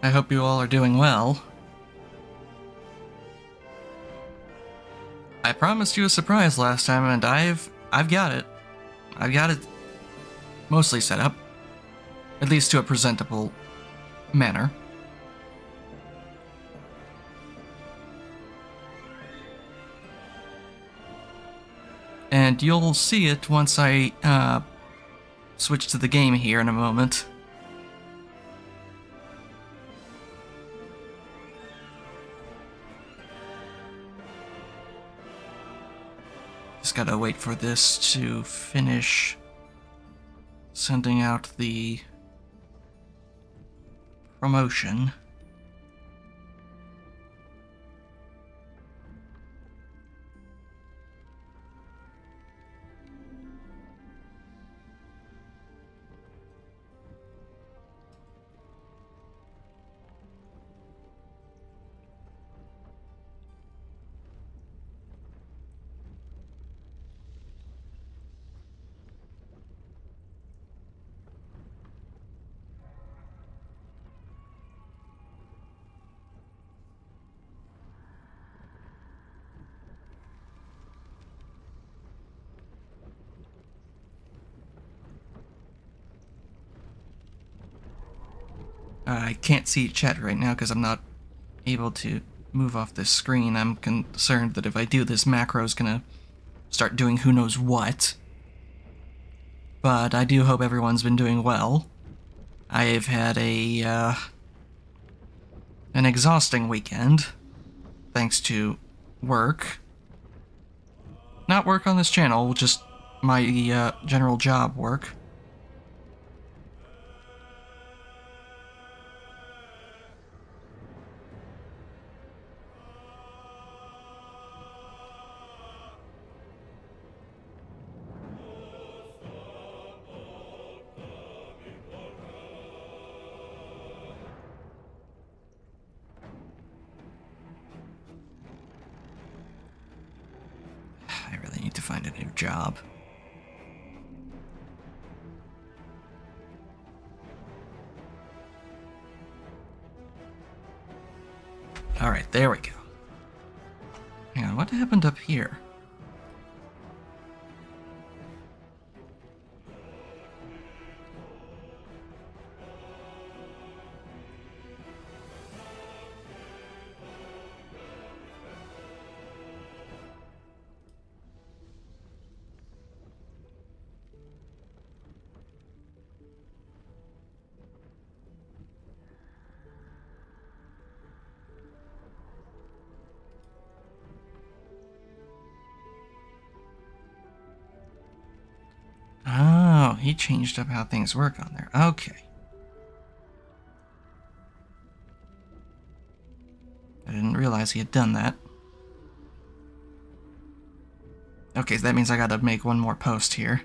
I hope you all are doing well. I promised you a surprise last time, and I've got it. I've got it mostly set up, at least to a presentable manner. And you'll see it once I switch to the game here in a moment. Just gotta wait for this to finish sending out the promotion. I can't see chat right now because I'm not able to move off this screen. I'm concerned that if I do this, macro's gonna start doing who knows what. But I do hope everyone's been doing well. I've had an exhausting weekend, thanks to work. Not work on this channel, just my general job work. I really need to find a new job. Alright, there we go. Hang on, what happened up here? Oh, he changed up how things work on there. Okay. I didn't realize he had done that. Okay, so that means I gotta make one more post here.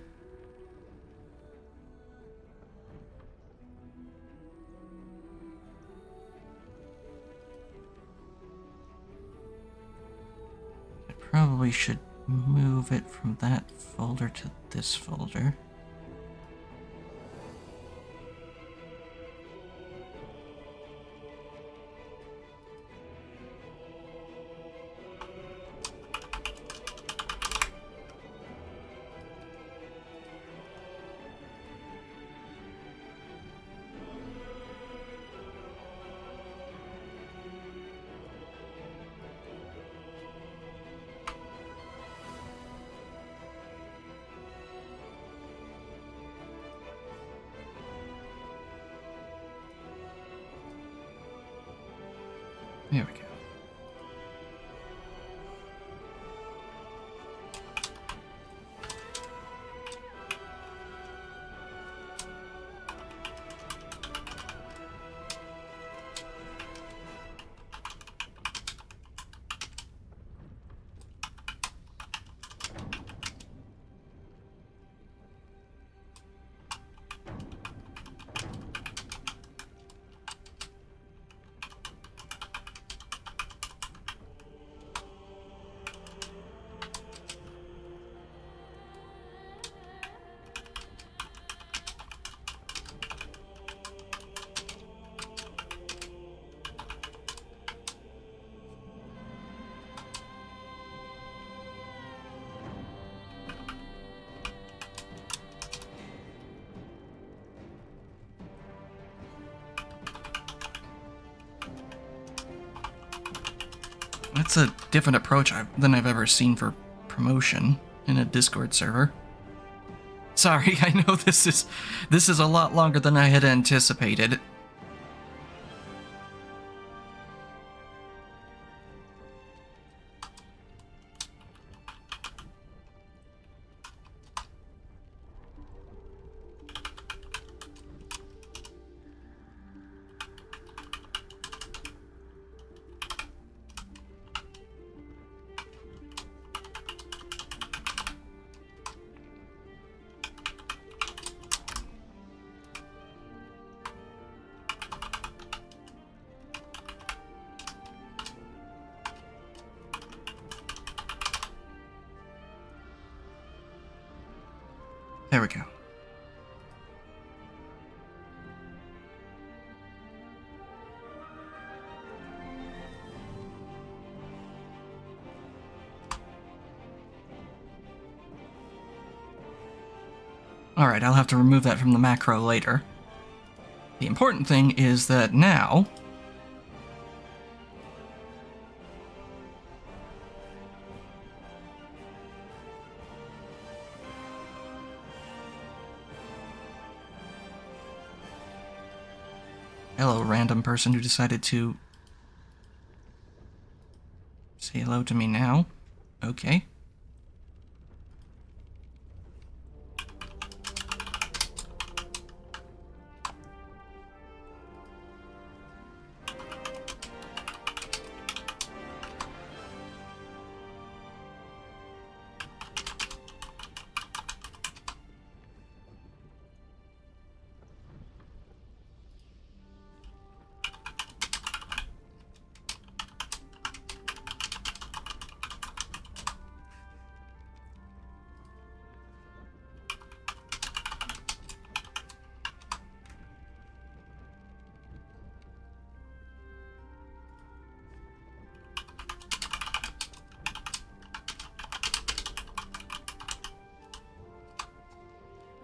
I probably should move it from that folder to this folder. There we go. That's a different approach than I've ever seen for promotion in a Discord server. Sorry, I know this is a lot longer than I had anticipated. There we go. Alright, I'll have to remove that from the macro later. The important thing is that now... Hello, random person who decided to say hello to me now. Okay.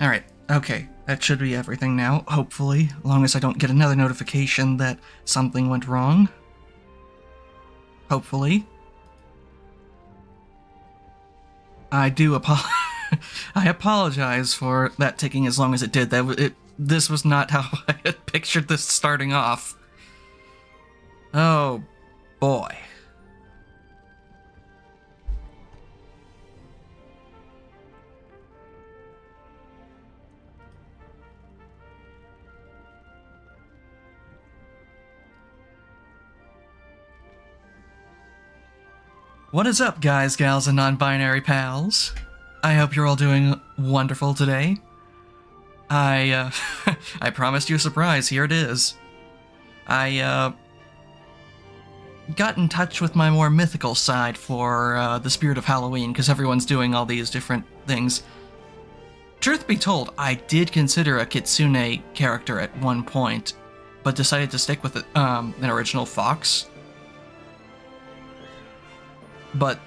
Alright, okay, that should be everything now, hopefully, as long as I don't get another notification that something went wrong. Hopefully. I apologize for that taking as long as it did. This was not how I had pictured this starting off. Oh, boy. What is up, guys, gals, and non-binary pals? I hope you're all doing wonderful today. I promised you a surprise. Here it is. I got in touch with my more mythical side for the spirit of Halloween, because everyone's doing all these different things. Truth be told, I did consider a Kitsune character at one point, but decided to stick with an original fox. But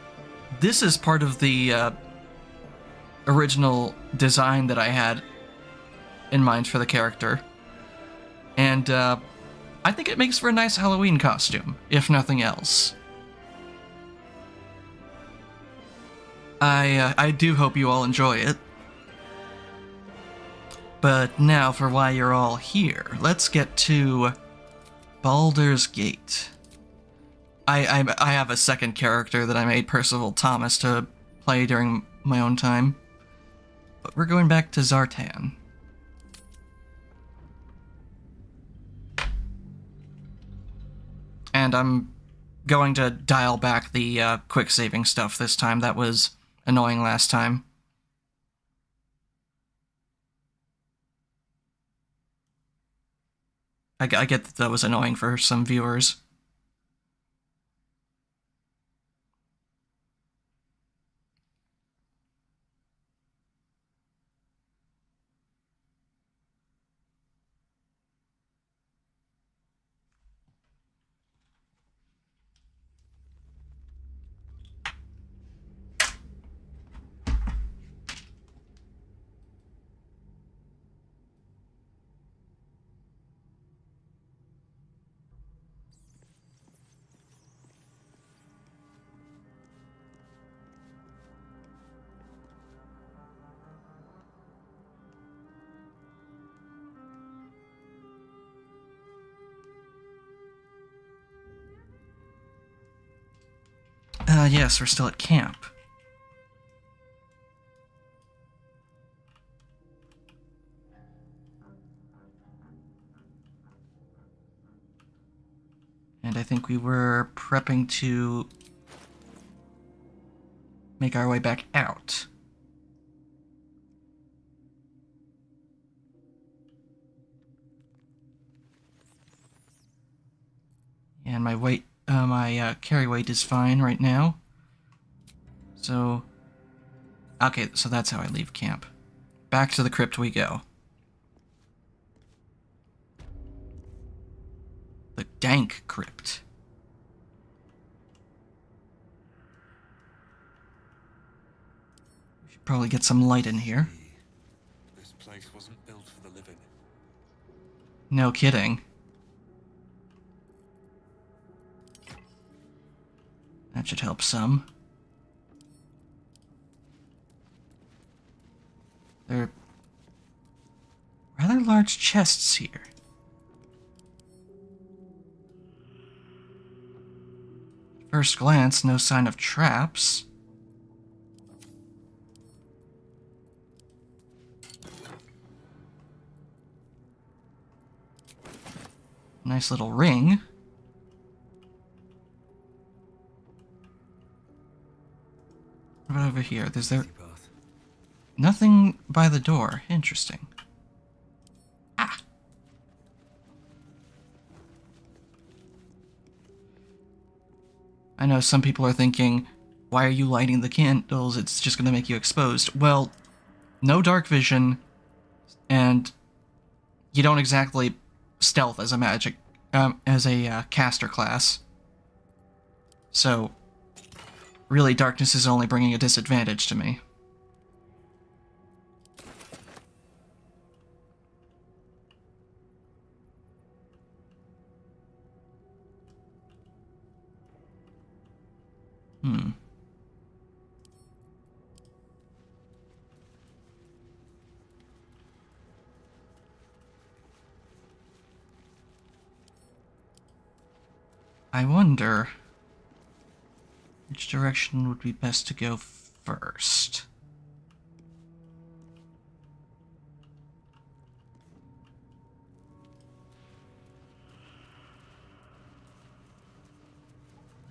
this is part of the original design that I had in mind for the character. And I think it makes for a nice Halloween costume, if nothing else. I do hope you all enjoy it. But now for why you're all here. Let's get to Baldur's Gate. I have a second character that I made, Percival Thomas, to play during my own time. But we're going back to Zartan. And I'm going to dial back the quick saving stuff this time. That was annoying last time. I get that was annoying for some viewers. Yes, we're still at camp. And I think we were prepping to make our way back out. And my weight, my carry weight is fine right now. So, okay, so that's how I leave camp. Back to the crypt we go. The dank crypt. We should probably get some light in here. This place wasn't built for the living. No kidding. That should help some. There are rather large chests here. First glance, no sign of traps. Nice little ring. What about over here? Is there nothing by the door? Interesting. Ah! I know some people are thinking, why are you lighting the candles? It's just going to make you exposed. Well, no dark vision, and you don't exactly stealth as a magic, caster class. So, really, darkness is only bringing a disadvantage to me. I wonder which direction would be best to go first.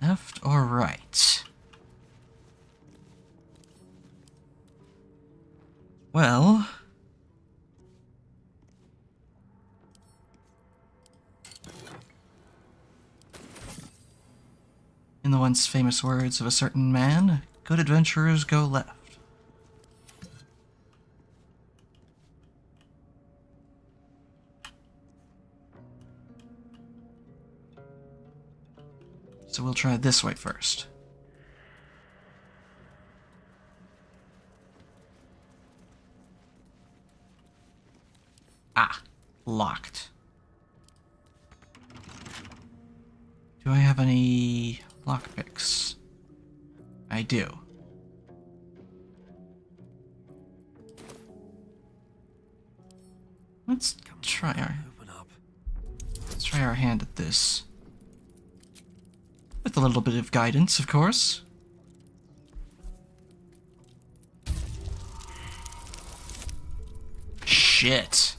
Left or right? Well, in the once famous words of a certain man, good adventurers go left. So we'll try this way first. Ah, locked. Do I have any lockpicks? I do. Let's try our hand at this. With a little bit of guidance, of course. Shit.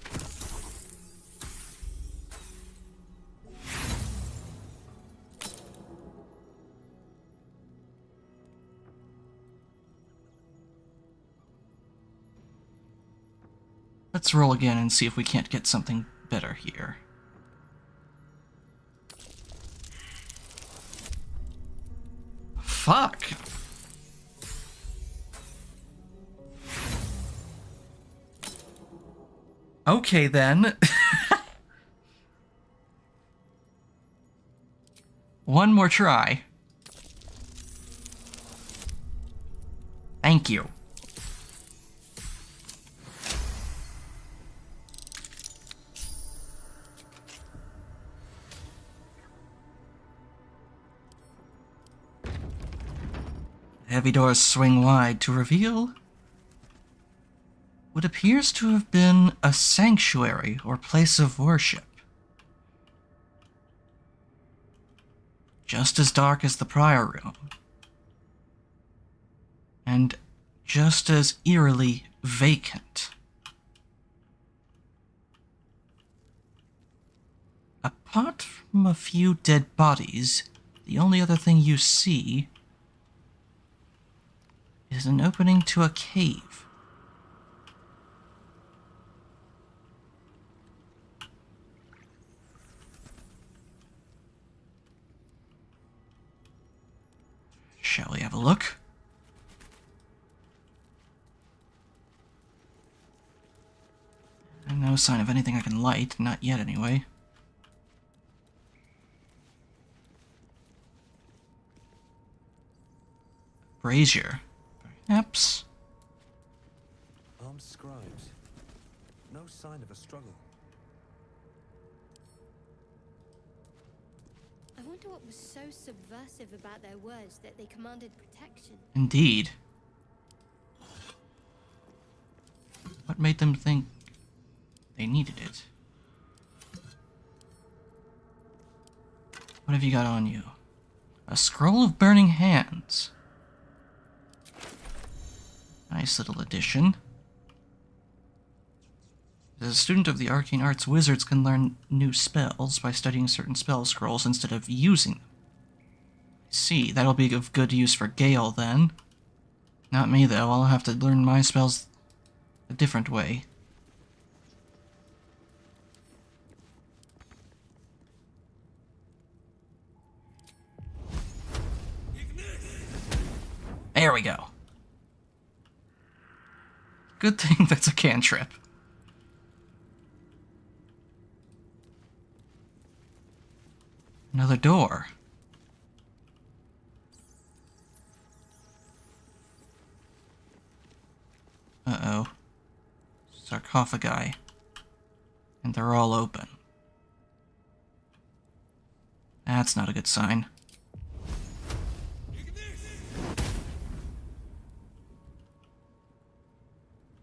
Let's roll again and see if we can't get something better here. Fuck. Okay then. One more try. Thank you. Heavy doors swing wide to reveal what appears to have been a sanctuary or place of worship. Just as dark as the prior room, and just as eerily vacant. Apart from a few dead bodies, the only other thing you see is an opening to a cave. Shall we have a look? No sign of anything I can light, not yet anyway. Brazier, perhaps? Armed scribes. No sign of a struggle. I wonder what was so subversive about their words that they commanded protection. Indeed. What made them think they needed it? What have you got on you? A scroll of burning hands. Nice little addition. As a student of the arcane arts, wizards can learn new spells by studying certain spell scrolls instead of using them. I see, that'll be of good use for Gale then. Not me though, I'll have to learn my spells a different way. There we go. Good thing that's a cantrip. Another door. Uh-oh. Sarcophagi. And they're all open. That's not a good sign.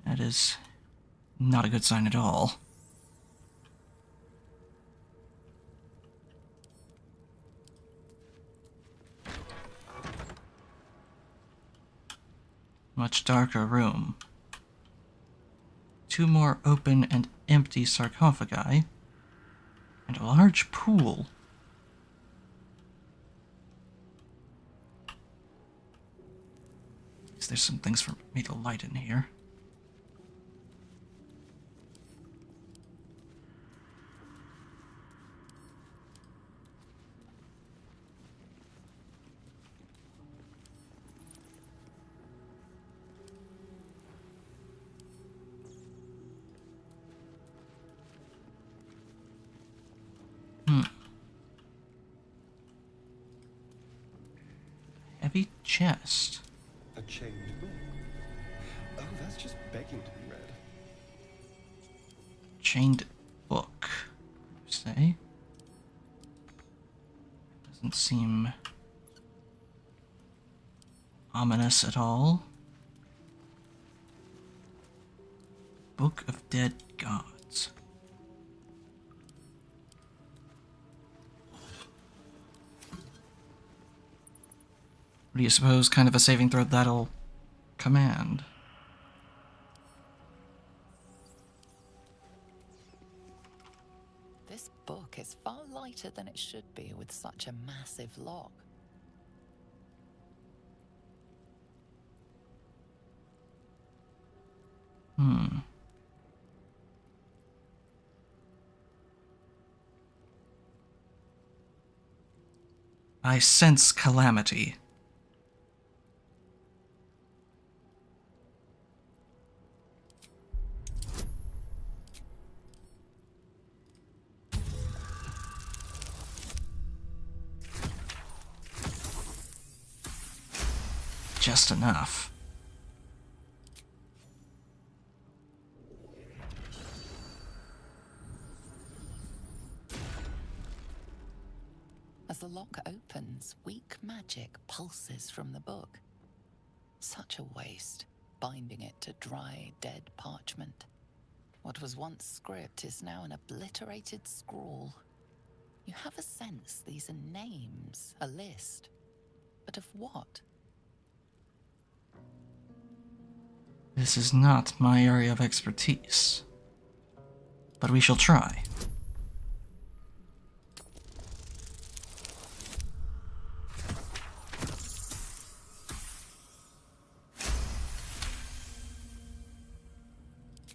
That is not a good sign at all. Much darker room. Two more open and empty sarcophagi. And a large pool. At least there's some things for me to light in here. Heavy chest. A chained book. Oh, that's just begging to be read. Chained book, you say? Doesn't seem ominous at all. Book of Dead Gods. What do you suppose kind of a saving throw that'll command? This book is far lighter than it should be with such a massive lock. I sense calamity. Just enough. As the lock opens, weak magic pulses from the book. Such a waste, binding it to dry, dead parchment. What was once script is now an obliterated scrawl. You have a sense these are names, a list. But of what? This is not my area of expertise, but we shall try.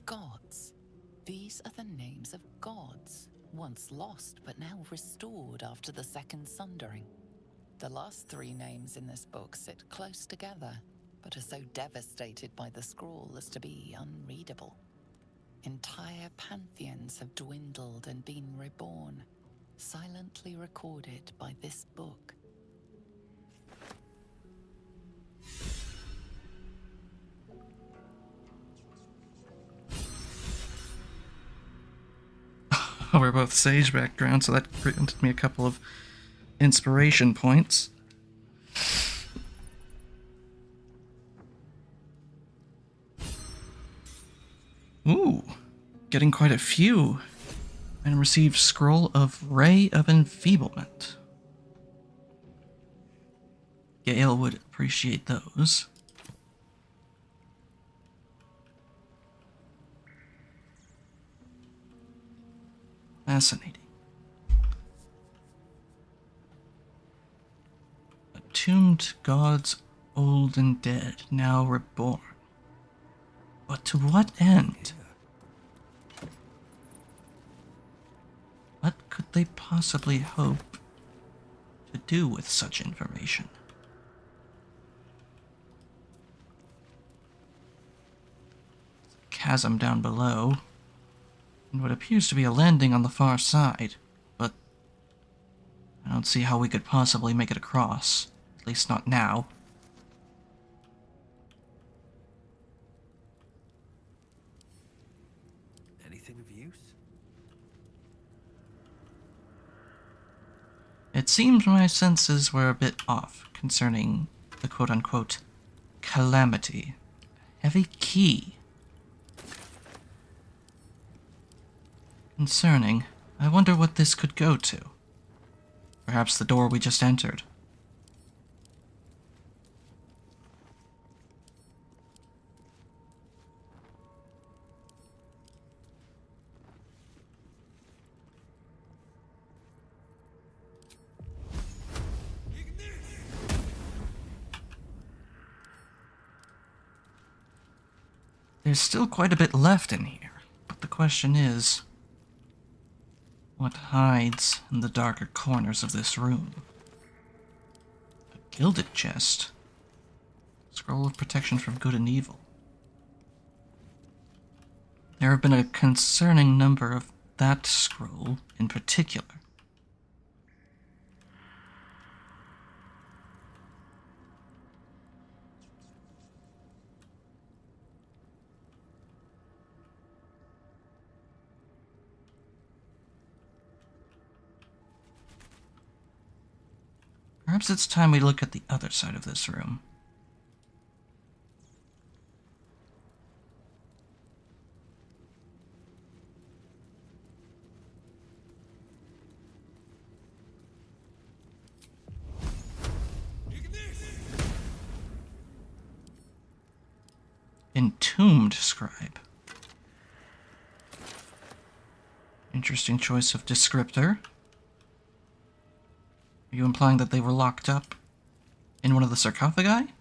Gods. These are the names of gods, once lost but now restored after the Second Sundering. The last three names in this book sit close together, but are so devastated by the scroll as to be unreadable. Entire pantheons have dwindled and been reborn, silently recorded by this book. We're both sage background, so that granted me a couple of inspiration points. Ooh, getting quite a few. And received Scroll of Ray of Enfeeblement. Gale would appreciate those. Fascinating. Attuned gods old and dead, now reborn. But to what end? What could they possibly hope to do with such information? Chasm down below, and what appears to be a landing on the far side, but I don't see how we could possibly make it across, at least not now. Anything of use? It seems my senses were a bit off concerning the quote-unquote calamity. Heavy key. Concerning. I wonder what this could go to. Perhaps the door we just entered. There's still quite a bit left in here, but the question is, what hides in the darker corners of this room? A gilded chest. Scroll of protection from good and evil. There have been a concerning number of that scroll in particular. Perhaps it's time we look at the other side of this room. Entombed scribe. Interesting choice of descriptor. Are you implying that they were locked up in one of the sarcophagi?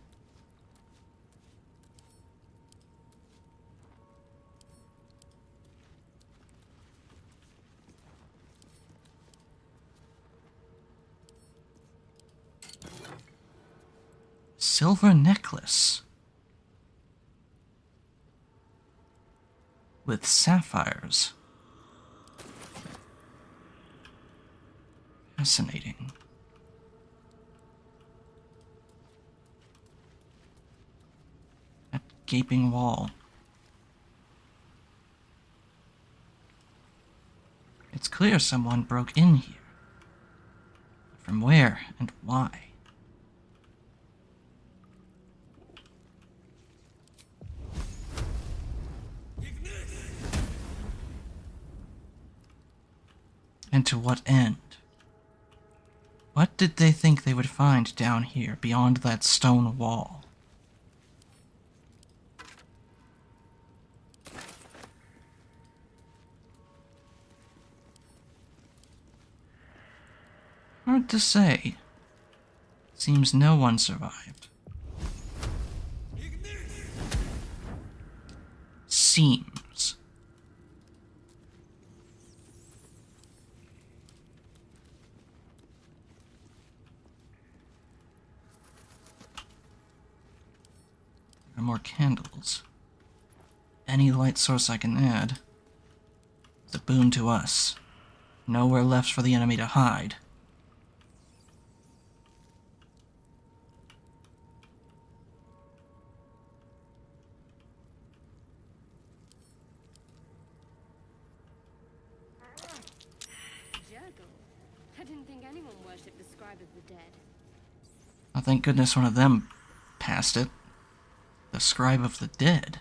Silver necklace. With sapphires. Fascinating. That gaping wall. It's clear someone broke in here. But from where and why? And to what end? What did they think they would find down here beyond that stone wall? Hard to say. Seems no one survived. Seems. There are more candles. Any light source I can add is a boon to us. Nowhere left for the enemy to hide. Juggle. I didn't think anyone worshipped the scribe of the dead. Oh, thank goodness one of them passed it. The scribe of the dead.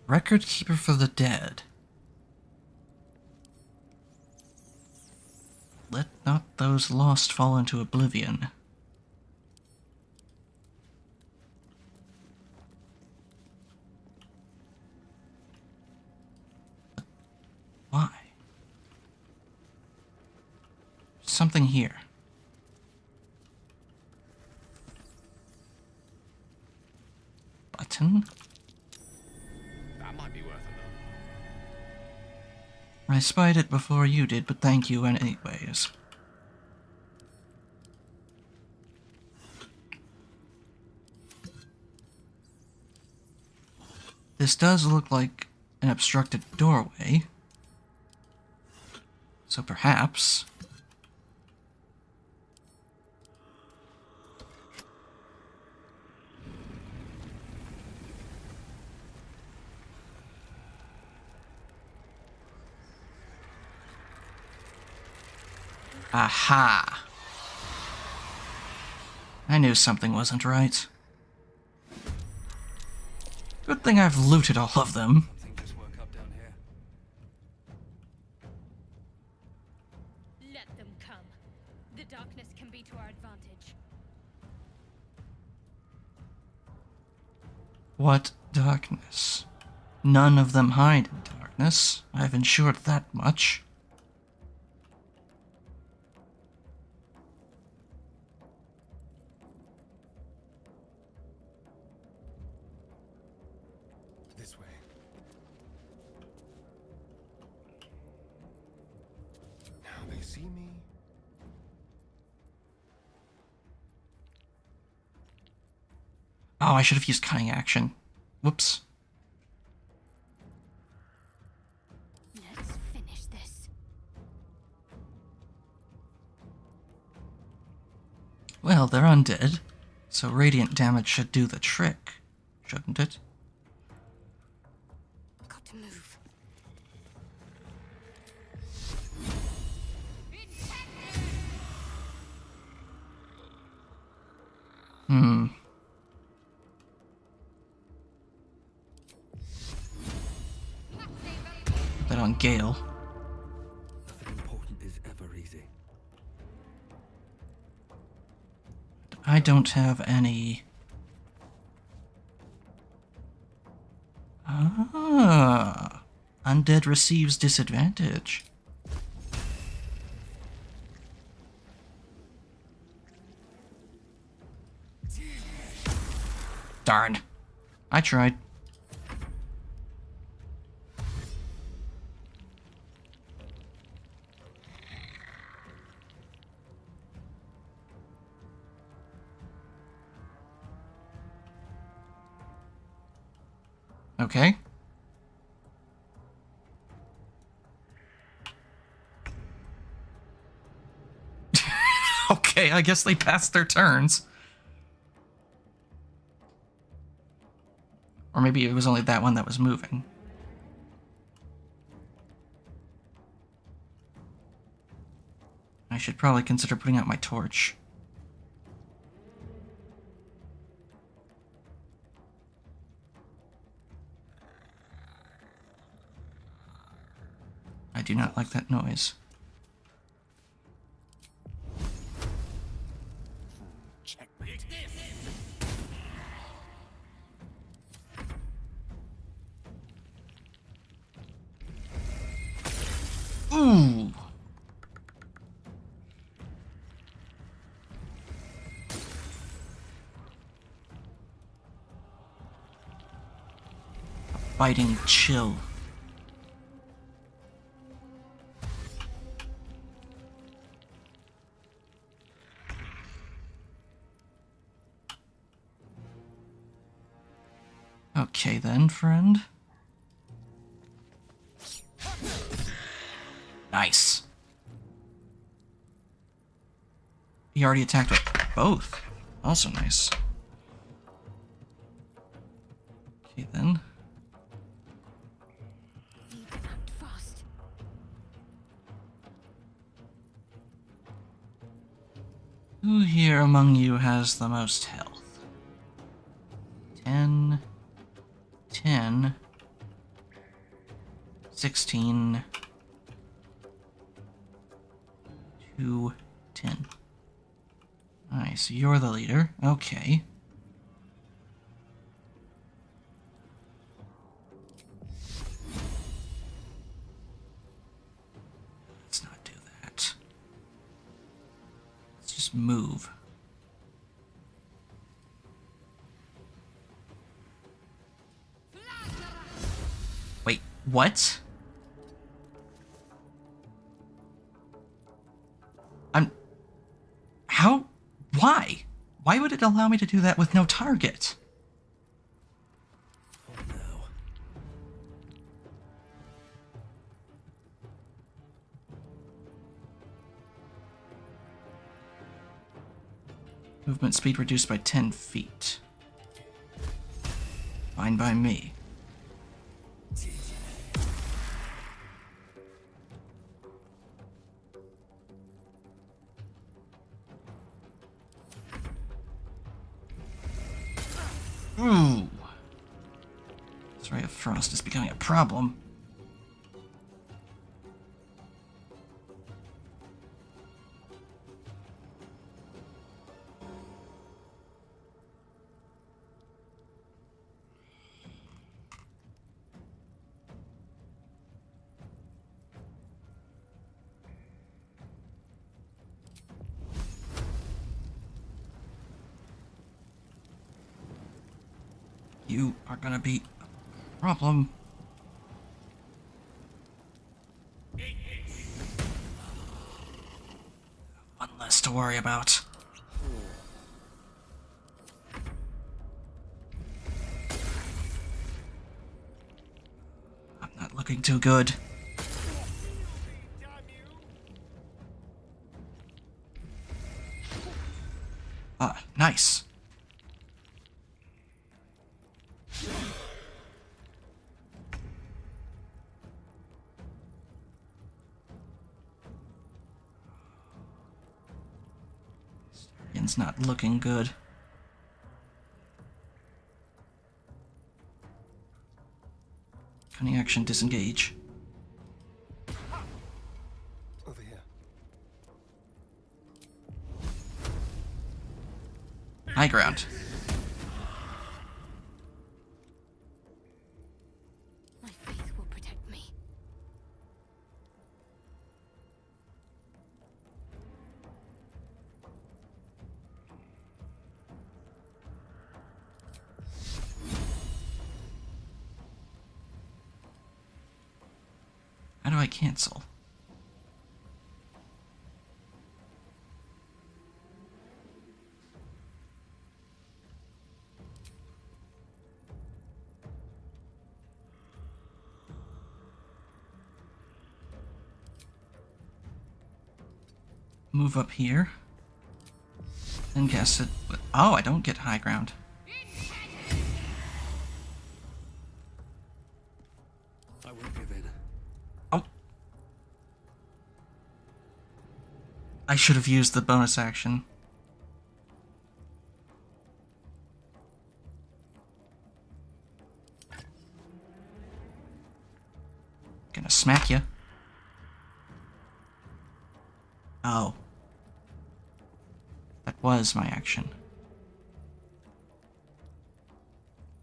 Record keeper for the dead. Let not those lost fall into oblivion. Why? Something here. Button? That might be worth it, I spied it before you did, but thank you anyways. This does look like an obstructed doorway. So perhaps... Aha! I knew something wasn't right. Good thing I've looted all of them. I think this work up down here. Let them come. The darkness can be to our advantage. What darkness? None of them hide in darkness. I've ensured that much. This way. Now they see me. Oh, I should have used cunning action. Whoops. Let's finish this. Well, they're undead, so radiant damage should do the trick, shouldn't it? Got to move. That on Gale. Nothing important is ever easy. I don't have any... Ah, undead receives disadvantage. Darn. I tried. Okay. Okay, I guess they passed their turns. Or maybe it was only that one that was moving. I should probably consider putting out my torch. I do not like that noise. Checkmate. biting chill. Okay then, friend. Nice. He already attacked with both. Also nice. Okay then. Need to act fast. Who here among you has the most health? 10, 10, 16, 2, 10. Nice, you're the leader. Okay. Let's not do that. Let's just move. Wait, what? How? Why? Why would it allow me to do that with no target? Oh no. Movement speed reduced by 10 feet. Fine by me. Ooh. This ray of frost is becoming a problem. You are gonna be a problem. One less to worry about. I'm not looking too good. Ah, nice. It's not looking good. Cunning action, disengage. Over here. High ground. My faith will protect me. How do I cancel? Move up here. Then cast it. Oh, I don't get high ground. I won't give in. Oh. I should have used the bonus action. Gonna smack you. Oh. That was my action.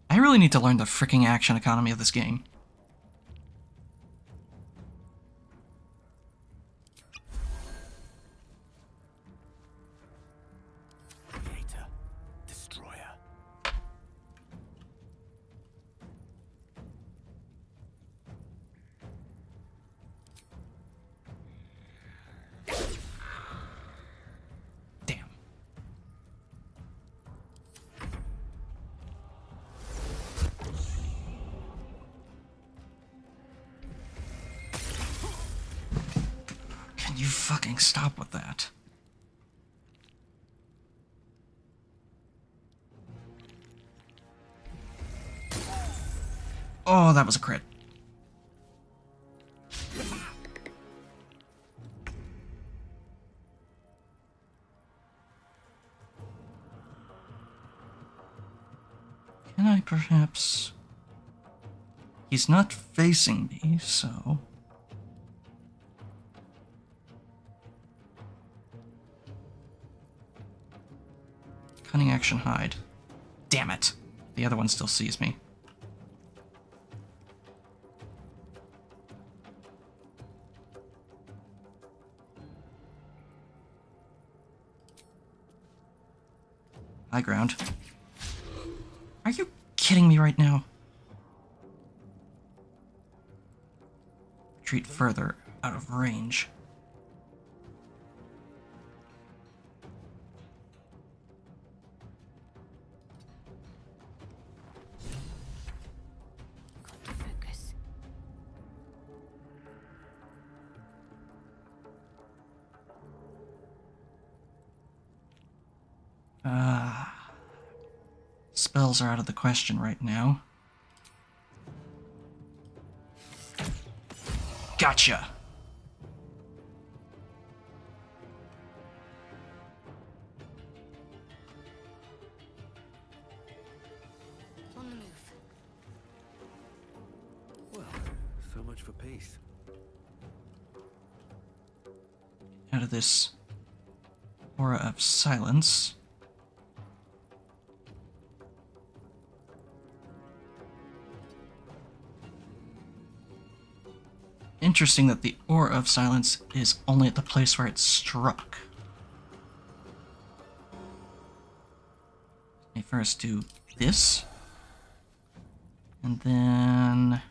I really need to learn the freaking action economy of this game. Creator. Destroyer. fucking stop with that. Oh, that was a crit. Can I perhaps... He's not facing me, so... Cunning action hide. Damn it. The other one still sees me. High ground. Are you kidding me right now? Retreat further out of range. Got to focus. Spells are out of the question right now. Gotcha! On the move. Well, so much for peace. Out of this aura of silence. Interesting that the aura of silence is only at the place where it struck. Let me first do this. And then...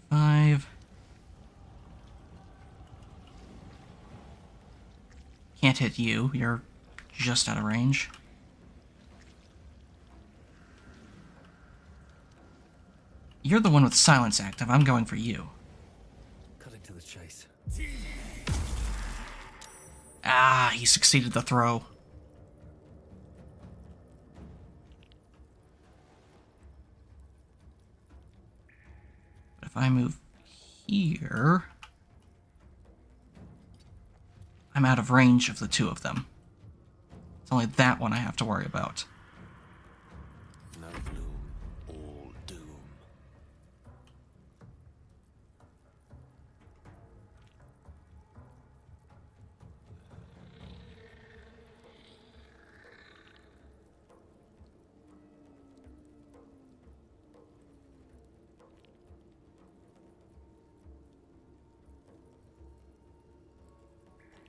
Five. Can't hit you, you're just out of range. You're the one with silence active, I'm going for you. Cutting to the chase. Ah, he succeeded the throw. But if I move here... I'm out of range of the two of them. It's only that one I have to worry about. No gloom, all doom.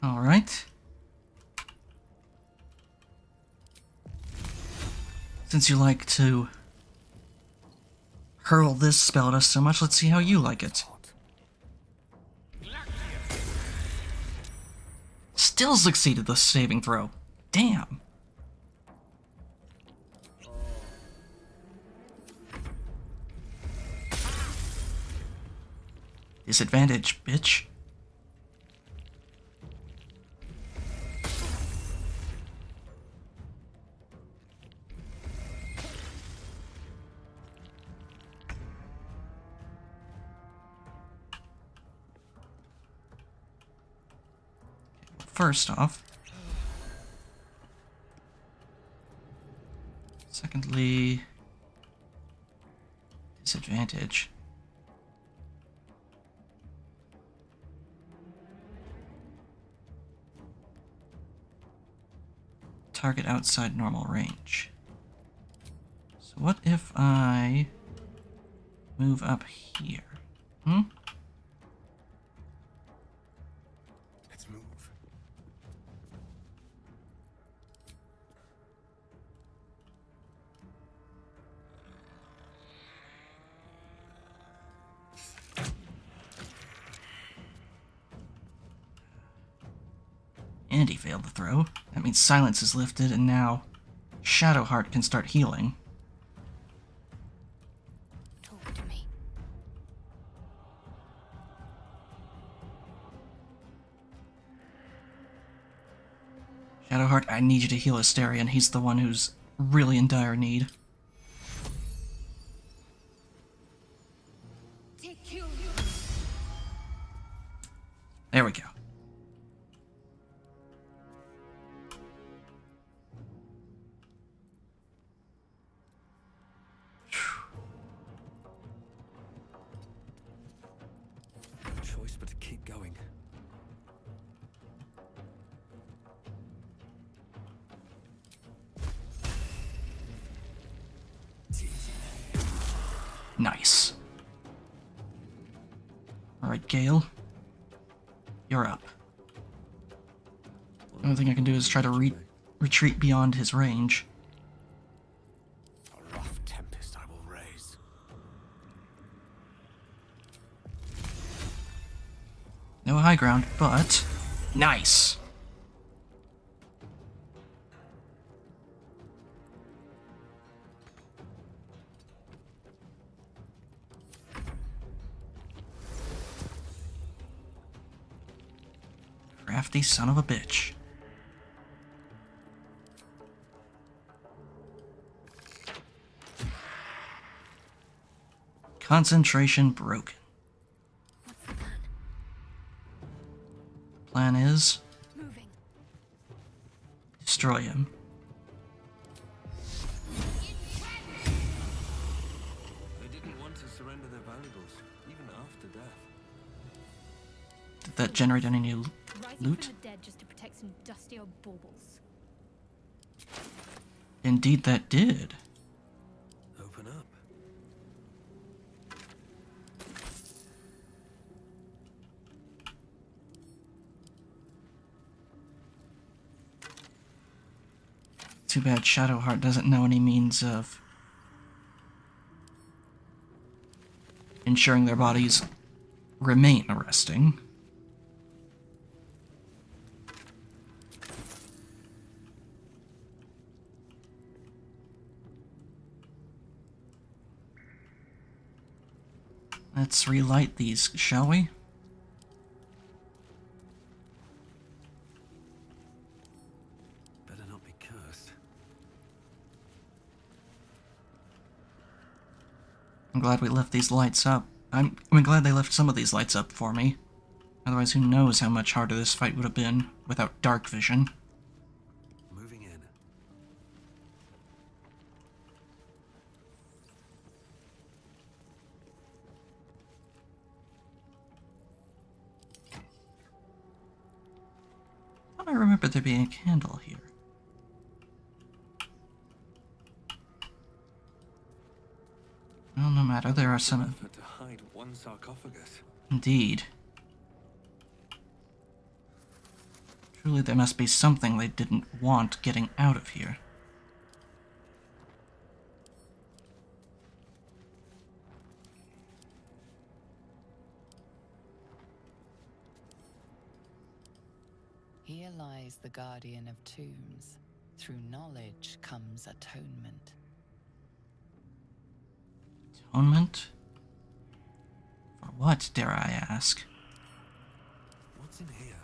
All right. Since you like to hurl this spell at us so much, let's see how you like it. Still succeeded the saving throw. Damn. Disadvantage, bitch. First off. Secondly, disadvantage. Target outside normal range. So what if I move up here? Let's move. And he failed the throw. That means silence is lifted, and now Shadowheart can start healing. Talk to me. Shadowheart, I need you to heal Asterion. He's the one who's really in dire need. Take you. There we go. No choice but to keep going. Nice. Alright, Gale. You're up. The only thing I can do is try to retreat beyond his range. A rough tempest I will raise. No high ground, but... Nice! Crafty son of a bitch. Concentration broken. What's the plan? Plan is Moving. destroy him. They didn't want to surrender their valuables, even after death. Did that generate any new Rising loot? from the dead just to protect some dusty old baubles. Indeed that did. Open up. Too bad Shadowheart doesn't know any means of ensuring their bodies remain resting. Let's relight these, shall we? Better not be cursed. I'm glad we left these lights up. I'm glad they left some of these lights up for me. Otherwise, who knows how much harder this fight would have been without dark vision. Moving in. I don't remember there being a candle here. Well, no matter, there are some... Effort to hide one sarcophagus. Indeed. Truly, there must be something they didn't want getting out of here. Here lies the guardian of tombs. Through knowledge comes atonement. Atonement? For what, dare I ask? What's in here?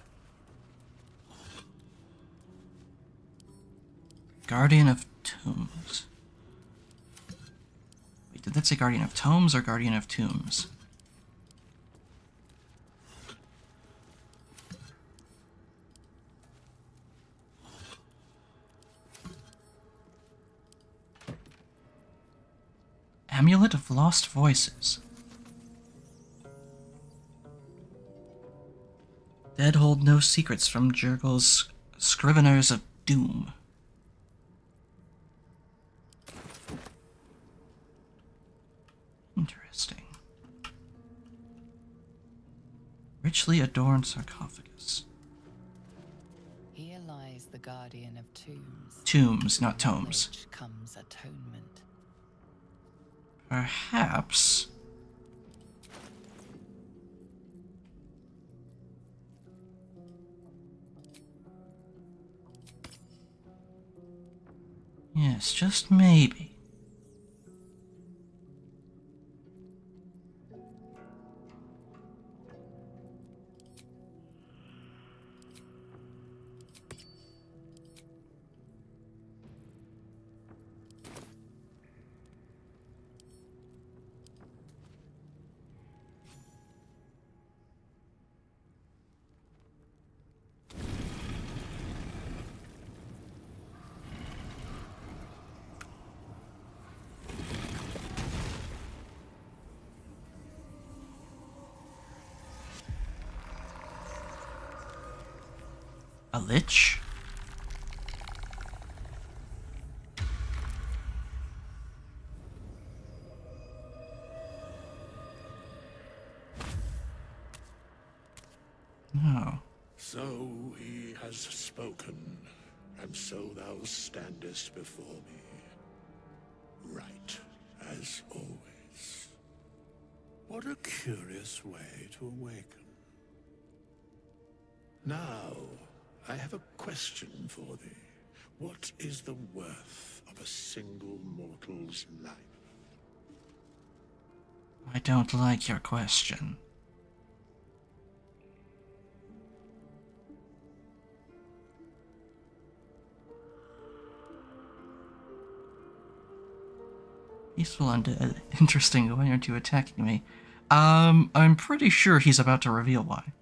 Guardian of Tombs. Wait, did that say Guardian of Tomes or Guardian of Tombs? Amulet of Lost Voices. Dead hold no secrets from Jurgel's Scriveners of Doom. Interesting. Richly adorned sarcophagus. Here lies the guardian of tombs. Tombs, not tomes. Knowledge comes atonement. Perhaps... Yeah. Yes, just maybe. A lich? No. So he has spoken, and so thou standest before me. Right, as always. What a curious way to awaken. Now, I have a question for thee. What is the worth of a single mortal's life? I don't like your question. Peaceful and interesting. Why aren't you attacking me? I'm pretty sure he's about to reveal why.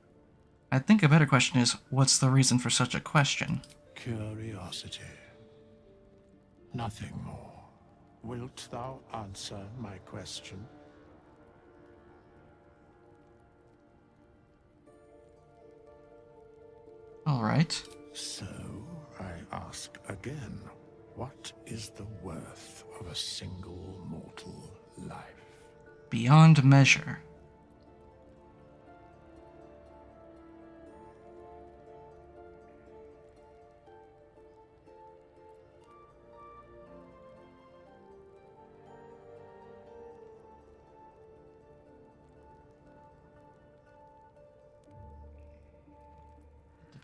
I think a better question is, what's the reason for such a question? Curiosity. Nothing more. Wilt thou answer my question? Alright. So, I ask again, what is the worth of a single mortal life? Beyond measure.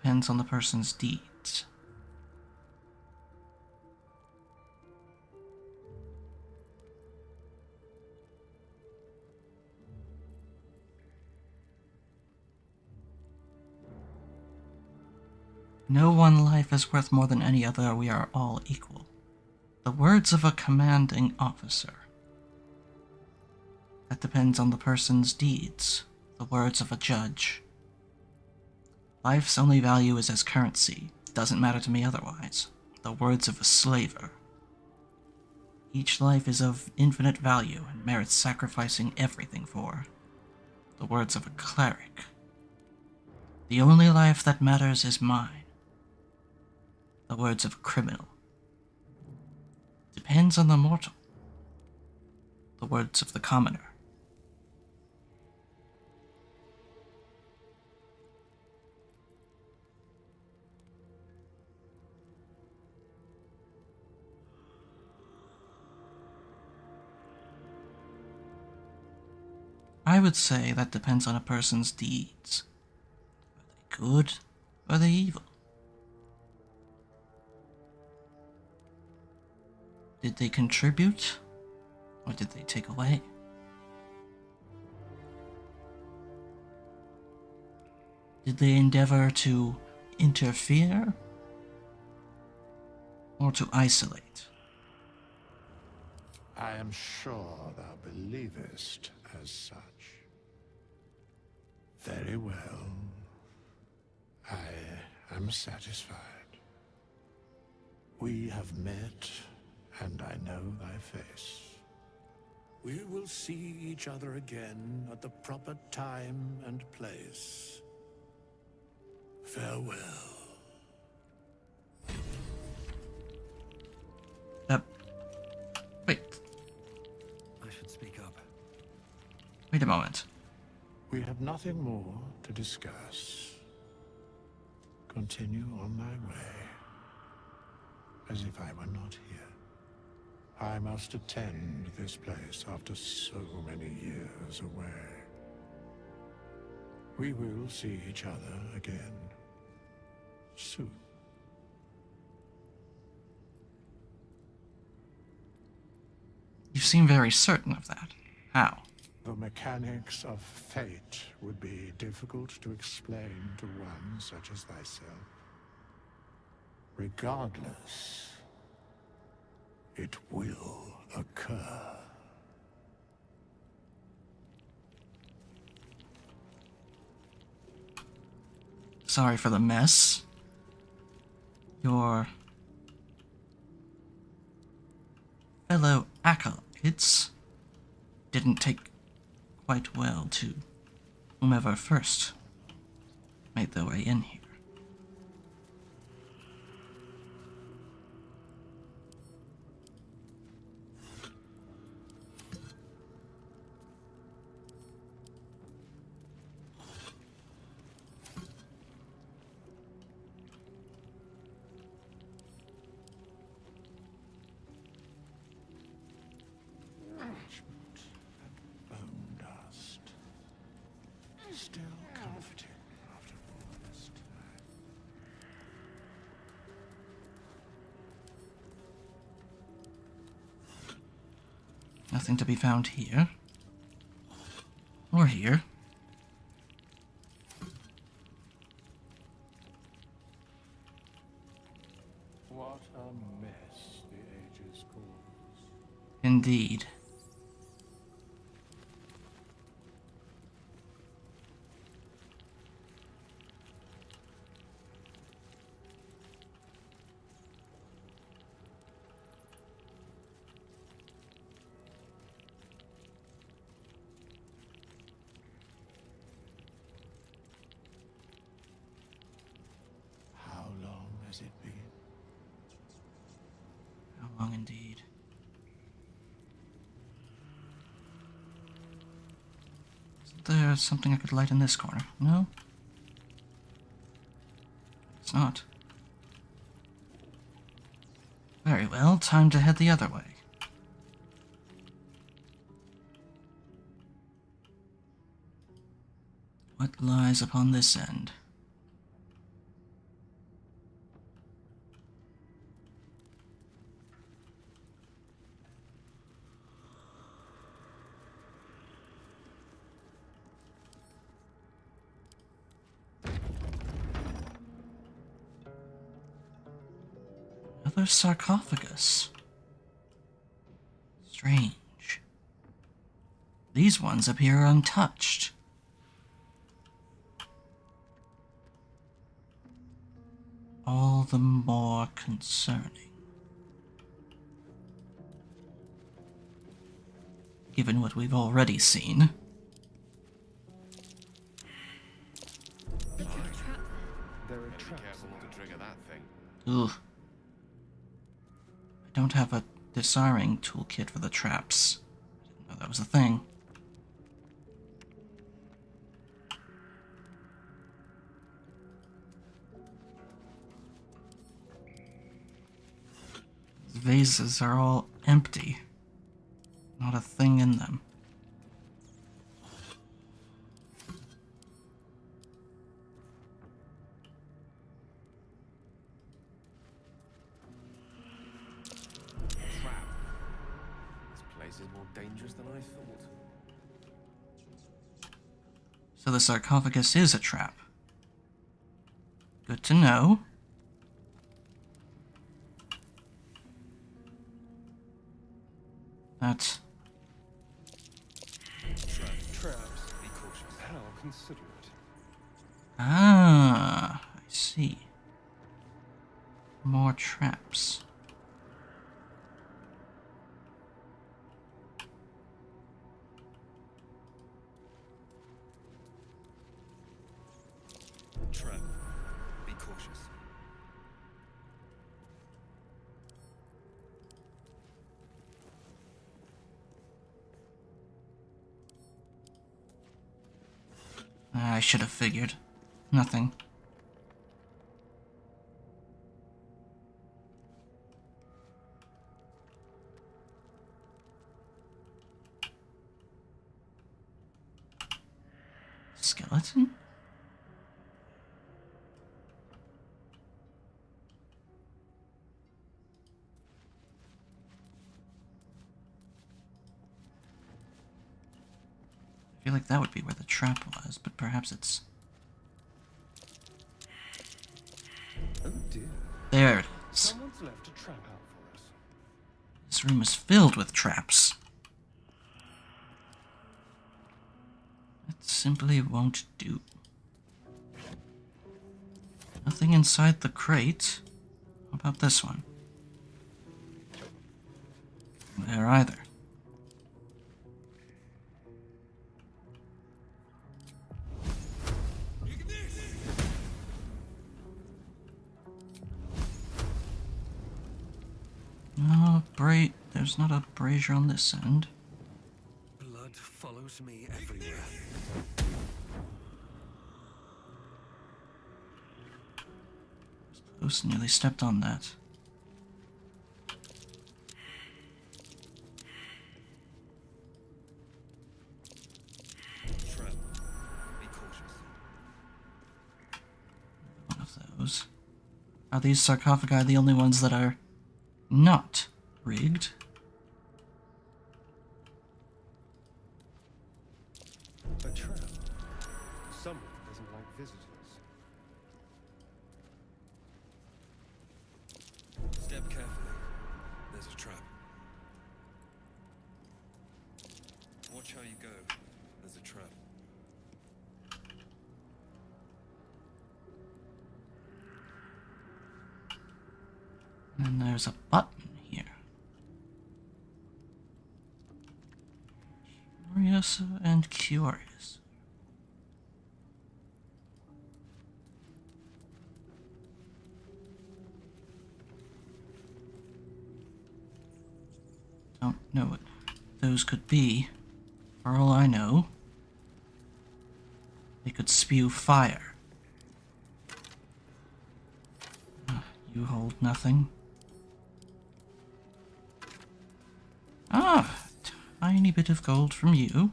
Depends on the person's deeds. No one life is worth more than any other. We are all equal. The words of a commanding officer. That depends on the person's deeds. The words of a judge. Life's only value is as currency. Doesn't matter to me otherwise. The words of a slaver. Each life is of infinite value and merits sacrificing everything for. The words of a cleric. The only life that matters is mine. The words of a criminal. Depends on the mortal. The words of the commoner. I would say that depends on a person's deeds. Are they good or are they evil? Did they contribute or did they take away? Did they endeavor to interfere or to isolate? I am sure thou believest as such. Very well. I am satisfied. We have met, and I know thy face. We will see each other again at the proper time and place. Farewell. Wait. I should speak up. Wait a moment. We have nothing more to discuss. Continue on thy way, as if I were not here. I must attend this place after so many years away. We will see each other again soon. You seem very certain of that. How? The mechanics of fate would be difficult to explain to one such as thyself. Regardless, it will occur. Sorry for the mess. Your fellow acolytes didn't take quite well to whomever first made their way in here. Bone dust. Still comforting after all this time. Nothing to be found here. Or here. What a mess the ages cause. Indeed. How long has it been? How long indeed. Isn't there something I could light in this corner? No? It's not. Very well, time to head the other way. What lies upon this end? Another sarcophagus. Strange. These ones appear untouched. All the more concerning. Given what we've already seen. They could have trapped them. There are Gotta be traps. careful not to trigger that thing. Ugh. I don't have a disarming toolkit for the traps. I didn't know that was a thing. These vases are all empty. Not a thing in them. Trap. This place is more dangerous than I thought. So the sarcophagus is a trap. Good to know. That Traps. Be cautious. How considerate. I see. More traps. Trap. Be cautious. I should have figured. Nothing. Skeleton? I feel like that would be where the trap was, but perhaps it's... Oh dear. There it is. Someone's left a trap out for us. This room is filled with traps. It simply won't do. Nothing inside the crate. How about this one? There either. No, there's not a brazier on this end. Blood follows me everywhere. Close, nearly stepped on that. Trap. Be cautious. One of those. Are these sarcophagi the only ones that are not rigged? A trap. Someone doesn't like visitors. Step carefully. There's a trap. Watch how you go. There's a trap. And there's a button here. Curious and curious. Don't know what those could be. For all I know, they could spew fire. You hold nothing. Ah, tiny bit of gold from you.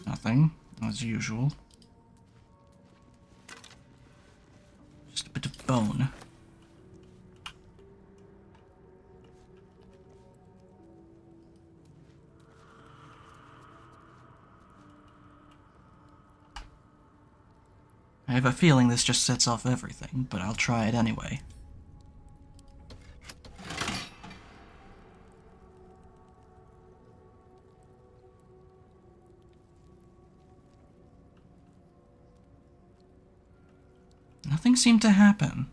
Nothing, as usual. Just a bit of bone. I have a feeling this just sets off everything, but I'll try it anyway. Nothing seemed to happen.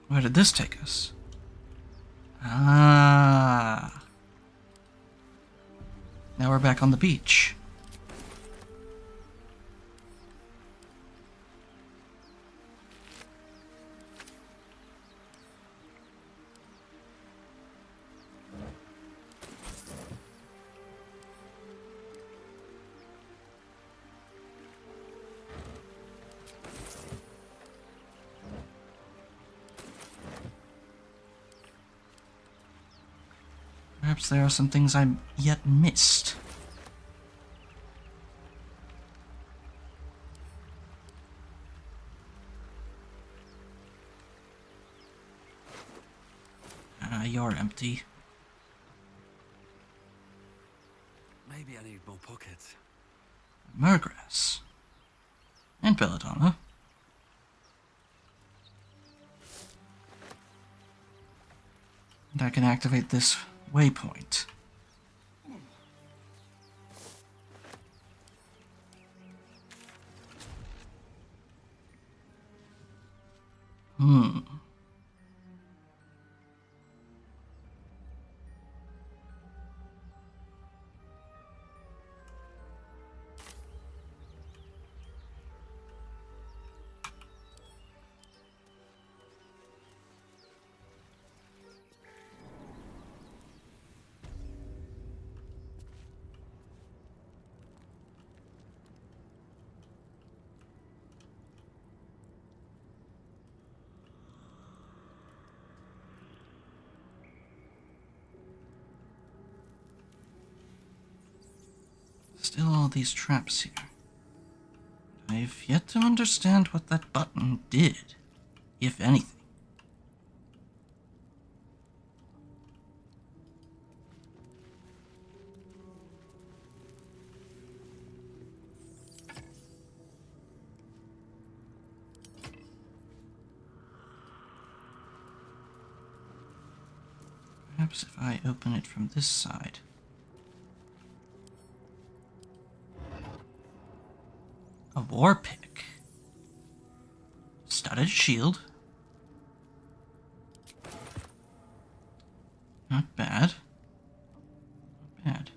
Where did this take us? Ah. Now we're back on the beach. Perhaps there are some things I yet missed. You're empty. Maybe I need more pockets. Murgrass. And belladonna. And I can activate this waypoint. Still all these traps here. I've yet to understand what that button did, if anything. Perhaps if I open it from this side. A war pick. Studded shield. Not bad. Not bad.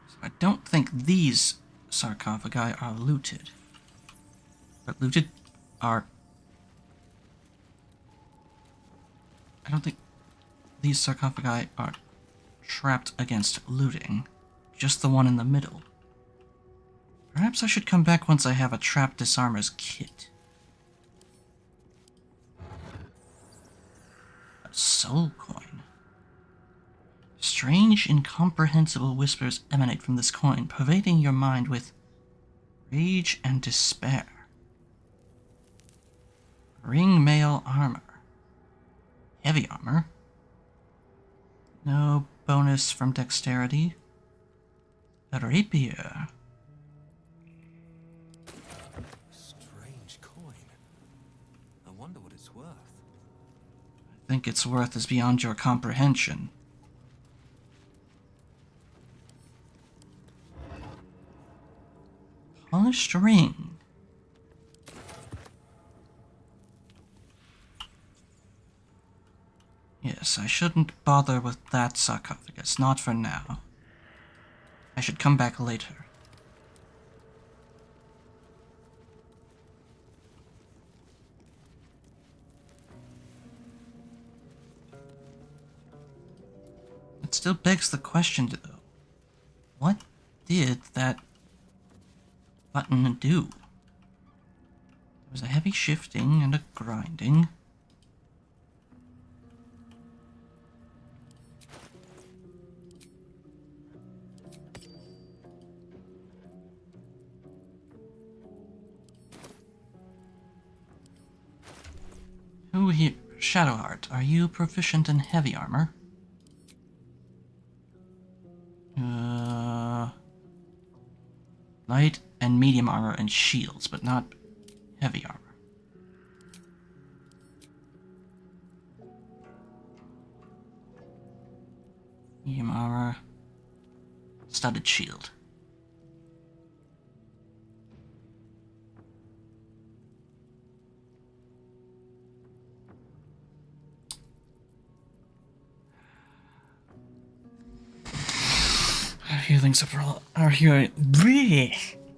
So I don't think these sarcophagi are looted. But looted are... I don't think these sarcophagi are trapped against looting. Just the one in the middle. Perhaps I should come back once I have a trap disarmer's kit. A soul coin. Strange, incomprehensible whispers emanate from this coin, pervading your mind with rage and despair. Ring mail armor. Heavy armor. No bonus from dexterity. A rapier. Strange coin. I wonder what it's worth. I think its worth is beyond your comprehension. Polished ring. Yes, I shouldn't bother with that sarcophagus, not for now. I should come back later. It still begs the question, though. What did that button do? There was a heavy shifting and a grinding. Who here? Shadowheart, are you proficient in heavy armor? Light and medium armor and shields, but not heavy armor. Medium armor. Studded shield.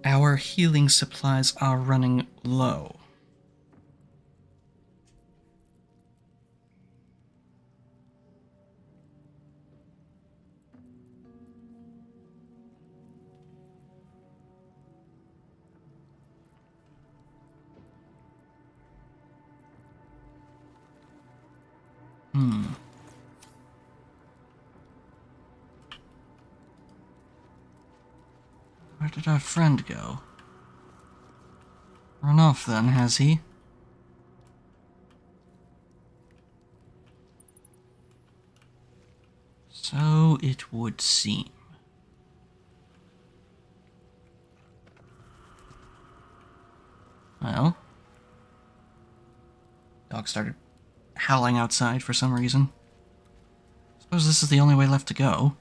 Our healing supplies are running low. Where did our friend go? Run off then, has he? So it would seem. Well, dog started howling outside for some reason. Suppose this is the only way left to go.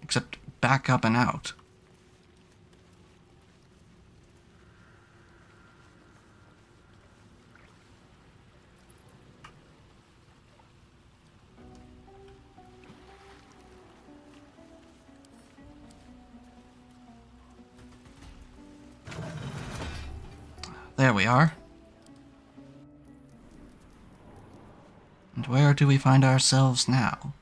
Except back up and out. There we are. And where do we find ourselves now?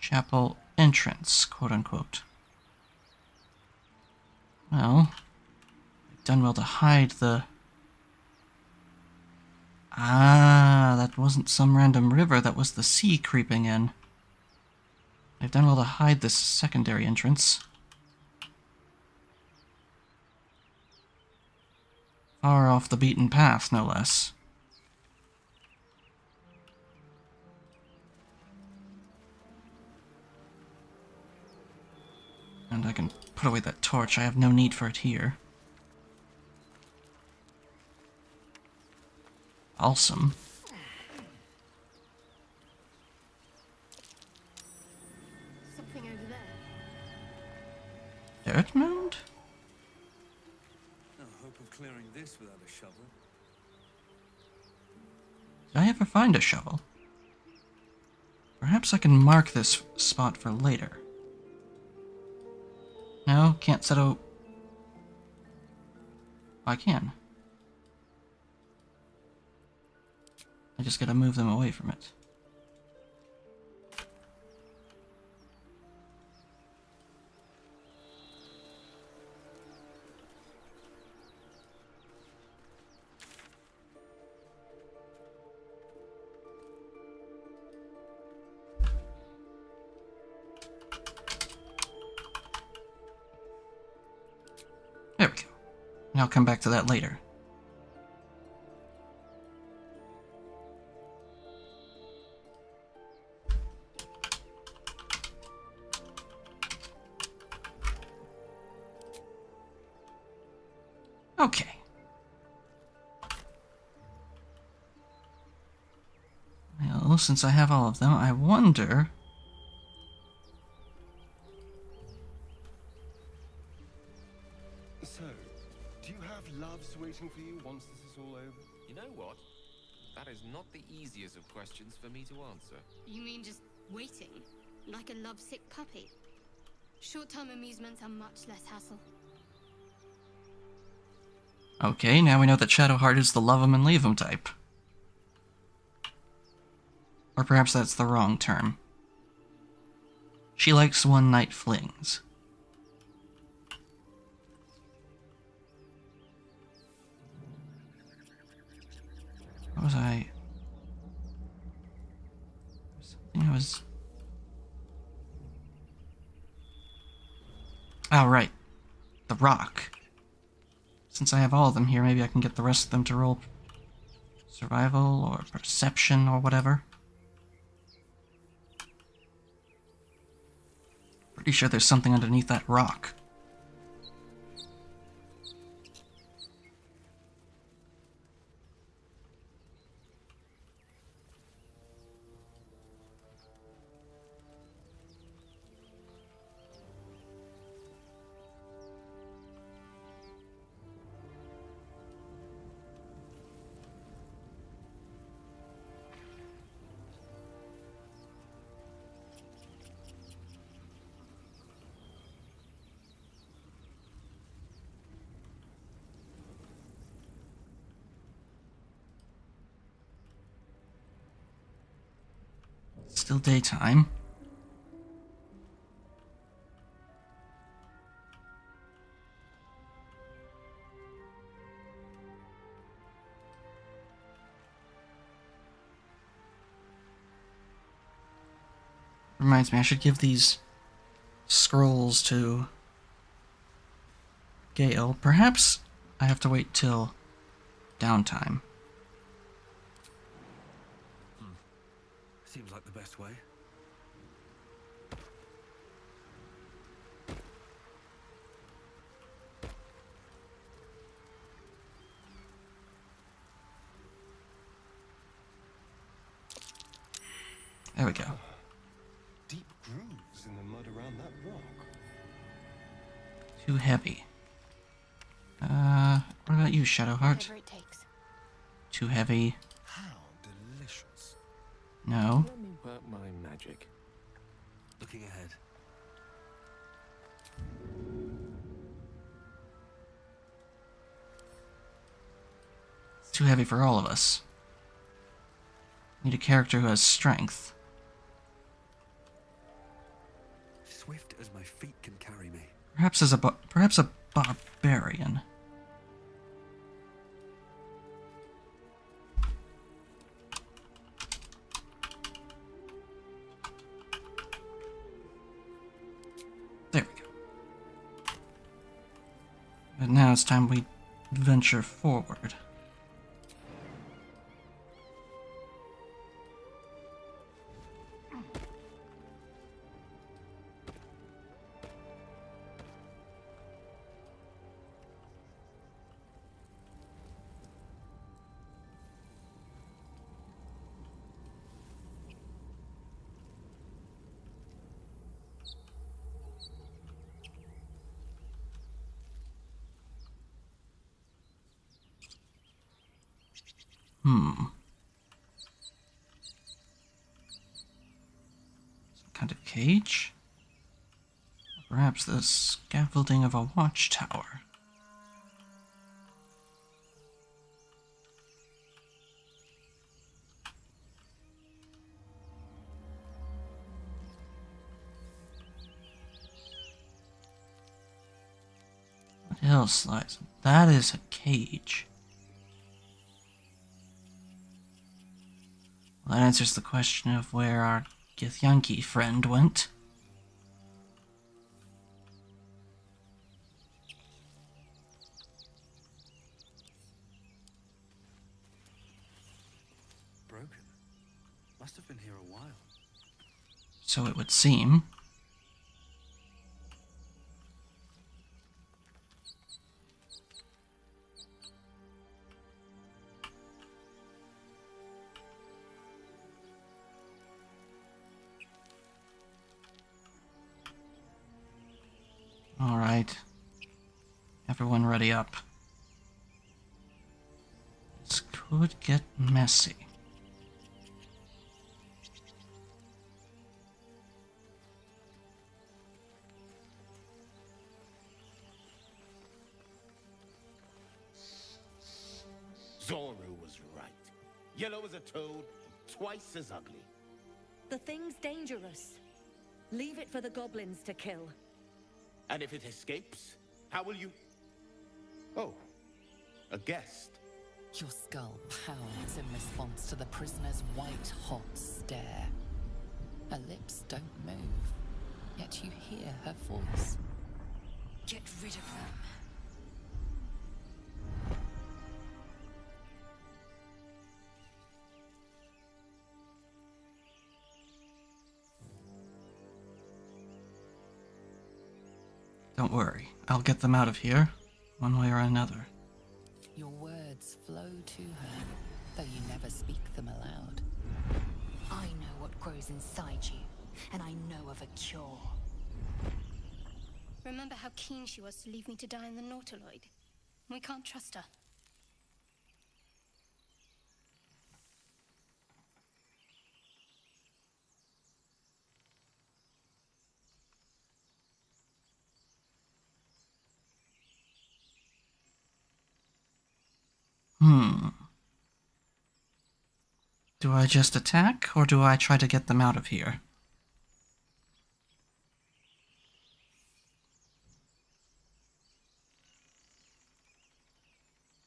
Chapel entrance, quote-unquote. Well, I've done well to hide the Ah, that wasn't some random river, that was the sea creeping in. I've done well to hide this secondary entrance. Far off the beaten path, no less. And I can put away that torch, I have no need for it here. Awesome. Something over there. Dirt mound? No hope of clearing this without a shovel. Did I ever find a shovel? Perhaps I can mark this spot for later. No, can't set a... I can. I just gotta move them away from it. There we go. And I'll come back to that later. Okay. Well, since I have all of them, I wonder... So, do you have loves waiting for you once this is all over? You know what? That is not the easiest of questions for me to answer. You mean just waiting? Like a lovesick puppy? Short-term amusements are much less hassle. Okay, now we know that Shadowheart is the love 'em and leave 'em type. Or perhaps that's the wrong term. She likes one-night flings. What was I... Something I was... Oh, right. The rock. Since I have all of them here, maybe I can get the rest of them to roll survival or perception or whatever. Pretty sure there's something underneath that rock. Still daytime. Reminds me, I should give these scrolls to Gale. Perhaps I have to wait till downtime. Seems like the best way. There we go. Deep grooves in the mud around that rock. Too heavy. What about you, Shadowheart? Whatever it takes. Too heavy. How delicious. No. Let me work my magic. Looking ahead. It's too heavy for all of us. Need a character who has strength. Swift as my feet can carry me. Perhaps a barbarian. But now it's time we venture forward. Some kind of cage? Perhaps the scaffolding of a watchtower. What else lies? That is a cage. Well, that answers the question of where our Githyanki friend went. Broken. Must have been here a while. So it would seem. Alright. Everyone ready up. This could get messy. Zoru was right. Yellow as a toad, twice as ugly. The thing's dangerous. Leave it for the goblins to kill. And if it escapes, how will you... Oh, a guest. Your skull pounds in response to the prisoner's white-hot stare. Her lips don't move, yet you hear her voice. Get rid of them. Don't worry, I'll get them out of here, one way or another. Your words flow to her, though you never speak them aloud. I know what grows inside you, and I know of a cure. Remember how keen she was to leave me to die in the Nautiloid? We can't trust her. Do I just attack, or do I try to get them out of here?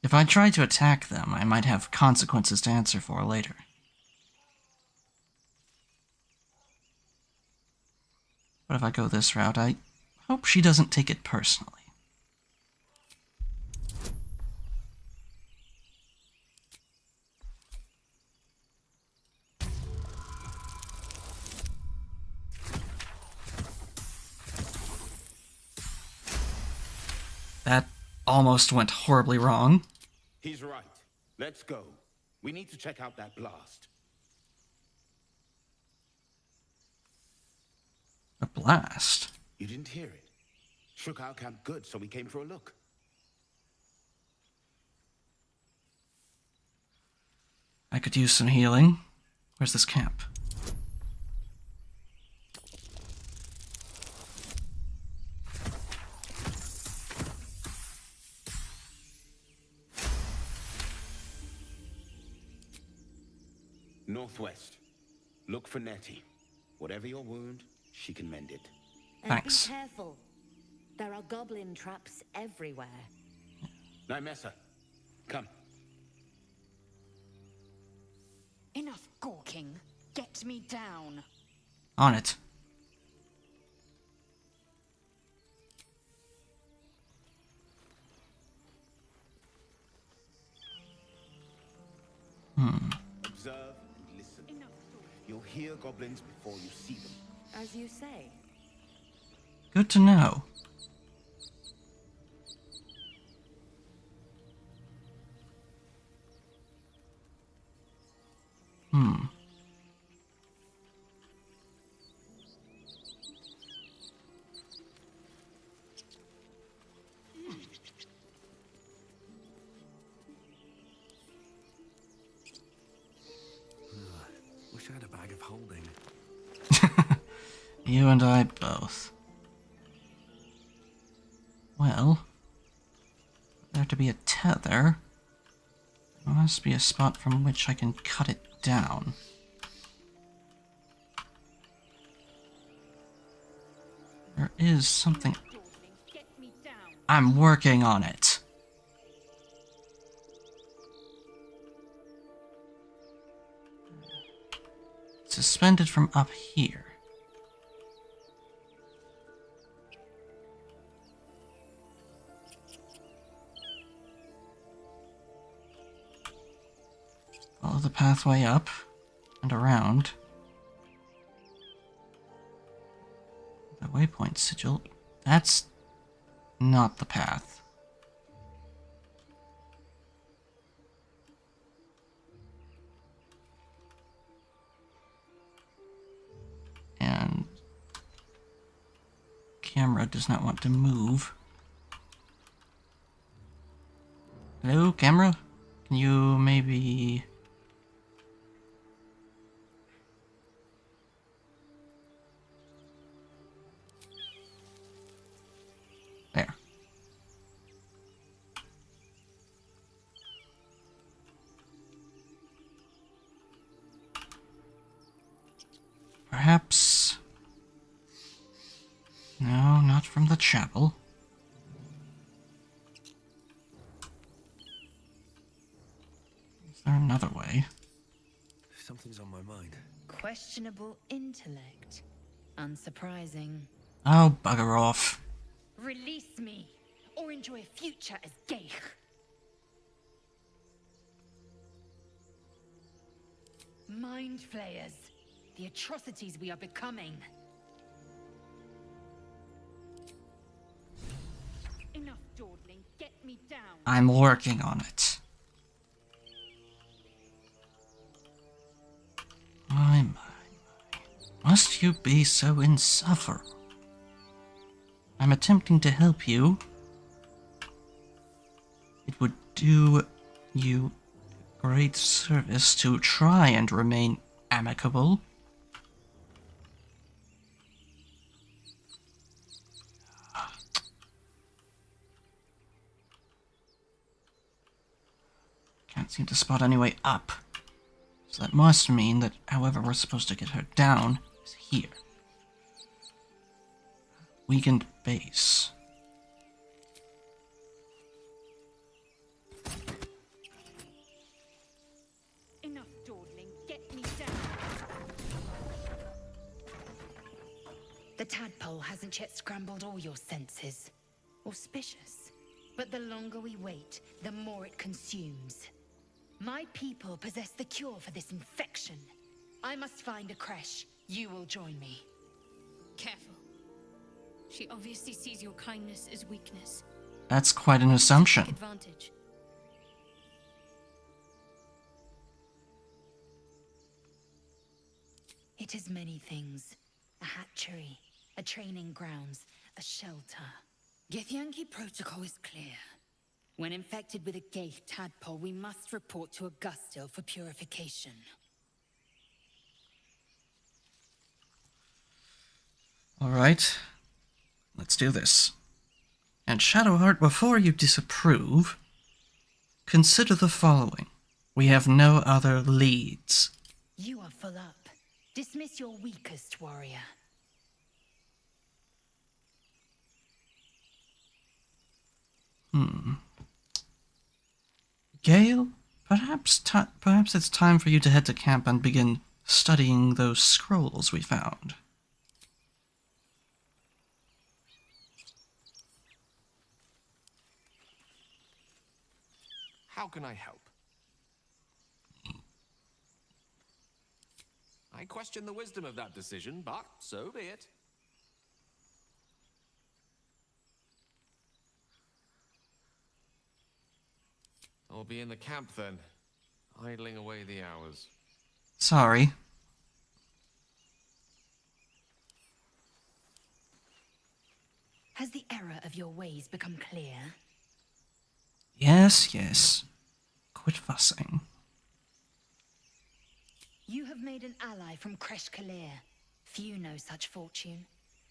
If I try to attack them, I might have consequences to answer for later. But if I go this route, I hope she doesn't take it personally. That almost went horribly wrong. He's right. Let's go. We need to check out that blast. A blast? You didn't hear it. Shook our camp good, so we came for a look. I could use some healing. Where's this camp? Northwest. Look for Nettie. Whatever your wound, she can mend it. And Thanks. be careful. There are goblin traps everywhere. Nymessa, come. Enough gawking. Get me down. On it. observe and listen. You'll hear goblins before you see them. As you say. Good to know. Wish I had a bag of holding. You and I both. Well, for there to be a tether, there must be a spot from which I can cut it down. There is something. I'm working on it. Suspended from up here. Follow the pathway up and around. The waypoint sigil. That's not the path. And camera does not want to move. Hello, camera? Can you maybe... There. Perhaps... No, not from the chapel. Is there another way? Something's on my mind. Questionable intellect. Unsurprising. Oh, bugger off. Release me, or enjoy a future as Geich. Mind flayers. The atrocities we are becoming. Enough dawdling. Get me down. I'm working on it. My. Must you be so insufferable? I'm attempting to help you. It would do you great service to try and remain amicable. Can't seem to spot any way up. So that must mean that however we're supposed to get her down is here. Weakened base. Enough dawdling. Get me down. The tadpole hasn't yet scrambled all your senses. Auspicious. But the longer we wait, the more it consumes. My people possess the cure for this infection. I must find a creche. You will join me. Careful. She obviously sees your kindness as weakness. That's quite an assumption. Take advantage. It is many things. A hatchery, a training grounds, a shelter. Githyanki protocol is clear. When infected with a Geich tadpole, we must report to Augustil for purification. Alright. Let's do this. And Shadowheart, before you disapprove, consider the following. We have no other leads. You are full up. Dismiss your weakest warrior. Gale, perhaps it's time for you to head to camp and begin studying those scrolls we found. How can I help? I question the wisdom of that decision, but so be it. I'll be in the camp then, idling away the hours. Sorry. Has the error of your ways become clear? Yes, yes. Quit fussing. You have made an ally from Kresh Kalir. Few know such fortune.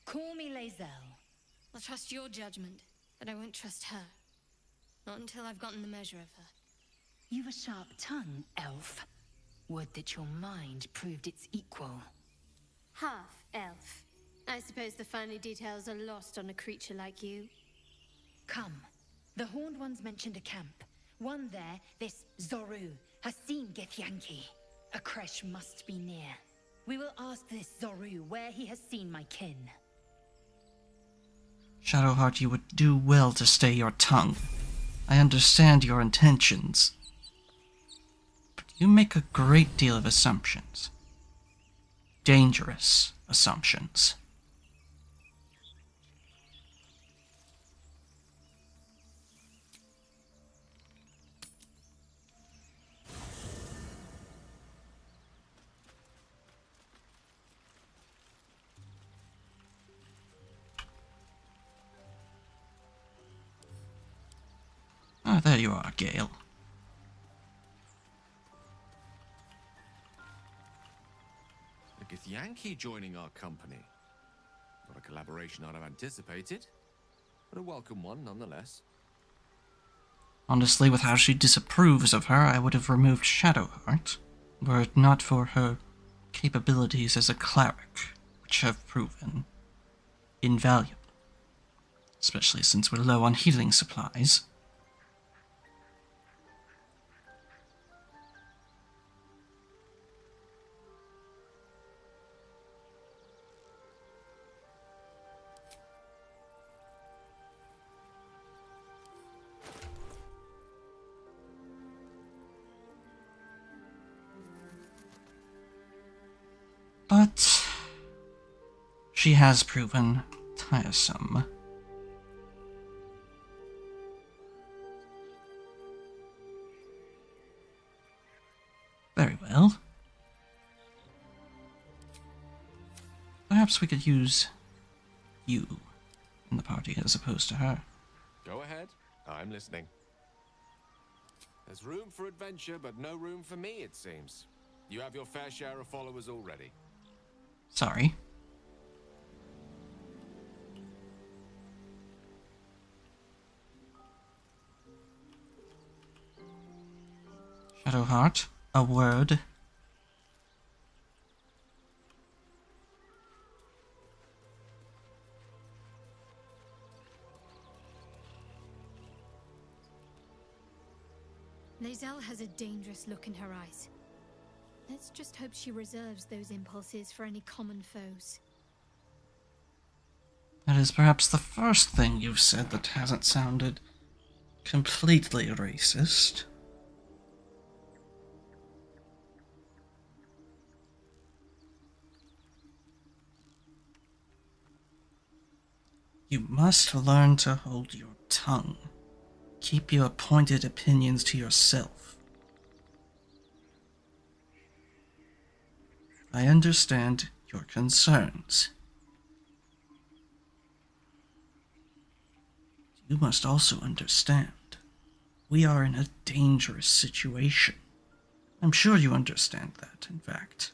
Call me Lae'zel. I'll trust your judgment, but I won't trust her. Not until I've gotten the measure of her. You've a sharp tongue, elf. Would that your mind proved its equal. Half elf. I suppose the finer details are lost on a creature like you. Come. The Horned Ones mentioned a camp. One there, this Zoru, has seen Githyanki. A Kresh must be near. We will ask this Zoru where he has seen my kin. Shadowheart, you would do well to stay your tongue. I understand your intentions. But you make a great deal of assumptions. Dangerous assumptions. Ah, there you are, Gale. The Githyanki joining our company. Not a collaboration I'd have anticipated, but a welcome one nonetheless. Honestly, with how she disapproves of her, I would have removed Shadowheart, were it not for her capabilities as a cleric, which have proven invaluable. Especially since we're low on healing supplies. But she has proven tiresome. Very well. Perhaps we could use you in the party as opposed to her. Go ahead, I'm listening. There's room for adventure, but no room for me, it seems. You have your fair share of followers already. Sorry. Shadowheart, a word. Lae'zel has a dangerous look in her eyes. Let's just hope she reserves those impulses for any common foes. That is perhaps the first thing you've said that hasn't sounded completely racist. You must learn to hold your tongue. Keep your pointed opinions to yourself. I understand your concerns. You must also understand, we are in a dangerous situation. I'm sure you understand that, in fact.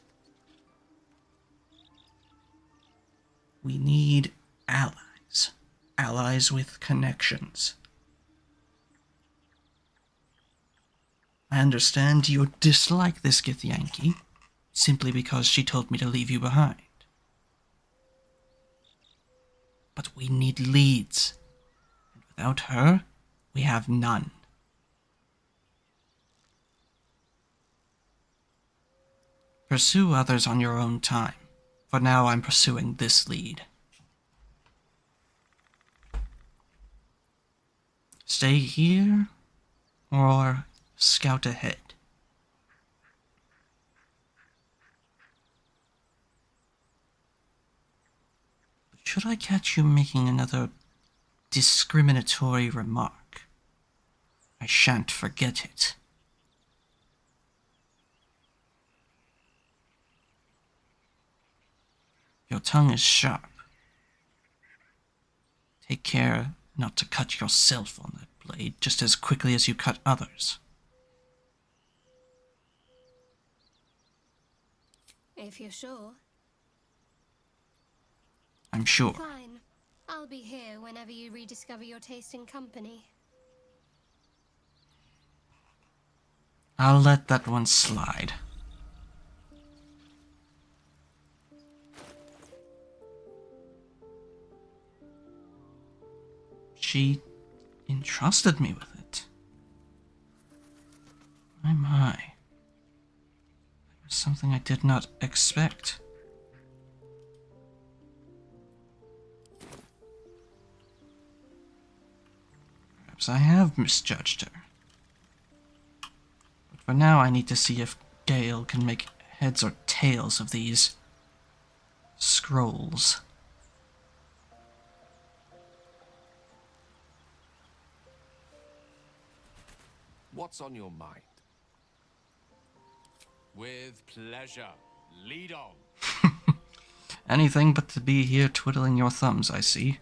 We need allies. Allies with connections. I understand you dislike this Githyanki, simply because she told me to leave you behind. But we need leads. And without her, we have none. Pursue others on your own time. For now, I'm pursuing this lead. Stay here, or scout ahead. Should I catch you making another discriminatory remark, I shan't forget it. Your tongue is sharp. Take care not to cut yourself on that blade just as quickly as you cut others. If you're sure. I'm sure. Fine. I'll be here whenever you rediscover your taste in company. I'll let that one slide. She entrusted me with it. My. It was something I did not expect. Perhaps I have misjudged her. But for now, I need to see if Gale can make heads or tails of these scrolls. What's on your mind? With pleasure. Lead on. Anything but to be here twiddling your thumbs, I see.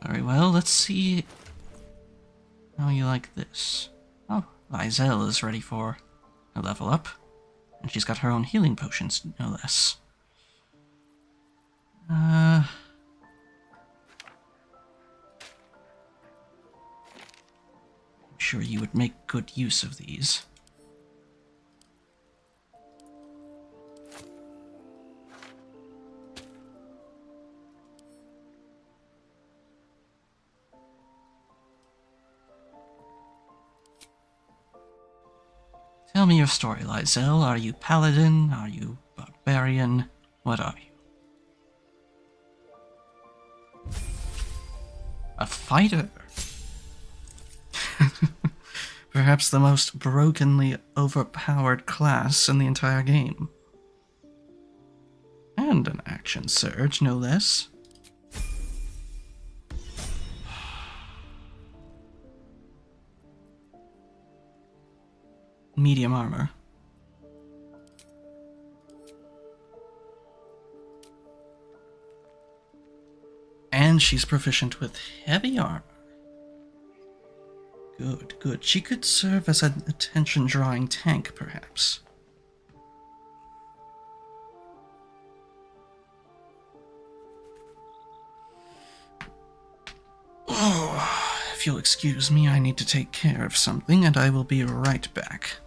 Very well, let's see how you like this. Oh, Lizelle is ready for a level up. And she's got her own healing potions, no less. I'm sure you would make good use of these. Tell me your story, Lizelle. Are you paladin? Are you barbarian? What are you? A fighter? Perhaps the most brokenly overpowered class in the entire game. And an action surge, no less. Medium armor. And she's proficient with heavy armor. Good, good. She could serve as an attention-drawing tank, perhaps. Oh, if you'll excuse me, I need to take care of something, and I will be right back.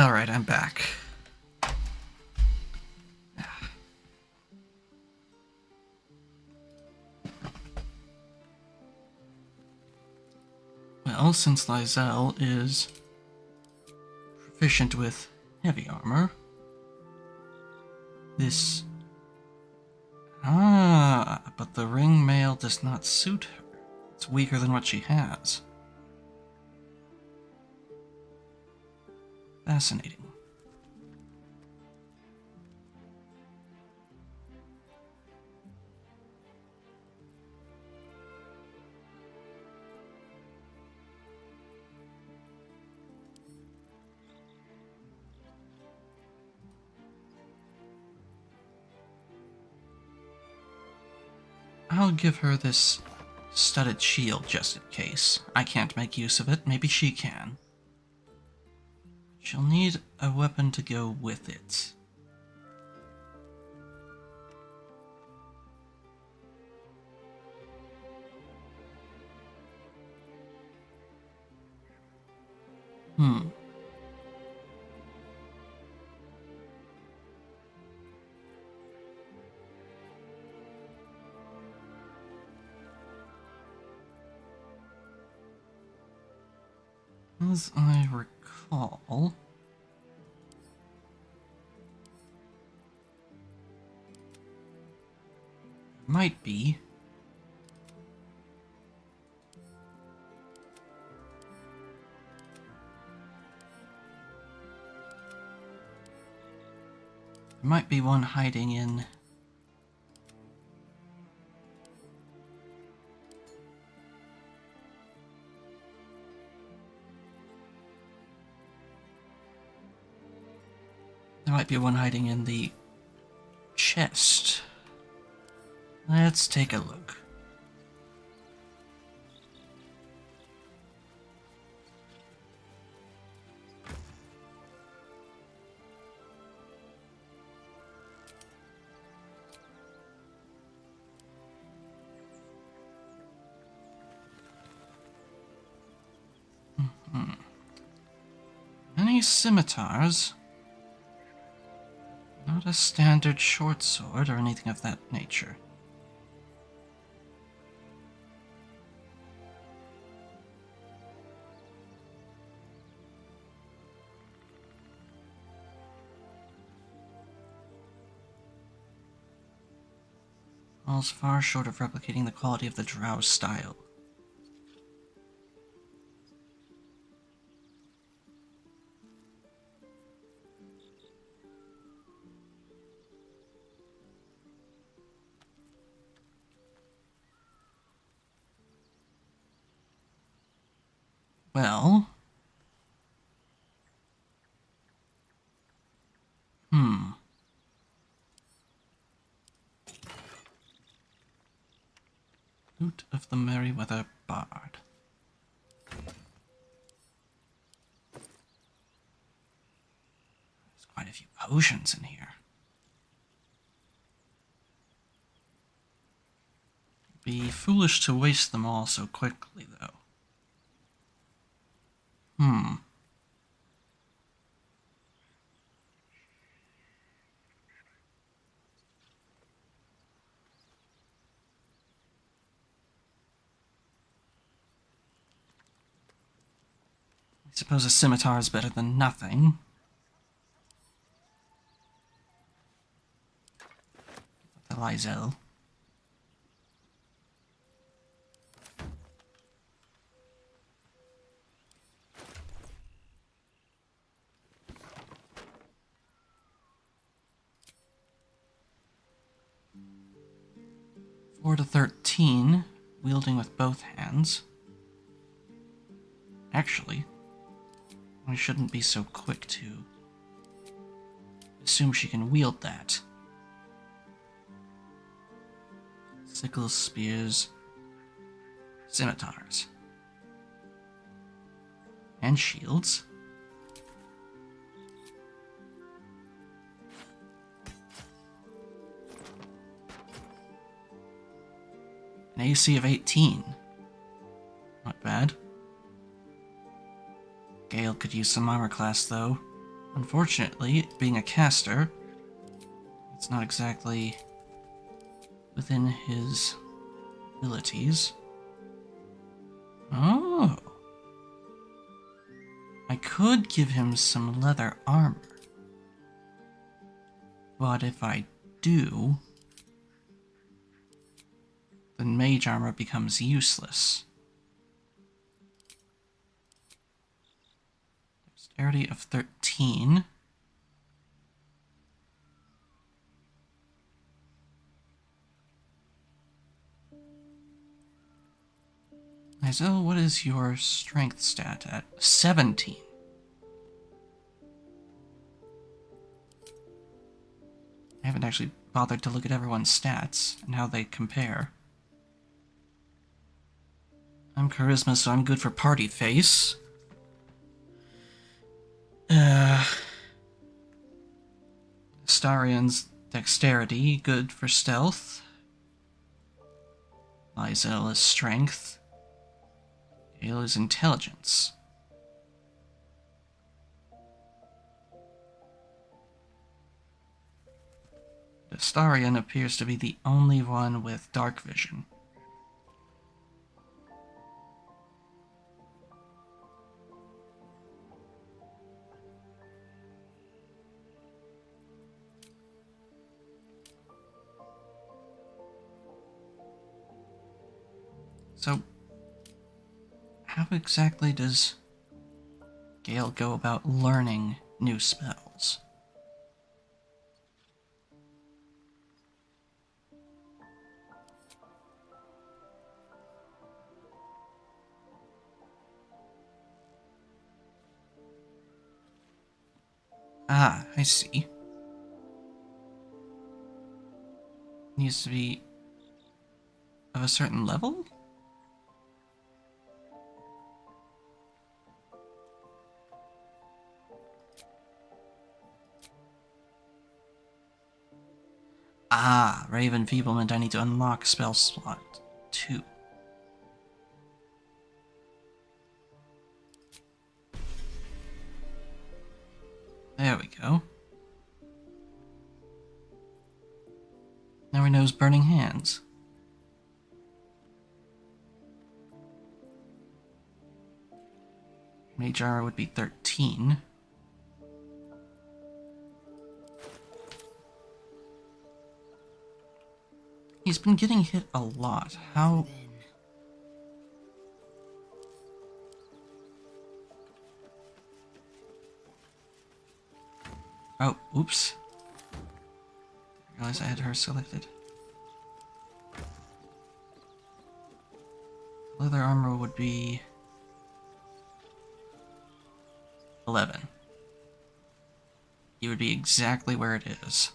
Alright, I'm back. Well, since Lysel is proficient with heavy armor, this... but the ring mail does not suit her. It's weaker than what she has. Fascinating. I'll give her this studded shield just in case. I can't make use of it, maybe she can. She'll need a weapon to go with it. As I recall... might be... might be one hiding in... there might be one hiding in the chest. Let's take a look. Any scimitars? Not a standard short sword or anything of that nature. Falls far short of replicating the quality of the Drow's style. Well... Lute of the Merryweather Bard. There's quite a few potions in here. Be foolish to waste them all so quickly, though. I suppose a scimitar is better than nothing. The Lysel. Four to 13, wielding with both hands. Actually, I shouldn't be so quick to assume she can wield that. Sickles, spears, scimitars, and shields. An AC of 18. Not bad. Gale could use some armor class, though. Unfortunately, being a caster, it's not exactly within his abilities. Oh. I could give him some leather armor. But if I do, then mage armor becomes useless. Dexterity of 13. Izel, what is your strength stat at? 17. I haven't actually bothered to look at everyone's stats and how they compare. I'm charisma, so I'm good for party face. Starion's dexterity, good for stealth. Izel is strength. Gale is intelligence. Astarion appears to be the only one with dark vision. So, how exactly does Gale go about learning new spells? Ah, I see. Needs to be of a certain level? Ah, Ray of Enfeeblement, I need to unlock spell slot 2. There we go. Now he knows Burning Hands. Mage armor would be 13. He's been getting hit a lot. How... Oh, oops. I realized I had her selected. Leather armor would be 11. He would be exactly where it is.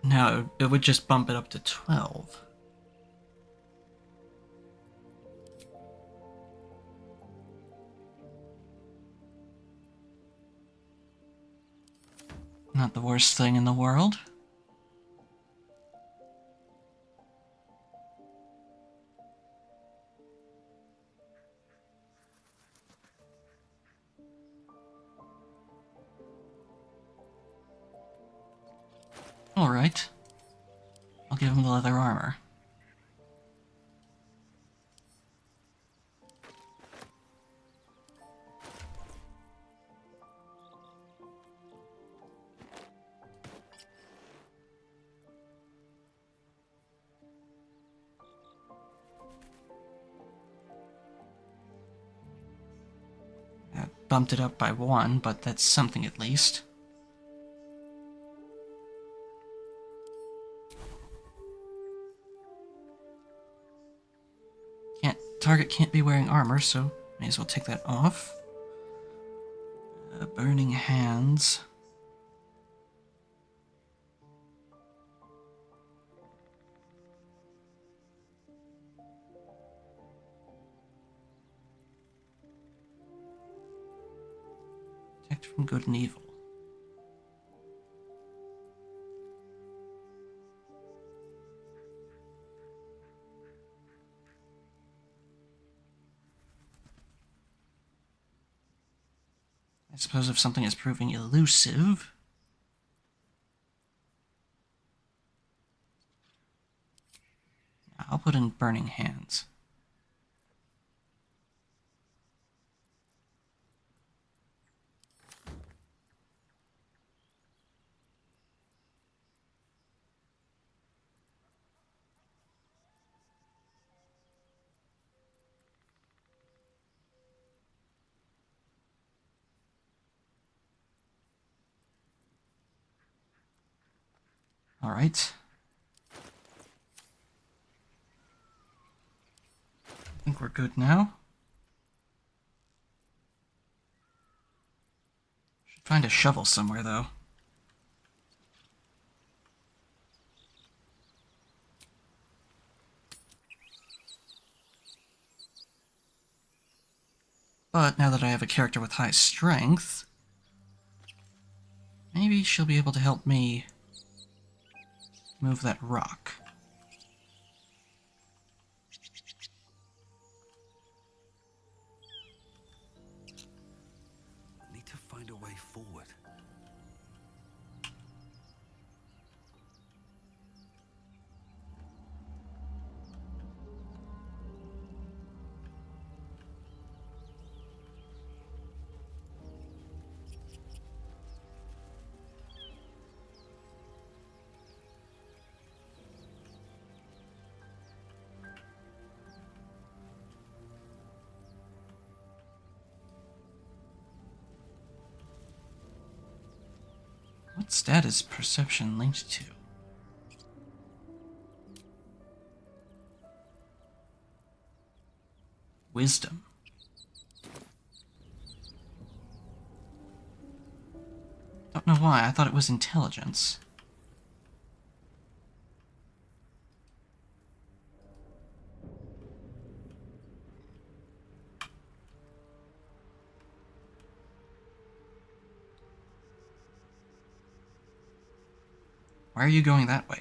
No, it would just bump it up to 12. Not the worst thing in the world. Alright. I'll give him the leather armor. That bumped it up by 1, but that's something at least. Target can't be wearing armor, so may as well take that off. Burning Hands. Protect from good and evil. suppose if something is proving elusive... I'll put in Burning Hands. All right. I think we're good now. Should find a shovel somewhere, though. But now that I have a character with high strength, maybe she'll be able to help me move that rock. I need to find a way forward. What stat is perception linked to? Wisdom. Don't know why, I thought it was intelligence. Why are you going that way?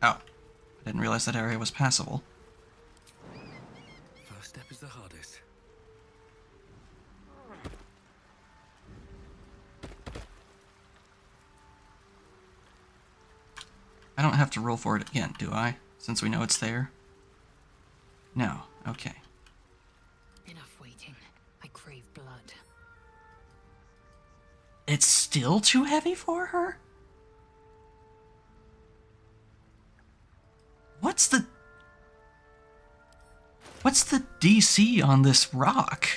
Oh, I didn't realize that area was passable. First step is the hardest. I don't have to roll for it again, do I? Since we know it's there? No, okay. Enough waiting. I crave blood. It's still too heavy for her? What's the DC on this rock?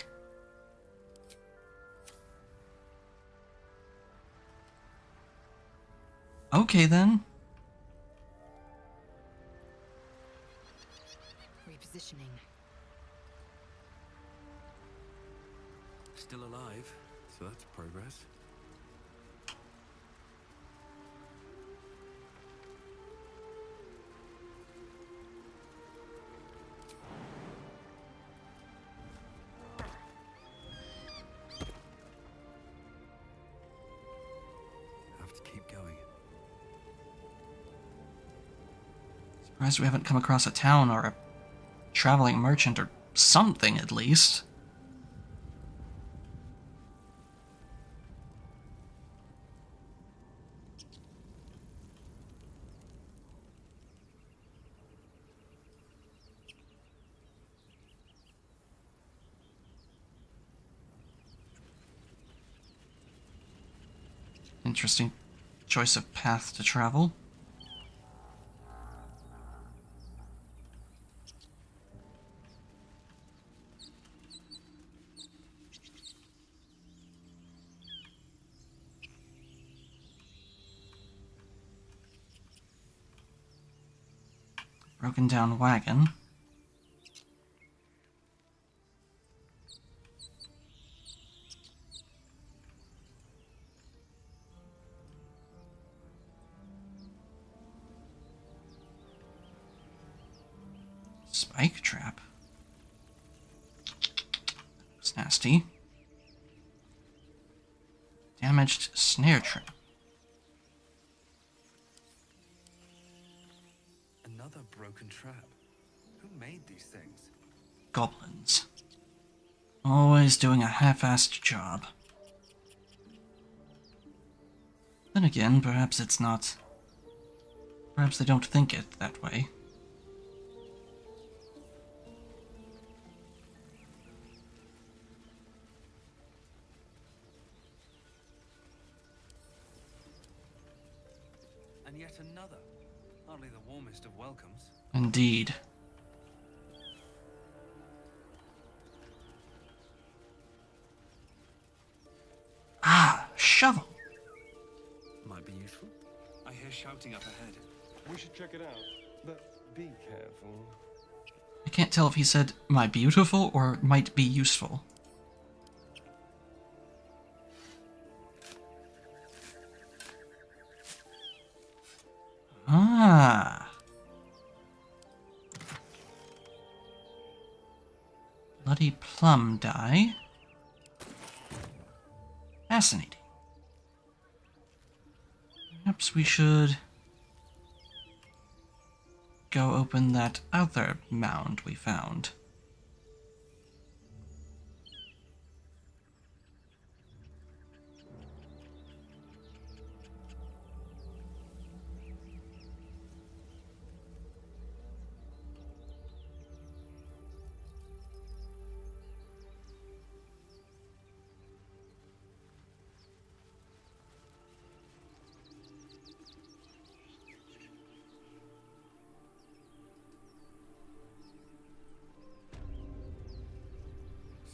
Okay then. Repositioning. Still alive, so that's progress. Have to keep going. Surprised we haven't come across a town or a traveling merchant or something at least. Interesting choice of path to travel. Broken down wagon. Spike trap. It's nasty. Damaged snare trap. Another broken trap. Who made these things? Goblins. Always doing a half-assed job. Then again, perhaps it's not. Perhaps they don't think it that way. And yet another. Hardly the warmest of welcomes. Indeed. Ah, shovel. Might be useful. I hear shouting up ahead. We should check it out, but be careful. I can't tell if he said my beautiful or might be useful. Ah. Bloody plum dye. Fascinating. Perhaps we should go open that other mound we found.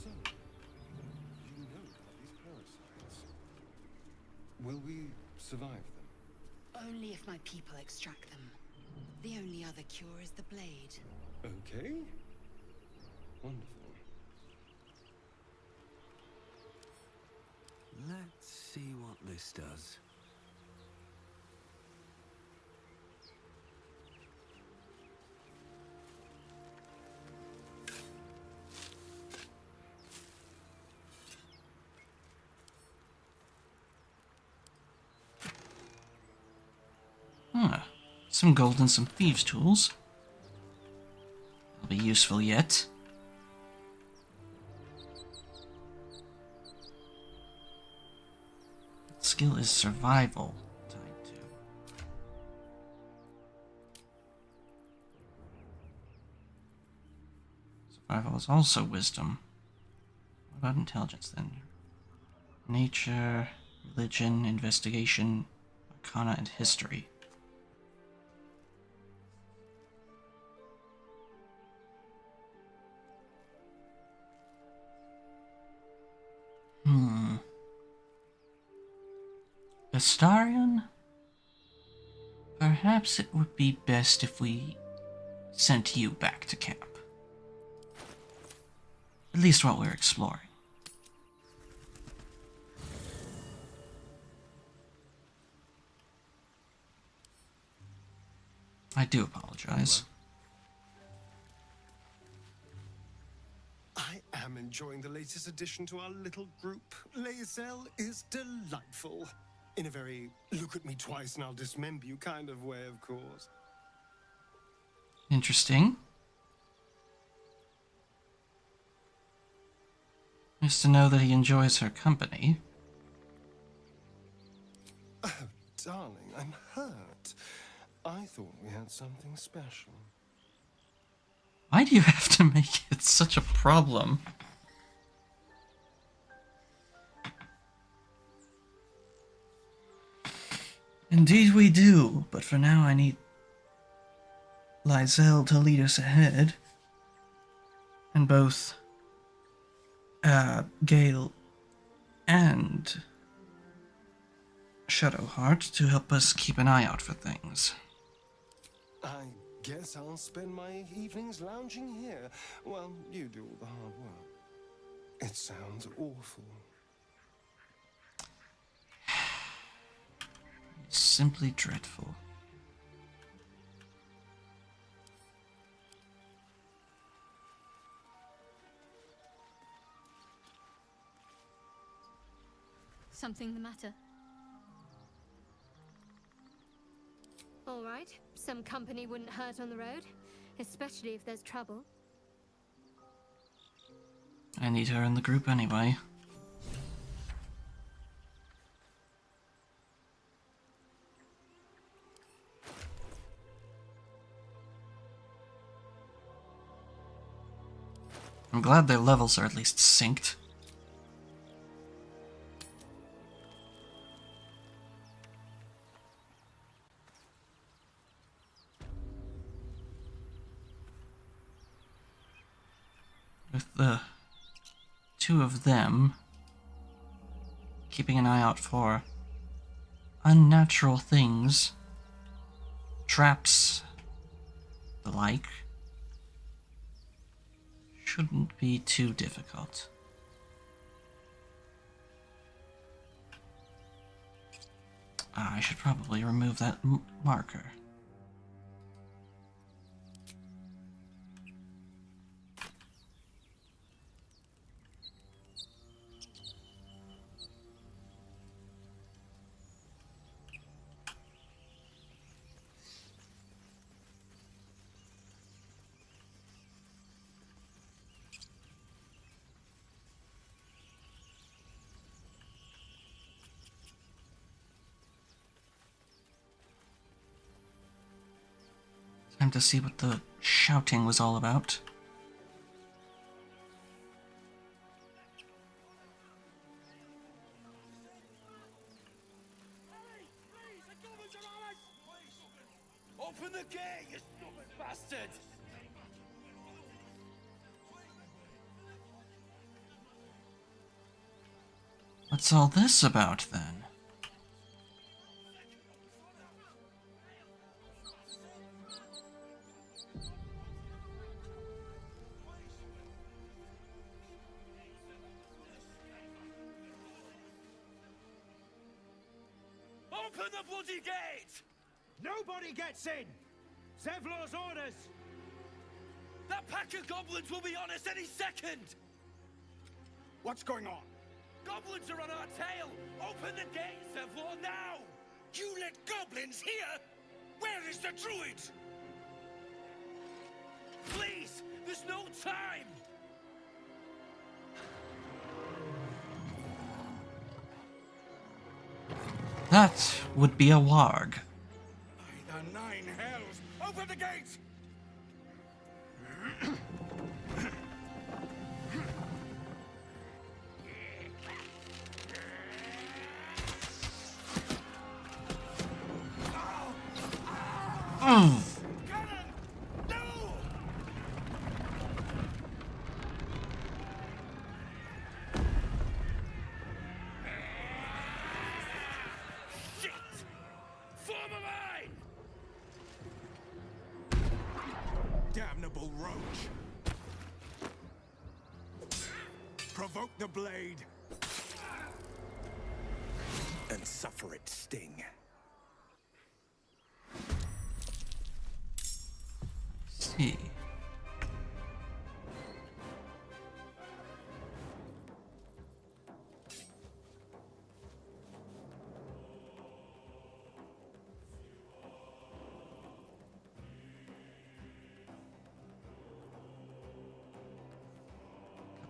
So, you know about these parasites. Will we survive them? Only if my people extract them. The only other cure is the blade. Okay. Wonderful. Let's see what this does. Some gold and some thieves' tools. That'll be useful yet. Skill is survival. Tied to. Survival is also wisdom. What about intelligence then? Nature, religion, investigation, arcana, and history. Astarion? Perhaps it would be best if we sent you back to camp. At least while we're exploring. I do apologize. I am enjoying the latest addition to our little group. Lae'zel is delightful. In a very look at me twice and I'll dismember you kind of way, of course. Interesting. Nice to know that he enjoys her company. Oh, darling, I'm hurt. I thought we had something special. Why do you have to make it such a problem? Indeed we do, but for now I need Lae'zel to lead us ahead. And both Gale and Shadowheart to help us keep an eye out for things. I guess I'll spend my evenings lounging here while you do all the hard work. It sounds awful. Simply dreadful. Something the matter? All right. Some company wouldn't hurt on the road, especially if there's trouble. I need her in the group anyway. I'm glad their levels are at least synced. With the two of them, keeping an eye out for unnatural things, traps, the like, shouldn't be too difficult. I should probably remove that marker. Time to see what the shouting was all about. Open the gate, you stupid bastard! What's all this about, then? Open the bloody gate! Nobody gets in! Zevlor's orders! That pack of goblins will be on us any second! What's going on? Goblins are on our tail! Open the gate, Zevlor, now! You let goblins here? Where is the druid? Please! There's no time! That would be a warg. By the nine hells! Open the gate! Mm. Cannon! No! Shit! Form a line! Damnable roach! Provoke the blade! And suffer its sting. See.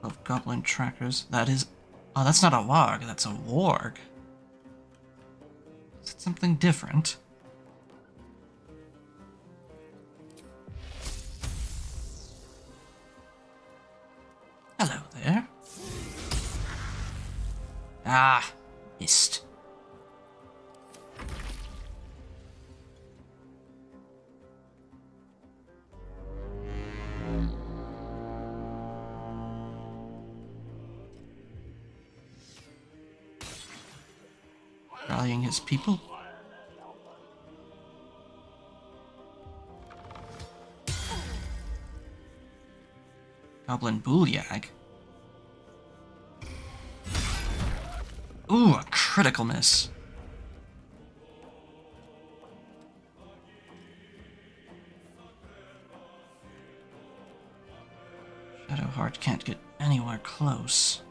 Couple of goblin trackers. That is... Oh, that's not a warg, that's a warg. Is it something different? Hello there. Ah, missed. Rallying his people. Goblin Boolyag. Ooh, a critical miss. Shadowheart can't get anywhere close.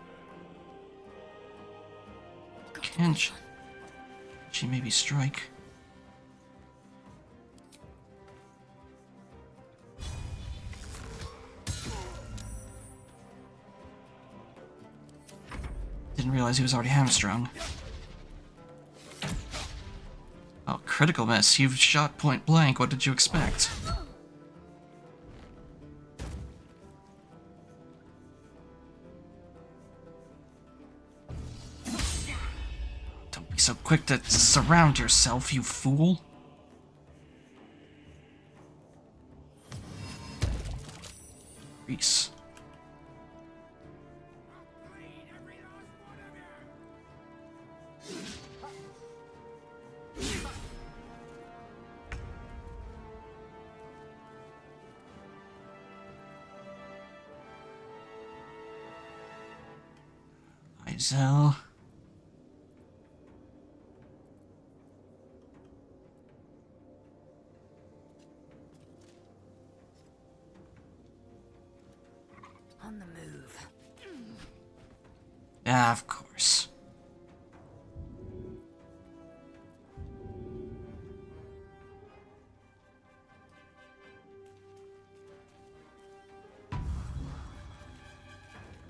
Can she maybe strike? Didn't realize he was already hamstrung. Oh, critical miss. You've shot point blank. What did you expect? so quick to surround yourself, you fool. Reese. Izel. On the move. Yeah, of course.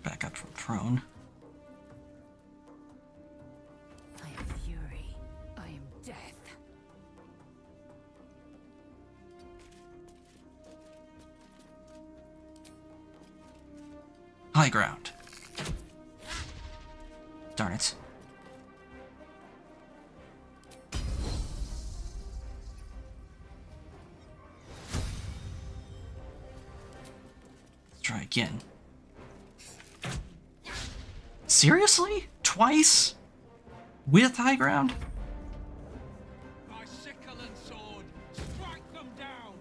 Back up from prone. I am fury. I am death. High ground. Darn it. Let's try again. Seriously? Twice? With high ground? My sickle and sword, strike them down!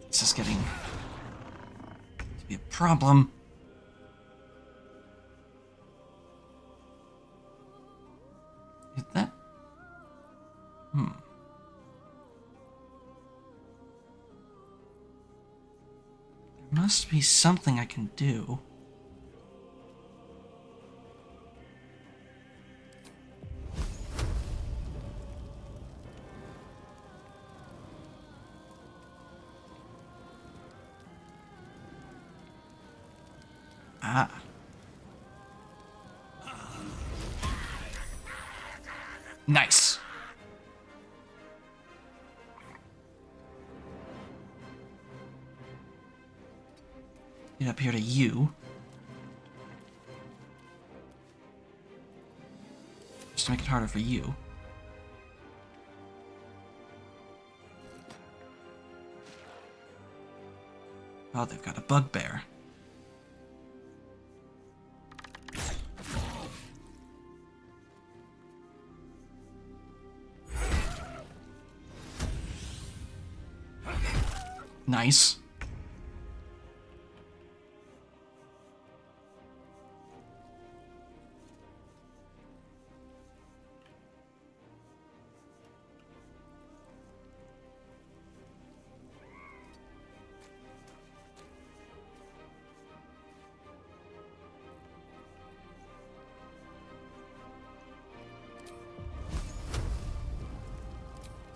This is getting to be a problem. Is that? There must be something I can do. Ah. Nice. Get up here to you. Just to make it harder for you. Oh, they've got a bugbear. Nice.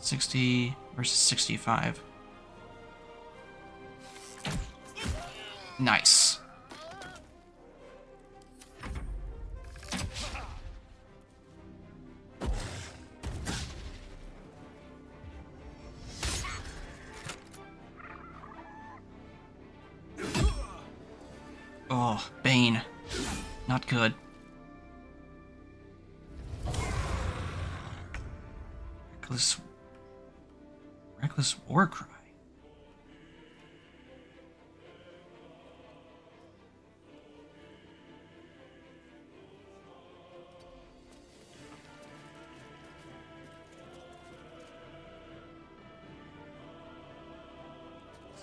$60 versus 65. Nice. Oh, Bane. Not good. Reckless war cry.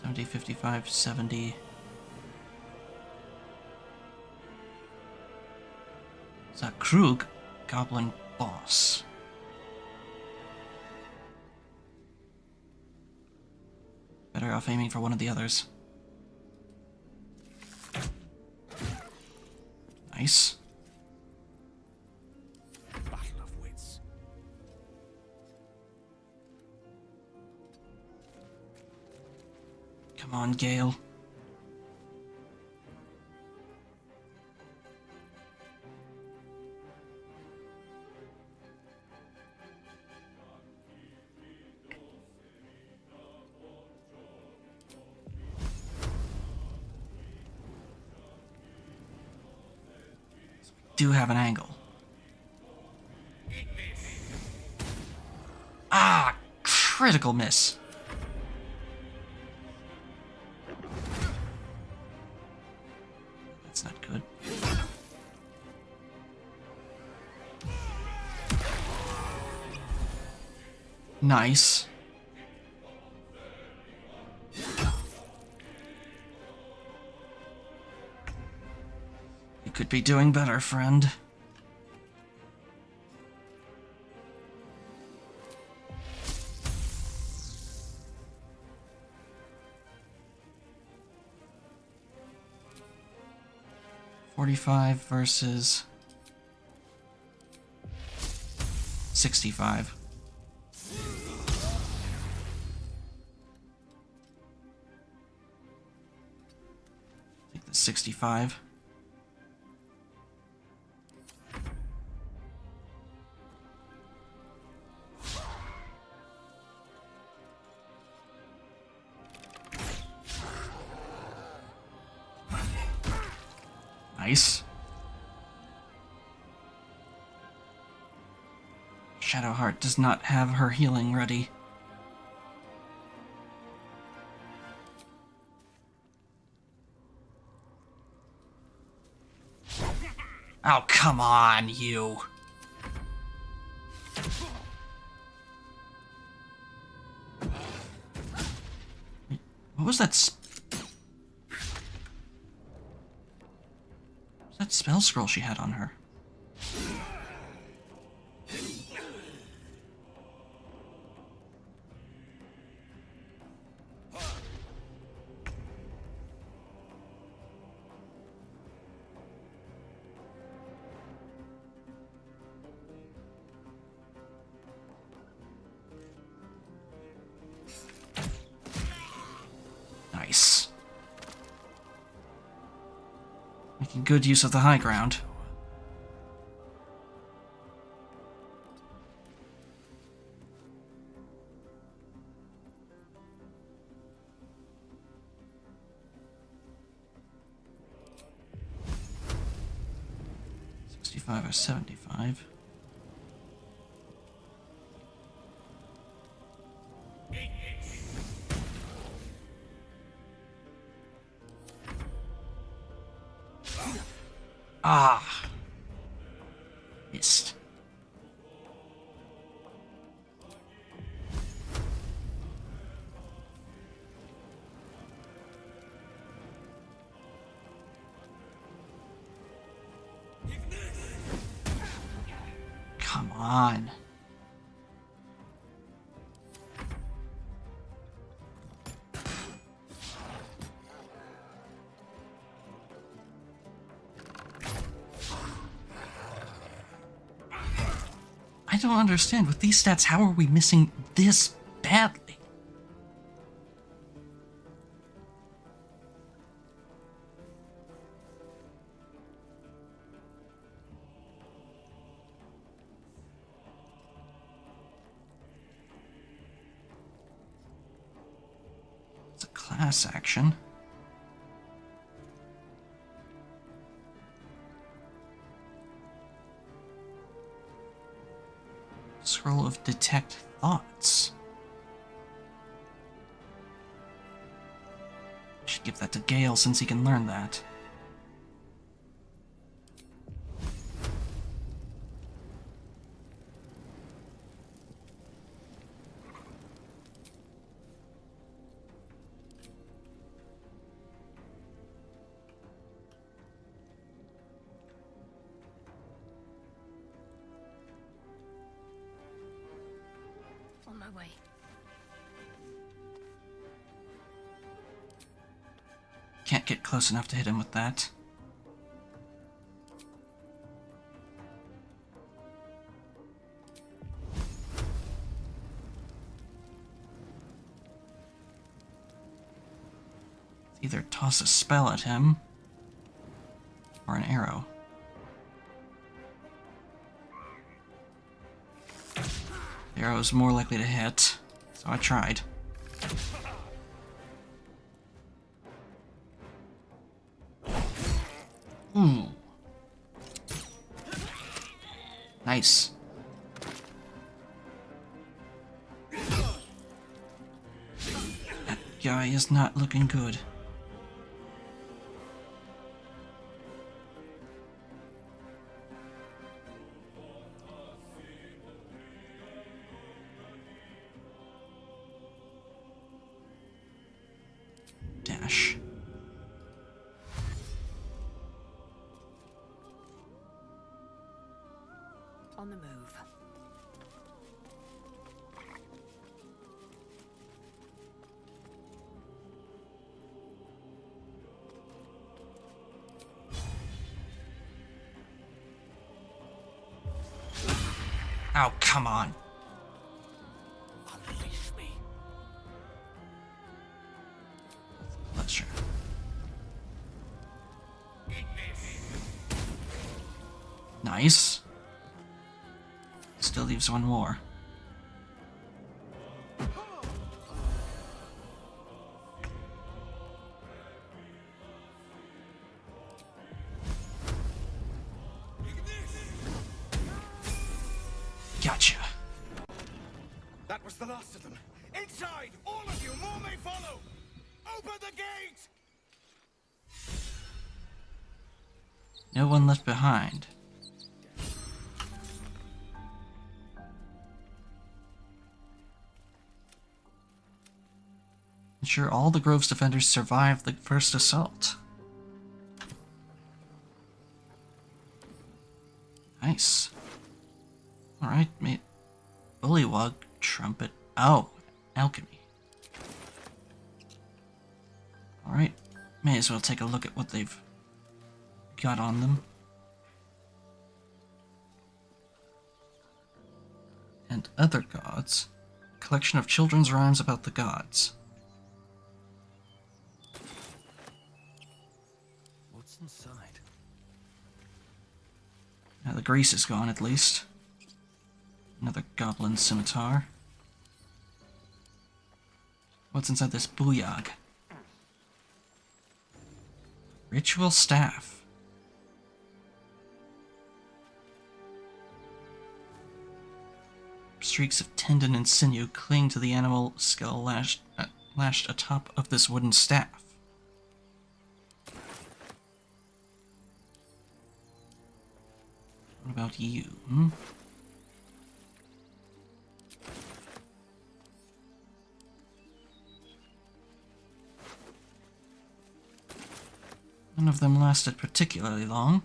$70, $55, $70. Is that Krug? Goblin boss. Better off aiming for one of the others. Nice. Battle of wits. Come on, Gale. do have an angle. Ah! Critical miss. That's not good. Nice. You could be doing better, friend. $45 versus 65. Take the 65. Nice. Shadowheart does not have her healing ready. Oh, come on, you. What was that spell scroll she had on her? Nice. Making good use of the high ground. Or 75. Ah, missed. Come on. I don't understand. With these stats, how are we missing this badly? It's a class action. Scroll of Detect Thoughts. Should give that to Gale since he can learn that. On my way. Can't get close enough to hit him with that. Either toss a spell at him or an arrow. The arrow's more likely to hit, so I tried. Ooh. Nice. That guy is not looking good. Dash. On the move. Oh, come on. Unleash me. Pleasure. Nice. Still leaves one more. Gotcha. That was the last of them. Inside! All of you! More may follow! Open the gate! No one left behind. Ensure all the Grove's defenders survive the first assault. Nice. Alright, mate. Bullywug, trumpet. Oh, alchemy. Alright, may as well take a look at what they've got on them. And other gods. Collection of children's rhymes about the gods. What's inside? Now the grease is gone, at least. Another goblin scimitar. What's inside this booyog? Ritual staff. Streaks of tendon and sinew cling to the animal skull lashed atop of this wooden staff. What about you, hmm? None of them lasted particularly long.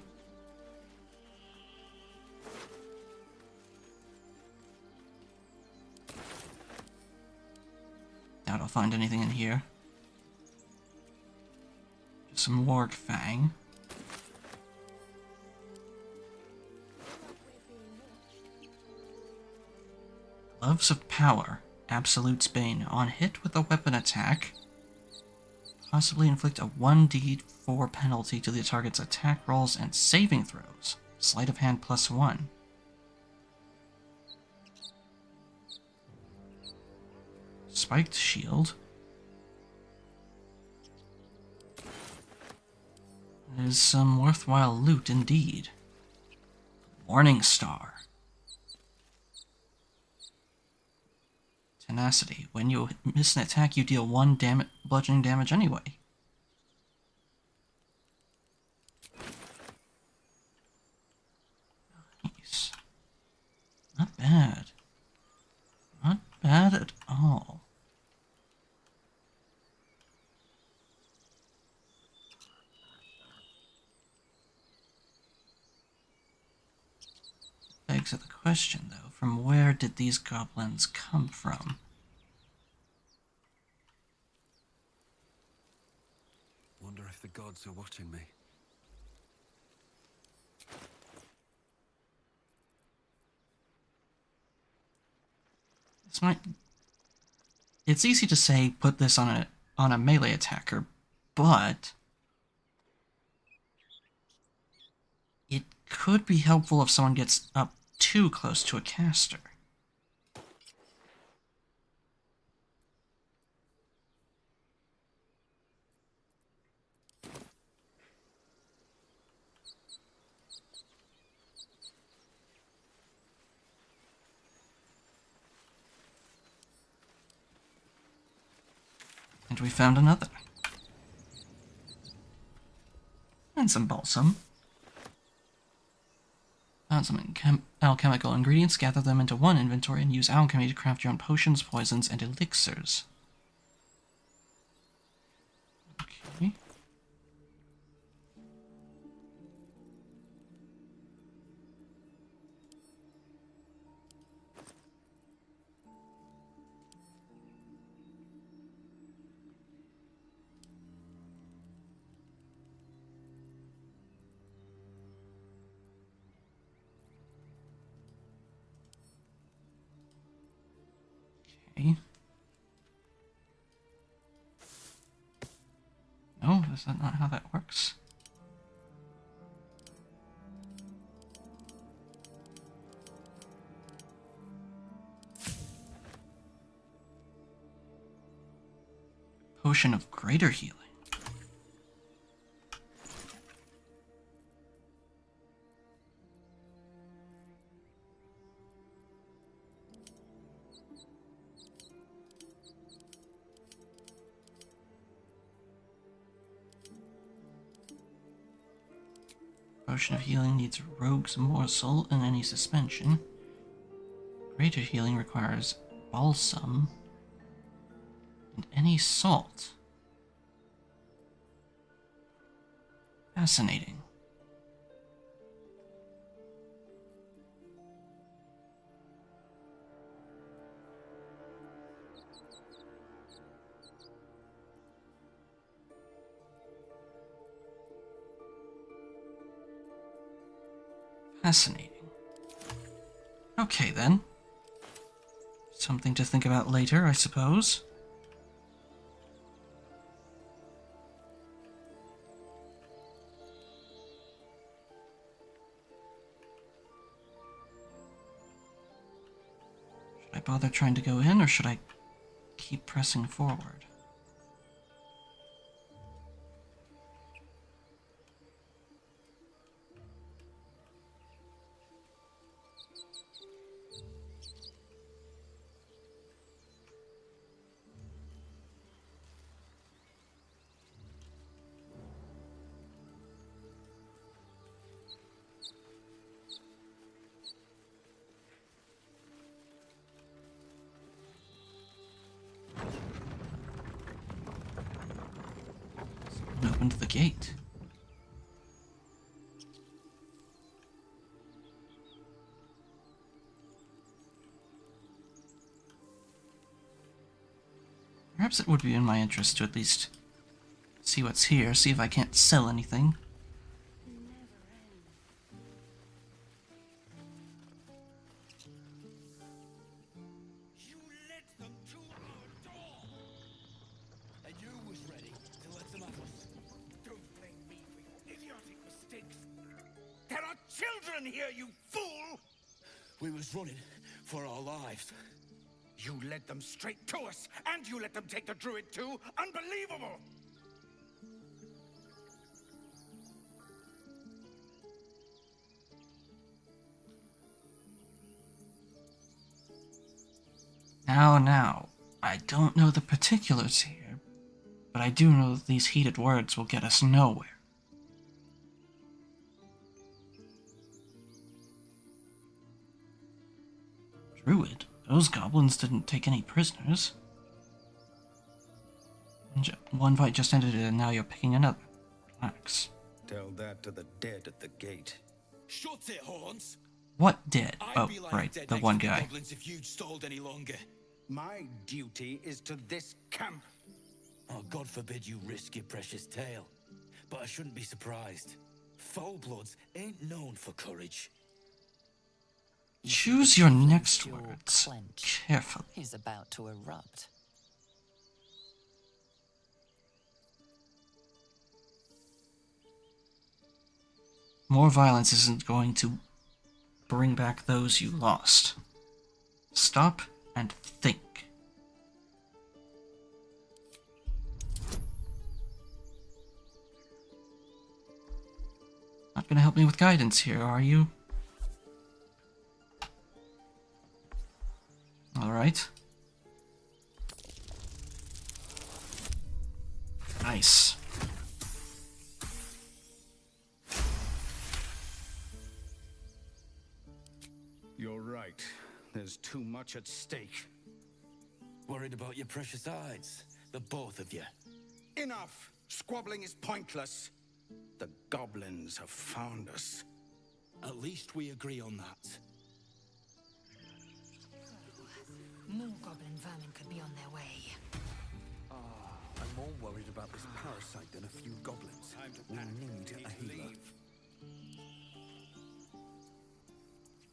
Doubt I'll find anything in here. Just some warg fang. Gloves of Power. Absolute's Bane. On hit with a weapon attack, possibly inflict a 1d4 penalty to the target's attack rolls and saving throws. Sleight of hand +1. Spiked Shield. That is some worthwhile loot indeed. Morning Star. Tenacity. When you miss an attack, you deal 1 bludgeoning damage anyway. Nice. Not bad. Not bad at all. Begs the question, though, from where did these goblins come from? Wonder if the gods are watching me. This might... It's easy to say put this on a melee attacker, but it could be helpful if someone gets up too close to a caster. And we found another. And some balsam. Found some alchemical ingredients, gather them into one inventory, and use alchemy to craft your own potions, poisons, and elixirs. Okay. Okay. No, is that not how that works? Potion of greater healing. Potion of healing needs rogue's morsel and any suspension. Greater healing requires balsam and any salt. Fascinating. Fascinating. Okay, then. Something to think about later, I suppose. Should I bother trying to go in, or should I keep pressing forward? Someone opened the gate. Perhaps it would be in my interest to at least see what's here, see if I can't sell anything. You led them to our door! And you was ready to let them have us. Don't blame me for your idiotic mistakes. There are children here, you fool! We was running for our lives. You led them straight to us, and you let them take the druid too? Unbelievable! Now, I don't know the particulars here, but I do know that these heated words will get us nowhere. Druid? Those goblins didn't take any prisoners. One fight just ended and now you're picking another. Relax. Tell that to the dead at the gate. Shut it, Horns! What dead? I'd Oh, be lying right, dead the next one to the guy. goblins if you'd stalled any longer. My duty is to this camp. Oh, God forbid you risk your precious tail. But I shouldn't be surprised. Foulbloods ain't known for courage. Choose your next Jaw words clench. carefully. He's about to erupt. More violence isn't going to bring back those you lost. Stop and think. Not gonna help me with guidance here, are you? Alright. Nice. You're right. There's too much at stake. Worried about your precious hides, the both of you. Enough! Squabbling is pointless. The goblins have found us. At least we agree on that. More goblin vermin could be on their way. I'm more worried about this parasite than a few goblins. We need a healer.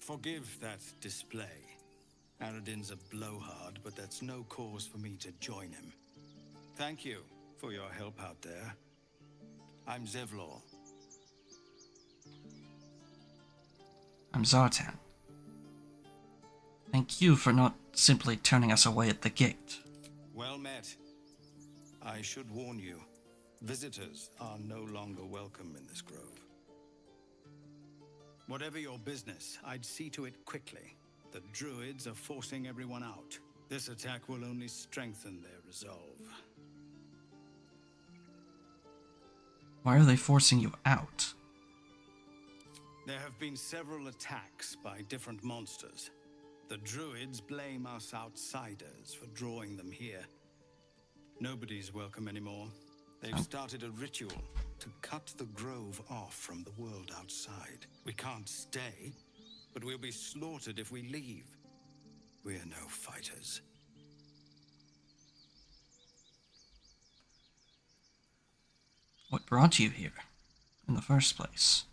Forgive that display. Aradin's a blowhard, but that's no cause for me to join him. Thank you for your help out there. I'm Zevlor. I'm Zartan. Thank you for not simply turning us away at the gate. Well met. I should warn you, visitors are no longer welcome in this grove. Whatever your business, I'd see to it quickly. The druids are forcing everyone out. This attack will only strengthen their resolve. Why are they forcing you out? There have been several attacks by different monsters. The druids blame us outsiders for drawing them here. Nobody's welcome anymore. They've started a ritual to cut the grove off from the world outside. We can't stay, but we'll be slaughtered if we leave. We're no fighters. What brought you here in the first place?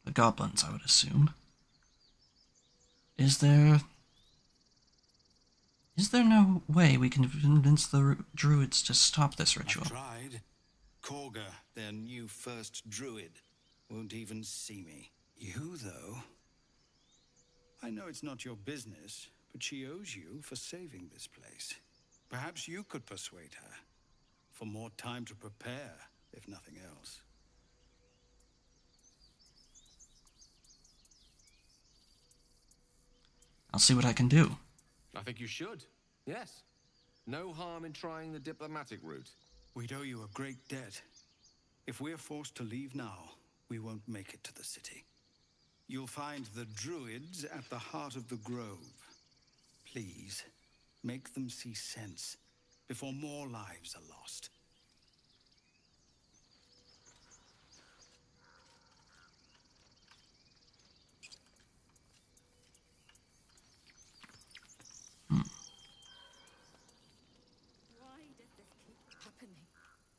The goblins, I would assume. Is there no way we can convince the druids to stop this ritual? I've tried. Korga, their new first druid, won't even see me. You, though? I know it's not your business, but she owes you for saving this place. Perhaps you could persuade her. For more time to prepare, if nothing else. I'll see what I can do. I think you should. Yes. No harm in trying the diplomatic route. We'd owe you a great debt. If we're forced to leave now, we won't make it to the city. You'll find the druids at the heart of the grove. Please, make them see sense before more lives are lost. Why does this keep happening?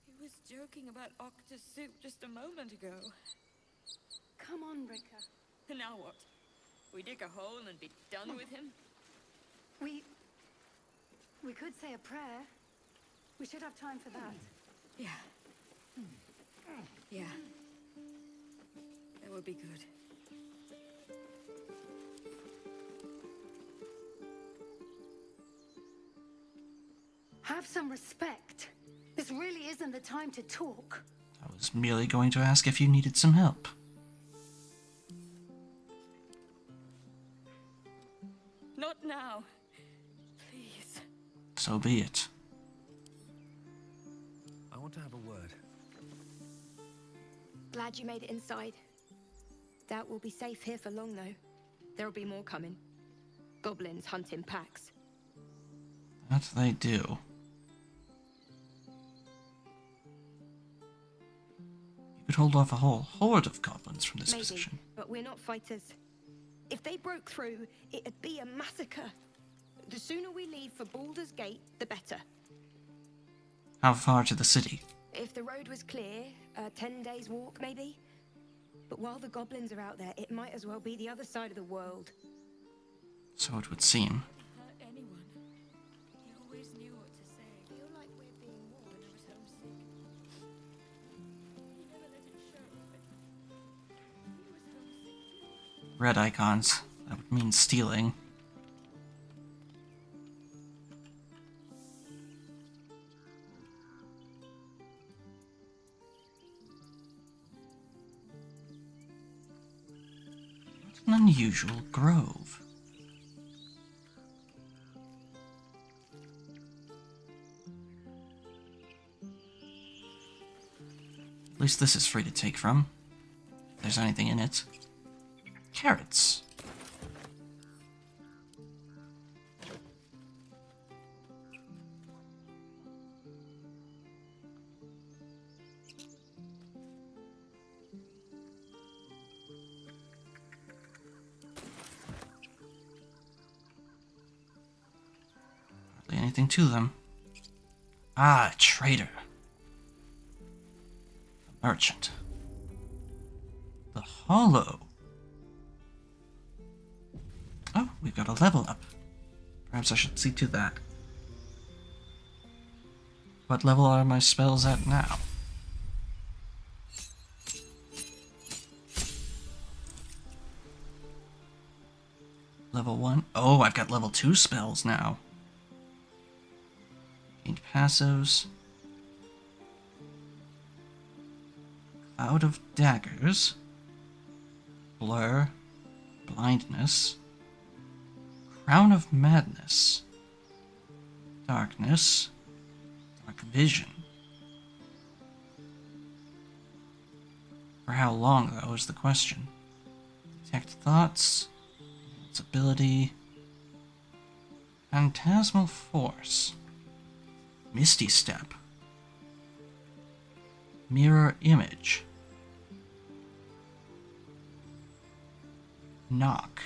He was joking about octus soup just a moment ago. Come on, Ricker. And now what? We dig a hole and be done with him? We could say a prayer. We should have time for that. Yeah. Yeah. That would be good. Have some respect. This really isn't the time to talk. I was merely going to ask if you needed some help. Not now. Please. So be it. I want to have a word. Glad you made it inside. Doubt we'll be safe here for long, though. There'll be more coming. Goblins hunt in packs. That they do. You could hold off a whole horde of goblins from this Maybe, position. but we're not fighters. If they broke through, it'd be a massacre. The sooner we leave for Baldur's Gate, the better. How far to the city? If the road was clear, 10 days walk maybe. But while the goblins are out there, it might as well be the other side of the world. So it would seem. Hurt anyone. He always knew what to say. I feel like we're being warned. When I was homesick. He never let it show, but he was homesick. Red icons. That would mean stealing. What an unusual grove. least this is free to take from. If there's anything in it. Carrots. Hardly anything to them. Ah, trader. The merchant. The hollow. Oh, we've got a level up. Perhaps I should see to that. What level are my spells at now? Level 1? Oh, I've got level 2 spells now. Gained passives. Cloud of Daggers. Blur. Blindness. Crown of Madness. Darkness. Dark Vision. For how long, though, is the question. Detect Thoughts. Its ability. Phantasmal Force. Misty Step. Mirror Image. Knock.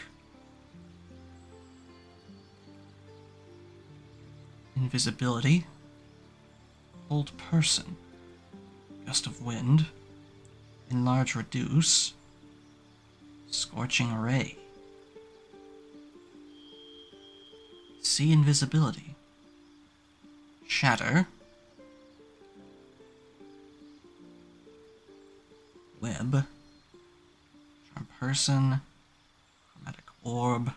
Invisibility. Hold Person. Gust of Wind. Enlarge Reduce. Scorching Ray. See Invisibility. Shatter. Web. Charm Person. Chromatic Orb.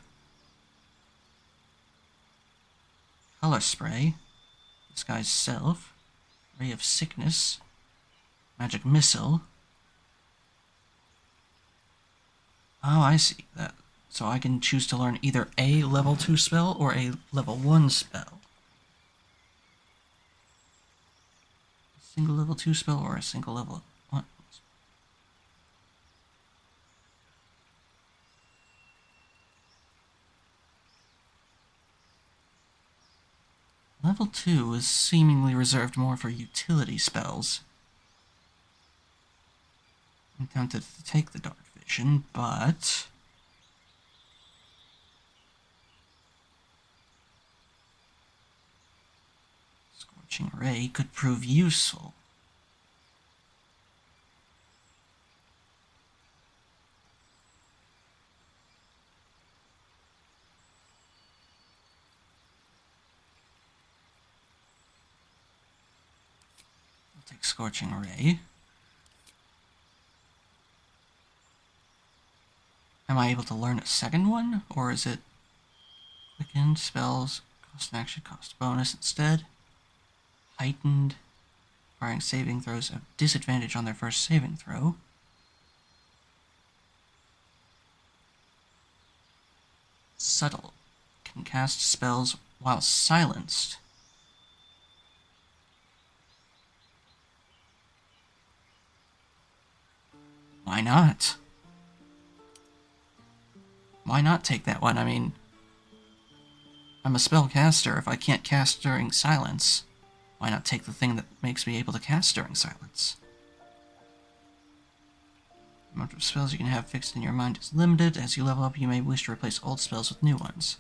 Color Spray. Disguise Self. Ray of Sickness. Magic Missile. Oh, I see that. So I can choose to learn either a level 2 spell or a level 1 spell. A single level 2 spell or a single level 1 spell. Level 2 is seemingly reserved more for utility spells. I'm tempted to take the Dark Vision, but... Scorching Ray could prove useful. I'll take Scorching Ray. Am I able to learn a second one, or is it quickened spells, cost an action, cost bonus instead? Heightened, requiring saving throws of disadvantage on their first saving throw. Subtle, can cast spells while silenced. Why not? Why not take that one? I mean, I'm a spellcaster. If I can't cast during silence, why not take the thing that makes me able to cast during silence? The amount of spells you can have fixed in your mind is limited. As you level up, you may wish to replace old spells with new ones.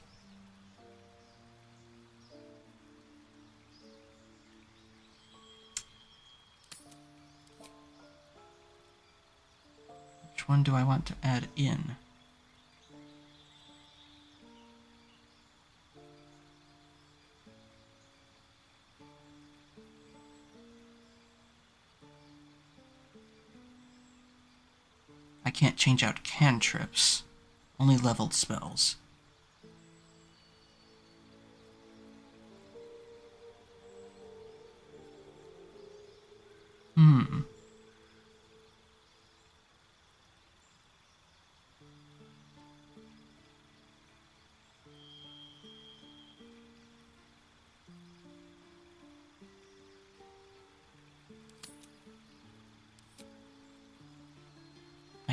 Which one do I want to add in? I can't change out cantrips, only leveled spells.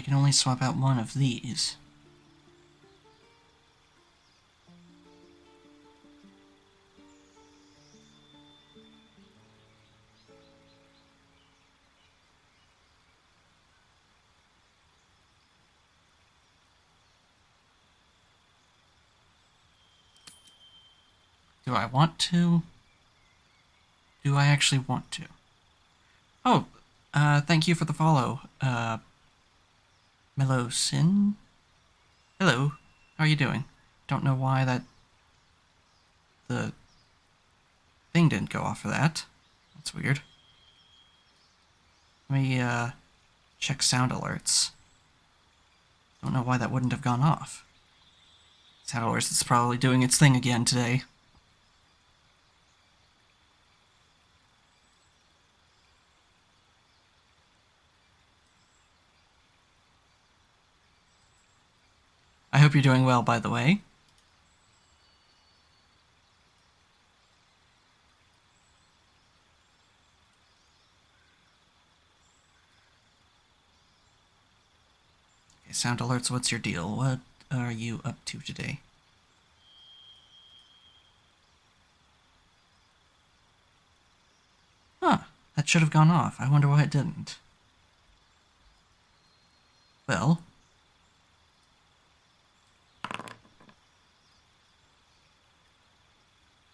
I can only swap out one of these. Do I want to? Do I actually want to? Oh, thank you for the follow, Melosin? Hello, how are you doing? Don't know why the thing didn't go off for that. That's weird. Let me, check sound alerts. Don't know why that wouldn't have gone off. Sound alerts is probably doing its thing again today. I hope you're doing well, by the way. Okay, sound alerts, what's your deal? What are you up to today? Huh, that should have gone off. I wonder why it didn't. Well...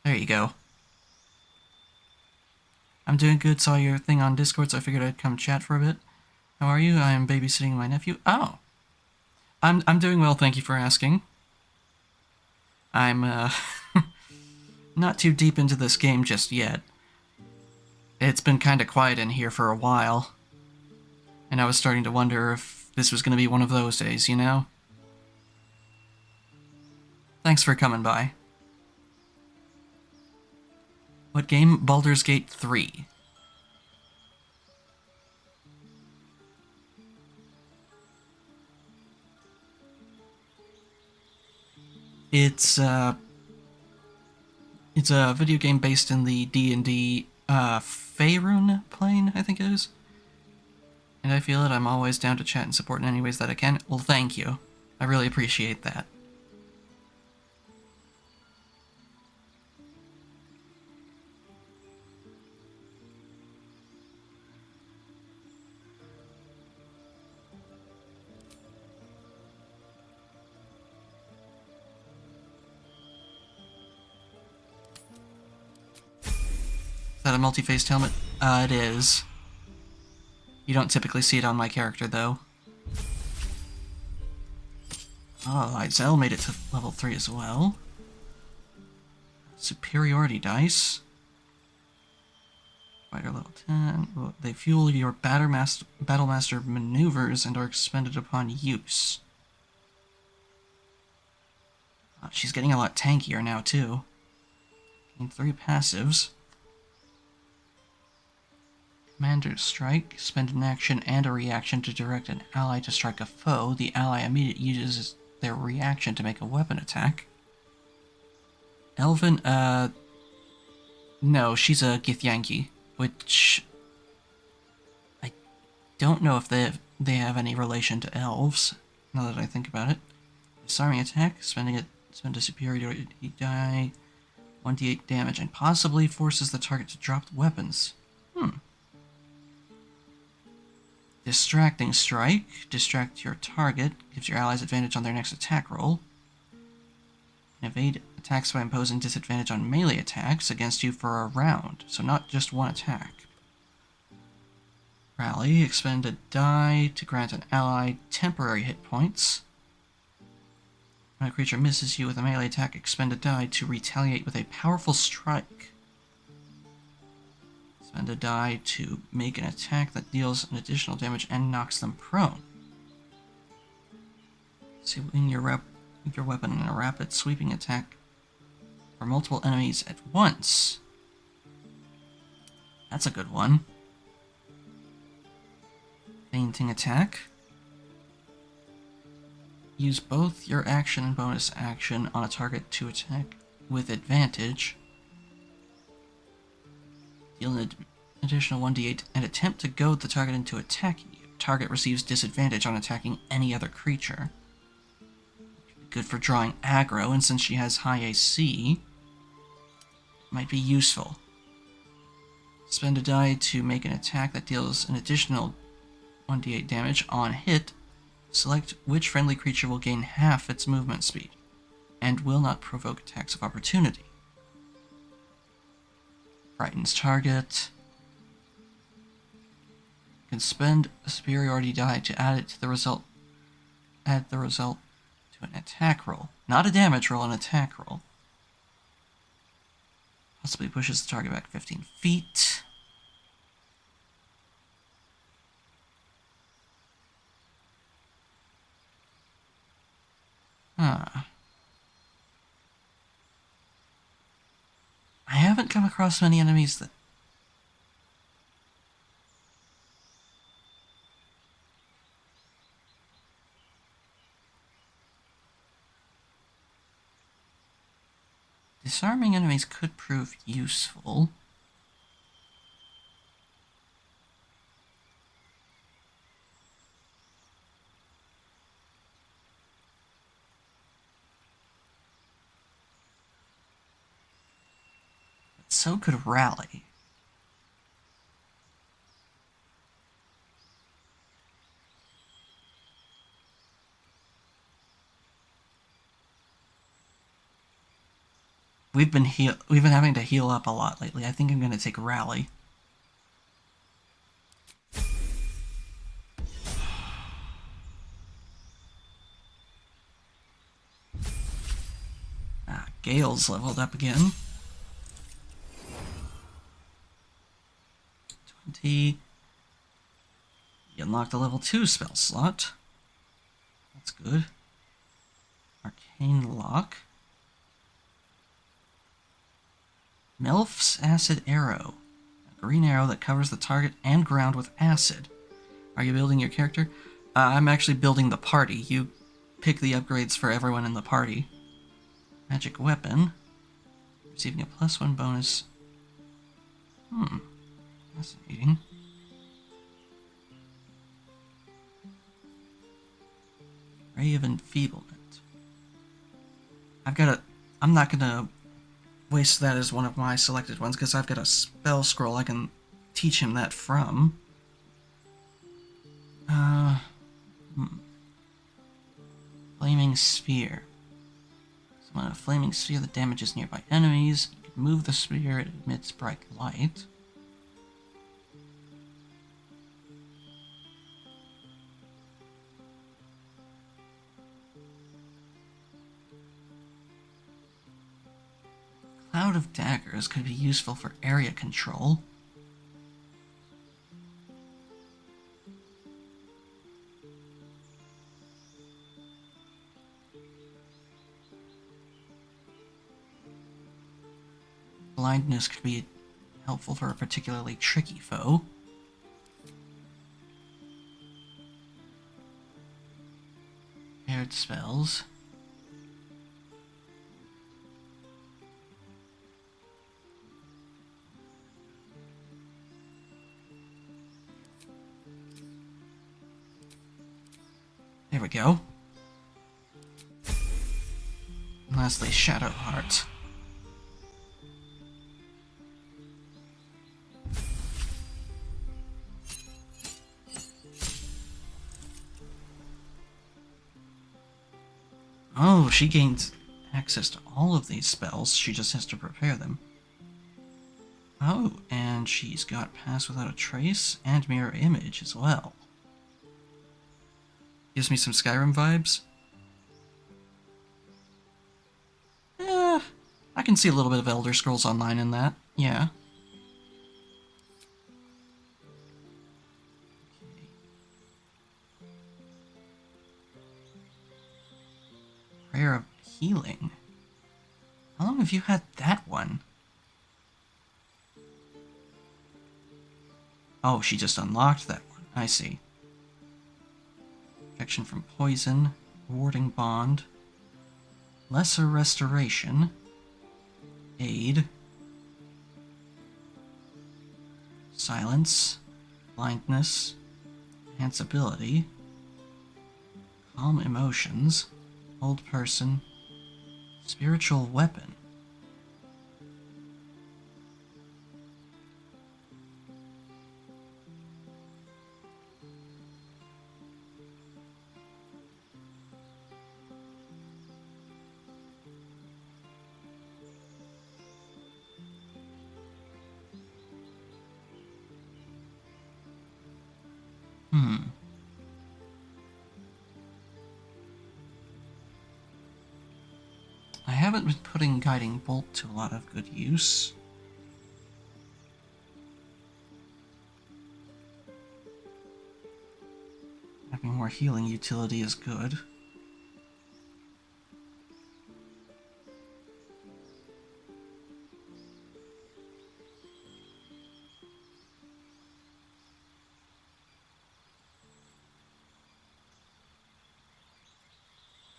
there you go. I'm doing good, saw your thing on Discord, so I figured I'd come chat for a bit. How are you? I am babysitting my nephew. Oh! I'm doing well, thank you for asking. I'm, not too deep into this game just yet. It's been kinda quiet in here for a while. And I was starting to wonder if this was gonna be one of those days, you know? Thanks for coming by. What game? Baldur's Gate 3. It's a video game based in the D&D Faerun plane, I think it is. And I feel it. I'm always down to chat and support in any ways that I can. Well, thank you. I really appreciate that. Is that a multi-faced helmet? It is. You don't typically see it on my character, though. Oh, Lizel made it to level 3 as well. Superiority dice. Fighter level 10. Well, they fuel your Battlemaster maneuvers and are expended upon use. She's getting a lot tankier now, too. Gain 3 passives. Commander's Strike. Spend an action and a reaction to direct an ally to strike a foe. The ally immediately uses their reaction to make a weapon attack. Elven, no, she's a Githyanki, which I don't know if they have any relation to elves, now that I think about it. Disarming attack, spend a superiority die, 1d8 damage, and possibly forces the target to drop the weapons. Distracting Strike. Distract your target. Gives your allies advantage on their next attack roll. Evade attacks by imposing disadvantage on melee attacks against you for a round, so not just one attack. Rally. Expend a die to grant an ally temporary hit points. When a creature misses you with a melee attack, expend a die to retaliate with a powerful strike. Spend a die to make an attack that deals an additional damage and knocks them prone. Swing your weapon in a rapid sweeping attack for multiple enemies at once. That's a good one. Fainting attack. Use both your action and bonus action on a target to attack with advantage. Deal an additional 1d8 and attempt to goad the target into attacking you. target receives disadvantage on attacking any other creature. Good for drawing aggro, and since she has high AC, might be useful. Spend a die to make an attack that deals an additional 1d8 damage on hit. Select which friendly creature will gain half its movement speed and will not provoke attacks of opportunity. Frightens target. You can spend a superiority die to add it to the result. Add the result to an attack roll. Not a damage roll, an attack roll. Possibly pushes the target back 15 feet. Huh. I haven't come across many enemies that... Disarming enemies could prove useful. But so could rally. We've been having to heal up a lot lately. I think I'm going to take rally. Gale's leveled up again. 20. You unlocked a level 2 spell slot. That's good. Arcane Lock. Melf's Acid Arrow. A green arrow that covers the target and ground with acid. Are you building your character? I'm actually building the party. You pick the upgrades for everyone in the party. Magic Weapon. Receiving a +1 bonus. Fascinating. Ray of Enfeeblement. I'm not gonna waste that as one of my selected ones, because I've got a spell scroll I can teach him that from. Flaming Sphere. Summon a flaming sphere that damages nearby enemies. You can move the sphere, it emits bright light. Cloud of Daggers could be useful for area control. Blindness could be helpful for a particularly tricky foe. Paired spells. There we go. And lastly, Shadow Heart. Oh, she gains access to all of these spells. She just has to prepare them. Oh, and she's got Pass Without a Trace and Mirror Image as well. Gives me some Skyrim vibes. I can see a little bit of Elder Scrolls Online in that. Yeah. Prayer of Healing. How long have you had that one? Oh, she just unlocked that one. I see. Protection from poison, warding bond, lesser restoration, aid, silence, blindness, Enhance ability. Calm emotions. Hold person. Spiritual weapon. I haven't been putting Guiding Bolt to a lot of good use. Having more healing utility is good.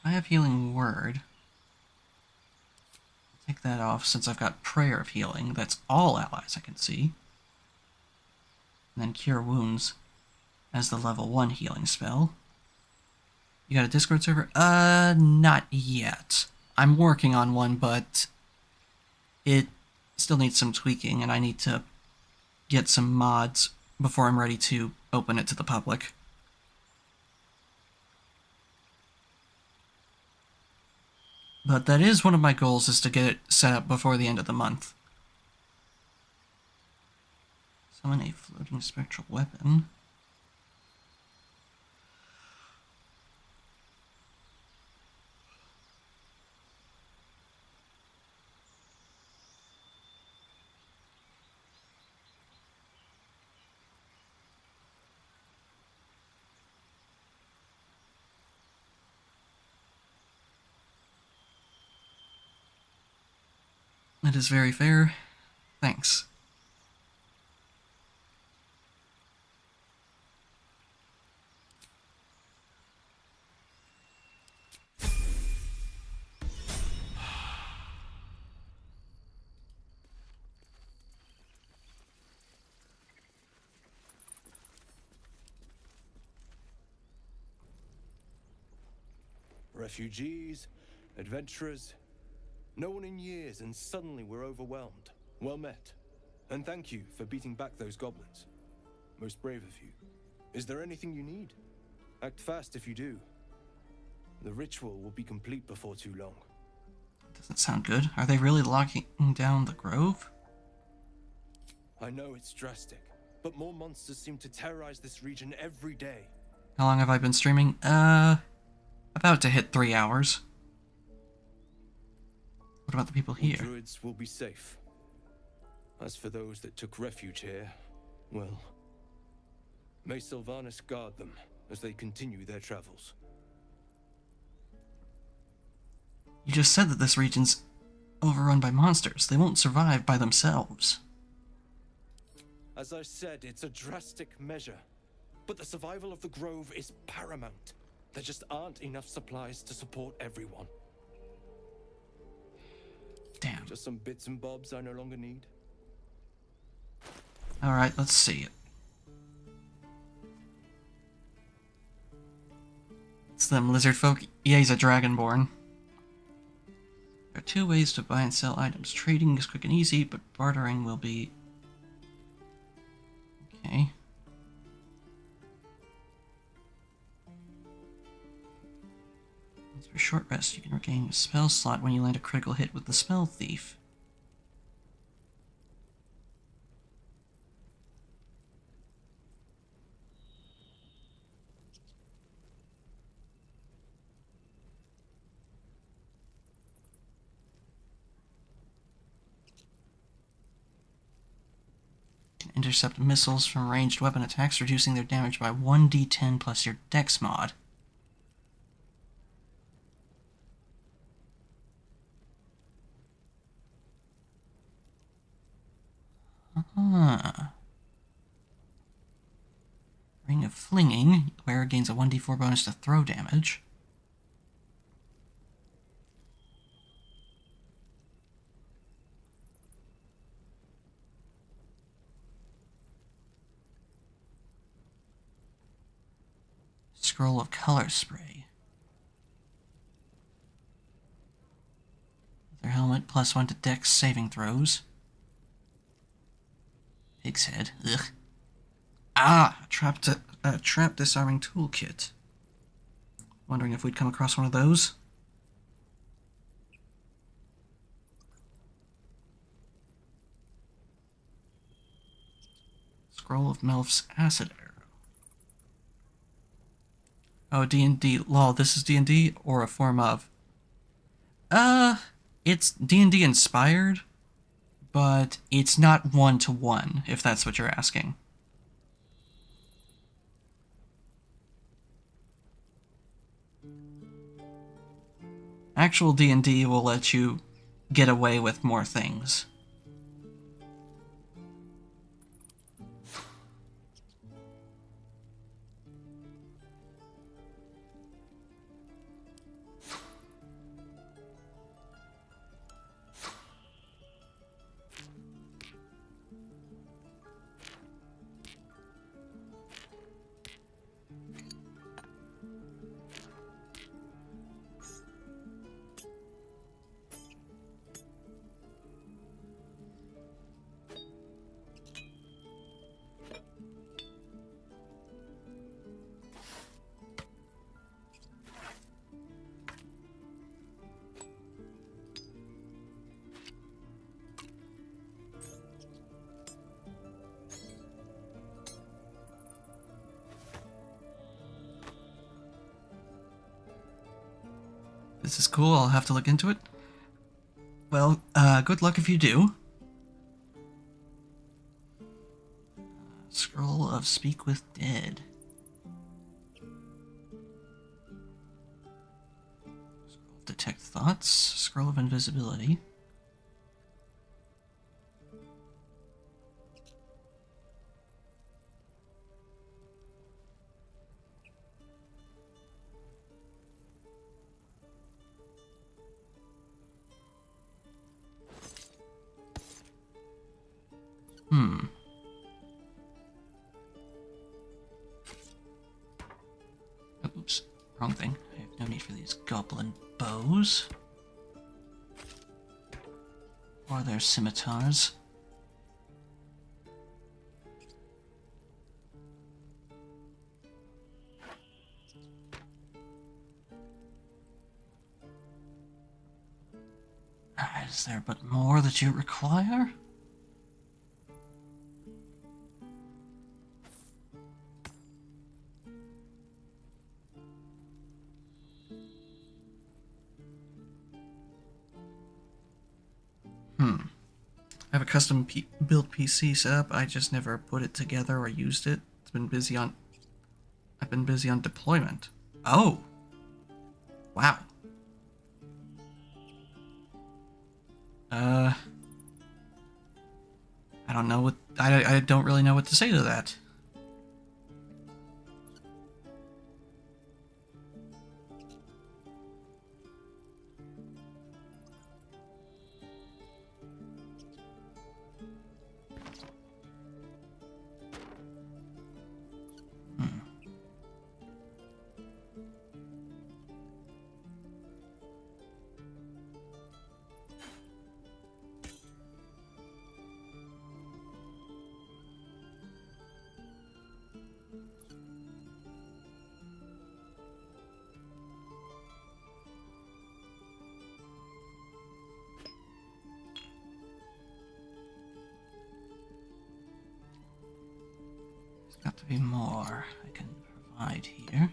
I have Healing Word. Take that off since I've got Prayer of Healing. That's all allies I can see. And then Cure Wounds as the level 1 healing spell. You got a Discord server? Not yet. I'm working on one, but it still needs some tweaking, and I need to get some mods before I'm ready to open it to the public. But that is one of my goals, is to get it set up before the end of the month. Summon a floating spectral weapon. It is very fair. Thanks. Refugees, adventurers, no one in years, and suddenly we're overwhelmed. Well met. And thank you for beating back those goblins. Most brave of you. Is there anything you need? Act fast if you do. The ritual will be complete before too long. Doesn't sound good. Are they really locking down the grove? I know it's drastic, but more monsters seem to terrorize this region every day. How long have I been streaming? About to hit 3 hours. What about the people here? The druids will be safe. As for those that took refuge here, well, may Sylvanas guard them as they continue their travels. You just said that this region's overrun by monsters. They won't survive by themselves. As I said, it's a drastic measure, but the survival of the grove is paramount. There just aren't enough supplies to support everyone. Damn. Just some bits and bobs I no longer need. Alright, let's see it. It's them lizard folk. Yeah, he's a dragonborn. There are 2 ways to buy and sell items. Trading is quick and easy, but bartering will be... Okay. For a short rest, you can regain a spell slot when you land a critical hit with the Spell Thief. Can intercept missiles from ranged weapon attacks, reducing their damage by 1d10 plus your Dex mod. Ring of Flinging. Wearer gains a 1d4 bonus to throw damage. Scroll of color spray. Their helmet, +1 to dex saving throws. Pig's head. Ugh. Ah! Trap disarming toolkit. Wondering if we'd come across one of those. Scroll of Melf's acid arrow. Oh, D&D. Lol, this is D&D or a form of... It's D&D inspired, but it's not one-to-one, if that's what you're asking. Actual D&D will let you get away with more things. This is cool, I'll have to look into it. Well, good luck if you do. Scroll of Speak with Dead. Scroll of Detect Thoughts. Scroll of Invisibility. Oops, wrong thing. I have no need for these goblin bows. Or their scimitars. Is there but more that you require? I have a custom built PC set up. I just never put it together or used it. I've been busy on deployment. Oh. Wow. I don't know what I don't really know what to say to that. Got to be more I can provide here.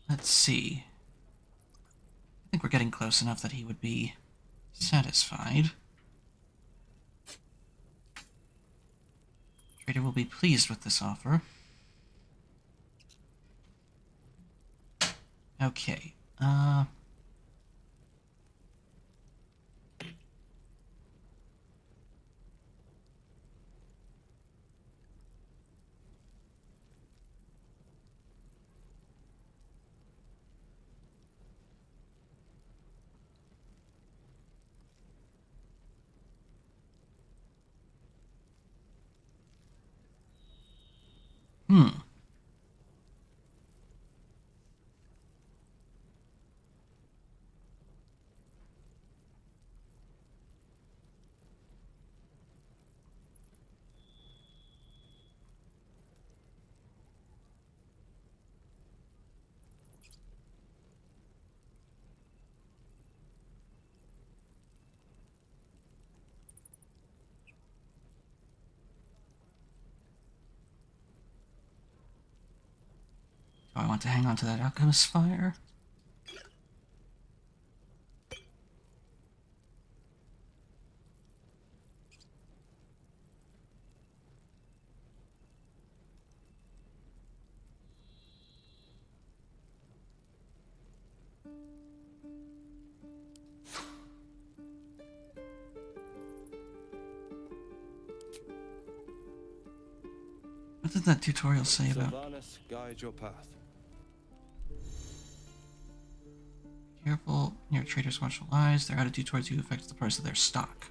Let's see. I think we're getting close enough that he would be satisfied. Trader will be pleased with this offer. Okay, Hmm. Do I want to hang on to that alchemist fire? What did that tutorial say about? Sylvanas, guide your path. Careful near traders' watchful eyes. Their attitude towards you affects the price of their stock.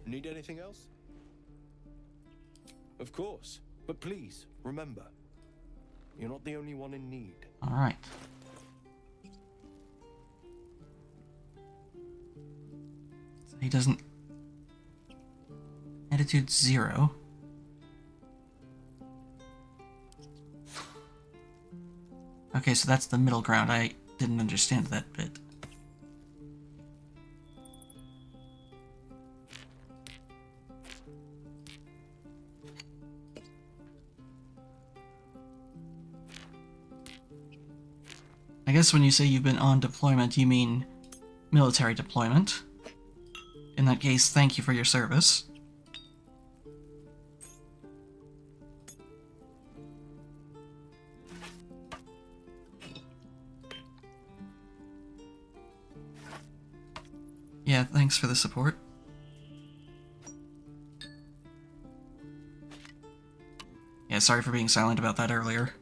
Need anything else? Of course, but please, remember, you're not the only one in need. Alright. So he doesn't... Attitude 0. Okay, so that's the middle ground. I didn't understand that bit. I guess when you say you've been on deployment, you mean military deployment. In that case, thank you for your service. Yeah, thanks for the support. Yeah, sorry for being silent about that earlier.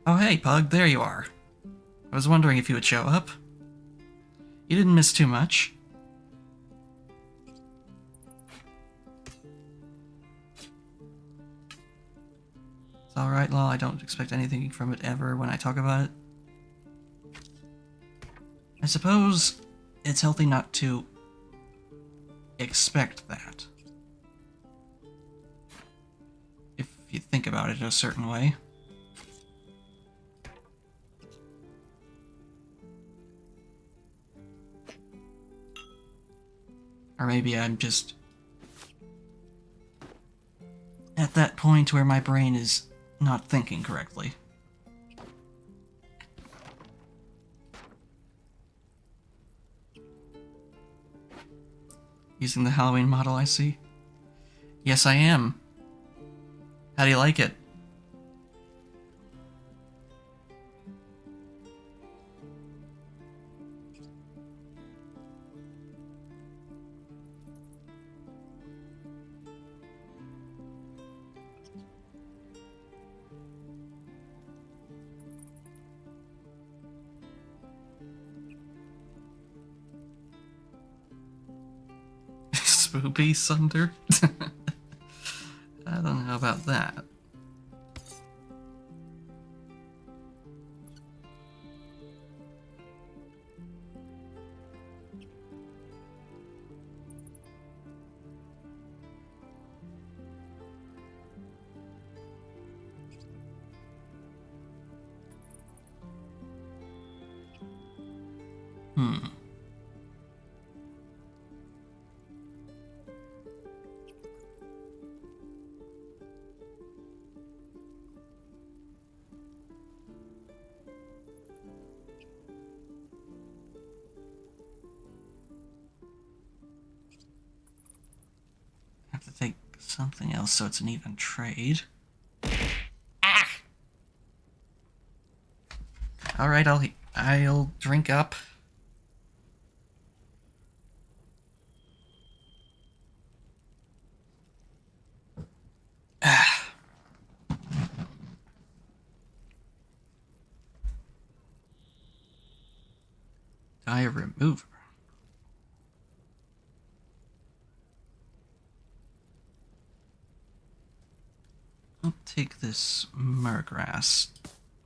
Oh hey, Pug, there you are. I was wondering if you would show up. You didn't miss too much. It's alright, Lol, I don't expect anything from it ever when I talk about it. I suppose it's healthy not to expect that. If you think about it a certain way. Or maybe I'm just at that point where my brain is not thinking correctly. Using the Halloween model, I see. Yes, I am. How do you like it? Spoopy Sunder? I don't know about that. Hmm. Have to take something else so it's an even trade. Ah! Alright, I'll drink up. Ah. Die remover. I'll take this murgrass.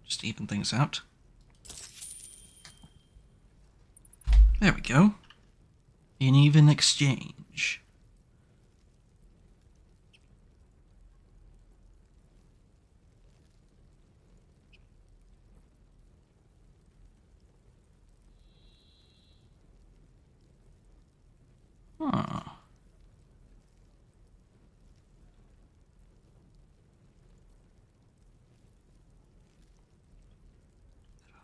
Just even things out. There we go. An even exchange. Huh.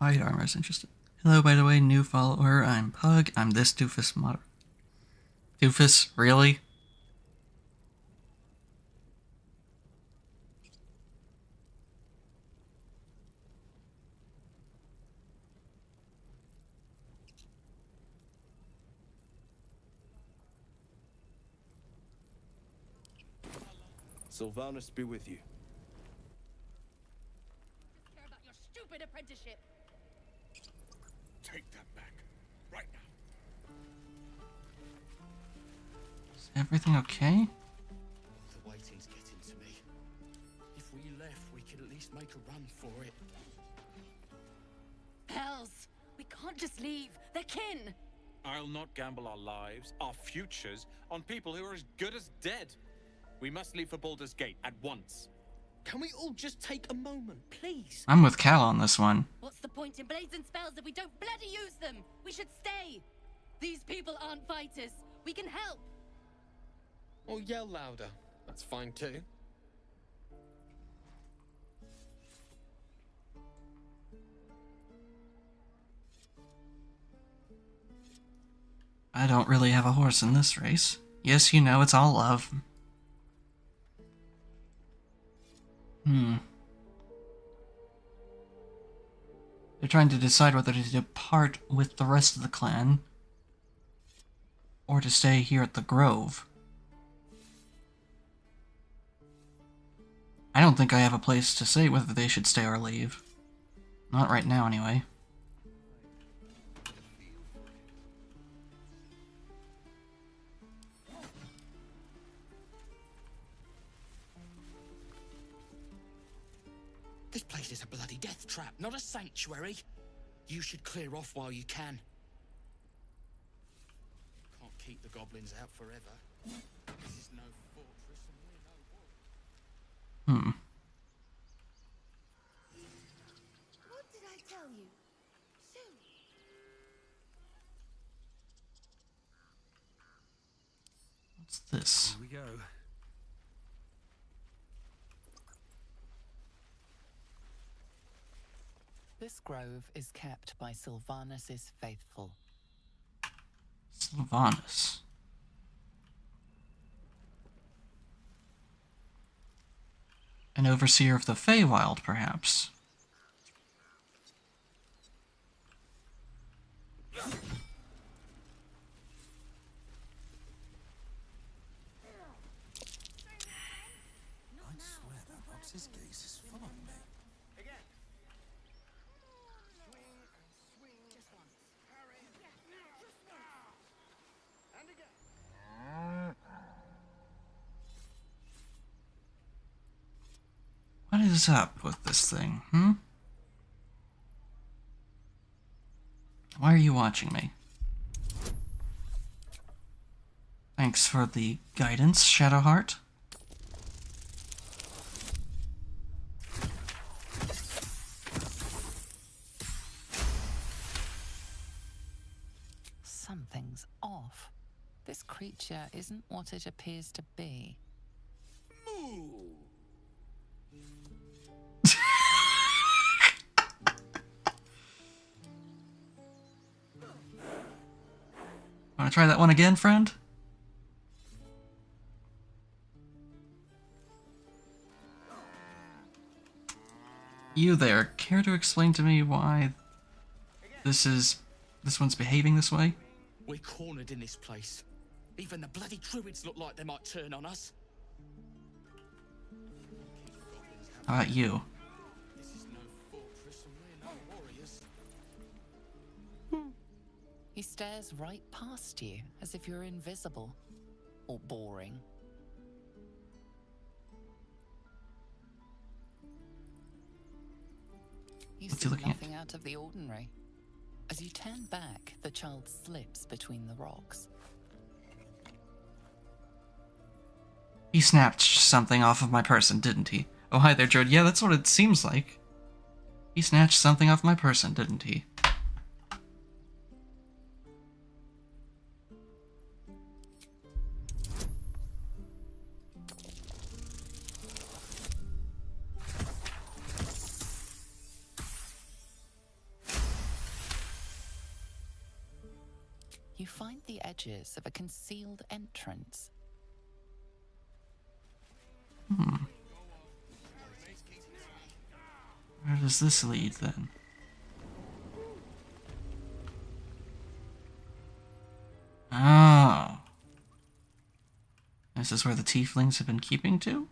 Hide armor is interesting. Hello, by the way, new follower. I'm Pug. I'm this doofus mod. Doofus? Really? Sylvanus be with you. Care about your stupid apprenticeship. Take that back. Right now. Is everything okay? The waiting's getting to me. If we left, we could at least make a run for it. Hells! We can't just leave. They're kin. I'll not gamble our lives, our futures, on people who are as good as dead. We must leave for Baldur's Gate at once. Can we all just take a moment, please? I'm with Cal on this one. What's the point in blades and spells if we don't bloody use them? We should stay. These people aren't fighters. We can help. Or yell louder. That's fine too. I don't really have a horse in this race. Yes, you know, it's all love. They're trying to decide whether to depart with the rest of the clan or to stay here at the Grove. I don't think I have a place to say whether they should stay or leave. Not right now, anyway. This place is a bloody death trap, not a sanctuary. You should clear off while you can. Can't keep the goblins out forever. This is no fortress and we're no war. What did I tell you? Soon. What's this? Here we go. This grove is kept by Sylvanus's faithful. Sylvanus. An overseer of the Feywild, perhaps. I'd swear that Ox's gaze is following me. What is up with this thing, Why are you watching me? Thanks for the guidance, Shadowheart. Something's off. This creature isn't what it appears to be. Wanna try that one again, friend? You there, care to explain to me why this one's behaving this way? We're cornered in this place. Even the bloody druids look like they might turn on us. How about you? This is no fortress and we're no warriors. He stares right past you, as if you're invisible. Or boring. You What's see he looking at? nothing out of the ordinary. As you turn back, the child slips between the rocks. He snatched something off of my person, didn't he? Oh, hi there, Jode. Yeah, that's what it seems like. He snatched something off my person, didn't he? You find the edges of a concealed entrance. Where does this lead, then? Oh. This is where the tieflings have been keeping to?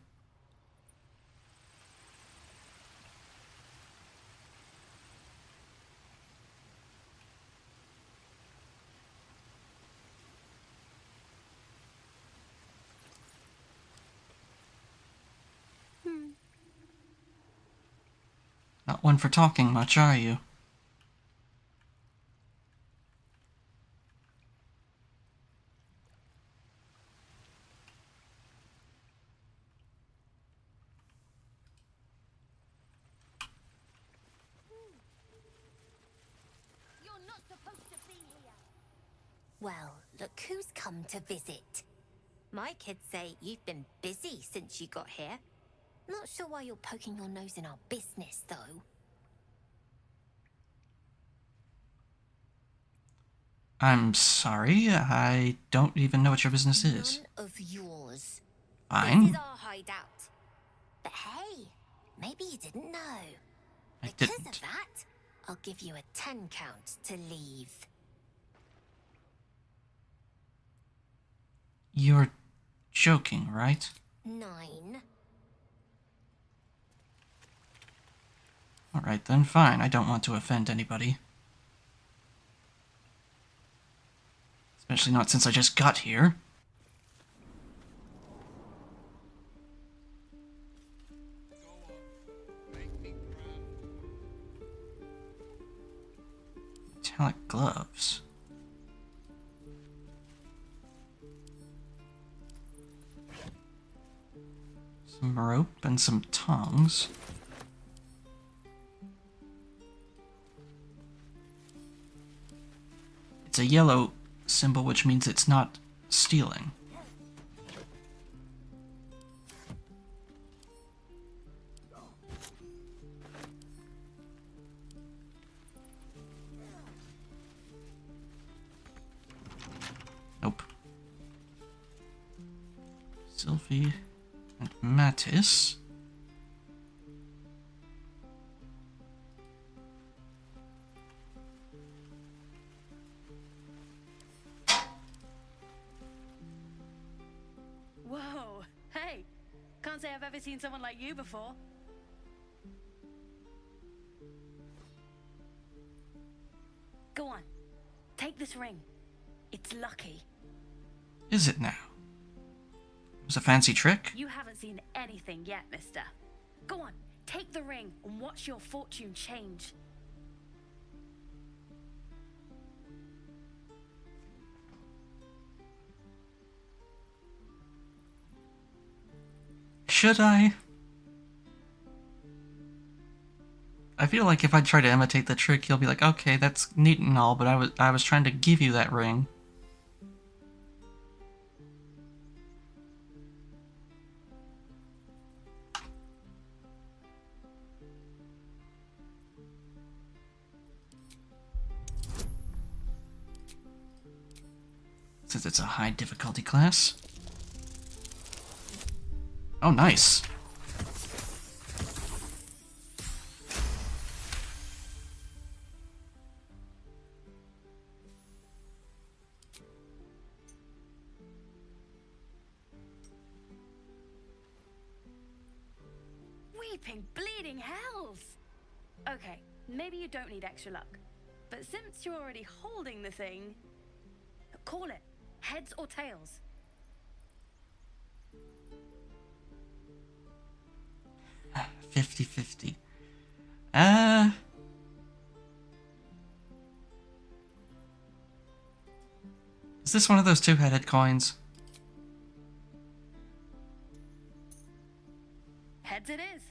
Not one for talking much, are you? You're not supposed to be here. Well, look who's come to visit. My kids say you've been busy since you got here. Not sure why you're poking your nose in our business, though. I'm sorry, I don't even know what your business is. None of yours. Fine. This is our hideout. But hey, maybe you didn't know. Because of that, I'll give you a 10 count to leave. You're joking, right? 9. Alright then, fine. I don't want to offend anybody. Especially not since I just got here. Metallic gloves. Some rope and some tongs. It's a yellow symbol, which means it's not stealing. Nope. Sylvie and Mattis. Whoa, hey, can't say I've ever seen someone like you before. Go on, take this ring. It's lucky. Is it now? It was a fancy trick? You haven't seen anything yet, mister. Go on, take the ring and watch your fortune change. Should I? I feel like if I try to imitate the trick, you'll be like, okay, that's neat and all, but I was trying to give you that ring. Since it's a high difficulty class. Oh, nice. Weeping, bleeding hells! Okay, maybe you don't need extra luck. But since you're already holding the thing, call it heads or tails. 50-50. Is this one of those two-headed coins? Heads it is.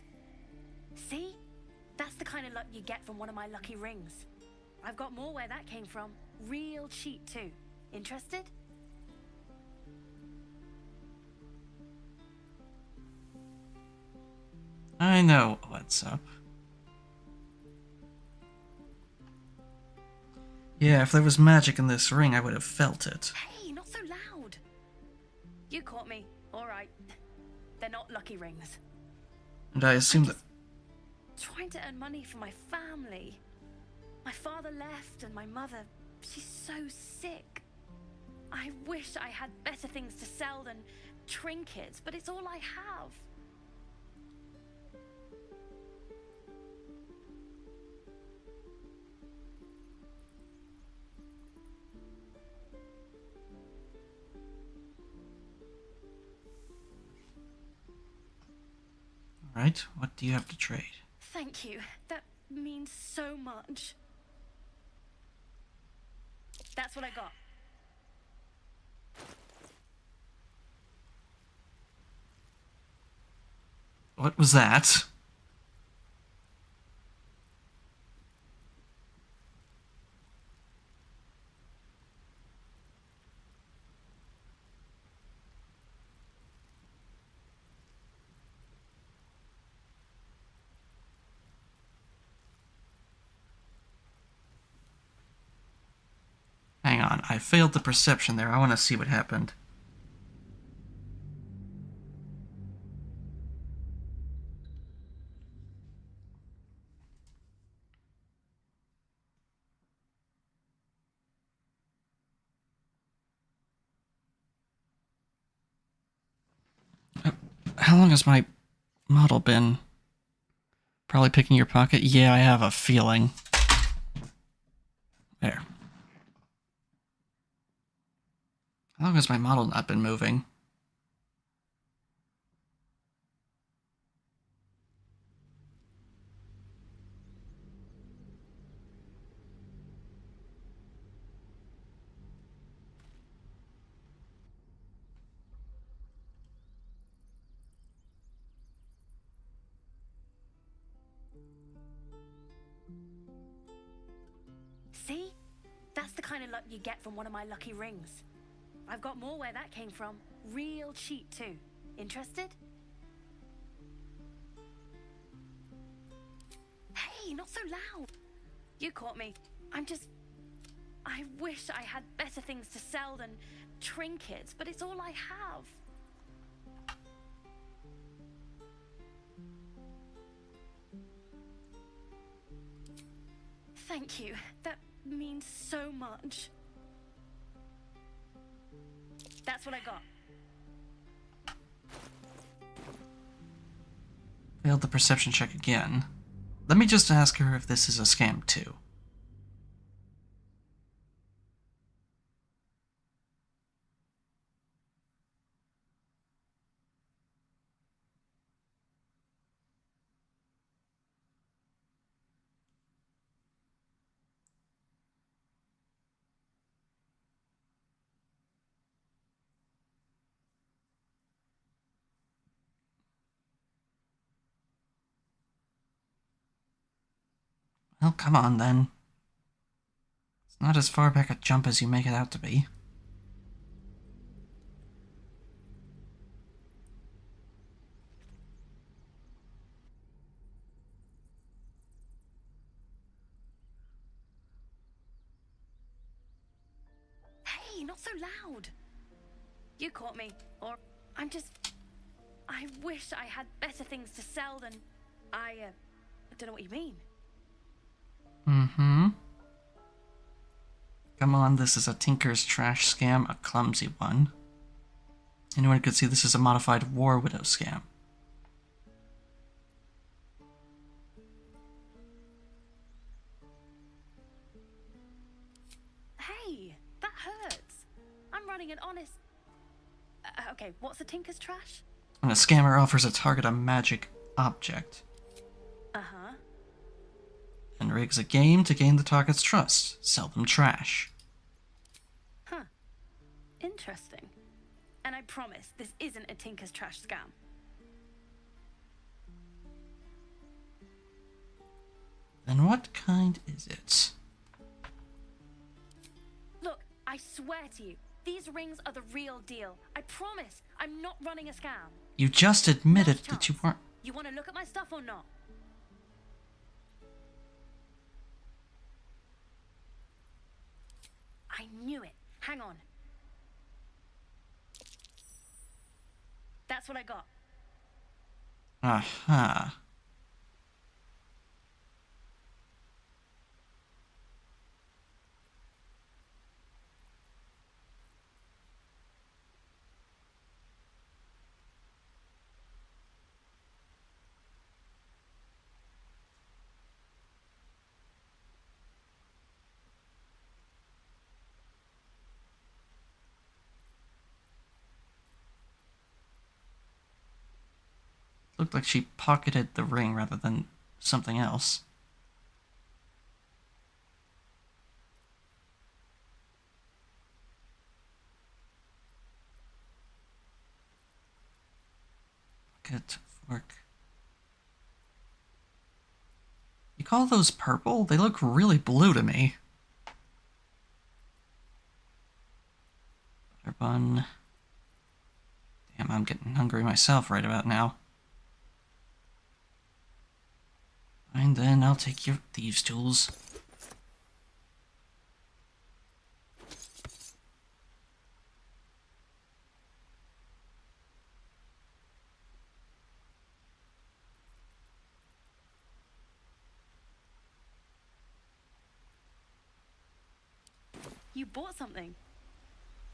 See? That's the kind of luck you get from one of my lucky rings. I've got more where that came from. Real cheap too. Interested? I know what's up. Yeah, if there was magic in this ring, I would have felt it. Hey, not so loud. You caught me. All right. They're not lucky rings. And I assume that... Trying to earn money for my family. My father left and my mother, she's so sick. I wish I had better things to sell than trinkets, but it's all I have. Alright, what do you have to trade? Thank you. That means so much. That's what I got. What was that? Hang on, I failed the perception there. I want to see what happened. How long has my model been? Probably picking your pocket? Yeah, I have a feeling. There. How long has my model not been moving? See? That's the kind of luck you get from one of my lucky rings. I've got more where that came from. Real cheap too. Interested? Hey, not so loud. You caught me. I wish I had better things to sell than trinkets, but it's all I have. Thank you. That means so much. That's what I got. Failed the perception check again. Let me just ask her if this is a scam too. Well, come on then. It's not as far back a jump as you make it out to be. Hey, not so loud. You caught me. Or I wish I had better things to sell than I don't know what you mean. Mm-hmm. Come on, this is a Tinker's Trash scam, a clumsy one. Anyone could see this is a modified War Widow scam. hurts. I'm running an honest... okay, what's a tinker's trash? When a scammer offers a target a magic object Uh-huh. and rigs a game to gain the target's trust, sell them trash. Huh. Interesting. And I promise, this isn't a tinker's trash scam. Then what kind is it? Look, I swear to you, these rings are the real deal. I promise, I'm not running a scam. You just admitted that you weren't. You want to look at my stuff or not? I knew it. Hang on. That's what I got. Aha. Looked like she pocketed the ring rather than something else. Bucket, fork. You call those purple? They look really blue to me. Butter bun. Damn, I'm getting hungry myself right about now. Fine then, I'll take your thieves' tools. You bought something.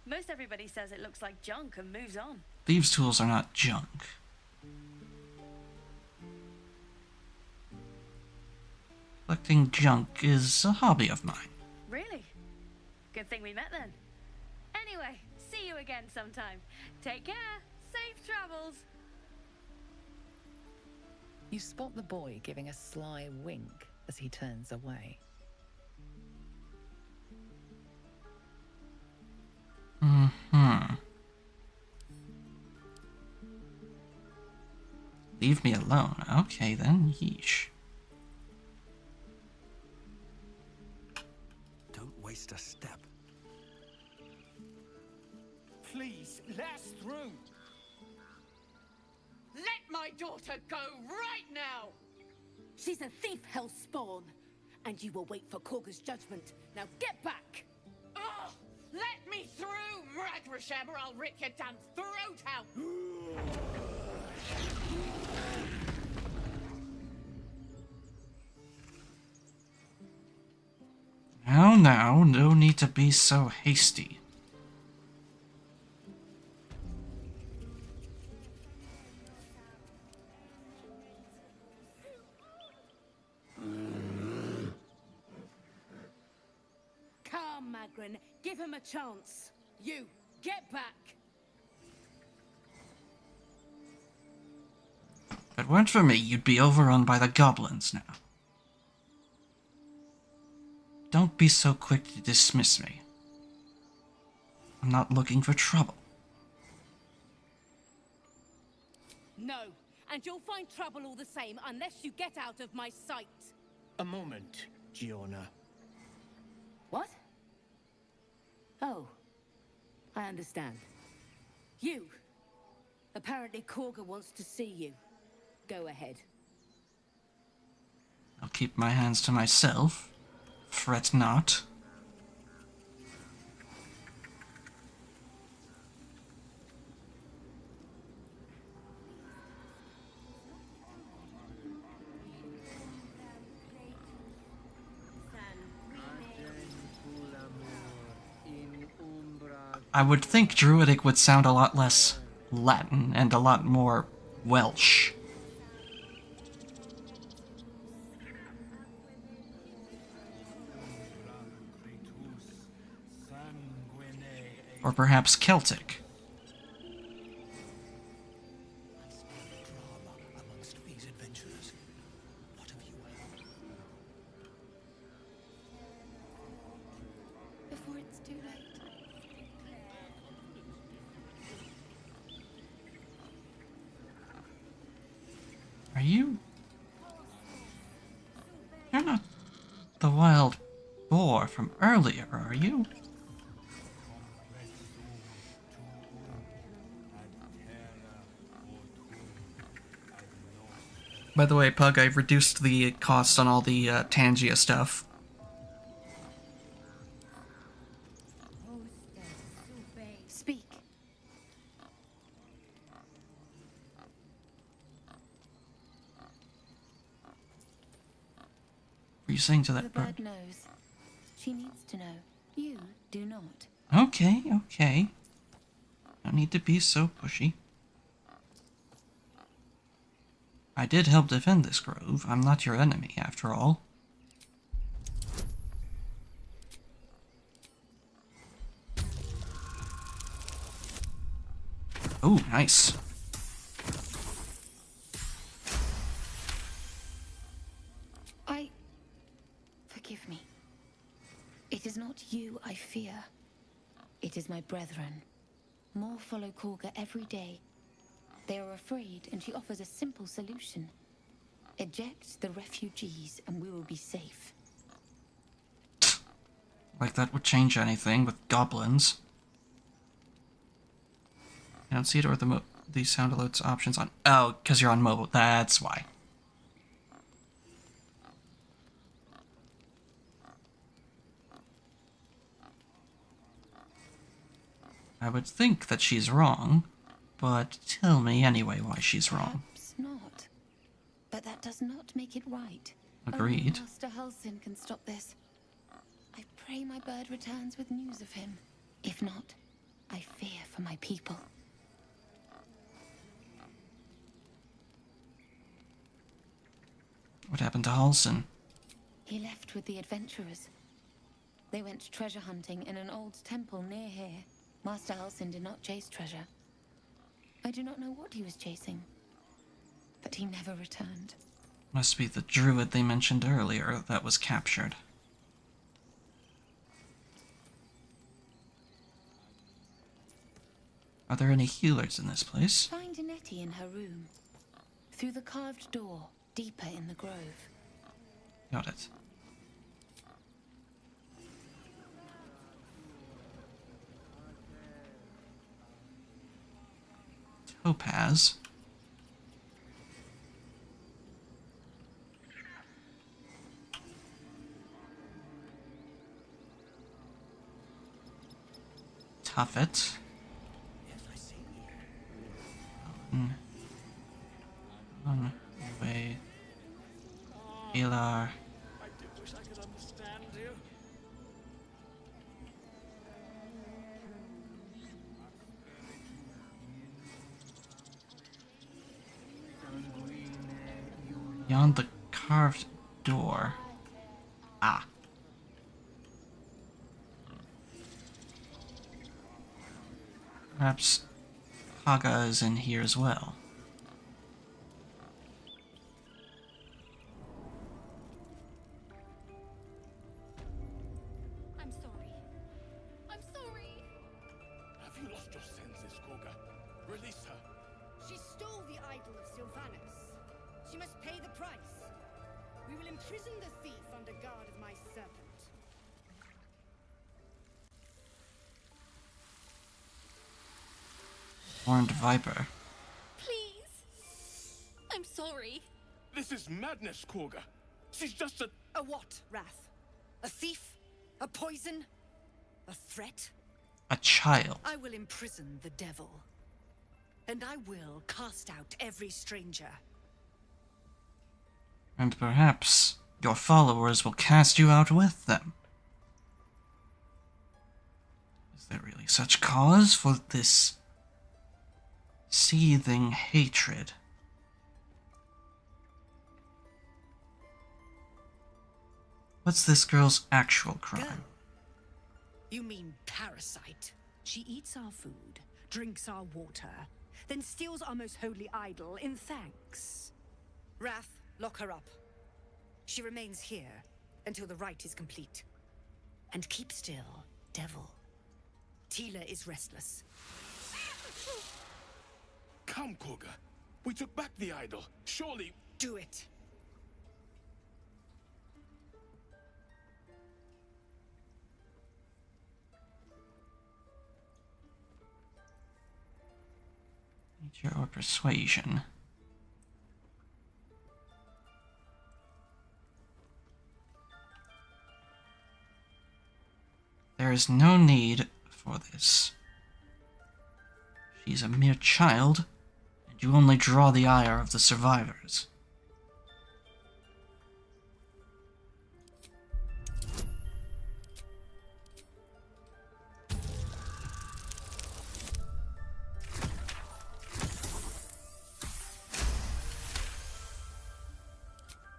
Most everybody says it looks like junk and moves on. Thieves' tools are not junk. Collecting junk is a hobby of mine. Really? Good thing we met then. Anyway, see you again sometime. Take care. Safe travels. You spot the boy giving a sly wink as he turns away. Mm-hmm. Leave me alone. Okay then, yeesh. Don't waste a step. Please, let us through. Let my daughter go right now. She's a thief, hellspawn, and you will wait for Korga's judgment. Now get back! Oh, let me through, Ragrasham, or I'll rip your damn throat out. Now, no need to be so hasty. Come, Magrin, give him a chance. You, get back! If it weren't for me, you'd be overrun by the goblins now. Don't be so quick to dismiss me. I'm not looking for trouble. No, and you'll find trouble all the same unless you get out of my sight. A moment, Giona. What? Oh, I understand. You. Apparently Korga wants to see you. Go ahead. I'll keep my hands to myself. Fret not. I would think Druidic would sound a lot less Latin and a lot more Welsh. Or perhaps Celtic. Amongst these adventurers, what have you heard? Before it's too late. Are you? You're not the wild boar from earlier, are you? By the way, Pug, I've reduced the cost on all the Tangia stuff. Speak. What are you saying to The that bird bird? knows. She needs to know. You do not. Okay, okay. No need to be so pushy. I did help defend this grove. I'm not your enemy, after all. Oh, nice. Forgive me. It is not you I fear. It is my brethren. More follow Korga every day. They are afraid, and she offers a simple solution. Eject the refugees, and we will be safe. Like that would change anything with goblins. I don't see it or the sound alerts options on. Oh, because you're on mobile. That's why. I would think that she's wrong, but tell me anyway why she's wrong. Perhaps not. But that does not make it right. Agreed. Only Master Halsin can stop this. I pray my bird returns with news of him. If not, I fear for my people. What happened to Halsin? He left with the adventurers. They went treasure hunting in an old temple near here. Master Halsin did not chase treasure. I do not know what he was chasing, but he never returned. Must be the druid they mentioned earlier that was captured. Are there any healers in this place? Find Nettie in her room. Through the carved door, deeper in the grove. Got it. Topaz. Tuffet. On way. Ilar. I do wish I could understand you. Beyond the carved door. Ah. Perhaps Haga is in here as well. I'm sorry. I'm sorry. Have you lost your senses, Korga? Release her. She stole the idol of Sylvanus. She must pay the price. We will imprison the thief under guard of my serpent. Horned Viper. Please. I'm sorry. This is madness, Korga. She's just a... A what, Wrath? A thief? A poison? A threat? A child. I will imprison the devil. And I will cast out every stranger. And perhaps your followers will cast you out with them. Is there really such cause for this seething hatred? What's this girl's actual crime? You mean parasite? She eats our food, drinks our water, then steals our most holy idol in thanks. Wrath, lock her up. She remains here until the rite is complete. And keep still, devil. Tila is restless. Come, Koga. We took back the idol. Surely... Do it. Nature or persuasion? There is no need for this. She's a mere child, and you only draw the ire of the survivors.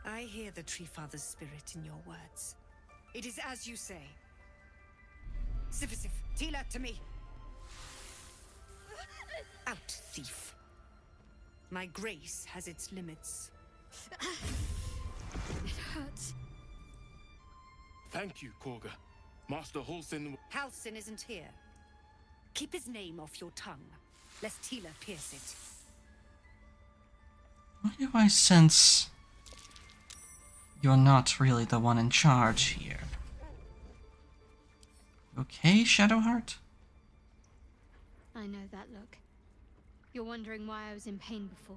I hear the Tree Father's spirit in your words. It is as you say. Sifisif, Tila, to me. Out, thief. My grace has its limits. It hurts. Thank you, Koga. Master Halsin... Halsin isn't here. Keep his name off your tongue, lest Tila pierce it. Why do I sense you're not really the one in charge here? Okay, Shadowheart? I know that look. You're wondering why I was in pain before.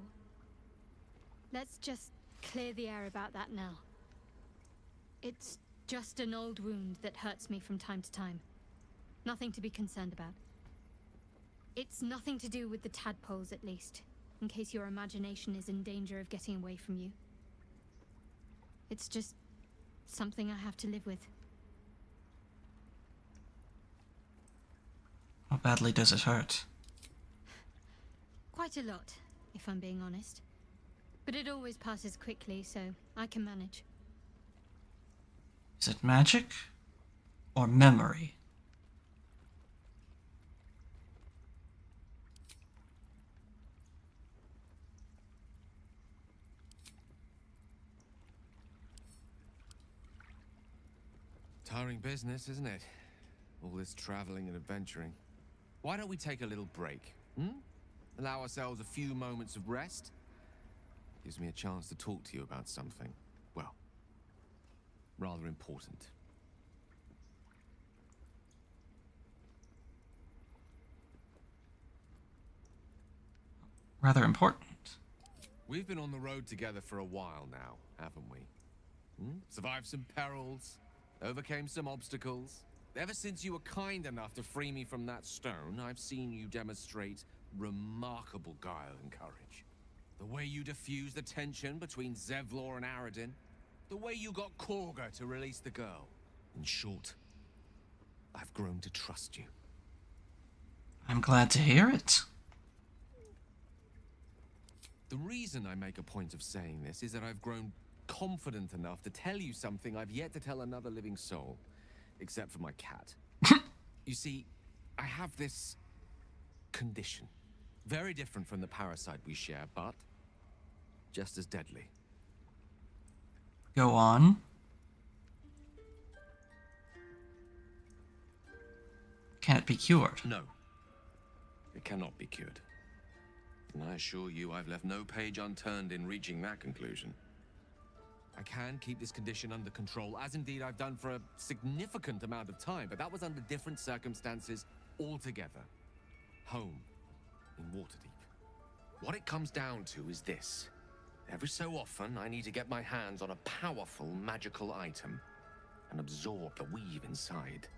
Let's just clear the air about that now. It's just an old wound that hurts me from time to time. Nothing to be concerned about. It's nothing to do with the tadpoles, at least, in case your imagination is in danger of getting away from you. It's just something I have to live with. How badly does it hurt? Quite a lot, if I'm being honest. But it always passes quickly, so I can manage. Is it magic or memory? Tiring business, isn't it? All this traveling and adventuring. Why don't we take a little break? Allow ourselves a few moments of rest? Gives me a chance to talk to you about something, well, rather important. Rather important. We've been on the road together for a while now, haven't we? Survived some perils, overcame some obstacles. Ever since you were kind enough to free me from that stone, I've seen you demonstrate remarkable guile and courage. The way you diffused the tension between Zevlor and Aradin. The way you got Korga to release the girl. In short, I've grown to trust you. I'm glad to hear it. The reason I make a point of saying this is that I've grown confident enough to tell you something I've yet to tell another living soul. Except for my cat. You see, I have this condition. Very different from the parasite we share, but just as deadly. Go on. Can it be cured? No. It cannot be cured. And I assure you I've left no page unturned in reaching that conclusion. I can keep this condition under control, as indeed I've done for a significant amount of time, but that was under different circumstances altogether. Home, in Waterdeep. What it comes down to is this. Every so often, I need to get my hands on a powerful magical item and absorb the weave inside.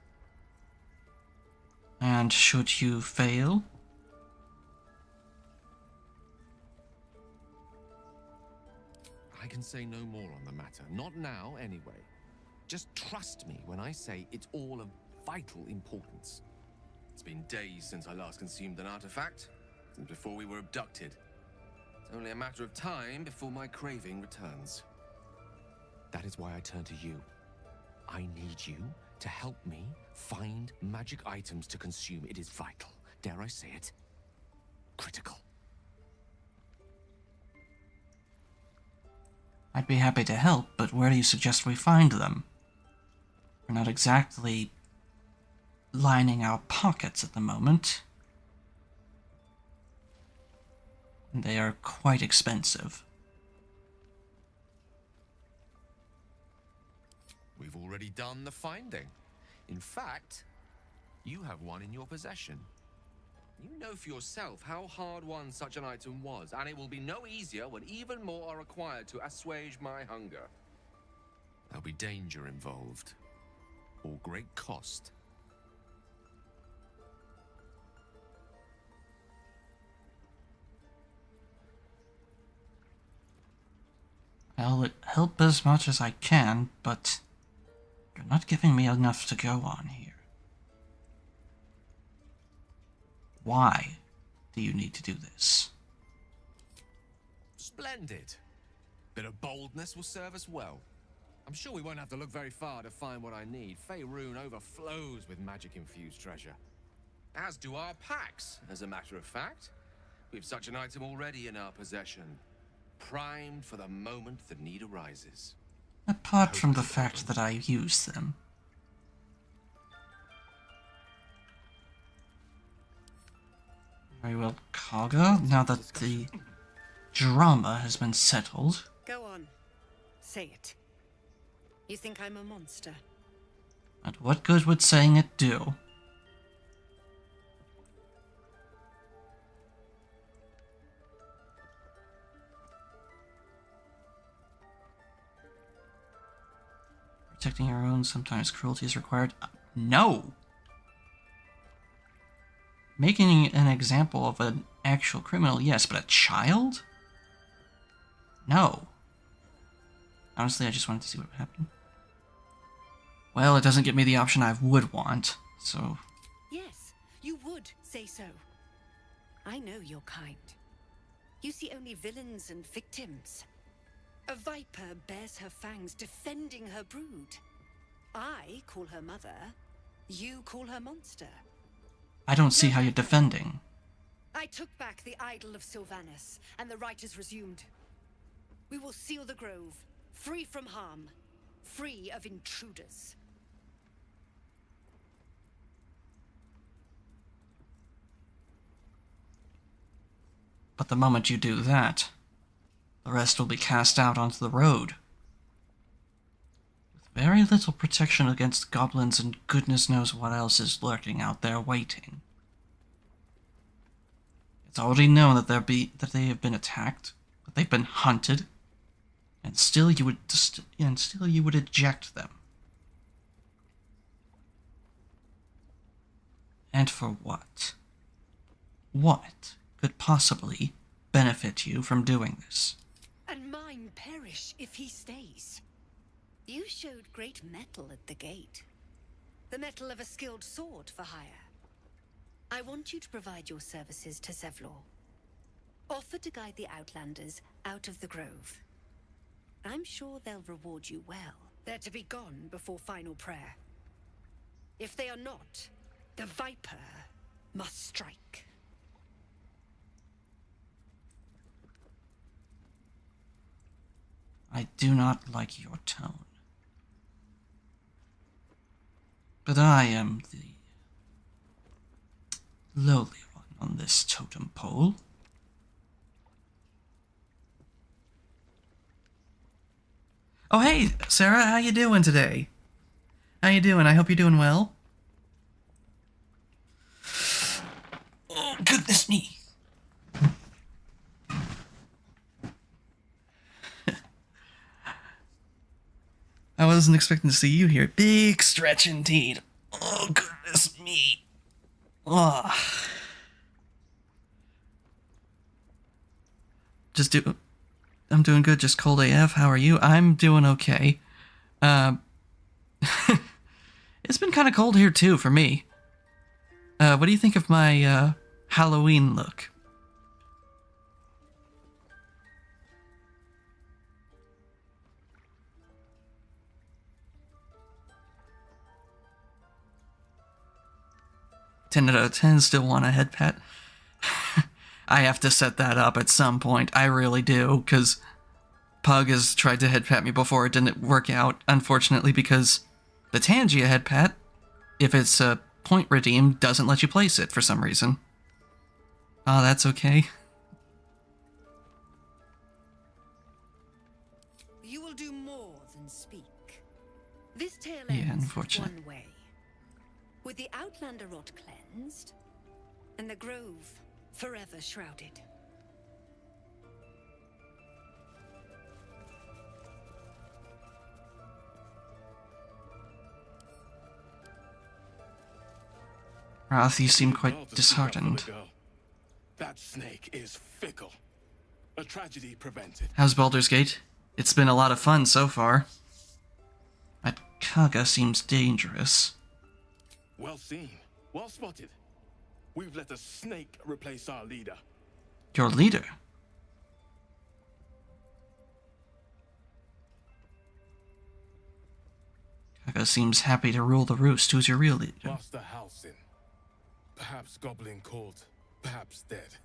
And should you fail? I can say no more on the matter. Not now, anyway. Just trust me when I say it's all of vital importance. It's been days since I last consumed an artifact, since before we were abducted. It's only a matter of time before my craving returns. That is why I turn to you. I need you to help me find magic items to consume. It is vital. Dare I say it? Critical. I'd be happy to help, but where do you suggest we find them? We're not exactly lining our pockets at the moment. And they are quite expensive. We've already done the finding. In fact, you have one in your possession. You know for yourself how hard-won such an item was, and it will be no easier when even more are required to assuage my hunger. There'll be danger involved, or great cost. I'll help as much as I can, but you're not giving me enough to go on here. Why do you need to do this? Splendid. Bit of boldness will serve us well. I'm sure we won't have to look very far to find what I need. Faerun overflows with magic-infused treasure. As do our packs, as a matter of fact. We've such an item already in our possession. Primed for the moment the need arises. Apart from the fact that I use them. Very well, Kaga. Now that the drama has been settled. Go on. Say it. You think I'm a monster? And what good would saying it do? Protecting your own, sometimes cruelty is required. No! Making an example of an actual criminal, yes, but a child? No. Honestly, I just wanted to see what would happen. Well, it doesn't give me the option I would want, so... Yes, you would say so. I know your kind. You see only villains and victims. A viper bears her fangs defending her brood. I call her mother. You call her monster. I don't see how you're defending. I took back the idol of Sylvanus, and the rite is resumed. We will seal the grove, free from harm, free of intruders. But the moment you do that, the rest will be cast out onto the road. With very little protection against goblins and goodness knows what else is lurking out there waiting. It's already known that they have been attacked, that they've been hunted, and still you would eject them. And for what? What could possibly benefit you from doing this? And mine perish if he stays. You showed great mettle at the gate. The mettle of a skilled sword for hire. I want you to provide your services to Zevlor. Offer to guide the Outlanders out of the grove. I'm sure they'll reward you well. They're to be gone before final prayer. If they are not, the Viper must strike. I do not like your tone. But I am the lowly one on this totem pole. Oh hey, Sarah, how you doing today? How you doing? I hope you're doing well. Oh, goodness me. I wasn't expecting to see you here. Big stretch indeed. Oh, goodness me. Ugh. I'm doing good, just cold AF. How are you? I'm doing okay. It's been kind of cold here too, for me. What do you think of my, Halloween look? 10 out of 10 still want a head pet. I have to set that up at some point. I really do, because Pug has tried to head pat me before. It didn't work out, unfortunately, because the Tangia head pat, if it's a point redeem, doesn't let you place it for some reason. Oh, that's okay. You will do more than speak. This tale Yeah, ends unfortunate. one way. With the Outlander rot cleansed, and the grove forever shrouded. Wrath, you seem quite Well, to speak up for the disheartened. girl. That snake is fickle. A tragedy prevented. How's Baldur's Gate? It's been a lot of fun so far. That Kaga seems dangerous. Well seen. Well spotted. We've let a snake replace our leader. Your leader? Kaga seems happy to rule the roost. Who's your real leader? Master Halsin. Perhaps goblin caught, perhaps dead.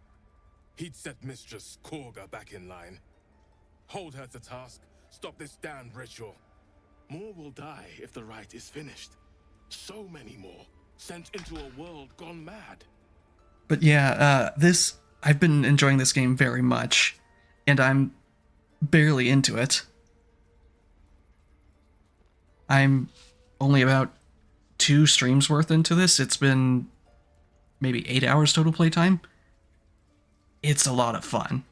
He'd set Mistress Korga back in line. Hold her to task, stop this damned ritual. More will die if the rite is finished. So many more, sent into a world gone mad. But yeah, I've been enjoying this game very much, and I'm barely into it. I'm only about 2 streams worth into this. It's been maybe 8 hours total playtime. It's a lot of fun.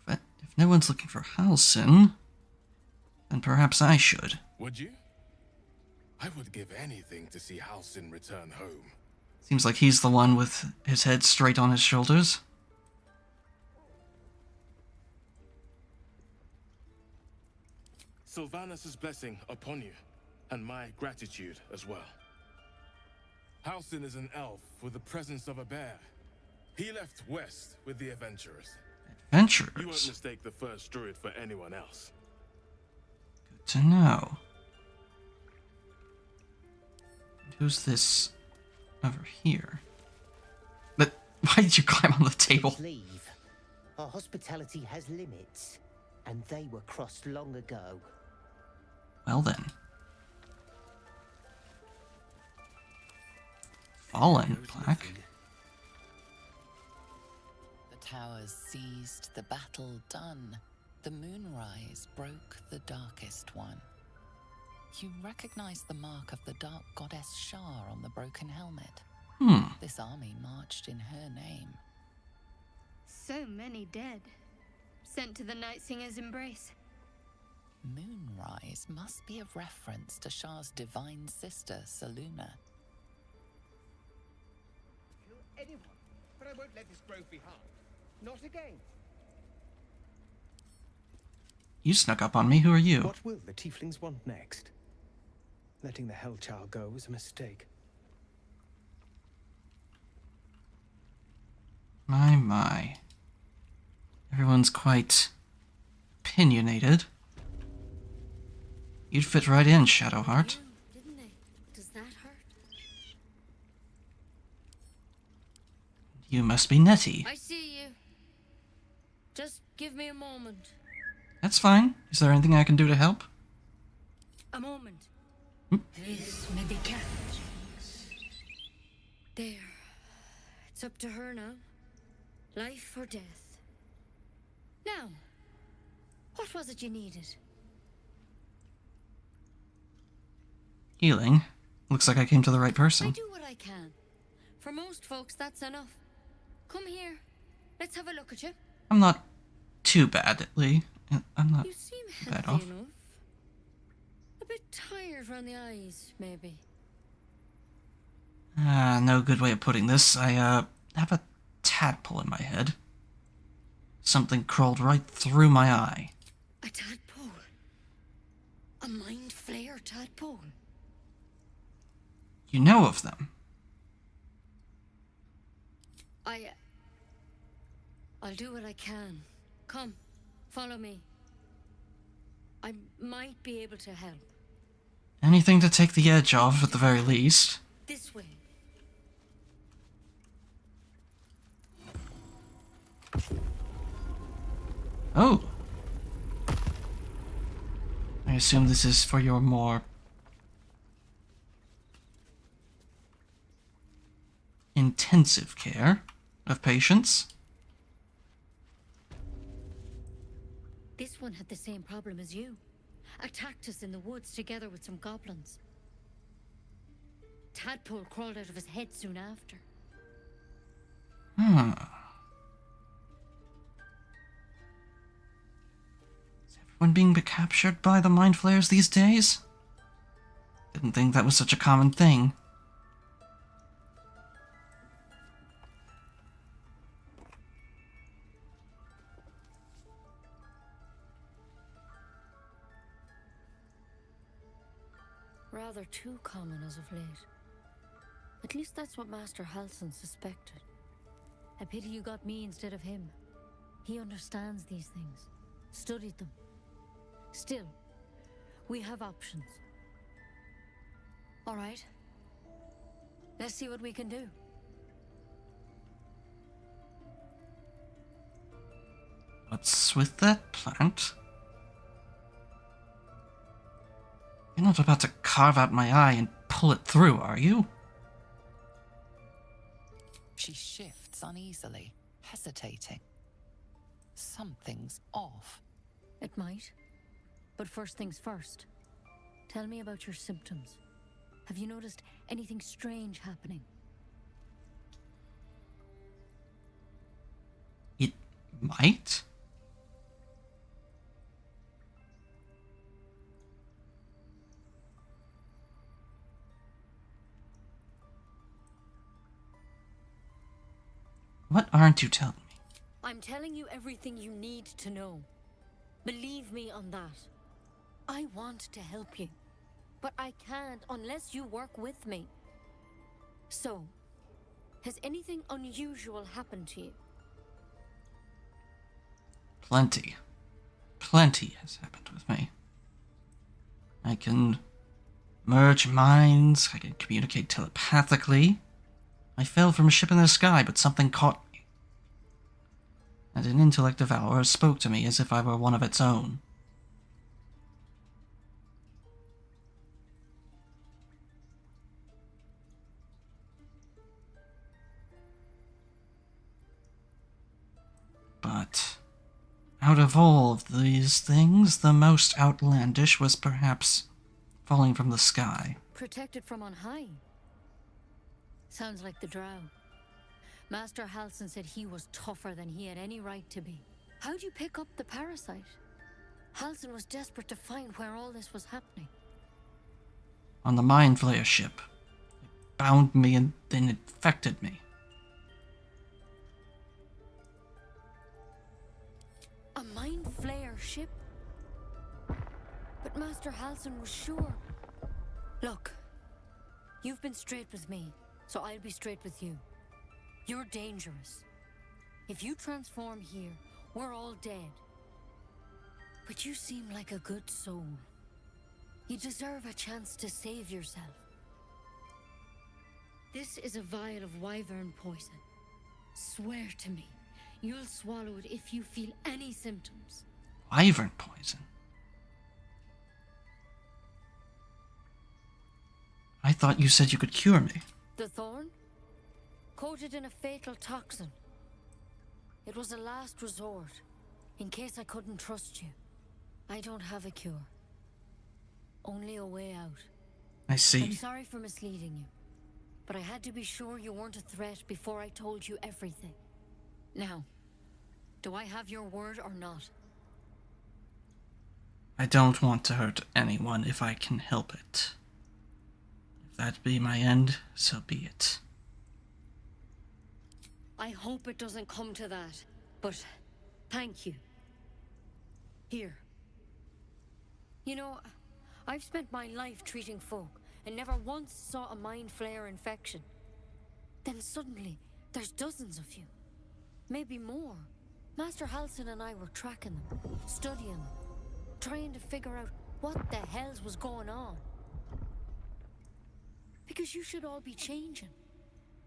If no one's looking for Halsin, then perhaps I should. Would you? I would give anything to see Halsin return home. Seems like he's the one with his head straight on his shoulders. Sylvanus' blessing upon you, and my gratitude as well. Halsin is an elf with the presence of a bear. He left west with the adventurers. Adventurers? You won't mistake the first druid for anyone else. Good to know. Who's this over here? But why did you climb on the table? Leave. Our hospitality has limits, and they were crossed long ago. Well then. Fallen plaque. The towers seized, the battle done. The moonrise broke the darkest one. You recognize the mark of the dark goddess Shar on the broken helmet. This army marched in her name. So many dead. Sent to the Night Singer's embrace. Moonrise must be a reference to Shar's divine sister, Saluna. Kill anyone, but I won't let this grove be harmed. Not again. You snuck up on me. Who are you? What will the tieflings want next? Letting the Hellchild go was a mistake. My. Everyone's quite opinionated. You'd fit right in, Shadowheart. Didn't they? Does that hurt? You must be Nettie. I see you. Just give me a moment. That's fine. Is there anything I can do to help? A moment. This medication. There. It's up to her now. Life or death. Now, what was it you needed? Healing. Looks like I came to the right I person. do what I can. For most folks, that's enough. Come here. Let's have a look at you. I'm not too badly. I'm not You seem bad healthy off. enough. A bit tired around the eyes, maybe. No good way of putting this. I, have a tadpole in my head. Something crawled right through my eye. A tadpole? A mind flayer tadpole? You know of them. I'll do what I can. Come, follow me. I might be able to help. Anything to take the edge off, at the very least. This way. Oh! I assume this is for your more intensive care of patients. This one had the same problem as you. Attacked us in the woods together with some goblins. Tadpole crawled out of his head soon after. Is everyone being captured by the mind flayers these days? Didn't think that was such a common thing. Rather too common as of late. At least that's what Master Halsin suspected. A pity you got me instead of him. He understands these things, studied them. Still, we have options. All right. Let's see what we can do. What's with that plant? You're not about to carve out my eye and pull it through, are you? She shifts uneasily, hesitating. Something's off. It might. But first things first. Tell me about your symptoms. Have you noticed anything strange happening? It might? What aren't you telling me? I'm telling you everything you need to know. Believe me on that. I want to help you, but I can't unless you work with me. So, has anything unusual happened to you? Plenty. Plenty has happened with me. I can merge minds, I can communicate telepathically. I fell from a ship in the sky, but something caught me. And an intellect devourer spoke to me as if I were one of its own. But out of all of these things, the most outlandish was perhaps falling from the sky. Protected from on high. Sounds like the drow. Master Halsin said he was tougher than he had any right to be. How'd you pick up the parasite? Halsin was desperate to find where all this was happening. On the Mind Flayer ship. It bound me and then infected me. A Mind Flayer ship? But Master Halsin was sure. Look, you've been straight with me, so I'll be straight with you. You're dangerous. If you transform here, we're all dead. But you seem like a good soul. You deserve a chance to save yourself. This is a vial of wyvern poison. Swear to me, you'll swallow it if you feel any symptoms. Wyvern poison? I thought you said you could cure me. The thorn? Coated in a fatal toxin. It was a last resort, in case I couldn't trust you. I don't have a cure. Only a way out. I see. I'm sorry for misleading you, but I had to be sure you weren't a threat before I told you everything. Now, do I have your word or not? I don't want to hurt anyone if I can help it. If that be my end, so be it. I hope it doesn't come to that, but thank you. Here. You know, I've spent my life treating folk and never once saw a mind flayer infection. Then suddenly, there's dozens of you. Maybe more. Master Halsin and I were tracking them, studying them, trying to figure out what the hells was going on. Because you should all be changing.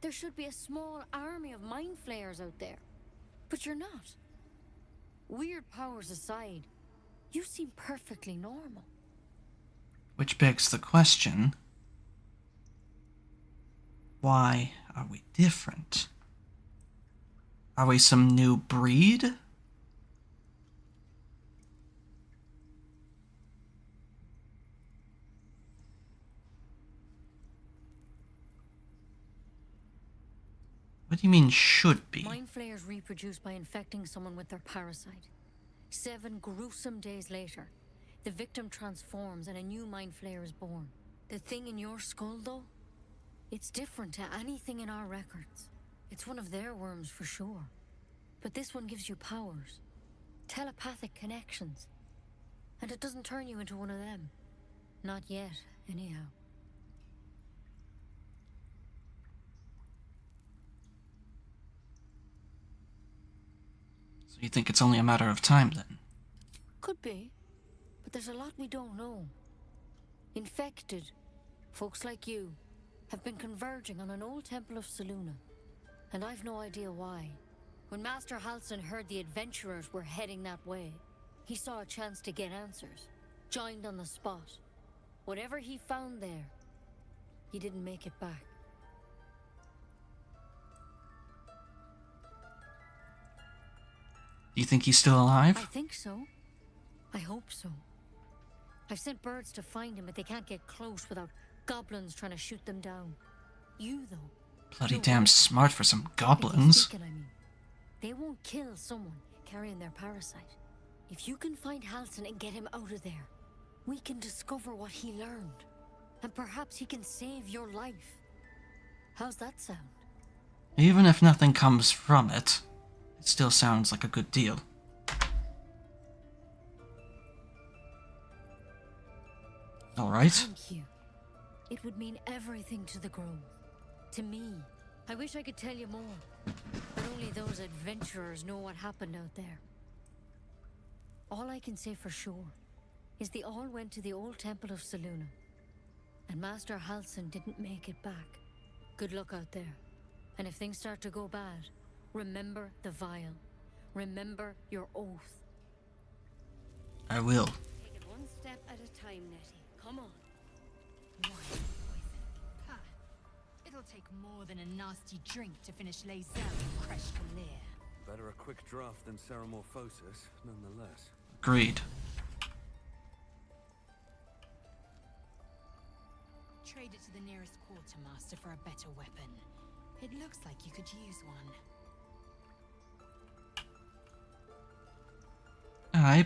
There should be a small army of mind flayers out there. But you're not. Weird powers aside, you seem perfectly normal. Which begs the question, why are we different? Are we some new breed? What do you mean, should be? Mind flayers reproduce by infecting someone with their parasite. 7 gruesome days later, the victim transforms and a new mind flayer is born. The thing in your skull, though, it's different to anything in our records. It's one of their worms for sure. But this one gives you powers. Telepathic connections. And it doesn't turn you into one of them. Not yet, anyhow. So you think it's only a matter of time, then? Could be. But there's a lot we don't know. Infected, folks like you, have been converging on an old temple of Selûne. And I've no idea why. When Master Halsin heard the adventurers were heading that way, he saw a chance to get answers. Joined on the spot. Whatever he found there, he didn't make it back. Do you think he's still alive? I think so. I hope so. I've sent birds to find him, but they can't get close without goblins trying to shoot them down. You, though. Bloody damn smart for some goblins. Speaking, I mean. They won't kill someone carrying their parasite. If you can find Halsin and get him out of there, we can discover what he learned. And perhaps he can save your life. How's that sound? Even if nothing comes from it, it still sounds like a good deal. Alright. Thank you. It would mean everything to the Grove. To me. I wish I could tell you more. But only those adventurers know what happened out there. All I can say for sure is they all went to the old temple of Selûne. And Master Halsin didn't make it back. Good luck out there. And if things start to go bad, remember the vial. Remember your oath. I will. Take it one step at a time, Nettie. Come on. Ha. It'll take more than a nasty drink to finish Lae'zel and Kresh Kalir. Better a quick draft than Ceramorphosis, nonetheless. Agreed. Trade it to the nearest quartermaster for a better weapon. It looks like you could use one.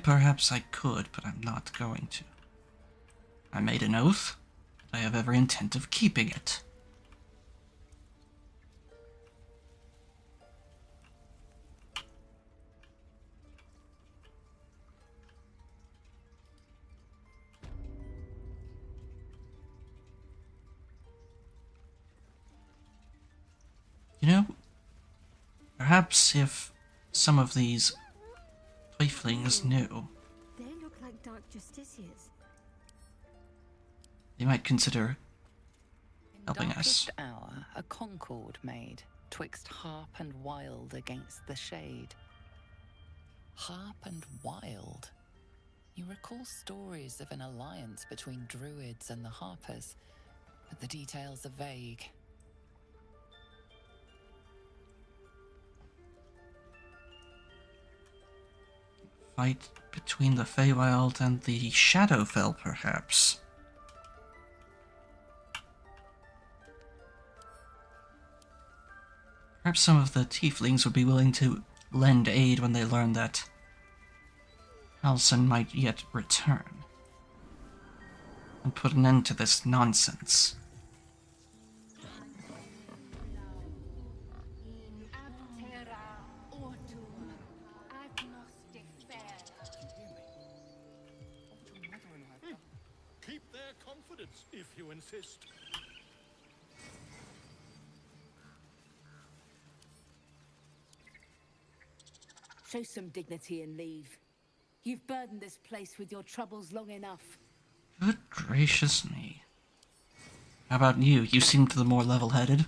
Perhaps I could, but I'm not going to. I made an oath. I have every intent of keeping it. You know, perhaps if some of these tieflings knew, They look like Dark Justiciars. they might consider helping us. Darkest hour, a concord made, twixt harp and wild against the shade. Harp and wild? You recall stories of an alliance between druids and the harpers, but the details are vague. Fight between the Feywild and the Shadowfell, perhaps. Perhaps some of the tieflings would be willing to lend aid when they learn that Halsin might yet return. And put an end to this nonsense. Keep their confidence, if you insist. Show some dignity and leave. You've burdened this place with your troubles long enough. Good gracious me. How about you? You seemed the more level-headed.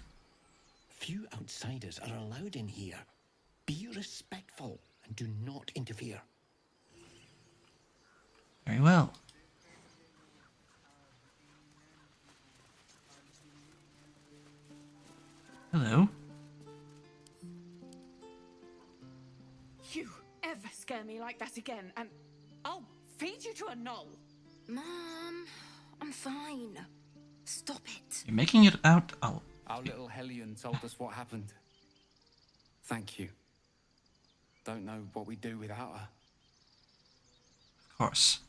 Few outsiders are allowed in here. Be respectful and do not interfere. Very well. Hello. You ever scare me like that again, and I'll feed you to a knoll. Mom, I'm fine. Stop it. You're making it out. Oh. Our little Hellion told us what happened. Thank you. Don't know what we'd do without her. Of course.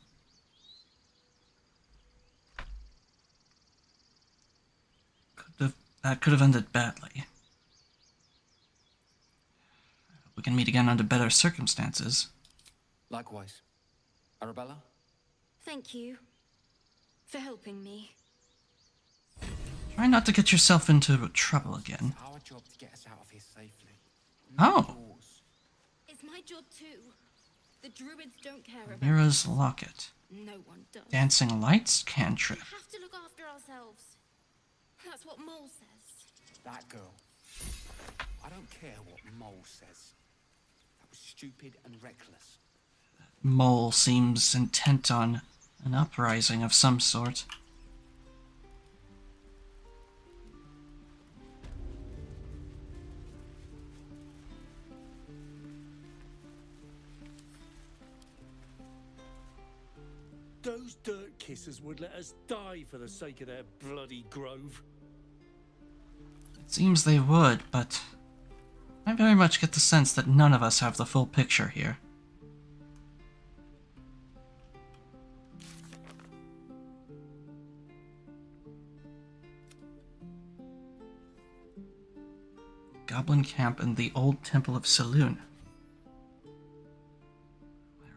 That could have ended badly. We can meet again under better circumstances. Likewise. Arabella? Thank you for helping me. Try not to get yourself into trouble again. It's our job to get us out of here safely. Oh. It's my job too. The druids don't care about Mira's locket. No one does. Dancing lights cantrip. We have to look after ourselves. That's what Mole says. That girl. I don't care what Mole says. That was stupid and reckless. Mole seems intent on an uprising of some sort. Those dirt kissers would let us die for the sake of their bloody grove. It seems they would, but I very much get the sense that none of us have the full picture here. Goblin camp and the old temple of Saloon.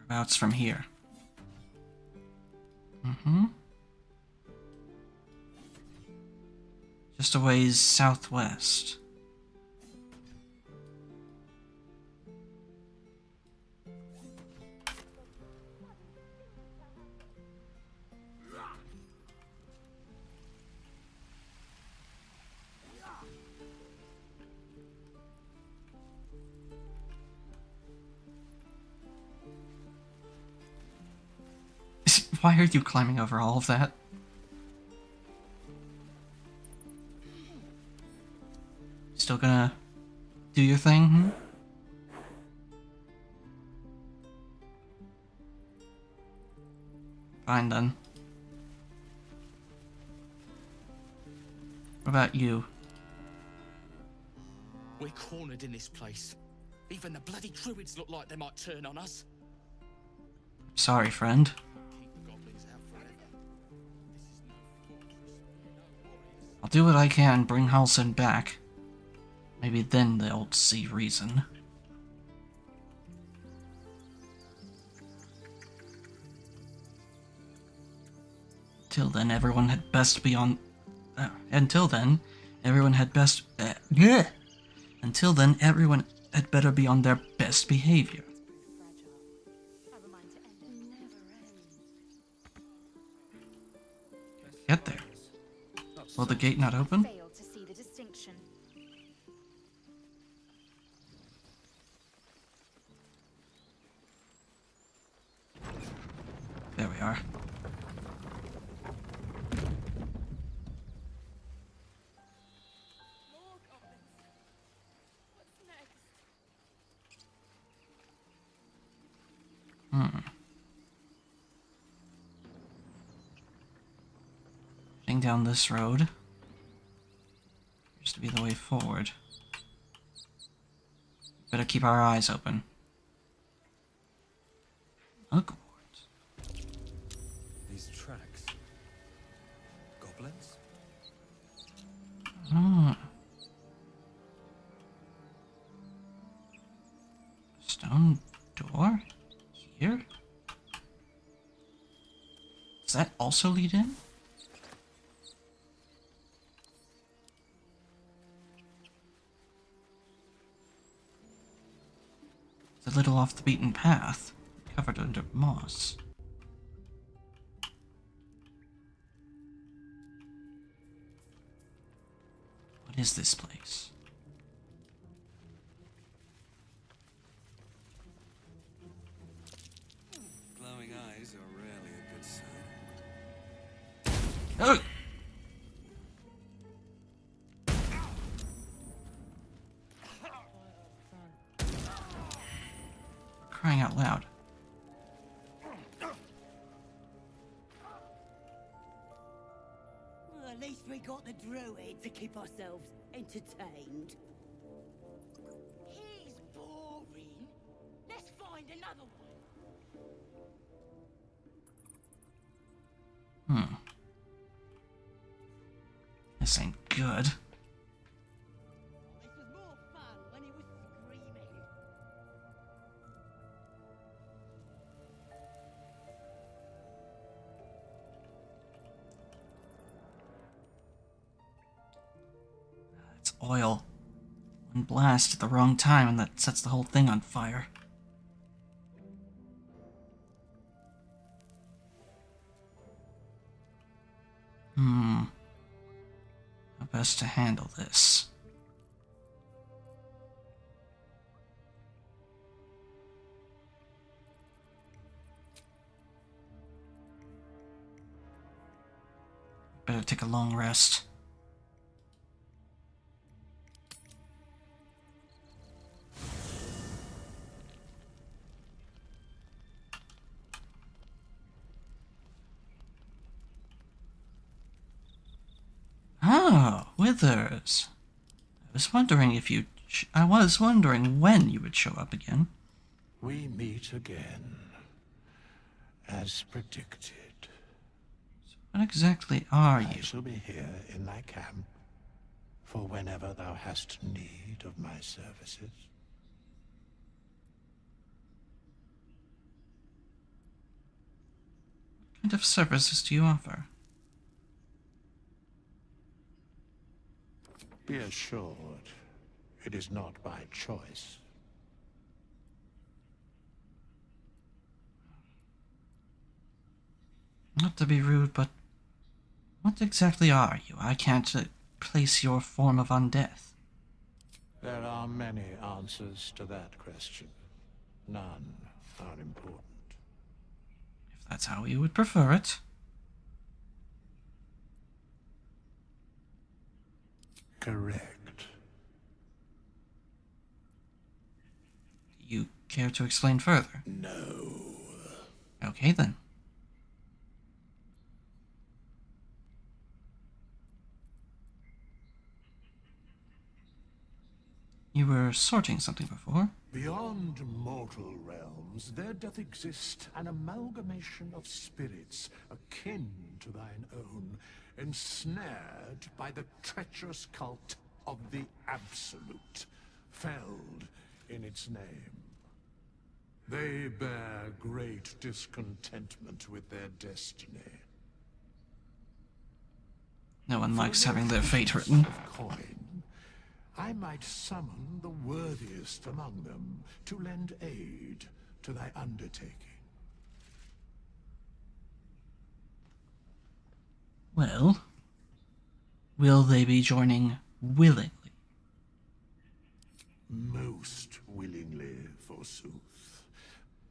Whereabouts from here? Just a ways southwest. Why are you climbing over all of that? Still gonna do your thing? Hmm? Fine then. What about you? We're cornered in this place. Even the bloody druids look like they might turn on us. Sorry, friend. I'll do what I can, bring Halsin back. Maybe then they'll see reason. Till then, everyone had best be on... until then, everyone had best... Until then, everyone had better be on their best behavior. Get there. Will the gate not open? Failed to see the distinction. There we are. Heading down this road. Appears to be the way forward. Better keep our eyes open. Look. These tracks. Goblins? Stone door? Here? Does that also lead in? It's a little off the beaten path, covered under moss. What is this place? Glowing eyes are rarely a good sign. Oh! Crying out loud. Well, at least we got the druid to keep ourselves entertained. He's boring. Let's find another one. This ain't good. This was more fun when he was screaming. It's oil. One blast at the wrong time and that sets the whole thing on fire. How best to handle this? Better take a long rest. Oh, Withers. I was wondering when you would show up again. We meet again, as predicted. What exactly are you? I shall be here in thy camp, for whenever thou hast need of my services. What kind of services do you offer? Be assured, it is not by choice. Not to be rude, but what exactly are you? I can't place your form of undeath. There are many answers to that question. None are important. If that's how you would prefer it. Correct. You care to explain further? No. Okay then. You were sorting something before? Beyond mortal realms, there doth exist an amalgamation of spirits akin to thine own, ensnared by the treacherous cult of the Absolute, felled in its name. They bear great discontentment with their destiny. No one likes having their fate written. Coin, I might summon the worthiest among them to lend aid to thy undertaking. Well, will they be joining willingly? Most willingly, forsooth.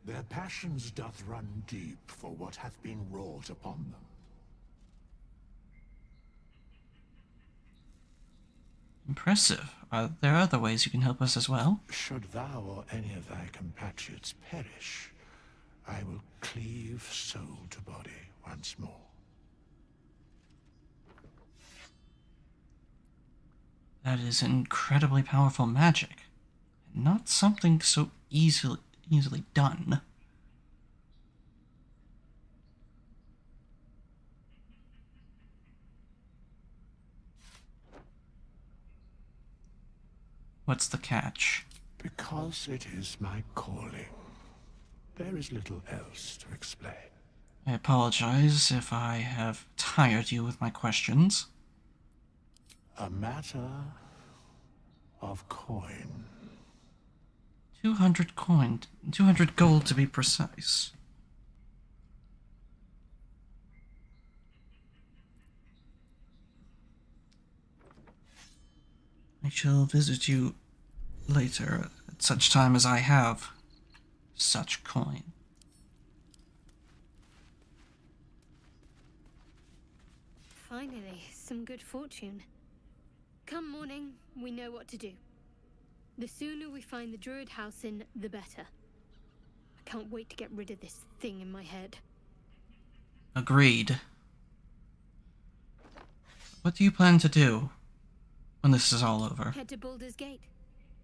Their passions doth run deep for what hath been wrought upon them. Impressive. Are there other ways you can help us as well? Should thou or any of thy compatriots perish, I will cleave soul to body once more. That is incredibly powerful magic. Not something so easily done. What's the catch? Because it is my calling. There is little else to explain. I apologize if I have tired you with my questions. A matter of coin. 200 coin, 200 gold to be precise. I shall visit you later, at such time as I have such coin. Finally, some good fortune. Come morning, we know what to do. The sooner we find the Druid house in, the better. I can't wait to get rid of this thing in my head. Agreed. What do you plan to do when this is all over? Head to Baldur's Gate.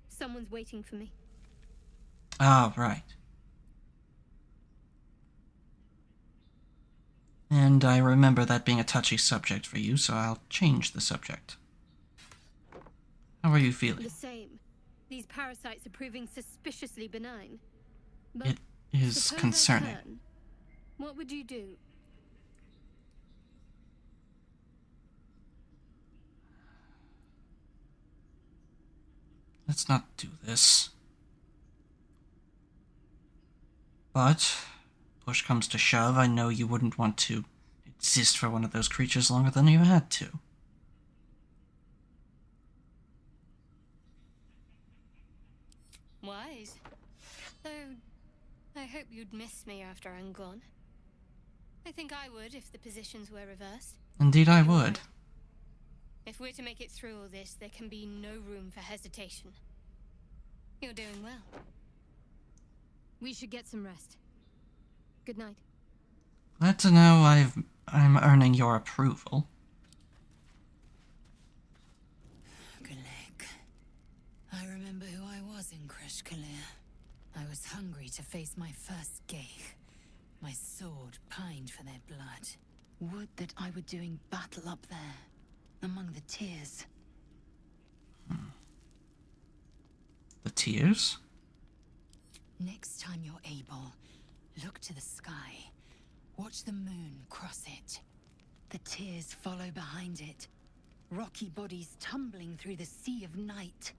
Someone's waiting for me. Ah, right. And I remember that being a touchy subject for you, so I'll change the subject. How are you feeling? The same. These parasites are proving suspiciously benign. But It is suppose I concerning. turn. What would you do? Let's not do this. But, push comes to shove, I know you wouldn't want to exist for one of those creatures longer than you had to. Wise. Though, I hope you'd miss me after I'm gone. I think I would if the positions were reversed. Indeed I would. If we're to make it through all this, there can be no room for hesitation. You're doing well. We should get some rest. Good night. Glad to know I'm earning your approval. I remember who I was in Kresh Kalir. I was hungry to face my first Geich. My sword pined for their blood. Would that I were doing battle up there, among the tears. The tears? Next time you're able, look to the sky. Watch the moon cross it. The tears follow behind it. Rocky bodies tumbling through the sea of night.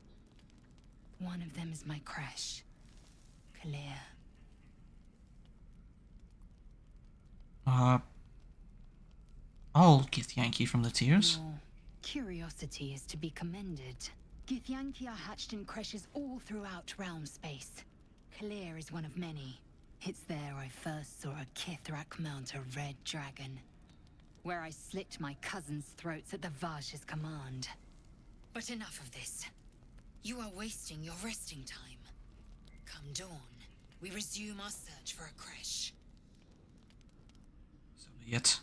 One of them is my Kresh. Kalir. I'll Githyanki from the tears. Your curiosity is to be commended. Githyanki are hatched in Kreshes all throughout realm space. Kalir is one of many. It's there I first saw a Kithrak mount a red dragon. Where I slit my cousin's throats at the Vaj's command. But enough of this. You are wasting your resting time. Come dawn, we resume our search for a Kresh. So be it.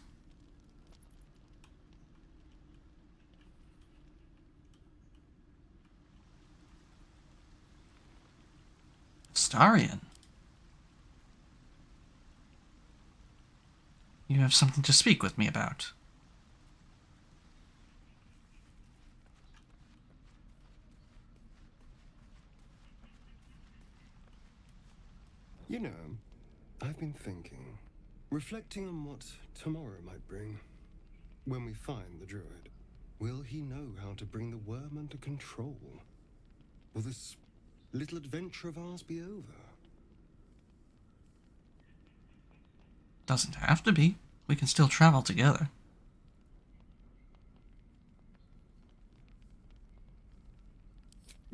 Starion. You have something to speak with me about. You know, I've been thinking, reflecting on what tomorrow might bring. When we find the druid, will he know how to bring the worm under control? Will this little adventure of ours be over? Doesn't have to be. We can still travel together.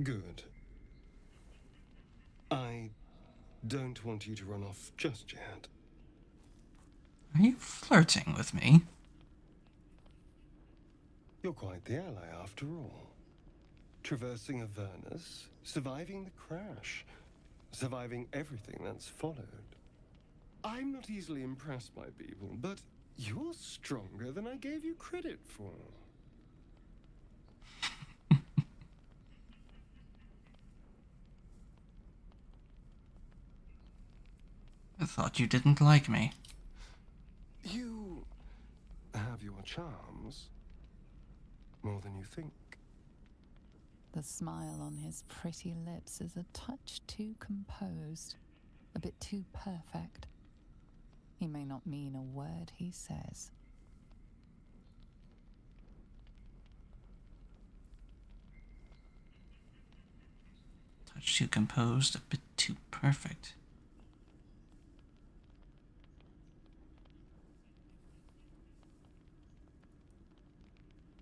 Good. I don't want you to run off just yet. Are you flirting with me? You're quite the ally after all. Traversing Avernus, surviving the crash, surviving everything that's followed. I'm not easily impressed by people, but you're stronger than I gave you credit for. I thought you didn't like me. You have your charms. More than you think. The smile on his pretty lips is a touch too composed, a bit too perfect. He may not mean a word he says. Touch too composed, a bit too perfect.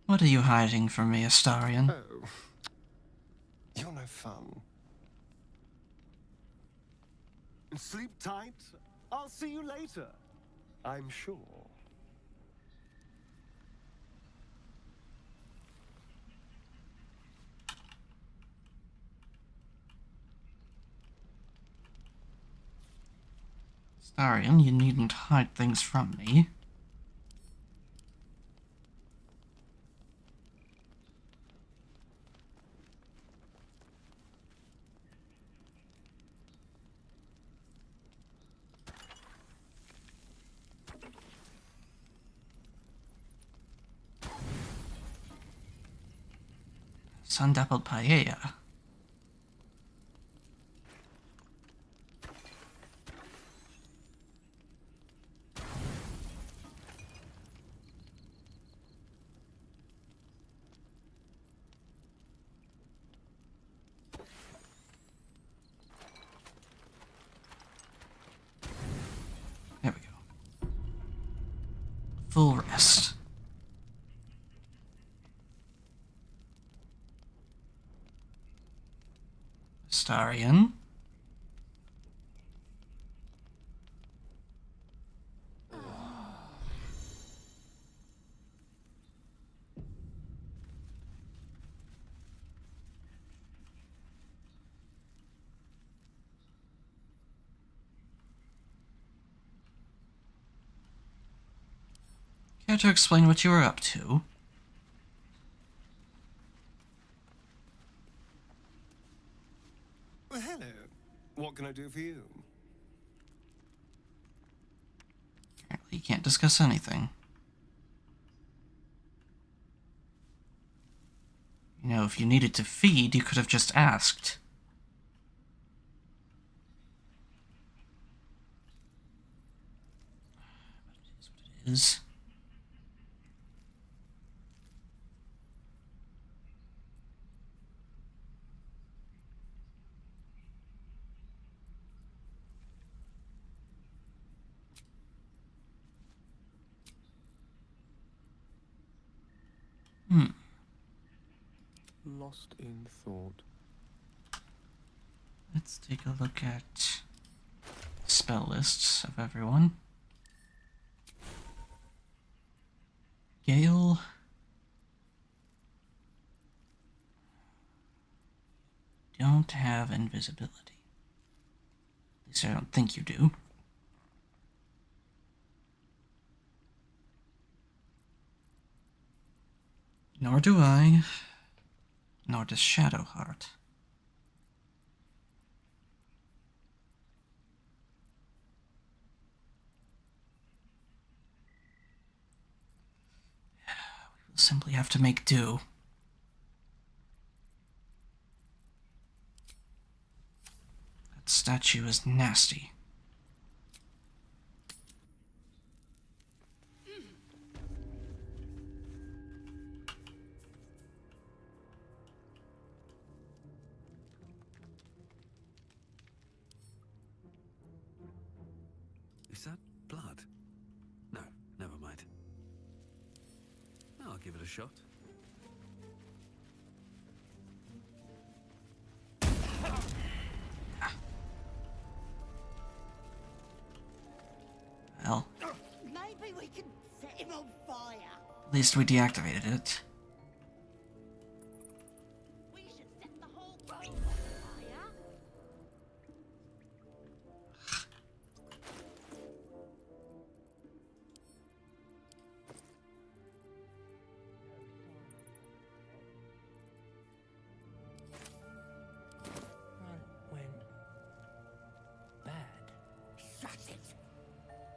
What are you hiding from me, Astarion? Oh, have fun. Sleep tight. I'll see you later. I'm sure. Starion, you needn't hide things from me. Sun-dappled paella. There we go. Full rest. Starion. Care to explain what you were up to? Well, hello. What can I do for you? Apparently you can't discuss anything. You know, if you needed to feed, you could have just asked. But it is what it is. Lost in thought. Let's take a look at spell lists of everyone. Gale. Don't have invisibility. At least I don't think you do. Nor do I. Nor does Shadowheart. We will simply have to make do. That statue is nasty. Is that blood? No, never mind. I'll give it a shot. Well, Maybe we can set him on fire. at least we deactivated it. We should set the whole room on fire. Went bad. Shut it!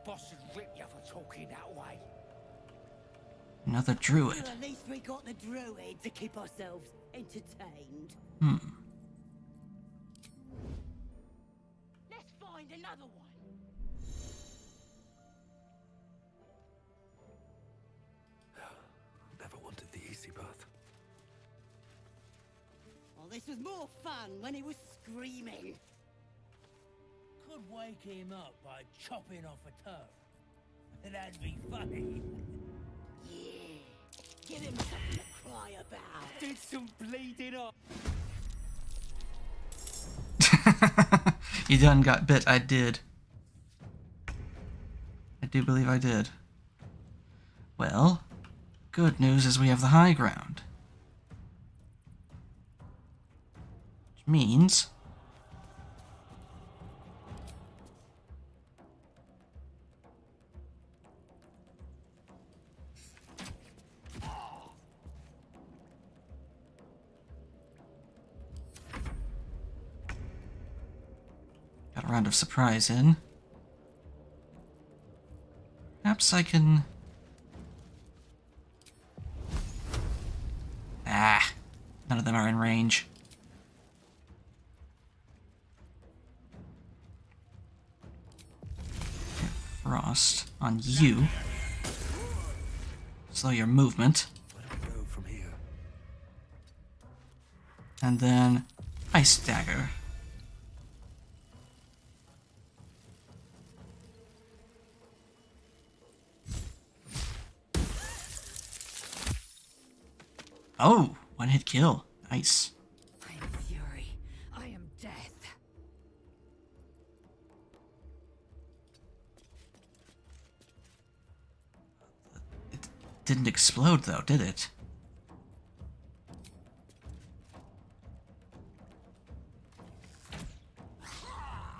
Boss would rip you for talking that way. Another druid. Well, at least we got the druid to keep ourselves entertained. Let's find another one. Never wanted the easy path. Well, this was more fun when he was screaming. Could wake him up by chopping off a toe. That'd be funny. Yeah. Give him something to cry about. Did some bleeding up. You done got bit. I did. I do believe I did. Well, good news is we have the high ground. Which means... got a round of surprise in. Perhaps I can... Ah, none of them are in range. Frost on you. Slow your movement. And then Ice Dagger. Oh, one hit kill. Nice. I am fury. I am death. It didn't explode though, did it?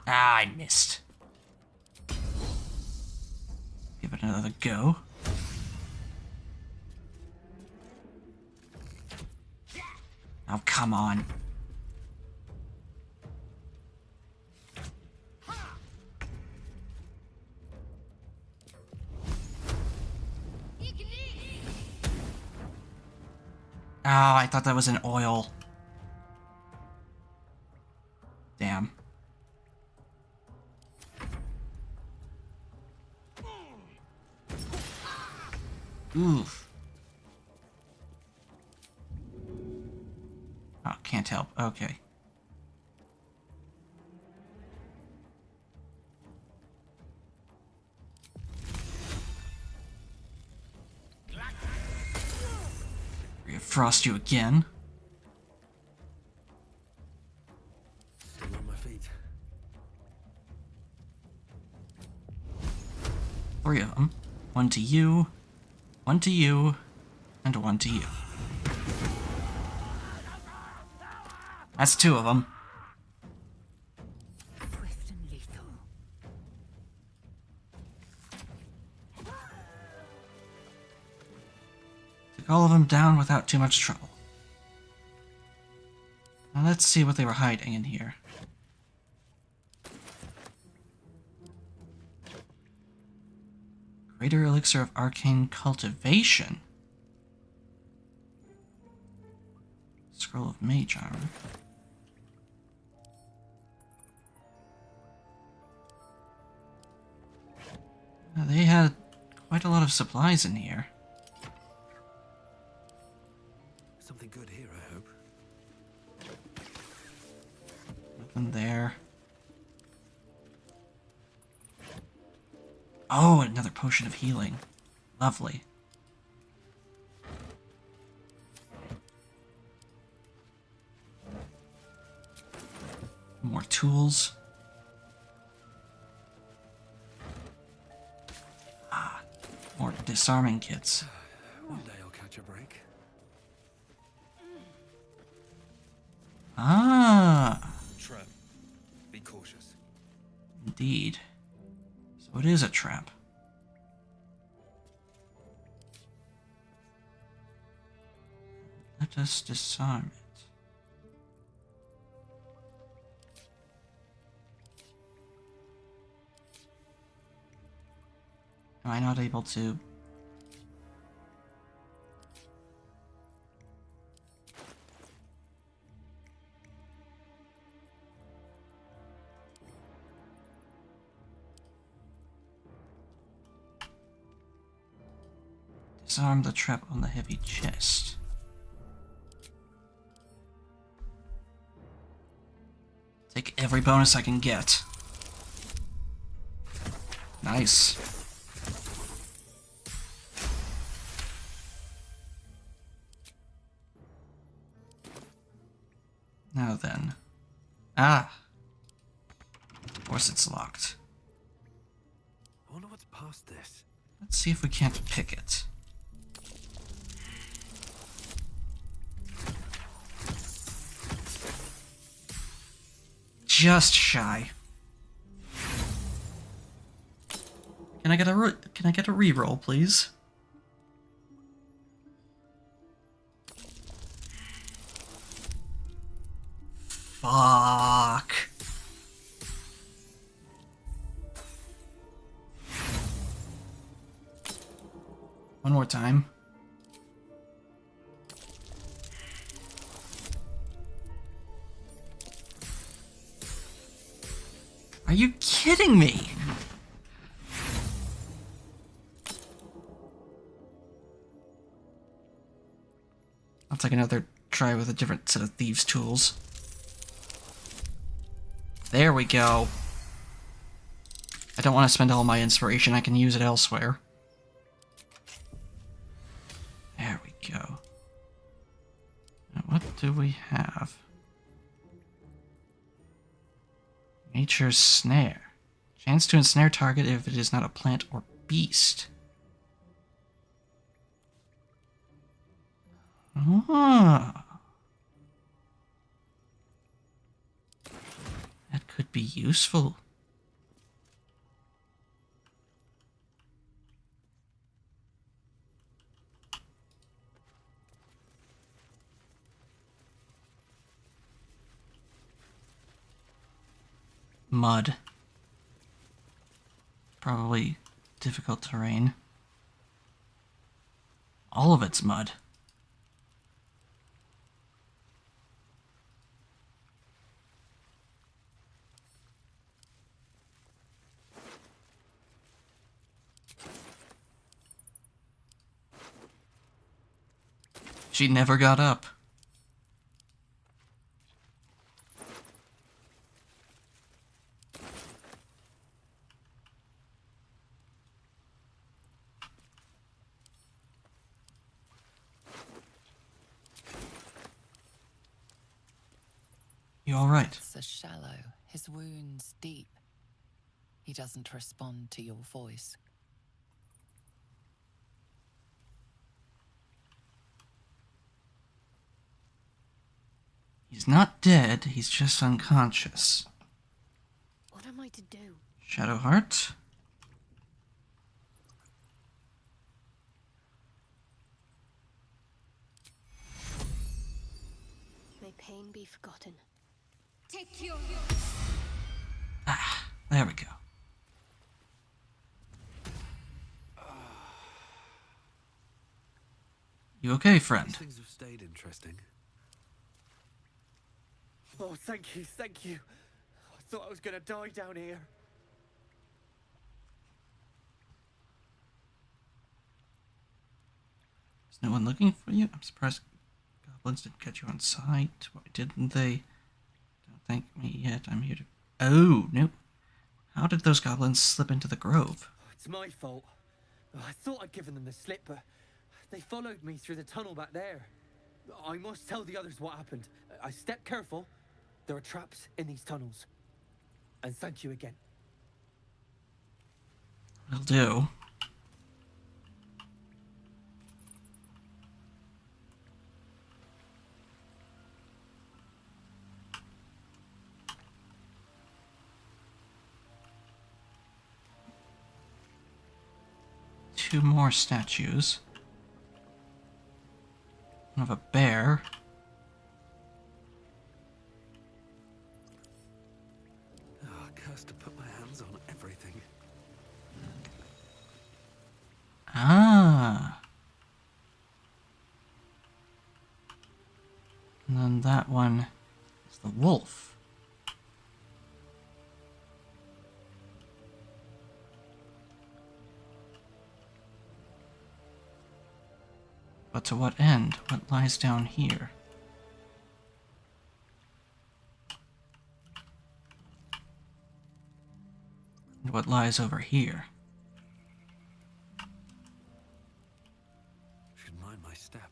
Ah, I missed. Give it another go. Oh, come on. Oh, I thought that was an oil. Damn. Oof. Oh, can't help. Okay. Frost you again. Still on my feet. 3 of them. 1 to you, 1 to you, and 1 to you. That's 2 of them. Swift and lethal. Took all of them down without too much trouble. Now let's see what they were hiding in here. Greater Elixir of Arcane Cultivation. Scroll of Mage Armor. They had quite a lot of supplies in here. Something good here, I hope. Nothing there. Oh, another potion of healing. Lovely. More tools. Ah, more disarming kits. One day I'll catch a break. Ah, Trap. Be cautious. indeed. So it is a trap. Let us disarm it. Am I not able to? Disarm the trap on the heavy chest. Take every bonus I can get. Nice. Now then. Ah. Of course it's locked. I wonder what's past this. Let's see if we can't pick it. Just shy. Can I get a reroll, please? Fuck. One more time. Are you kidding me? I'll take another try with a different set of thieves' tools. There we go. I don't want to spend all my inspiration, I can use it elsewhere. There we go. Now what do we have? Nature's Snare. Chance to ensnare target if it is not a plant or beast. Ah. That could be useful. Mud. Probably difficult terrain. All of it's mud. She never got up. You all right? It's a shallow, his wounds deep. He doesn't respond to your voice. He's not dead, he's just unconscious. What am I to do? Shadowheart? May pain be forgotten. Take your... Ah, there we go. You okay, friend? These things have stayed interesting. Oh, thank you, thank you. I thought I was gonna die down here. Is no one looking for you? I'm surprised goblins didn't catch you on sight. Why didn't they? Don't thank me yet. I'm here to... Oh, no. How did those goblins slip into the grove? It's my fault. I thought I'd given them the slip, but they followed me through the tunnel back there. I must tell the others what happened. I stepped careful. There are traps in these tunnels. And thank you again. Will do. Two more statues. One of a bear. Oh, cursed to put my hands on everything. Ah. And then that one is the wolf. But to what end? What lies down here? And what lies over here? Should mind my step.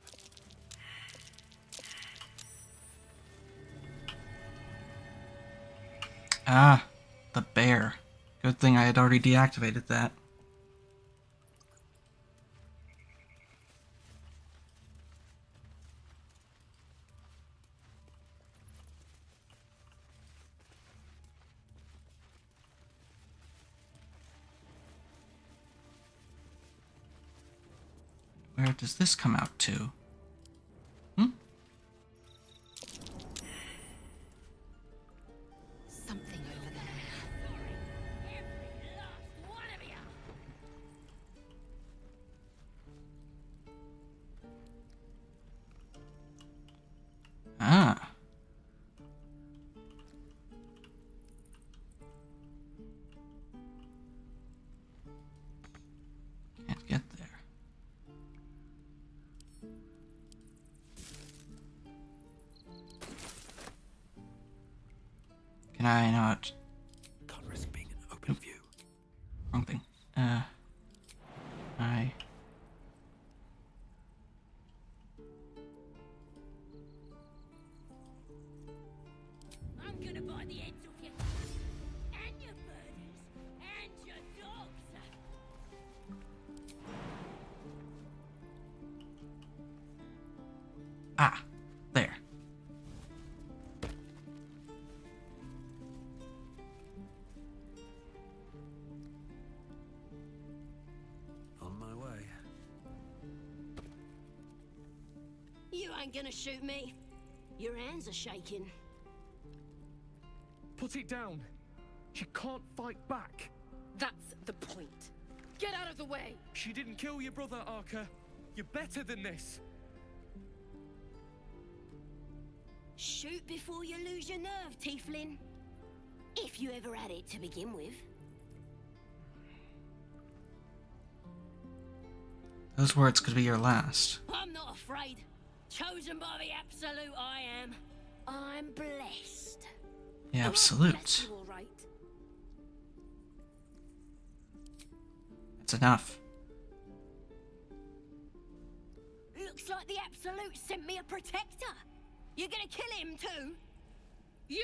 Ah, The bear. Good thing I had already deactivated that. Where does this come out to? Something over there. Ah. Can't get there. Can I not? Can't risk being in open view. Wrong thing. I'm gonna buy the ends off you. And your birdies. And your dogs. Ah, there. On my way. You ain't gonna shoot me. Your hands are shaking. Put it down. She can't fight back. That's the point. Get out of the way. She didn't kill your brother, Arca. You're better than this. Shoot before you lose your nerve, Tieflin. If you ever had it to begin with. Those words could be your last. I'm not afraid. Chosen by the Absolute, I am. I'm blessed. The Absolute. You all right? That's enough. Looks like the Absolute sent me a protector. You're gonna kill him too?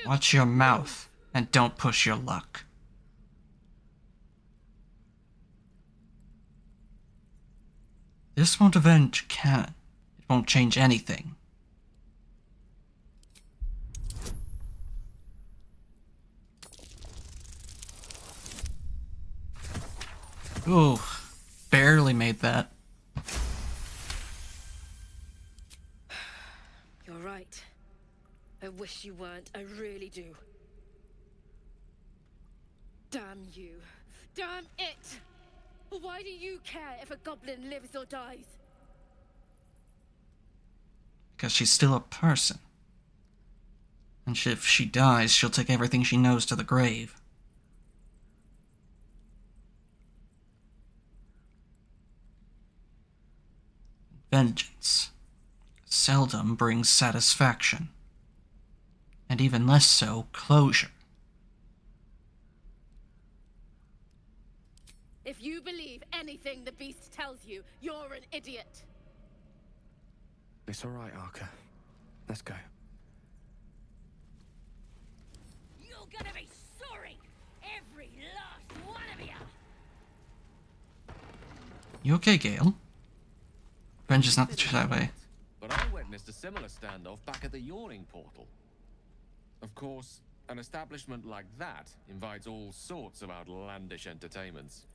Watch your mouth and don't push your luck. This won't avenge canon. It won't change anything. Ooh, barely made that. You're right. I wish you weren't. I really do. Damn you. Damn it! Why do you care if a goblin lives or dies? Because she's still a person. And if she dies, she'll take everything she knows to the grave. Vengeance seldom brings satisfaction. And even less so, closure. If you believe anything the beast tells you, you're an idiot. It's all right, Arca. Let's go. You're gonna be sorry. Every last one of you. You okay, Gale? Revenge is not the true way. But I witnessed a similar standoff back at the Yawning Portal. Of course, an establishment like that invites all sorts of outlandish entertainments.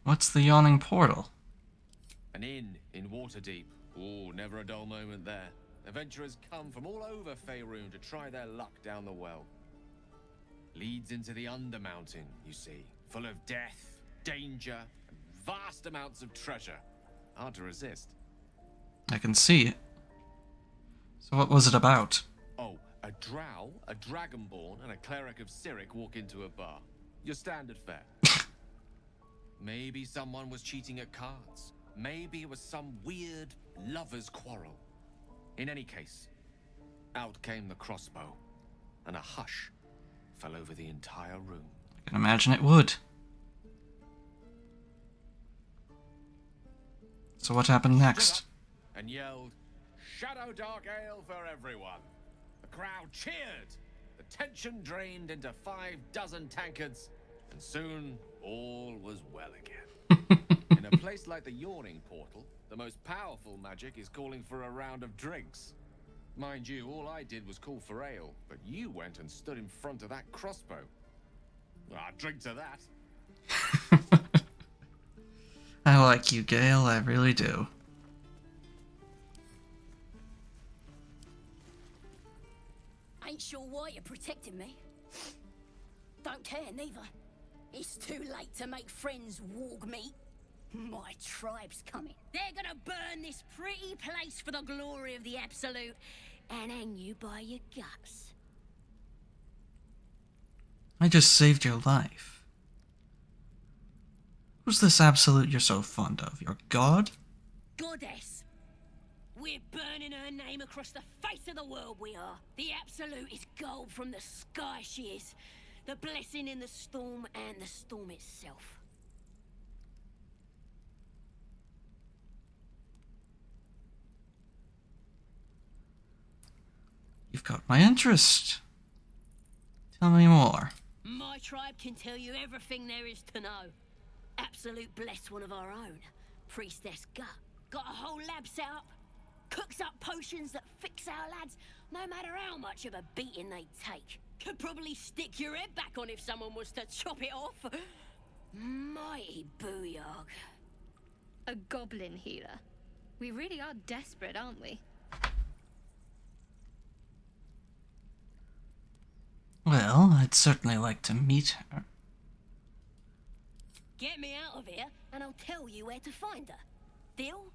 What's the Yawning Portal? An inn in Waterdeep. Oh, never a dull moment there. Adventurers come from all over Faerun to try their luck down the well. Leads into the Undermountain, you see, full of death, danger, and vast amounts of treasure. Hard to resist. I can see it. So what was it about? Oh, a drow, a dragonborn, and a cleric of Cyric walk into a bar. Your standard fare. Maybe someone was cheating at cards. Maybe it was some weird lover's quarrel. In any case, out came the crossbow, and a hush fell over the entire room. I can imagine it would. So what happened next? And yelled, "Shadow Dark Ale for everyone!" The crowd cheered. The the tension drained into 5 dozen tankards, and soon all was well again. In a place like the Yawning Portal, the most powerful magic is calling for a round of drinks. Mind you, all I did was call for ale, but you went and stood in front of that crossbow. Well, I'd drink to that. I like you, Gale, I really do. Ain't sure why you're protecting me. Don't care, neither. It's too late to make friends, warg meat. My tribe's coming. They're gonna burn this pretty place for the glory of the Absolute and hang you by your guts. I just saved your life. Who's this Absolute you're so fond of? Your god? Goddess. We're burning her name across the face of the world, we are. The Absolute is gold from the sky, she is. The blessing in the storm and the storm itself. You've got my interest. Tell me more. My tribe can tell you everything there is to know. Absolute bless one of our own. Priestess Gut. Got a whole lab set up. Cooks up potions that fix our lads, no matter how much of a beating they take. Could probably stick your head back on if someone was to chop it off. Mighty booyog. A goblin healer. We really are desperate, aren't we? Well, I'd certainly like to meet her. Get me out of here, and I'll tell you where to find her. Deal?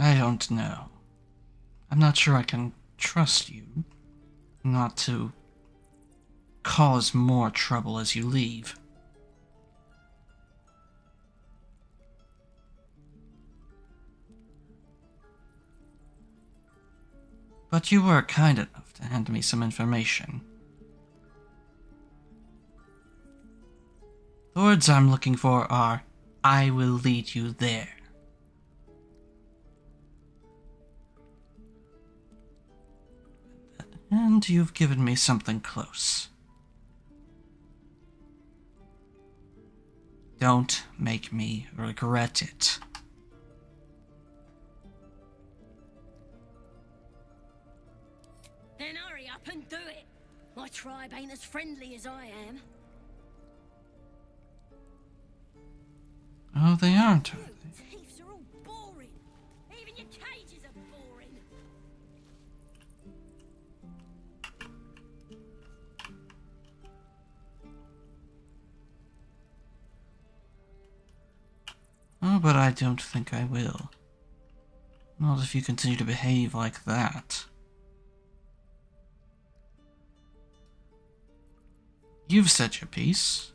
I don't know. I'm not sure I can trust you not to cause more trouble as you leave. But you were kind enough to hand me some information. The words I'm looking for are, "I will lead you there." And you've given me something close. Don't make me regret it. Then hurry up and do it. My tribe ain't as friendly as I am. Oh, they aren't, are they? Thieves are all boring. Even your cages are boring. Oh, but I don't think I will. Not if you continue to behave like that. You've said your piece.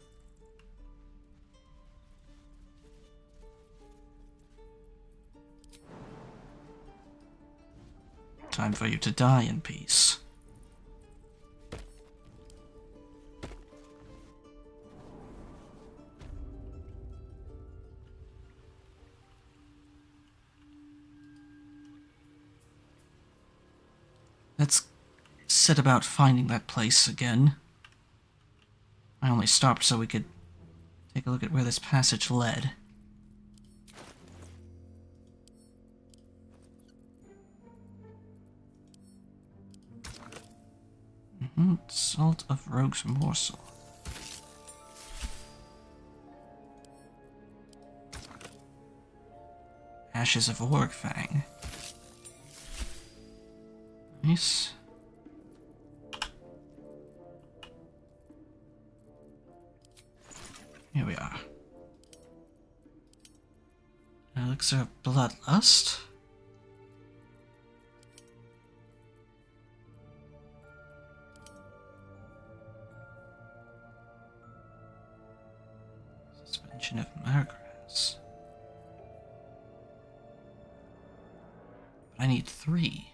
Time for you to die in peace. Let's set about finding that place again. I only stopped so we could take a look at where this passage led. Salt of Rogue's Morsel. Ashes of Orgfang. Nice. Here we are. Elixir of Bloodlust. Legion of Margrass. But I need 3.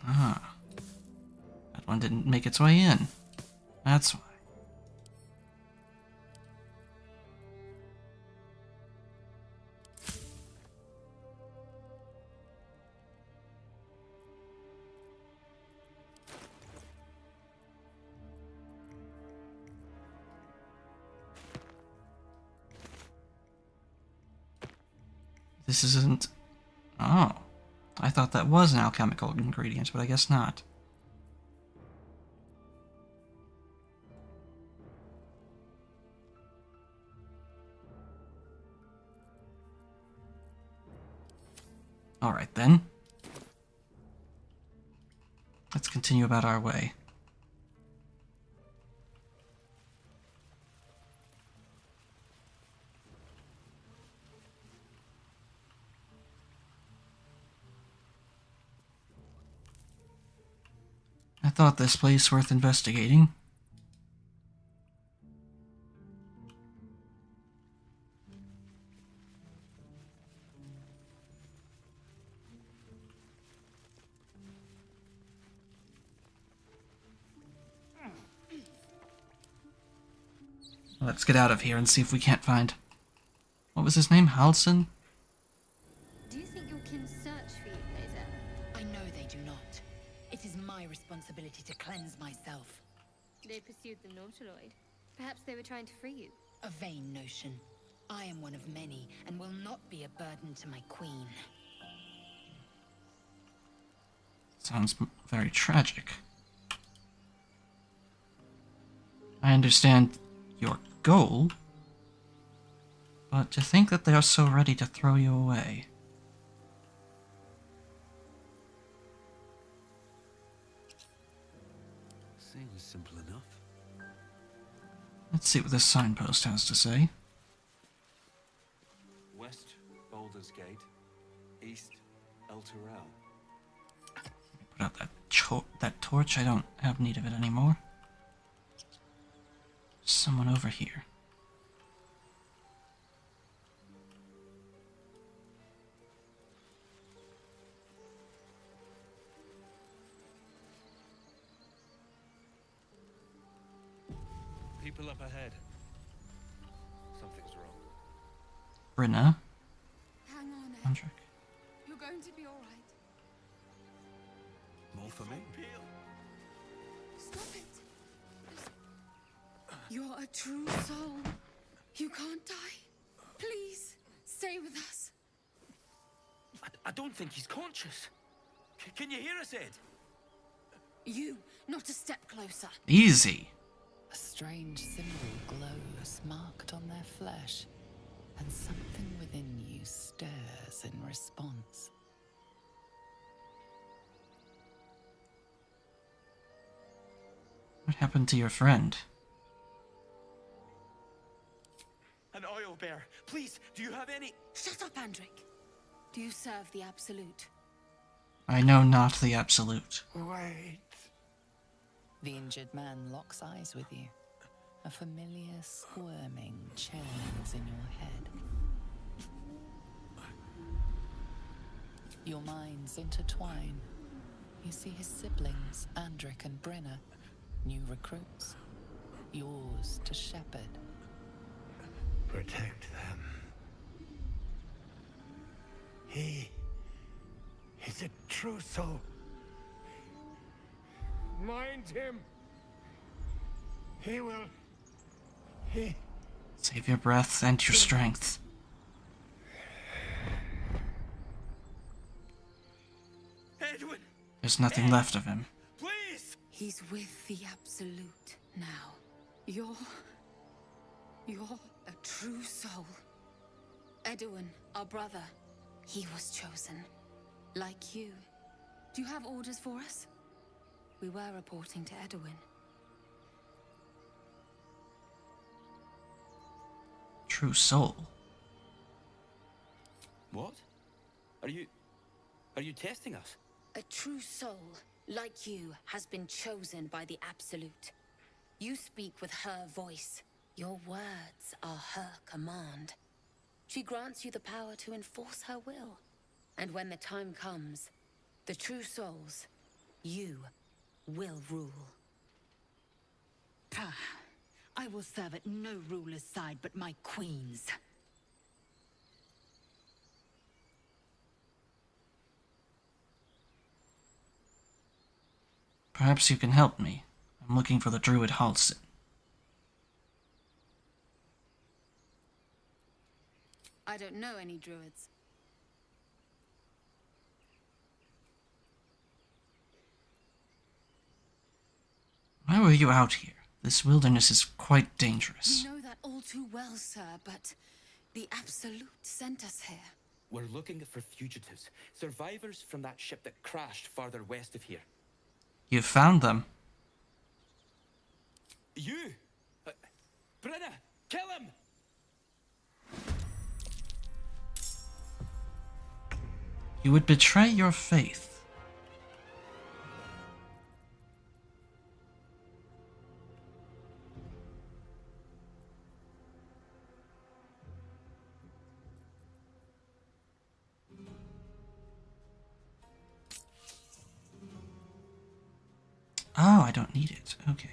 Ah. That one didn't make its way in. That's why. This isn't... Oh. I thought that was an alchemical ingredient, but I guess not. Alright then. Let's continue about our way. I thought this place worth investigating. Let's get out of here and see if we can't find... What was his name? Halson? Do you think your kin search for you, Blazer? I know they do not. It is my responsibility to cleanse myself. They pursued the Nautiloid. Perhaps they were trying to free you. A vain notion. I am one of many, and will not be a burden to my queen. Sounds very tragic. I understand your goal, but to think that they are so ready to throw you away. Seems simple enough. Let's see what this signpost has to say. West, Baldur's Gate. East, El Terrell. Put out that torch. I don't have need of it anymore. Someone over here. People up ahead. Something's wrong. Brenna. Hang on, Ed. Andric. You're going to be all right. More for me? Stop it. You're a true soul. You can't die. Please, stay with us. I don't think he's conscious. Can you hear us, Ed? You, not a step closer. Easy. A strange symbol glows marked on their flesh, and something within you stirs in response. What happened to your friend? An oil bear. Please, do you have any... Shut up, Andric. Do you serve the Absolute? I know not the Absolute. Wait. The injured man locks eyes with you. A familiar squirming churns in your head. Your minds intertwine. You see his siblings, Andric and Brenna, new recruits, yours to shepherd. Protect them. He is a true soul. Mind him. He will. Save your breath and your strength. Edwin! There's nothing left of him. Please! He's with the Absolute now. You're a true soul. Edwin, our brother, he was chosen. Like you. Do you have orders for us? We were reporting to Edwin. True soul. What? Are you testing us? A true soul like you, has been chosen by the Absolute. You speak with her voice. Your words are her command. She grants you the power to enforce her will. And when the time comes, the true souls, you, will rule. I will serve at no ruler's side but my queen's. Perhaps you can help me. I'm looking for the druid Halsin. I don't know any druids. Why were you out here? This wilderness is quite dangerous. You know that all too well, sir, but the Absolute sent us here. We're looking for fugitives, survivors from that ship that crashed farther west of here. You found them. You! Brenna, kill him! You would betray your faith. Oh, I don't need it. Okay.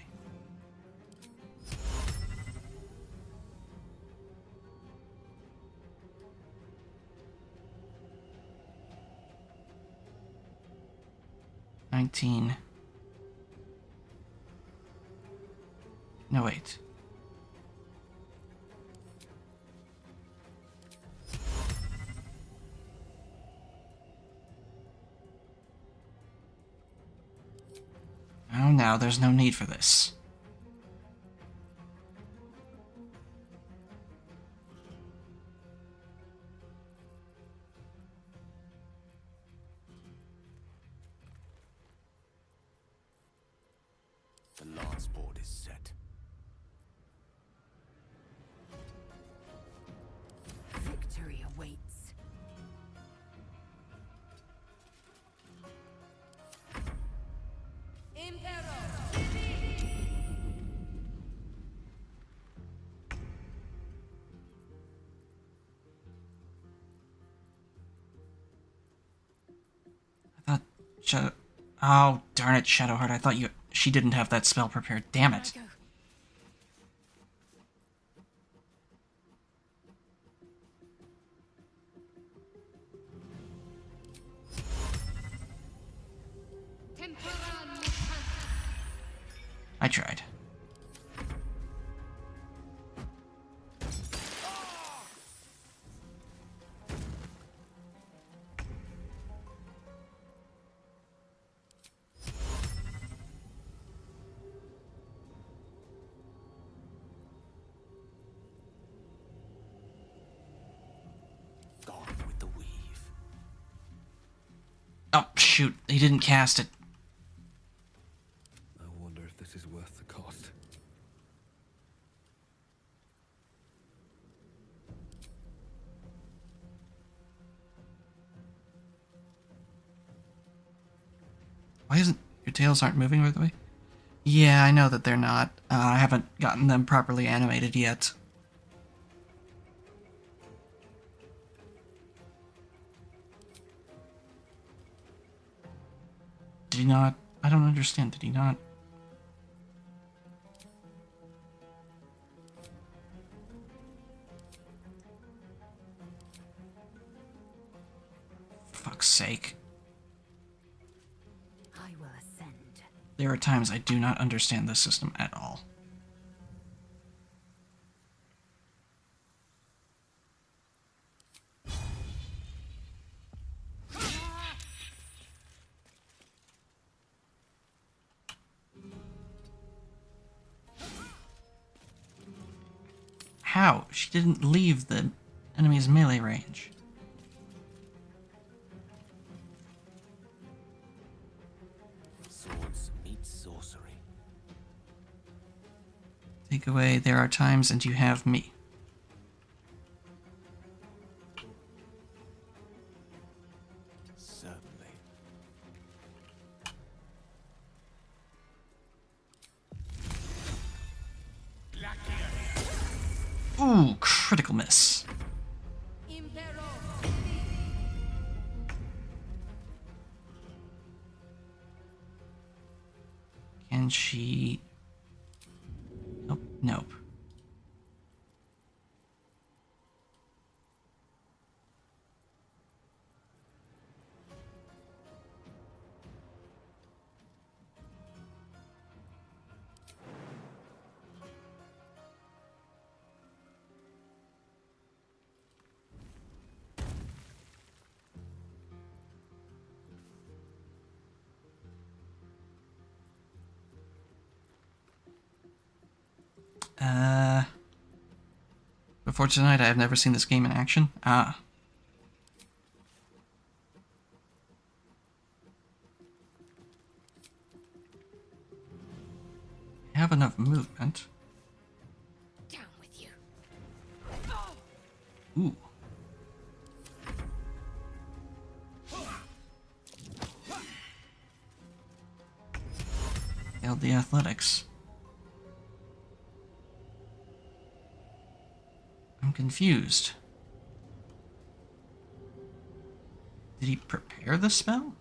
No, wait. Oh, now there's no need for this. The last board is set. Victory awaits. I thought Shadow... Oh, darn it, Shadowheart. I thought she didn't have that spell prepared. Damn it. I tried. Gone with the weave. Oh, shoot. He didn't cast it. I wonder if this is worth the cost. Why isn't... Your tails aren't moving, by the way? Yeah, I know that they're not. I haven't gotten them properly animated yet. Did he not? I don't understand. Did he not? Fuck's sake. I will ascend. There are times I do not understand this system at all. How? She didn't leave the enemy's melee range. Swords meet sorcery. Take away, there are times, and you have me. Certainly. Ooh, critical miss. Can she... Nope, nope. Before tonight, I have never seen this game in action. Ah. I have enough movement. Down with you. Ooh. Failed the athletics. I'm confused. Did he prepare the spell?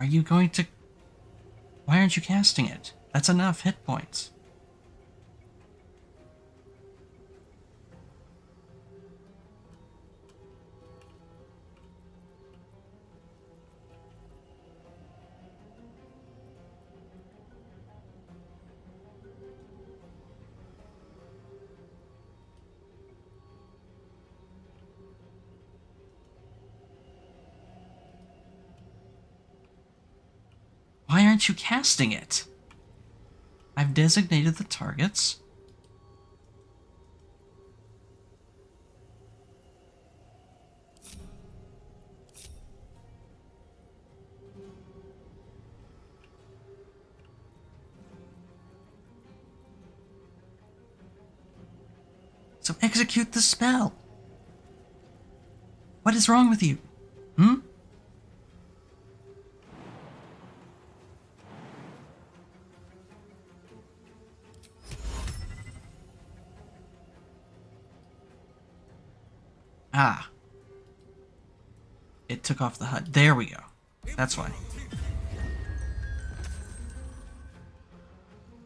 Are you going to... Why aren't you casting it? That's enough hit points. Why aren't you casting it? I've designated the targets. So execute the spell. What is wrong with you? Hmm? Ah. It took off the HUD. There we go. That's why.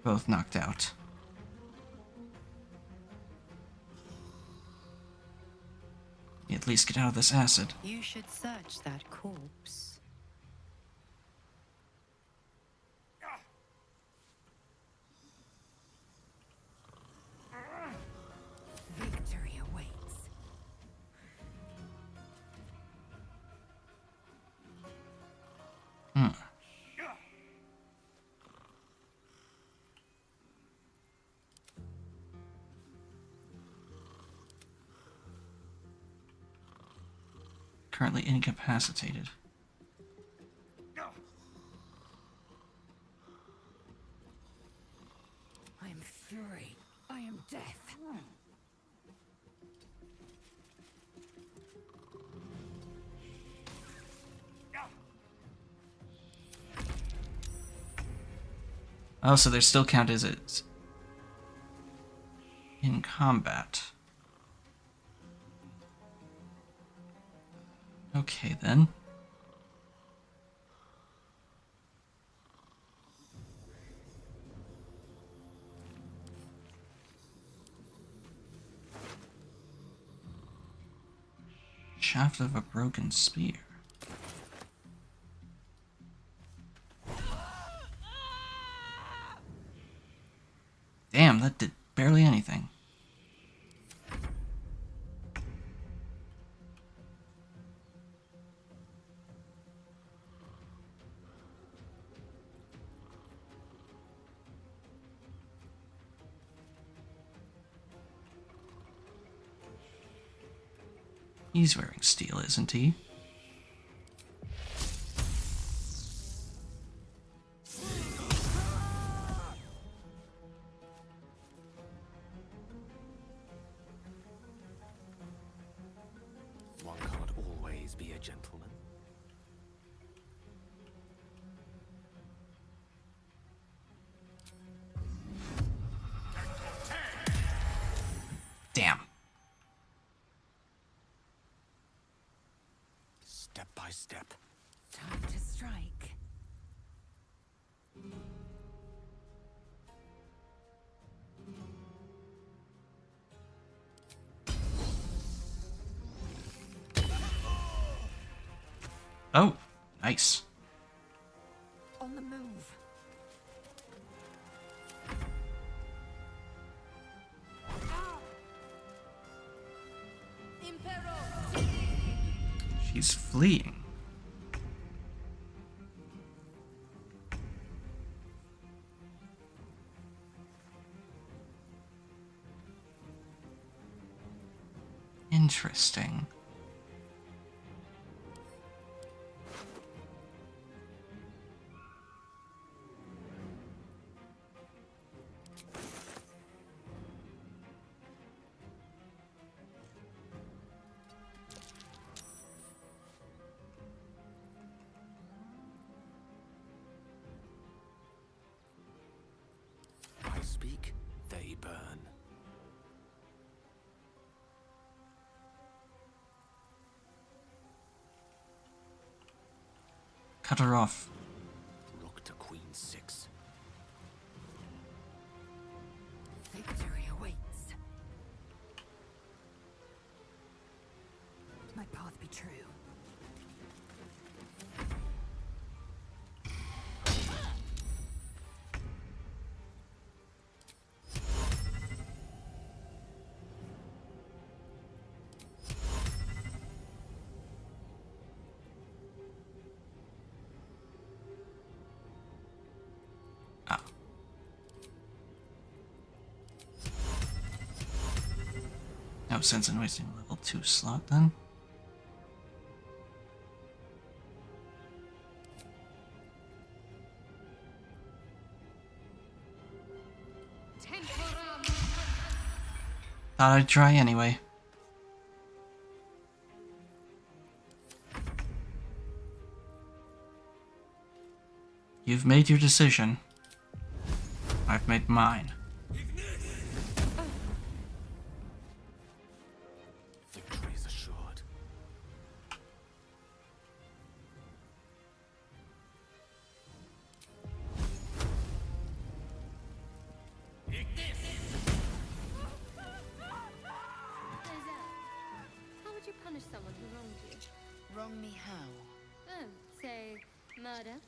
Both knocked out. At least get out of this acid. You should search that corpse. Victory awaits. Hmm. Currently incapacitated. I am fury. I am death. Oh, so there's still count as it's in combat. Okay, then. Shaft of a broken spear. Damn, that did barely anything. He's wearing steel, isn't he? One can't always be a gentleman. Damn. Step by step. Time to strike. Oh, nice. On the move. She's fleeing. Interesting. I speak, they burn. Cut her off. Rook to Queen 6. Victory awaits. My path be true. No sense in wasting a level 2 slot then. Thought I'd try anyway. You've made your decision. I've made mine. Victory is assured. How would you punish someone who wronged you? Wrong me how? Oh, say, murder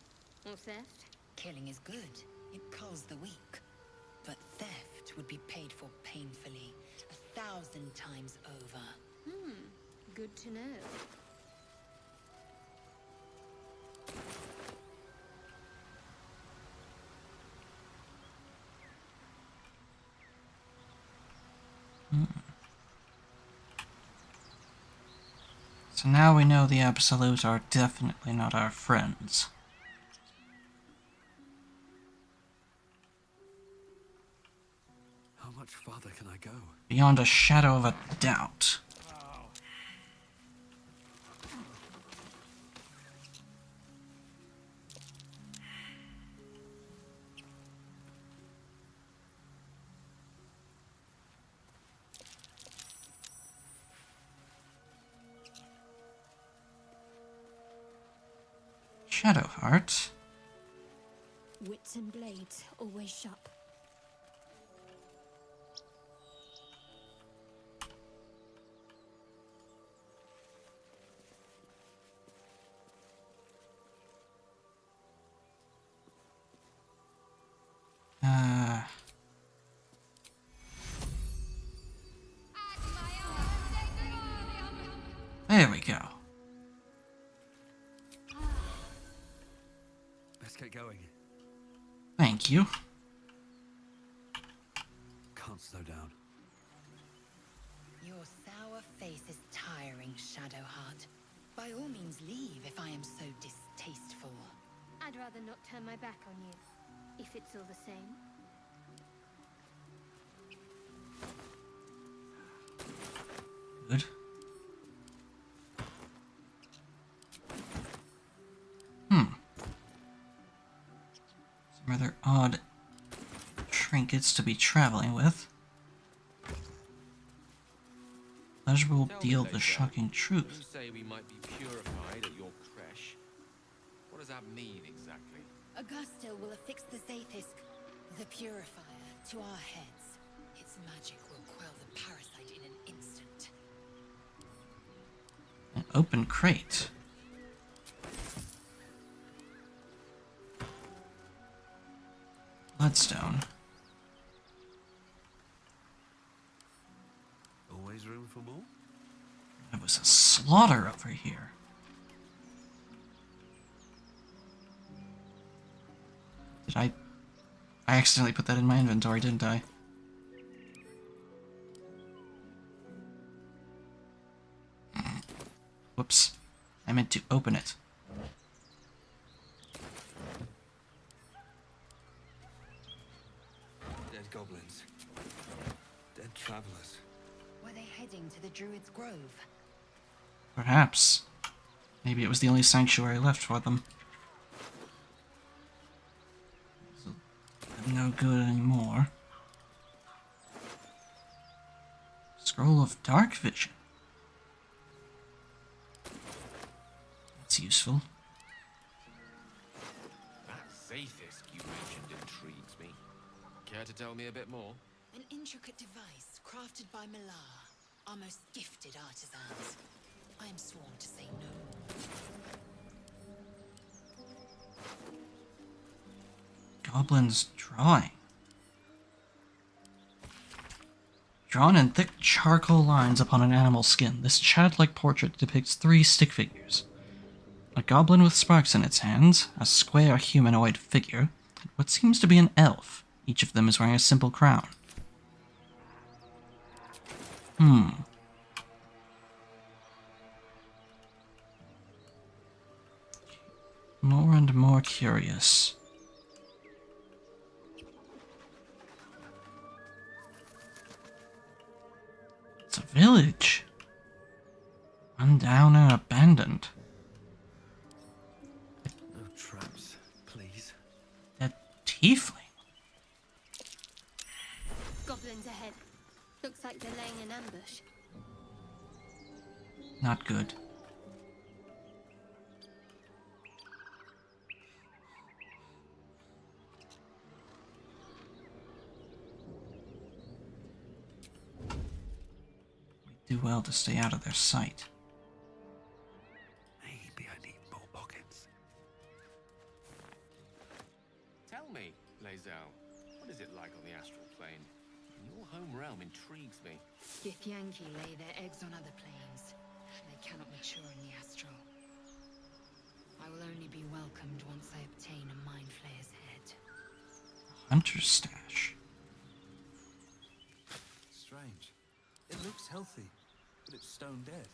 or theft? Killing is good. It culls the weak. But theft would be paid for painfully, 1,000 times over. Good to know. So now we know the Absolutes are definitely not our friends. How much farther can I go? Beyond a shadow of a doubt. Shadowheart. Wits and blades always sharp. There we go. Let's get going. Thank you. Can't slow down. You're Your sour face is tiring, Shadowheart. By all means leave if I am so distasteful. I'd rather not turn my back on you, if it's all the same. Good. Some rather odd trinkets to be traveling with. Pleasure will deal the shocking You truth. say we might be purified at your creche. What does that mean exactly? Augusto will affix the Zaithisk, the purifier, to our heads. Its magic will quell the parasite in an instant. An open crate. Bloodstone. Always room for more? There was a slaughter over here. Did I accidentally put that in my inventory, didn't I? Whoops. I meant to open it. Dead goblins. Dead travelers. Were they heading to the Druid's Grove? Perhaps. Maybe it was the only sanctuary left for them. So, no good anymore. Scroll of Dark Vision. That's useful. That Zaithisk you mentioned intrigues me. Care to tell me a bit more? An intricate device crafted by Malar, our most gifted artisans. I am sworn to say no more. Goblin's drawing. Drawn in thick charcoal lines upon an animal skin, this childlike portrait depicts 3 stick figures. A goblin with sparks in its hands, a square humanoid figure, and what seems to be an elf. Each of them is wearing a simple crown. More and more curious. It's a village. Run down and abandoned. No traps, please. That tiefling. Goblins ahead. Looks like they're laying an ambush. Not good. We do well to stay out of their sight. Maybe I need more pockets. Tell me, Lae'zel, what is it like on the astral plane? Your home realm intrigues me. Githyanki lay their eggs on other planes. They cannot mature in the astral. I will only be welcomed once I obtain a Mind Flayer's head. Hunter's stash. Strange. It looks healthy, but it's stone dead.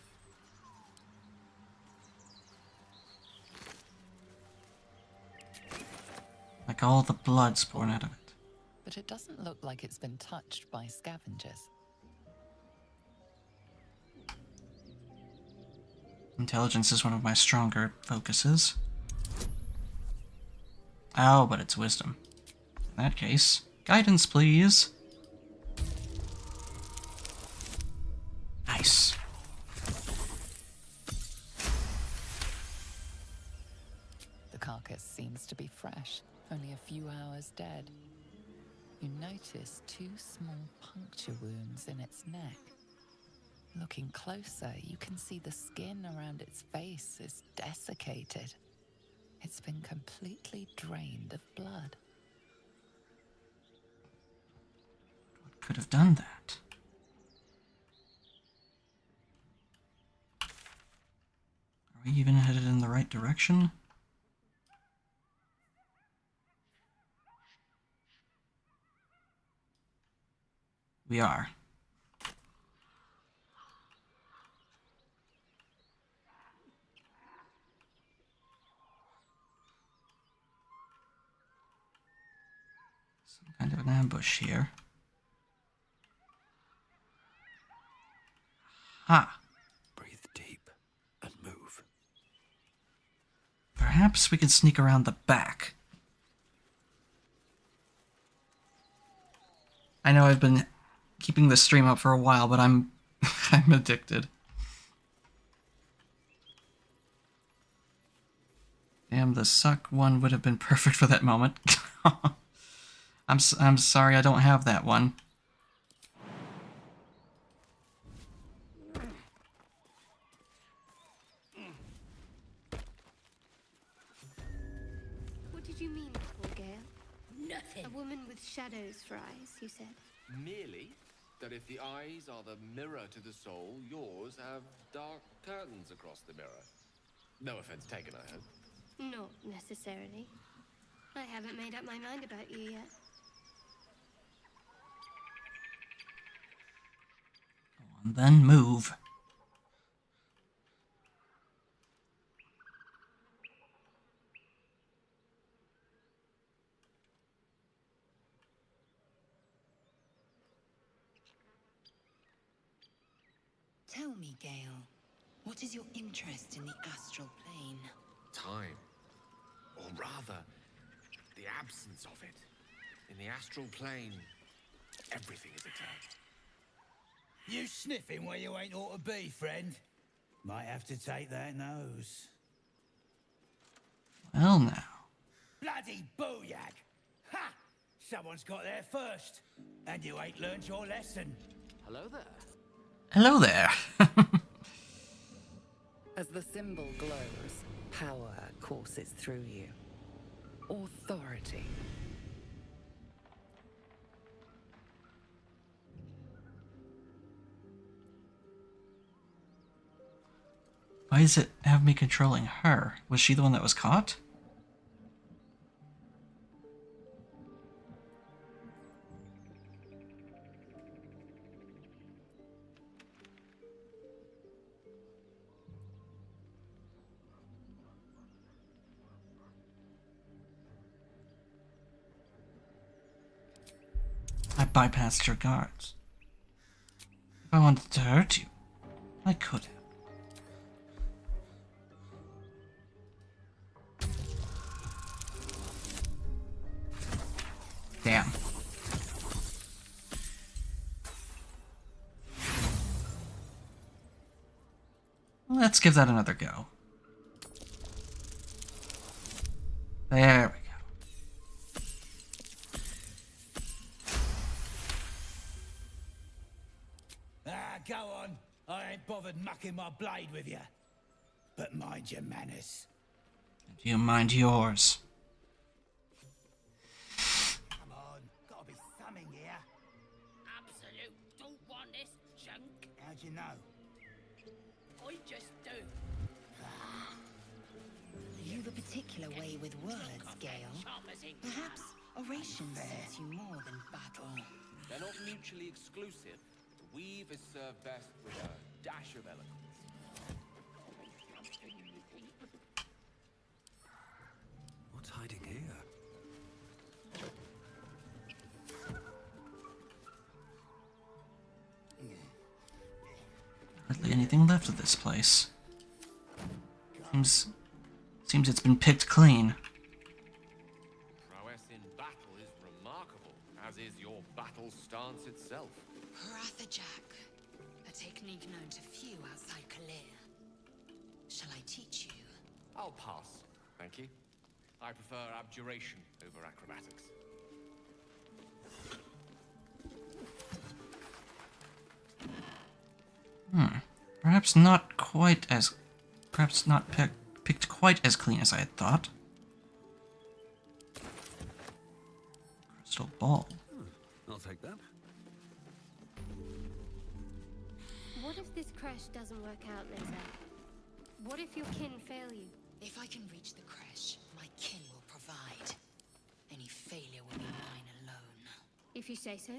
Like all the blood's pouring out of it. But it doesn't look like it's been touched by scavengers. Intelligence is one of my stronger focuses. Oh, but it's wisdom. In that case, guidance, please. Nice. The carcass seems to be fresh, only a few hours dead. You notice 2 small puncture wounds in its neck. Looking closer, you can see the skin around its face is desiccated. It's been completely drained of blood. What could have done that? Are we even headed in the right direction? We are. Some kind of an ambush here. Ha! Breathe deep and move. Perhaps we can sneak around the back. I know I've been keeping the stream up for a while, but I'm I'm addicted. Damn, the suck one would have been perfect for that moment. I'm sorry I don't have that one. What did you mean, poor Gale? Nothing. A woman with shadows for eyes, you said. Merely that if the eyes are the mirror to the soul, yours have dark curtains across the mirror. No offense taken, I hope. Not necessarily. I haven't made up my mind about you yet. And then move. Tell me, Gale, what is your interest in the astral plane? Time. Or rather, the absence of it. In the astral plane, everything is eternal. You sniffing where you ain't ought to be, friend? Might have to take that nose. Well now. Bloody booyag! Ha! Someone's got there first, and you ain't learned your lesson. Hello there. Hello there. As the symbol glows, power courses through you. Authority. Why does it have me controlling her? Was she the one that was caught? I bypassed your guards. If I wanted to hurt you, I could have. Damn. Let's give that another go. There we go. Ah, go on. I ain't bothered mucking my blade with you. But mind your manners. Do you mind yours? Come on, gotta be something here. Absolute don't want this junk. How'd you know? I just do. You've a particular way with words, Gale. Perhaps oration suits you more than battle. They're not mutually exclusive. Weave is served best with a dash of eloquence. What's hiding here? Hardly anything left of this place. Seems it's been picked clean. Prowess in battle is remarkable, as is your battle stance itself. Jack, a technique known to few outside Kalir. Shall I teach you? I'll pass, thank you. I prefer abjuration over acrobatics. Perhaps not quite as... Perhaps not picked quite as clean as I had thought. Crystal ball. I'll take that. What if this crash doesn't work out, Liza? What if your kin fail you? If I can reach the crash, my kin will provide. Any failure will be mine alone. If you say so.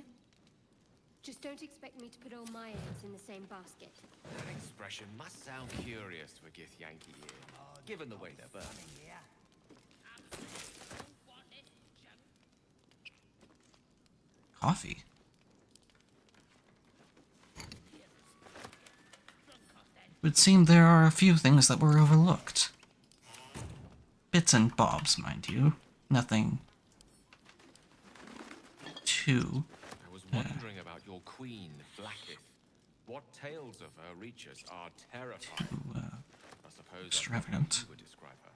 Just don't expect me to put all my eggs in the same basket. That expression must sound curious for Gith Yankee here, given the way they're burning. Coffee. It would seem there are a few things that were overlooked. Bits and bobs, mind you. Nothing too... I was wondering about your queen, Blackith. What tales of her reach us are terrifying. I suppose extravagant. that's how you would describe her.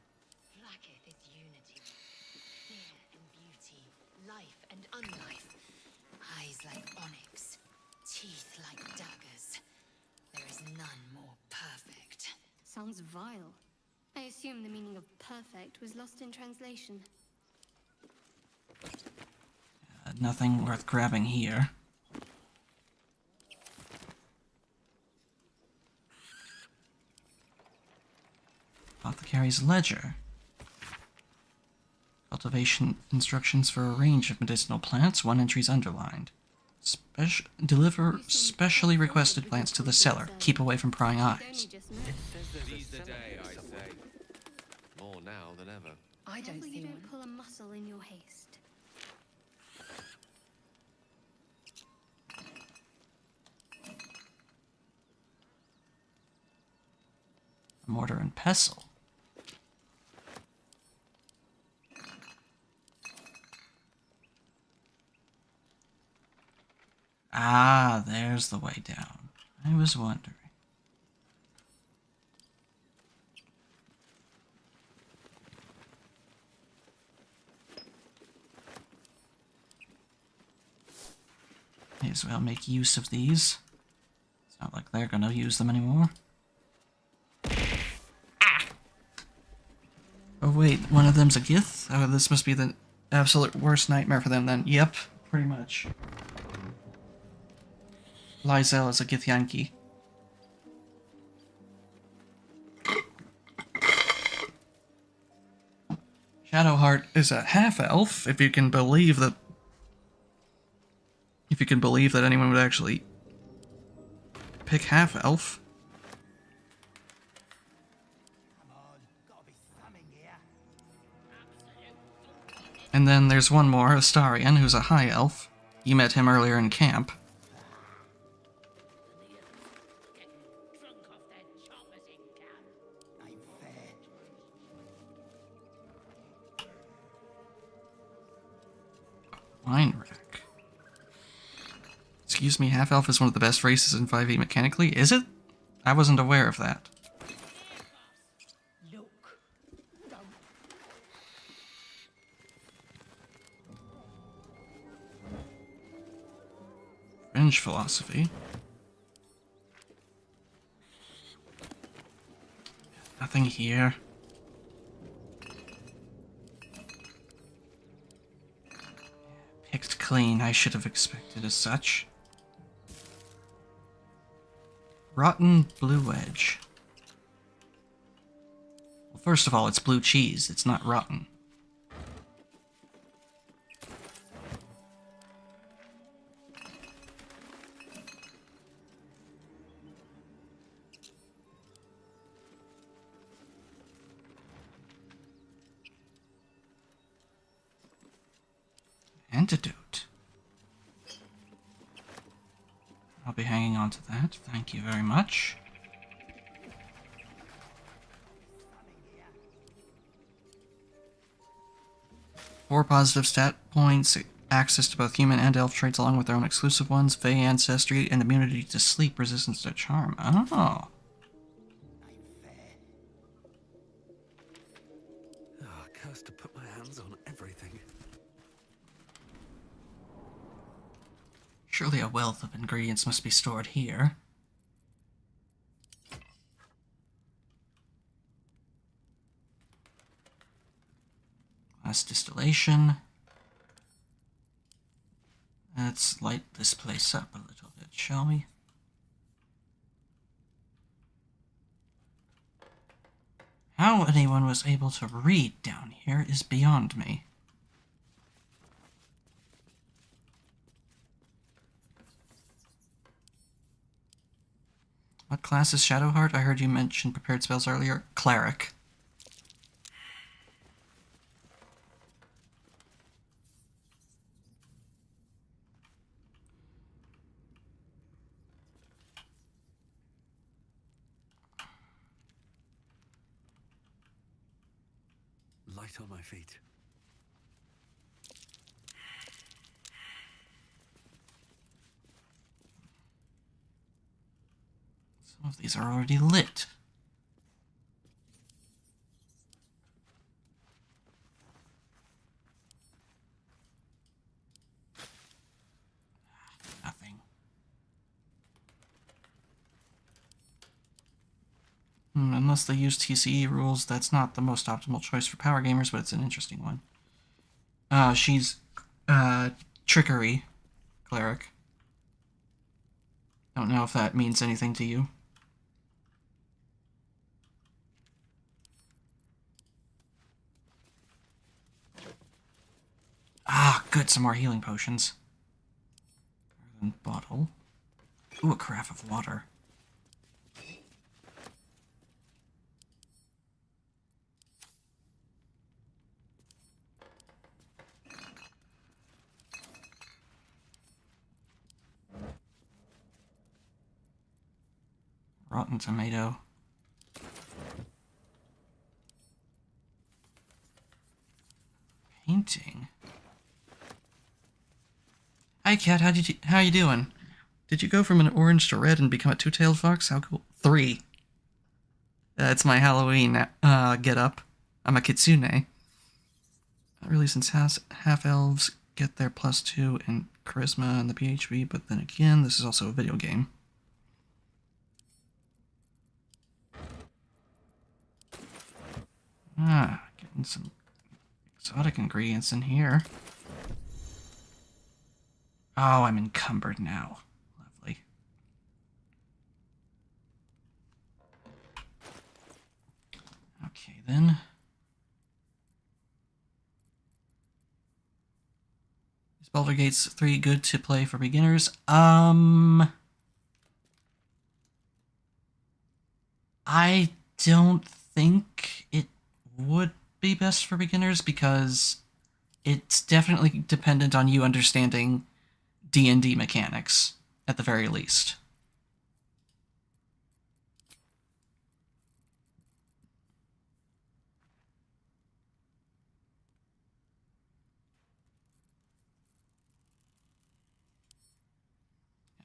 Blackith is unity, fear and beauty, life and unlife. Eyes like onyx, teeth like daggers. There is none more perfect. Sounds vile. I assume the meaning of perfect was lost in translation. Nothing worth grabbing here. Apothecary's ledger. Cultivation instructions for a range of medicinal plants. One entry's underlined. Deliver specially requested plants to the cellar. Keep away from prying eyes. Seize the day, I say. More now than ever. I don't Careful see you one. don't pull a muscle in your haste. Mortar and pestle. Ah, there's the way down. I was wondering. May as well make use of these. It's not like they're gonna use them anymore. Oh wait, one of them's a Gith? Oh, this must be the absolute worst nightmare for them then. Yep, pretty much. Lyzel is a Githyanki. Shadowheart is a half-elf, if you can believe that... If you can believe that anyone would actually pick half-elf. And then there's one more, Astarion, who's a high elf. You met him earlier in camp. Wine rack. Excuse me, half-elf is one of the best races in 5e mechanically? Is it? I wasn't aware of that. Fringe philosophy. Nothing here. Picked clean, I should have expected as such. Rotten blue edge. Well, first of all, it's blue cheese. It's not rotten. Antidote. I'll be hanging on to that. Thank you very much. Four positive stat points, access to both human and elf traits along with their own exclusive ones, Fey ancestry, and immunity to sleep, resistance to charm. Oh. Oh, cursed to put my hands on everything. Surely a wealth of ingredients must be stored here. Glass distillation. Let's light this place up a little bit, shall we? How anyone was able to read down here is beyond me. What class is Shadowheart? I heard you mention prepared spells earlier. Cleric. right on my feet. Some of these are already lit. Nothing. Unless they use TCE rules, that's not the most optimal choice for power gamers, but it's an interesting one. She's, Trickery Cleric. Don't know if that means anything to you. Ah, good, some more healing potions. Bottle. Ooh, a carafe of water. Rotten tomato. Painting. Hi, cat. How you doing? Did you go from an orange to red and become a two-tailed fox? How cool. 3. It's my Halloween get-up. I'm a kitsune. Not really, since half-elves get their +2 in charisma and the PHB, but then again, this is also a video game. Getting some exotic ingredients in here. Oh, I'm encumbered now. Lovely. Okay, then. Is Baldur Gates 3 good to play for beginners? I don't think it would be best for beginners because it's definitely dependent on you understanding D&D mechanics, at the very least.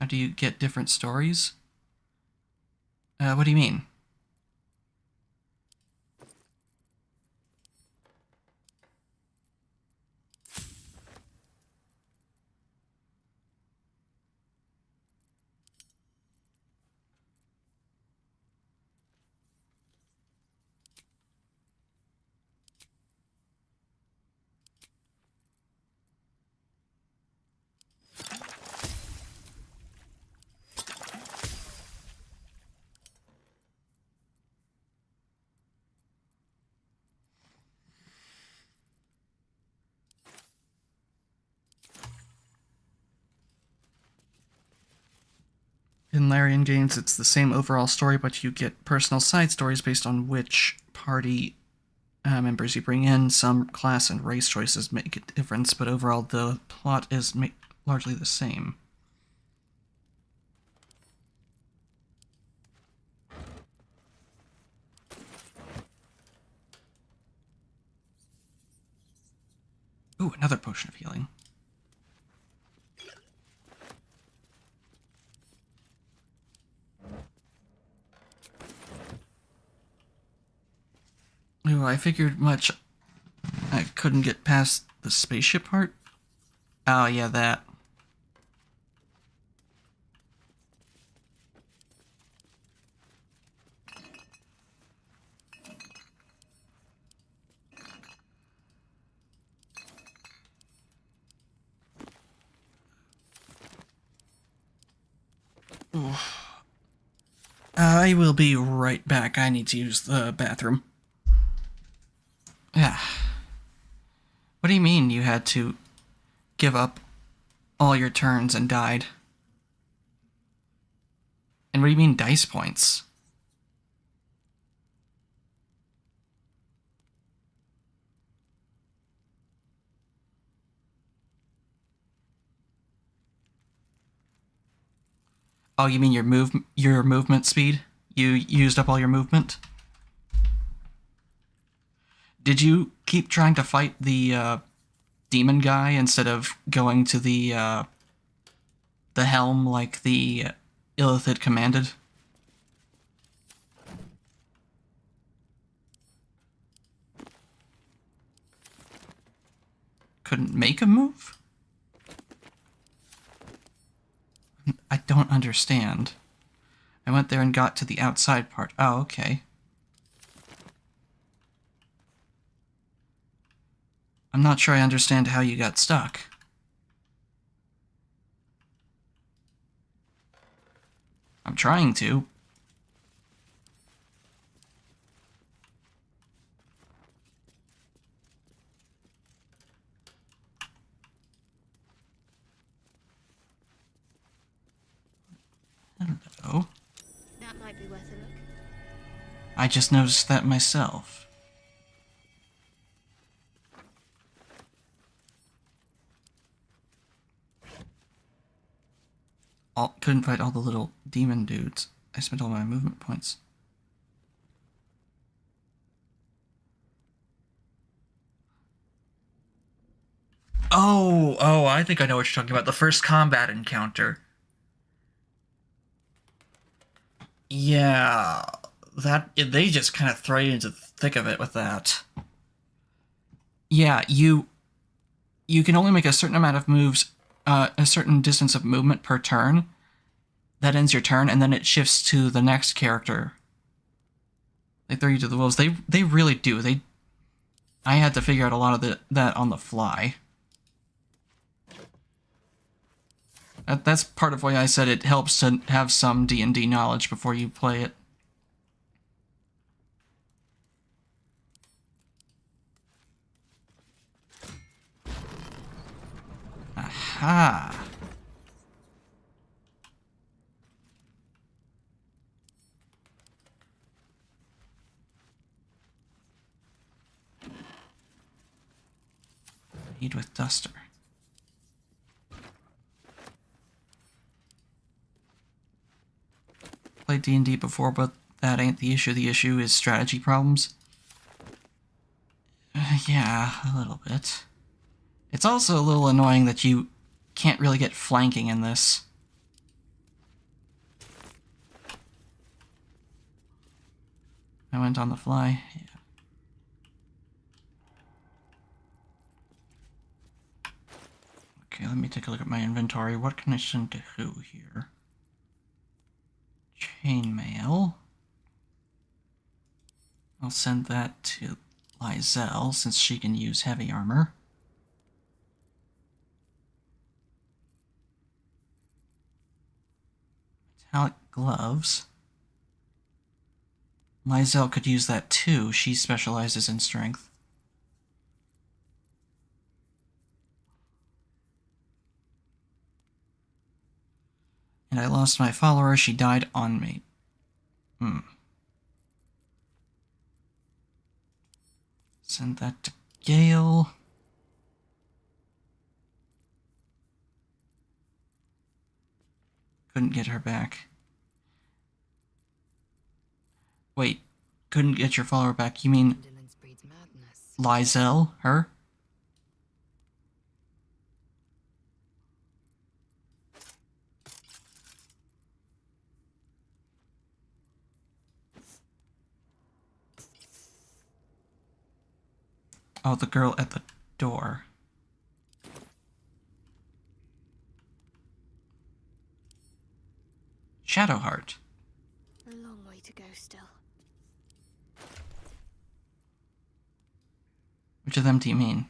How do you get different stories? What do you mean? In Larian games, it's the same overall story, but you get personal side stories based on which party members you bring in. Some class and race choices make a difference, but overall the plot is largely the same. Ooh, another potion of healing. Ooh, I figured much I couldn't get past the spaceship part. Oh, yeah, that. Ooh. I will be right back. I need to use the bathroom. Yeah. What do you mean you had to give up all your turns and died? And what do you mean dice points? Oh, you mean your movement speed? You used up all your movement? Did you keep trying to fight the demon guy instead of going to the helm like the Illithid commanded. Couldn't make a move? I don't understand. I went there and got to the outside part. Oh, okay. I'm not sure I understand how you got stuck. I'm trying to. Hello. That might be worth a look. I just noticed that myself. Couldn't fight all the little demon dudes. I spent all my movement points. Oh, I think I know what you're talking about. The first combat encounter. Yeah, they just kind of throw you into the thick of it with that. Yeah, you can only make a certain amount of moves, a certain distance of movement per turn. That ends your turn, and then it shifts to the next character. They throw you to the wolves. They really do. I had to figure out a lot of that on the fly. That's part of why I said it helps to have some D&D knowledge before you play it. Aha! Eat with Duster. Played D&D before, but that ain't the issue. The issue is strategy problems. Yeah, a little bit. It's also a little annoying that you can't really get flanking in this. I went on the fly. Yeah. Okay, let me take a look at my inventory. What can I send to who here? Chainmail. I'll send that to Lizelle, since she can use heavy armor. Metallic gloves. Lizelle could use that too. She specializes in strength. And I lost my follower. She died on me. Send that to Gale. Couldn't get her back. Wait, couldn't get your follower back. You mean Lizelle? Her? Oh, the girl at the door. Shadowheart. A long way to go still. Which of them do you mean?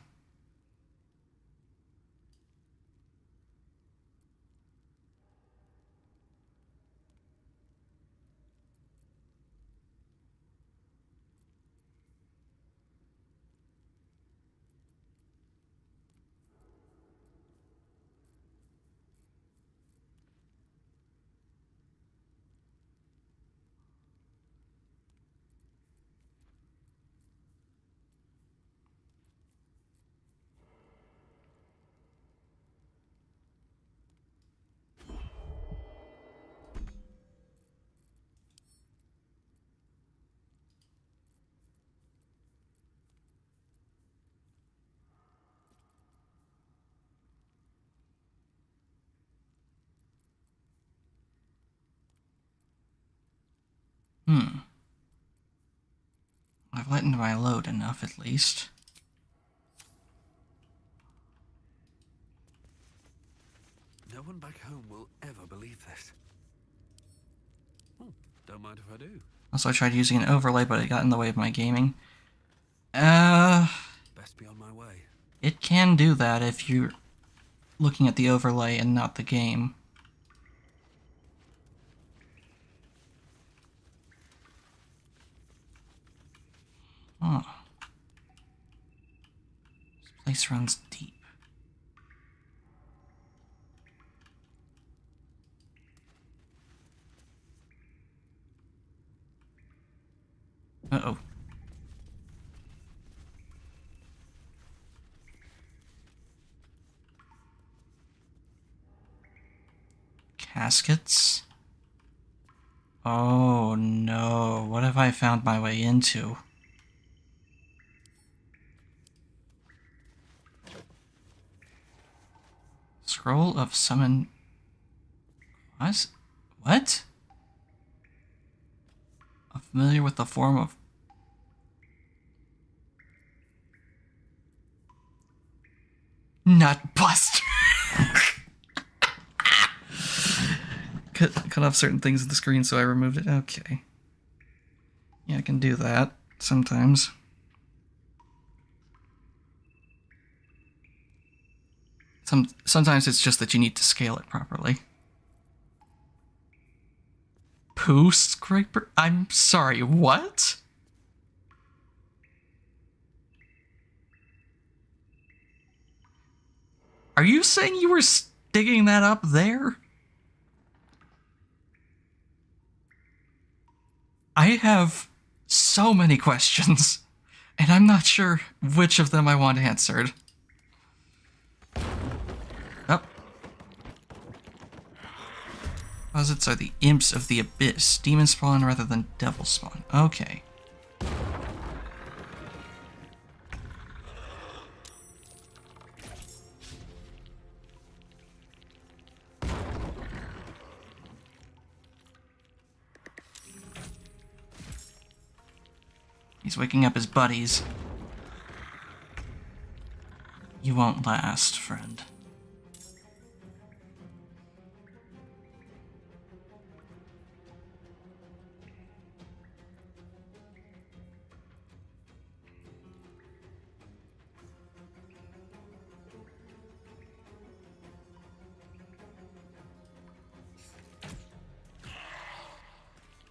I've lightened my load enough, at least. No one back home will ever believe this. Don't mind if I do. Also, I tried using an overlay, but it got in the way of my gaming. Best be on my way. It can do that if you're looking at the overlay and not the game. Oh. This place runs deep. Uh-oh. Caskets? Oh no, what have I found my way into? Scroll of summon... What? What? I'm familiar with the form of... Nut Buster! Cut off certain things on the screen, so I removed it. Okay. Yeah, I can do that sometimes. Sometimes it's just that you need to scale it properly. Poo scraper? I'm sorry, what? Are you saying you were digging that up there? I have so many questions, and I'm not sure which of them I want answered. Oh. Posits are the imps of the abyss. Demon spawn rather than devil spawn. Okay. He's waking up his buddies. You won't last, friend.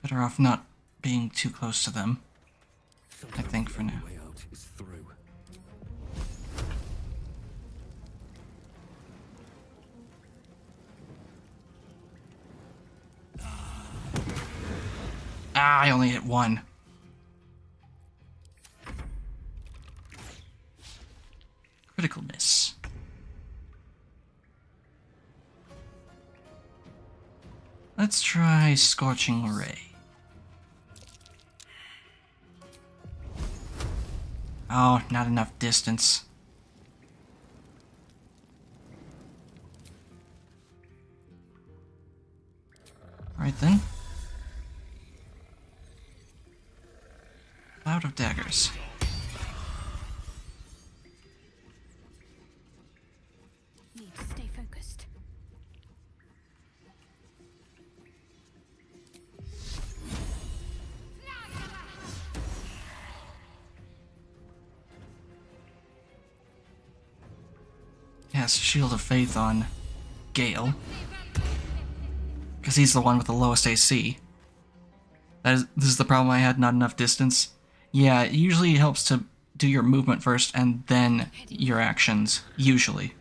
Better off not being too close to them. I think for now. Way out is through. Ah, I only hit one. Critical miss. Let's try Scorching Ray. Oh, not enough distance. Alright then. Cloud of daggers. Need to stay focused. Yes, Shield of Faith on Gale. Because he's the one with the lowest AC. This is the problem I had, not enough distance. Yeah, it usually helps to do your movement first and then your actions, usually.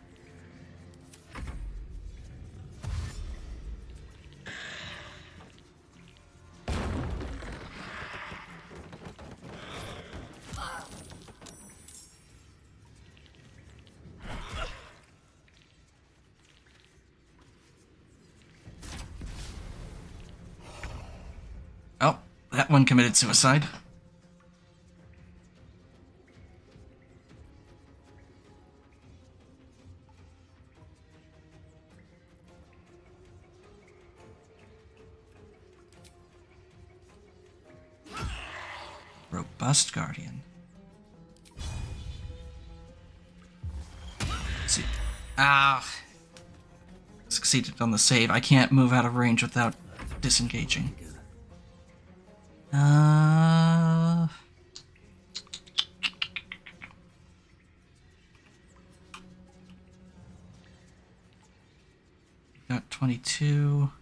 Oh, that one committed suicide. Robust Guardian. Let's see. Ah! Succeeded on the save. I can't move out of range without disengaging. Got 22.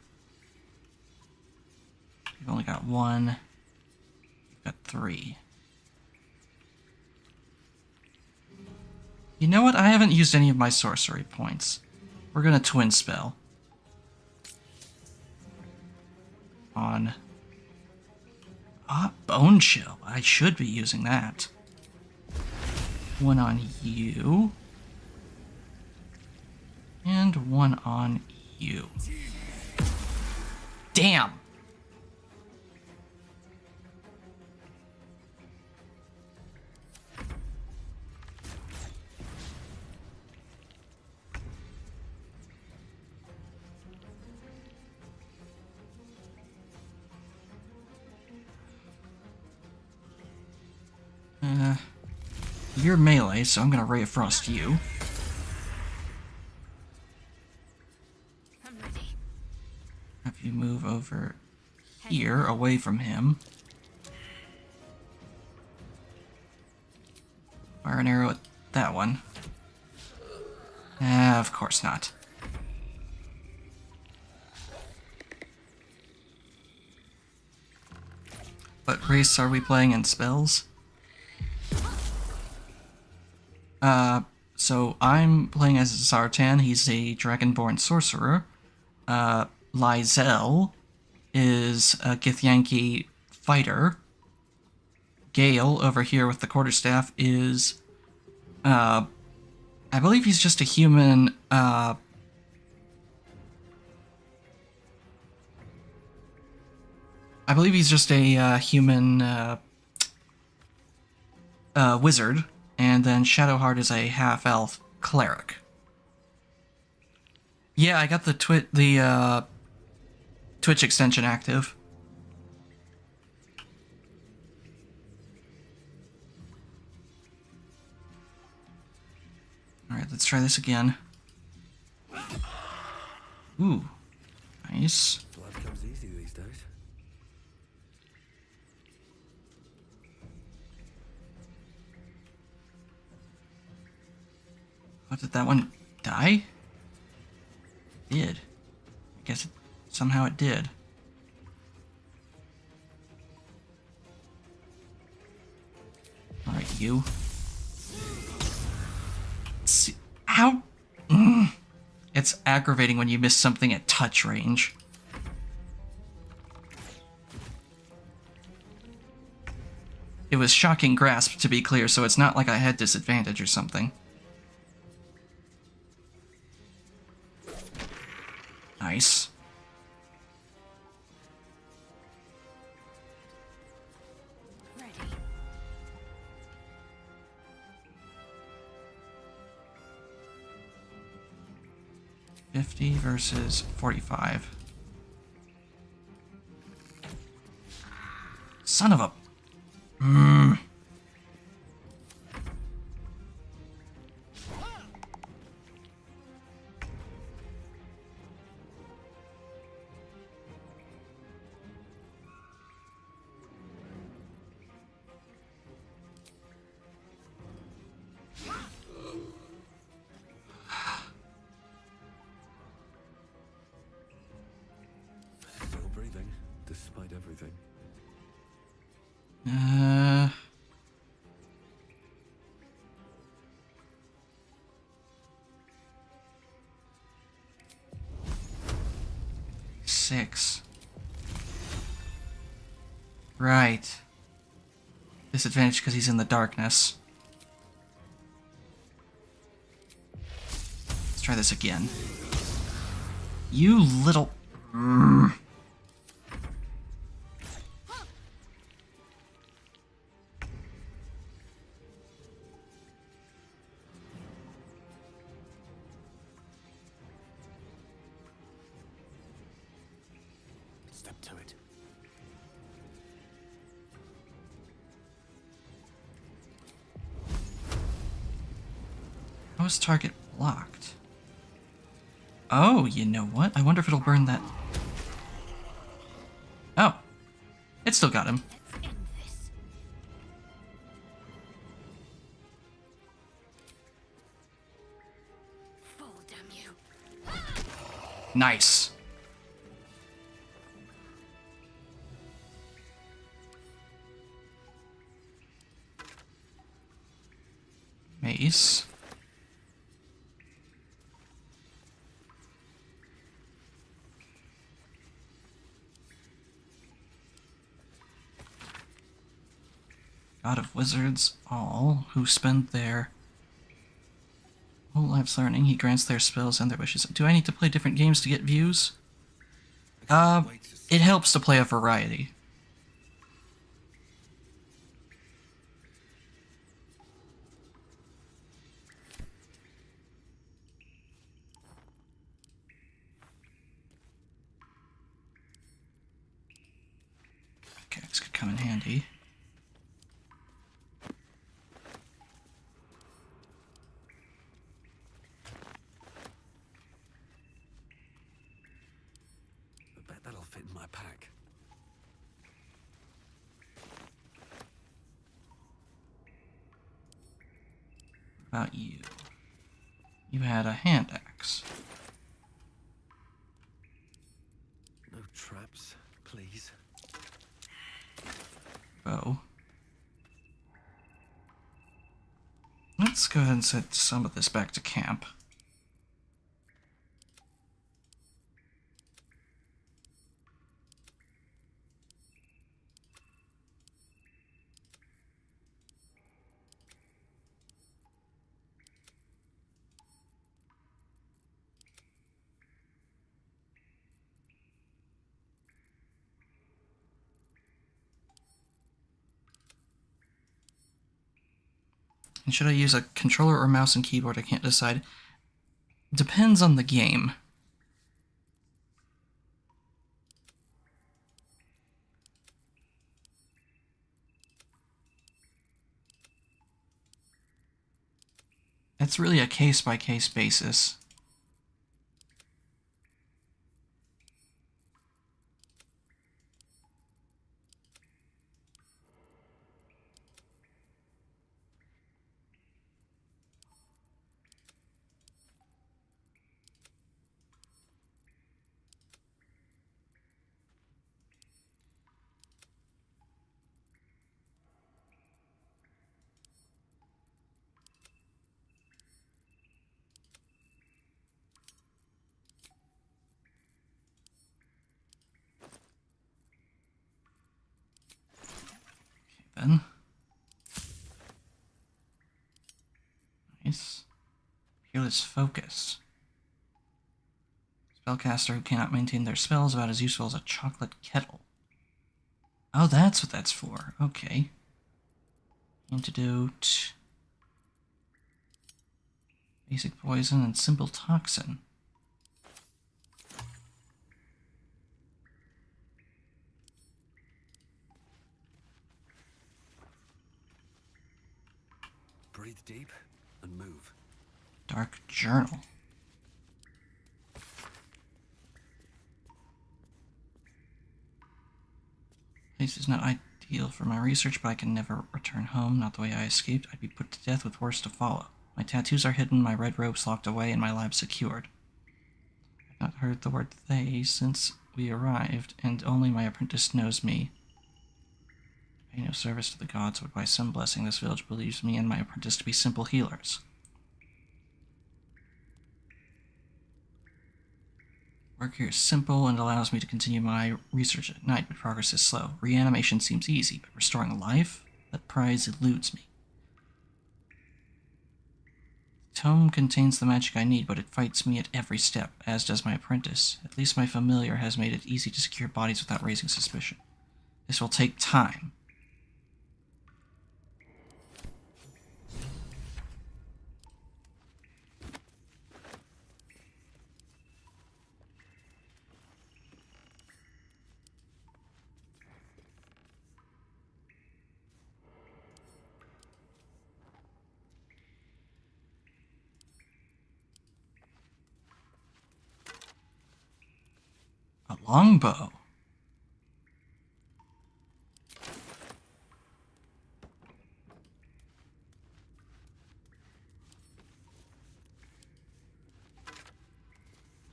You've only got 1. You've got 3. You know what? I haven't used any of my sorcery points. We're gonna twin spell. On... Bone Chill. I should be using that. 1 on you. And 1 on you. Damn! You're melee, so I'm gonna Ray of Frost you. I'm ready. Have you move over here, away from him. Fire an arrow at that one. Of course not. What race are we playing in spells? So I'm playing as Zartan. He's a Dragonborn sorcerer. Lysel is a Githyanki fighter. Gale, over here with the quarterstaff, is... I believe he's just a human... I believe he's just a human wizard. And then Shadowheart is a half-elf cleric. Yeah, I got the Twitch extension active. Alright, let's try this again. Ooh. Nice. Blood comes easy these days. Oh, did that one die? It did. I guess somehow it did. Alright, you. See, how? It's aggravating when you miss something at touch range. It was Shocking Grasp, to be clear, so it's not like I had disadvantage or something. Nice. Ready. $50 versus 45. Son of a... Still breathing, despite everything. Six. Right. Disadvantage because he's in the darkness. Let's try this again. You little... Step to it. How is target blocked? Oh, you know what? I wonder if it'll burn that. Oh. It still got him. Nice. Mace. God of Wizards, all who spend their whole lives learning, he grants their spells and their wishes. Do I need to play different games to get views? It helps to play a variety. Okay, this could come in handy. I bet that'll fit in my pack. What about you? You had a hand axe. No traps, please. Bow. Let's go ahead and set some of this back to camp. And should I use a controller or mouse and keyboard? I can't decide. Depends on the game. It's really a case-by-case basis. Then. Nice. Peerless Focus. Spellcaster who cannot maintain their spells about as useful as a chocolate kettle. Oh, that's what that's for. Okay. Antidote. Basic poison and simple toxin. Breathe deep and move. Dark Journal. Place is not ideal for my research, but I can never return home, not the way I escaped. I'd be put to death with worse to follow. My tattoos are hidden, my red robes locked away, and my lab secured. I've not heard the word they since we arrived, and only my apprentice knows me. I pay no service to the gods, but by some blessing this village believes me and my apprentice to be simple healers. Work here is simple and allows me to continue my research at night, but progress is slow. Reanimation seems easy, but restoring life? That prize eludes me. The tome contains the magic I need, but it fights me at every step, as does my apprentice. At least my familiar has made it easy to secure bodies without raising suspicion. This will take time. longbow.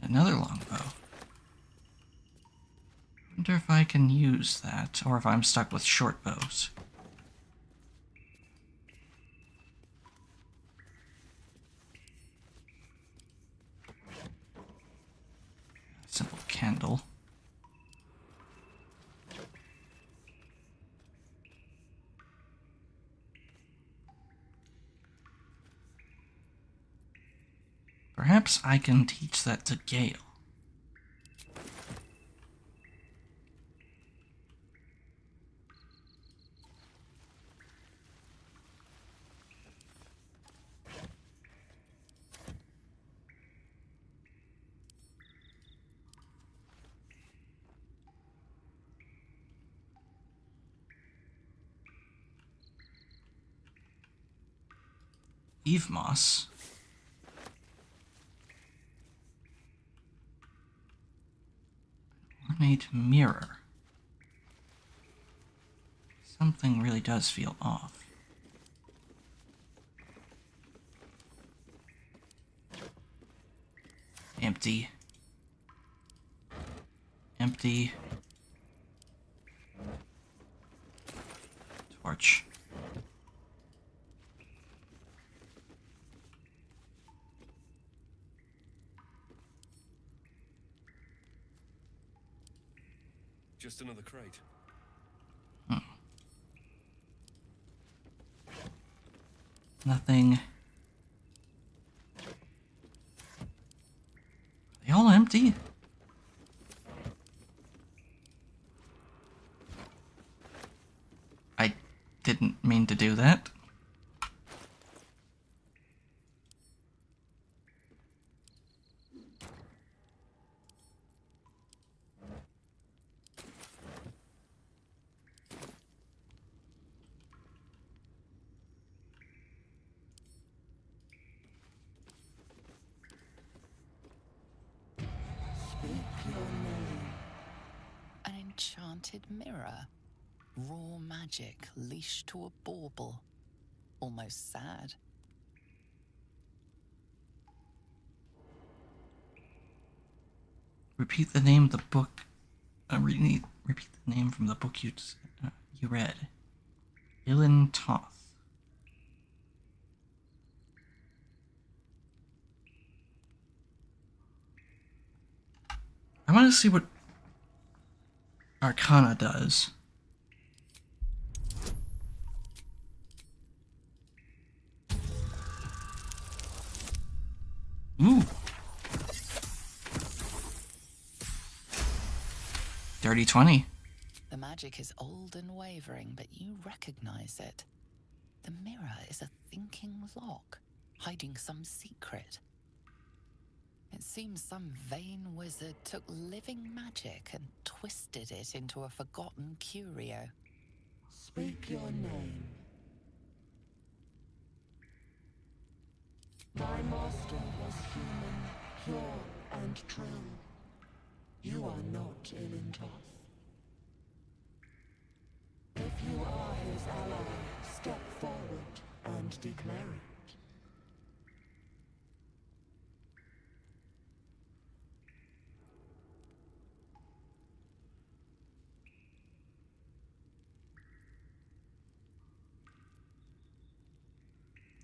Another longbow. Wonder if I can use that, or if I'm stuck with short bows. Simple candle. Perhaps I can teach that to Gale. Eve moss. Ornate mirror. Something really does feel off. Empty. Empty. Torch. Just another crate. Nothing. Are they all empty? I didn't mean to do that. An enchanted mirror. Raw magic leashed to a bauble. Almost sad. Repeat the name of the book. Repeat the name from the book you read. Ilan Toth. I want to see what Arcana does. Ooh. Dirty 20. The magic is old and wavering, but you recognize it. The mirror is a thinking lock, hiding some secret. It seems some vain wizard took living magic and twisted it into a forgotten curio. Speak your name. My master was human, pure and true. You are not Ilintoth. If you are his ally, step forward and declare it.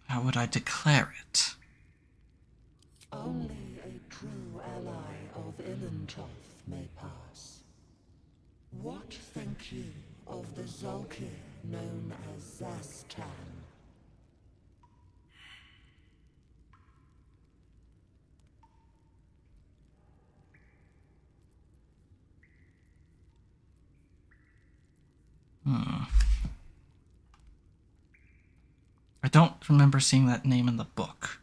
How would I declare it? Only a true ally of Ilintoth may pass. What think you of the Zolkir known as Zastan? I don't remember seeing that name in the book.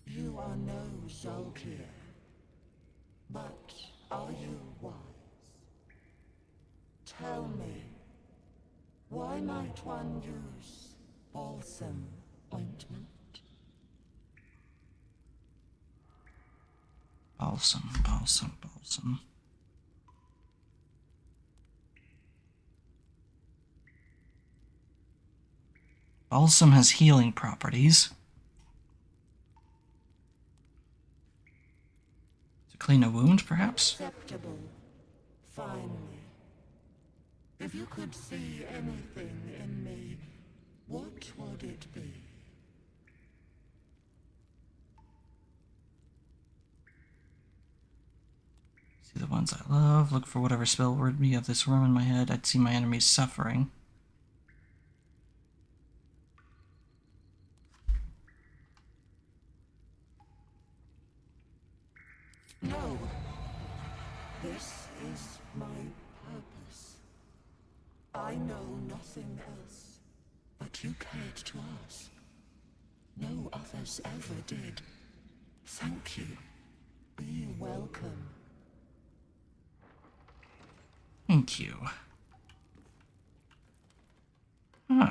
You are no Zolkir, but are you wise? Tell me, why might one use balsam ointment? Balsam. Balsam has healing properties. To clean a wound, perhaps? Acceptable. Finally. If you could see anything in me, what would it be? See the ones I love. Look for whatever spell word me of this room in my head. I'd see my enemies suffering. No. This is my purpose. I know nothing else, but you cared to ask. No others ever did. Thank you. Be welcome. Thank you. Huh.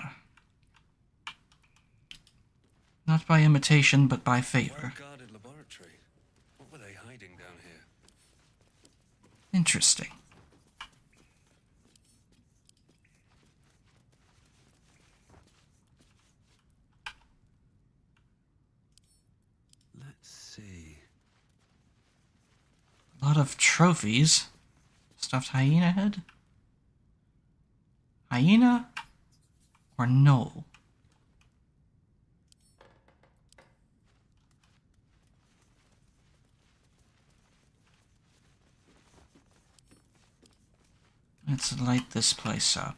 Not by imitation, but by favor. Well-guarded laboratory. What were they hiding down here? Interesting. Let's see. A lot of trophies. Stuffed hyena head? Hyena? Or gnoll? Let's light this place up.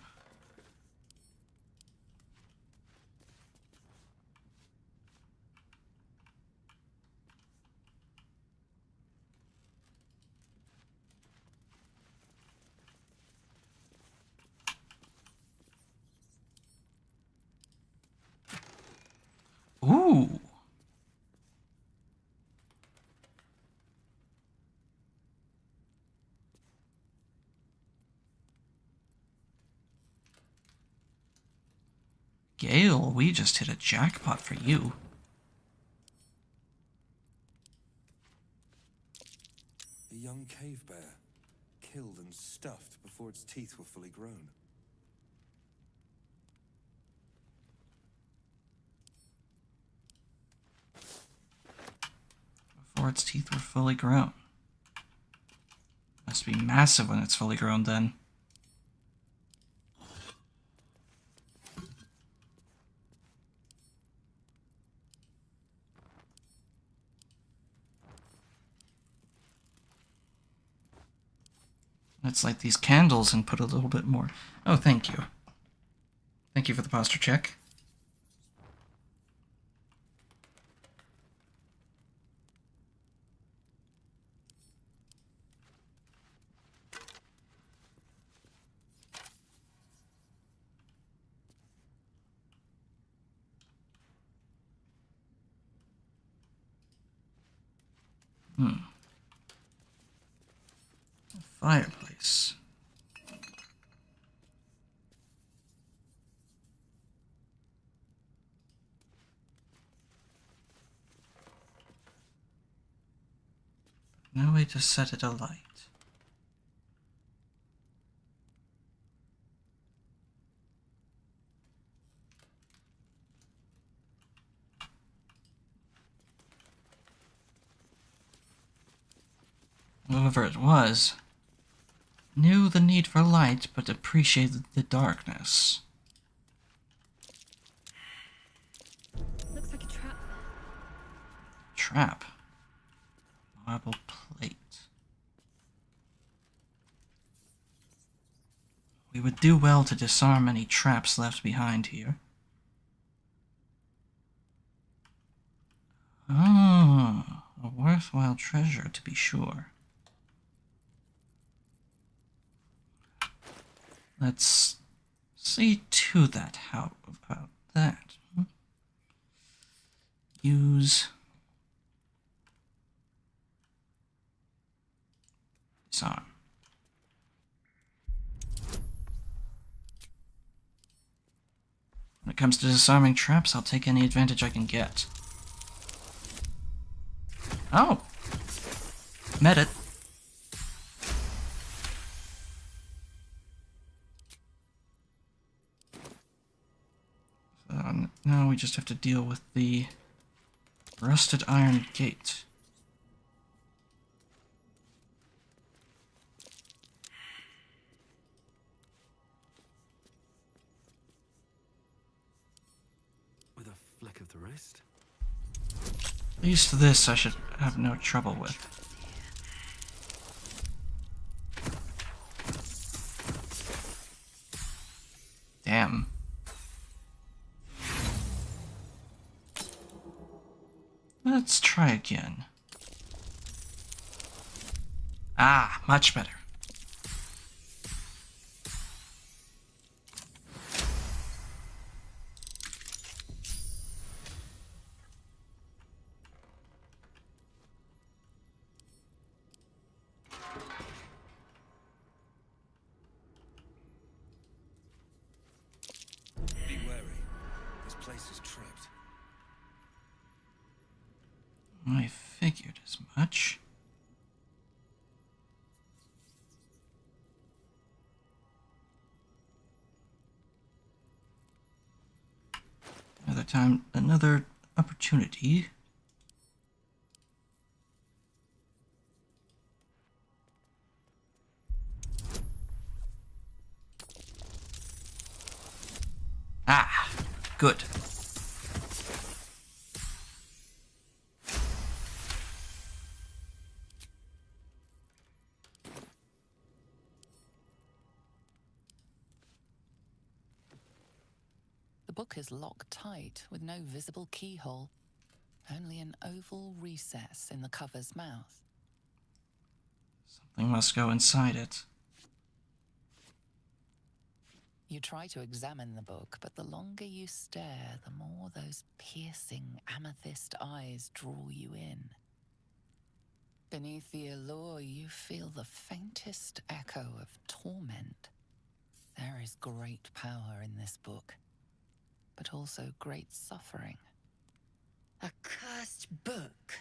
Ooh. Gale, we just hit a jackpot for you. A young cave bear, killed and stuffed before its teeth were fully grown. Before its teeth were fully grown. Must be massive when it's fully grown then. Let's light these candles and put a little bit more. Oh, thank you. Thank you for the posture check. Fireplace. No way to set it alight. Whoever it was knew the need for light, but appreciated the darkness. Looks like a trap. Trap. Marble plate. We would do well to disarm any traps left behind here. Ah, a worthwhile treasure to be sure. Let's see to that. How about that? Use disarm. When it comes to disarming traps, I'll take any advantage I can get. Oh! Met it. Now we just have to deal with the rusted iron gate. With a flick of the wrist? At least this I should have no trouble with. Damn. Let's try again. Ah, much better. Be wary. This place is trapped. I figured as much. Another opportunity. Ah, good. The book is locked tight with no visible keyhole, only an oval recess in the cover's mouth. Something must go inside it. You try to examine the book, but the longer you stare, the more those piercing amethyst eyes draw you in. Beneath the allure, you feel the faintest echo of torment. There is great power in this book, but also great suffering. A cursed book?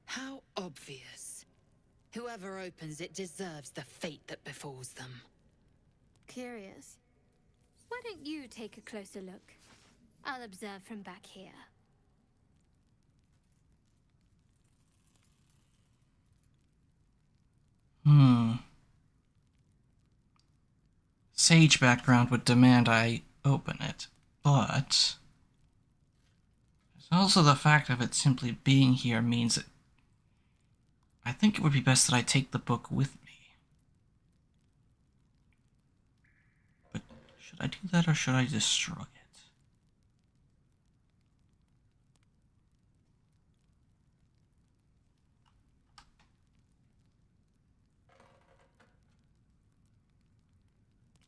How obvious. Whoever opens it deserves the fate that befalls them. Curious. Why don't you take a closer look? I'll observe from back here. Sage background would demand I open it, but there's also the fact of it simply being here means that I think it would be best that I take the book with me. But should I do that or should I destroy it?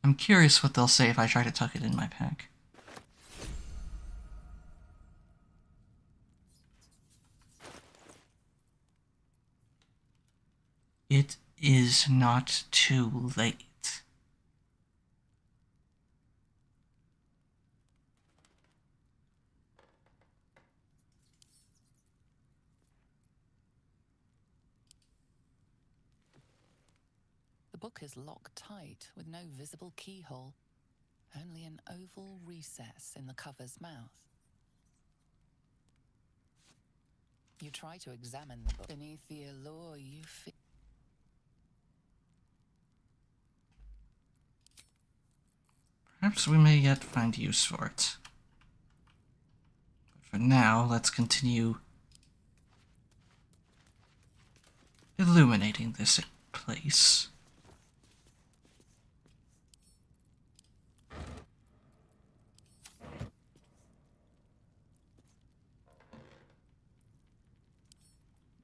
I'm curious what they'll say if I try to tuck it in my pack. It is not too late. The book is locked tight with no visible keyhole, only an oval recess in the cover's mouth. You try to examine the book. Beneath the allure, you feel. Perhaps we may yet find use for it. But for now, let's continue illuminating this place.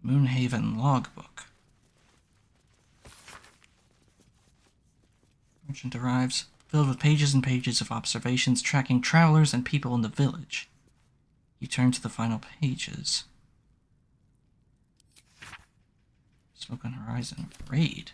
Moonhaven logbook. Merchant arrives, filled with pages and pages of observations tracking travelers and people in the village. You turn to the final pages. Smoke on horizon. Raid.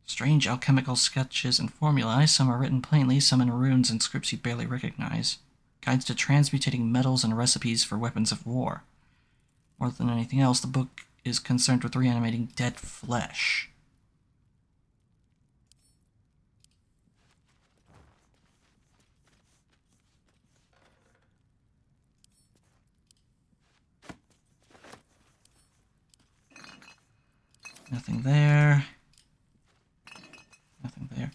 Strange alchemical sketches and formulae, some are written plainly, some in runes and scripts you barely recognize. Guides to transmutating metals and recipes for weapons of war. More than anything else, the book is concerned with reanimating dead flesh. Nothing there. Nothing there.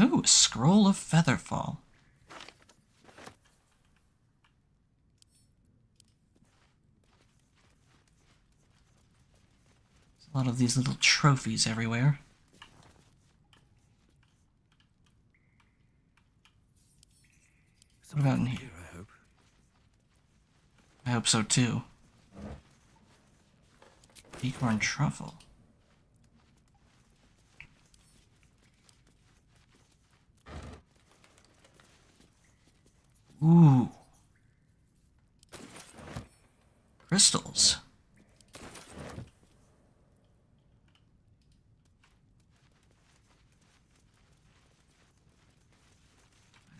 Ooh, a scroll of Featherfall. There's a lot of these little trophies everywhere. What about in here? I hope so too. Acorn truffle. Ooh. Crystals.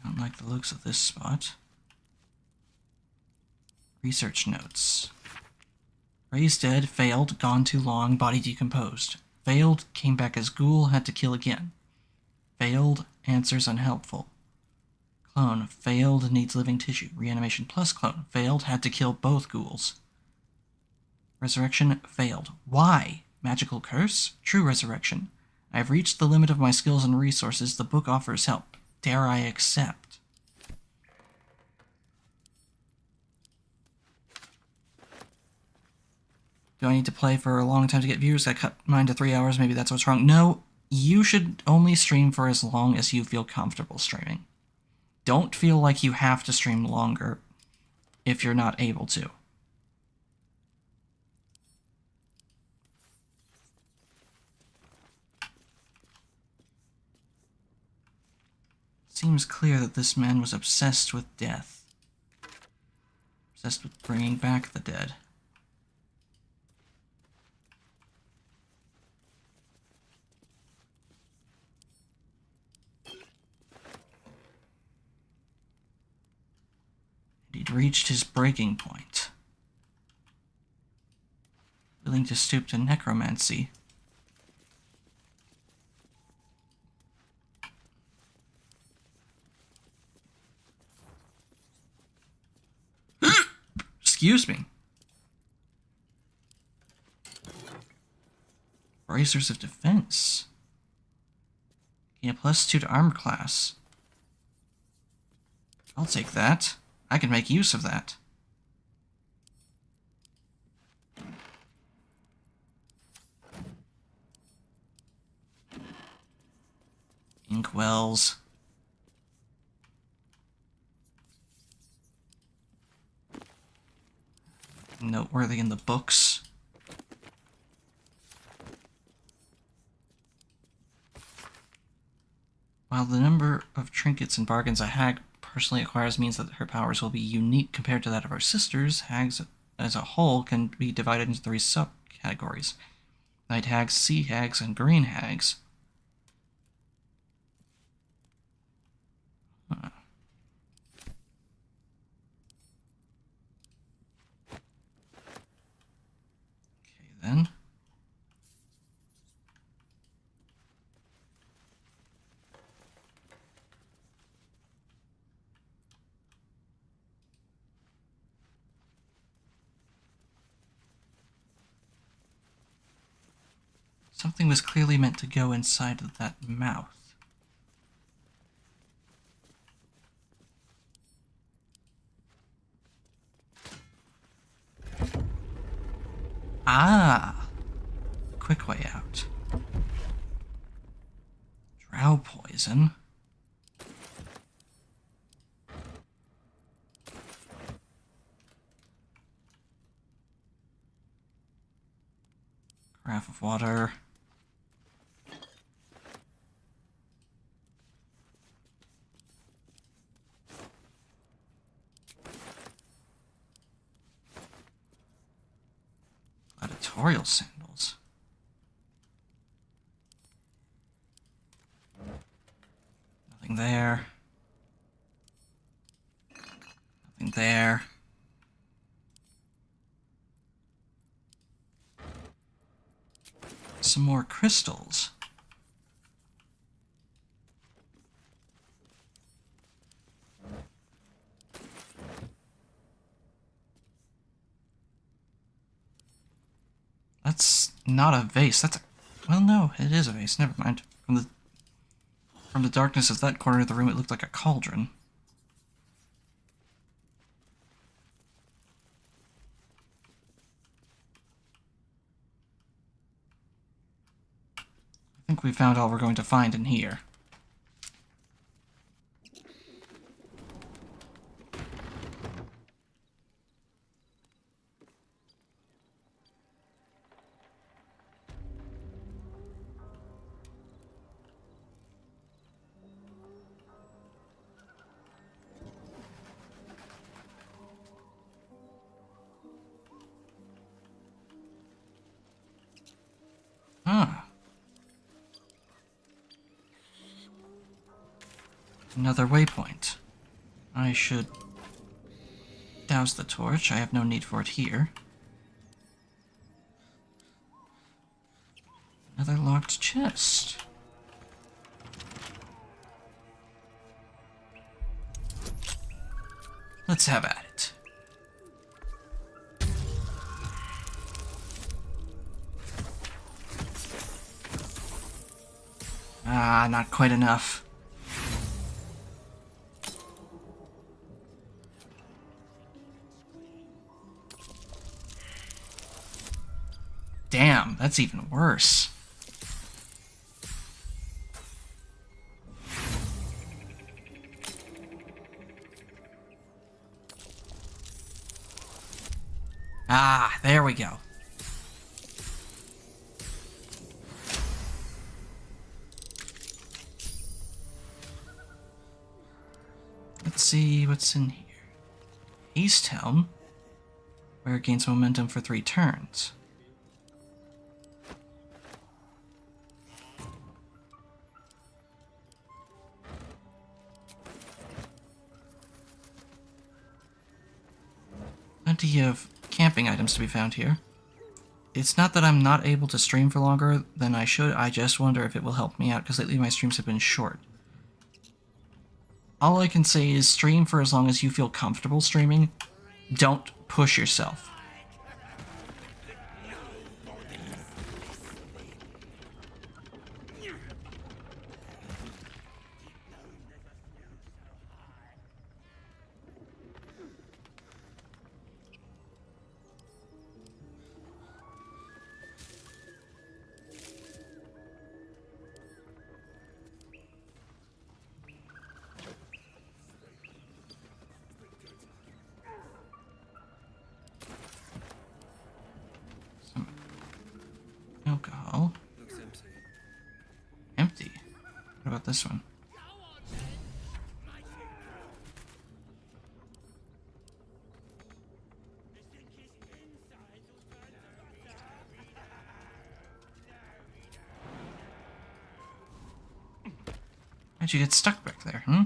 I don't like the looks of this spot. Research notes. Ray's dead, failed, gone too long, body decomposed. Failed, came back as ghoul, had to kill again. Failed, answers unhelpful. Clone, failed, needs living tissue. Reanimation plus clone, failed, had to kill both ghouls. Resurrection, failed. Why? Magical curse? True resurrection. I have reached the limit of my skills and resources. The book offers help. Dare I accept? Do I need to play for a long time to get views? I cut mine to 3 hours. Maybe that's what's wrong. No, you should only stream for as long as you feel comfortable streaming. Don't feel like you have to stream longer if you're not able to. Seems clear that this man was obsessed with death. Obsessed with bringing back the dead. He'd reached his breaking point. Willing to stoop to necromancy. Excuse me. Bracers of defense. Gain a +2 to armor class. I'll take that. I can make use of that. Inkwells. Noteworthy in the books. While the number of trinkets and bargains a hag personally acquires means that her powers will be unique compared to that of her sisters, hags as a whole can be divided into 3 subcategories: night hags, sea hags, and green hags. Huh. Okay, then. Something was clearly meant to go inside of that mouth. Ah! Quick way out. Drow poison. Carafe of water. Gladiatorial sandals. Nothing there. Nothing there. some more crystals. That's not a vase. That's a... Well, no, it is a vase. Never mind. From the darkness of that corner of the room, it looked like a cauldron. I think we found all we're going to find in here. Huh. Another waypoint. I should douse the torch. I have no need for it here. Another locked chest. Let's have at it. Ah, not quite enough. Damn, that's even worse. Ah, there we go. Let's see what's in here. East Helm, where it gains momentum for 3 turns. Plenty of camping items to be found here. It's not that I'm not able to stream for longer than I should, I just wonder if it will help me out, because lately my streams have been short. All I can say is stream for as long as you feel comfortable streaming. Don't push yourself. Alcohol. Looks empty. Empty? What about this one? How'd you get stuck back there, hmm?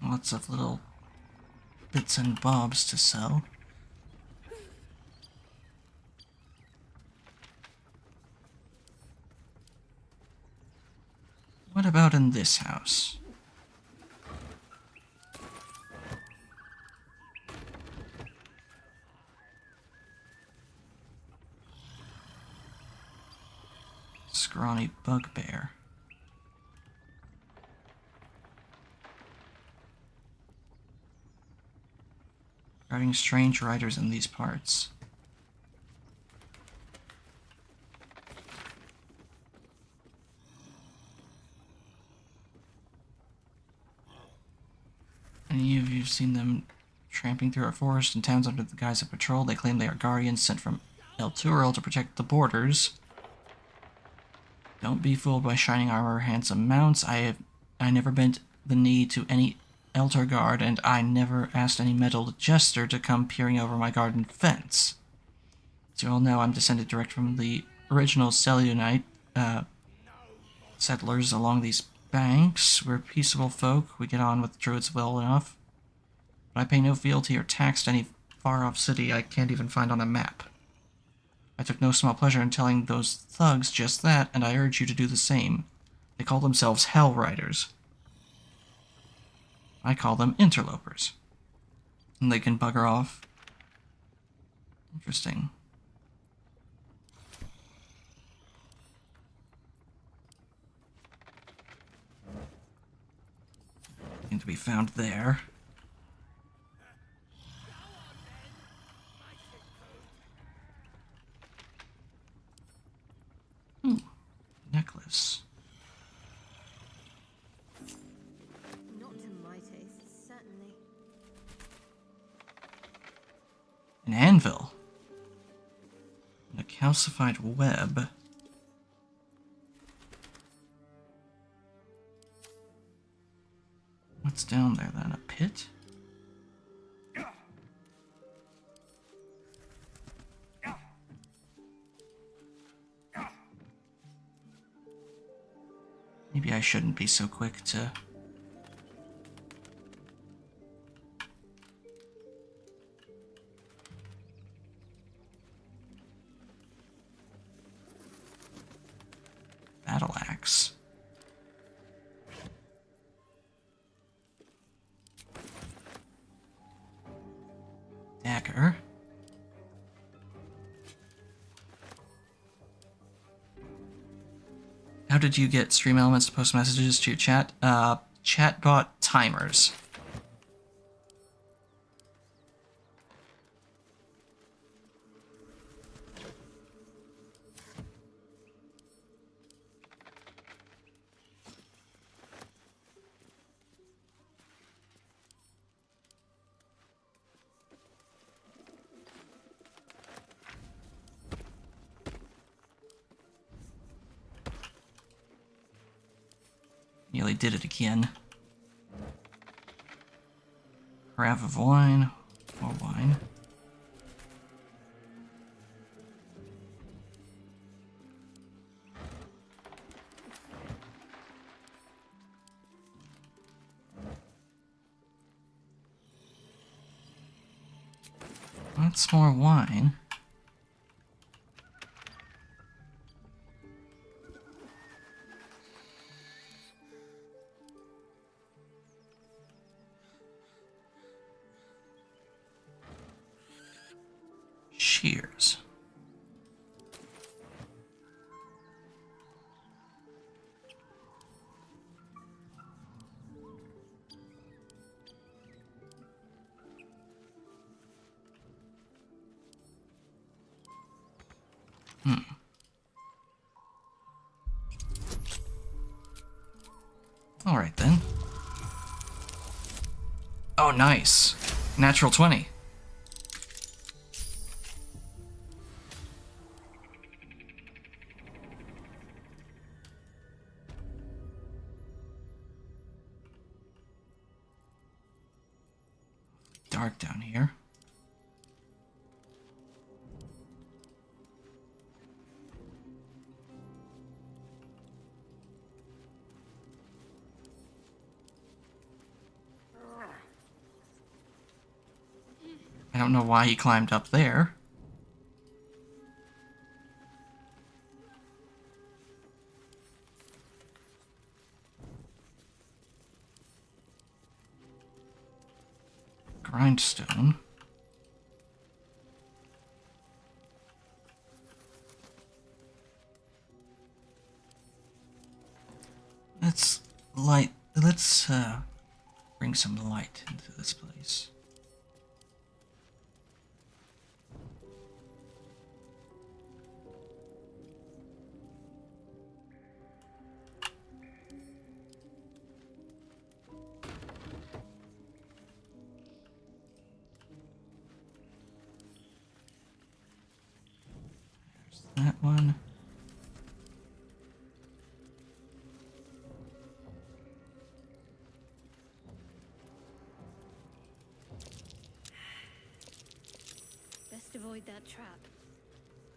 Lots of little bits and bobs to sell. What about in this house? Scrawny bugbear. Regarding strange riders in these parts. Any of you have seen them tramping through our forest and towns under the guise of patrol? They claim they are guardians sent from El Turil to protect the borders. Don't be fooled by shining armor or handsome mounts. I never bent the knee to any Elder Guard, and I never asked any meddled jester to come peering over my garden fence. As you all know, I'm descended direct from the original Selûnite settlers along these banks. We're peaceable folk. We get on with druids well enough. But I pay no fealty or tax to any far-off city I can't even find on a map. I took no small pleasure in telling those thugs just that, and I urge you to do the same. They call themselves Hell Riders. I call them interlopers. And they can bugger off. Interesting. Nothing to be found there. Necklace. Not to my taste, certainly. An anvil. And a calcified web. What's down there then? A pit? Maybe I shouldn't be so quick to... Battle axe. Dagger. How did you get Stream Elements to post messages to your chat? Chatbot timers. Nearly did it again. Carafe of wine. More wine. That's more wine. Shears. Alright then. Oh, nice. Natural 20. Dark down here. I don't know why he climbed up there. Grindstone. Let's bring some light into this place. There's that one. Best avoid that trap.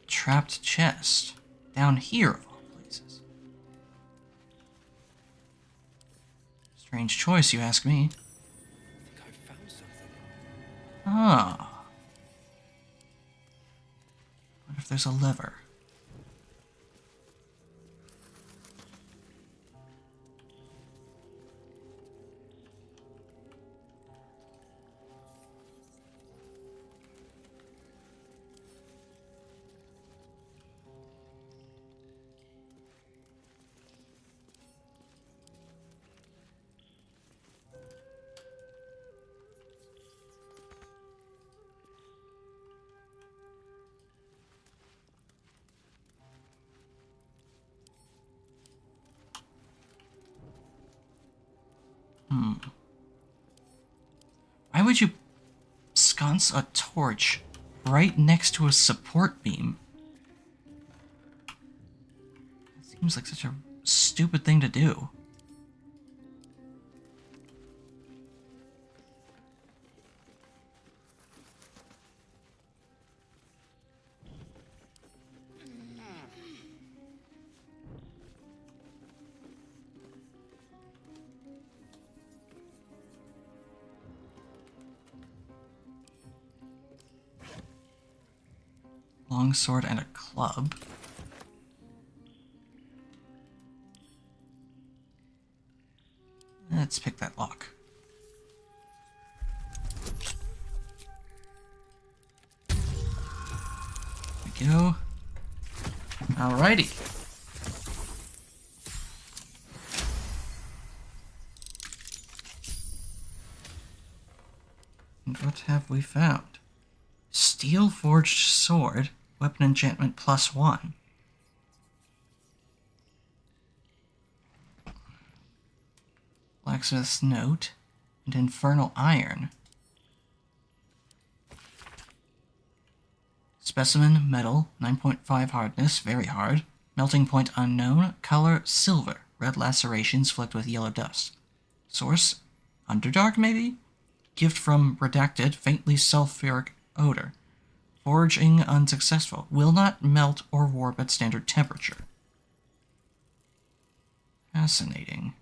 Trapped chest. Down here, of all places. Strange choice, you ask me. I think I found something. Ah. What if there's a lever? Why would you sconce a torch right next to a support beam? It seems like such a stupid thing to do. Longsword and a club. Let's pick that lock. There we go. Alrighty. And what have we found? Steel forged sword, weapon enchantment +1. Blacksmith's note and infernal iron. Specimen metal, 9.5 hardness, very hard. Melting point unknown, color silver, red lacerations flecked with yellow dust. Source, Underdark maybe? Gift from redacted, faintly sulfuric odor. Forging unsuccessful. Will not melt or warp at standard temperature. Fascinating.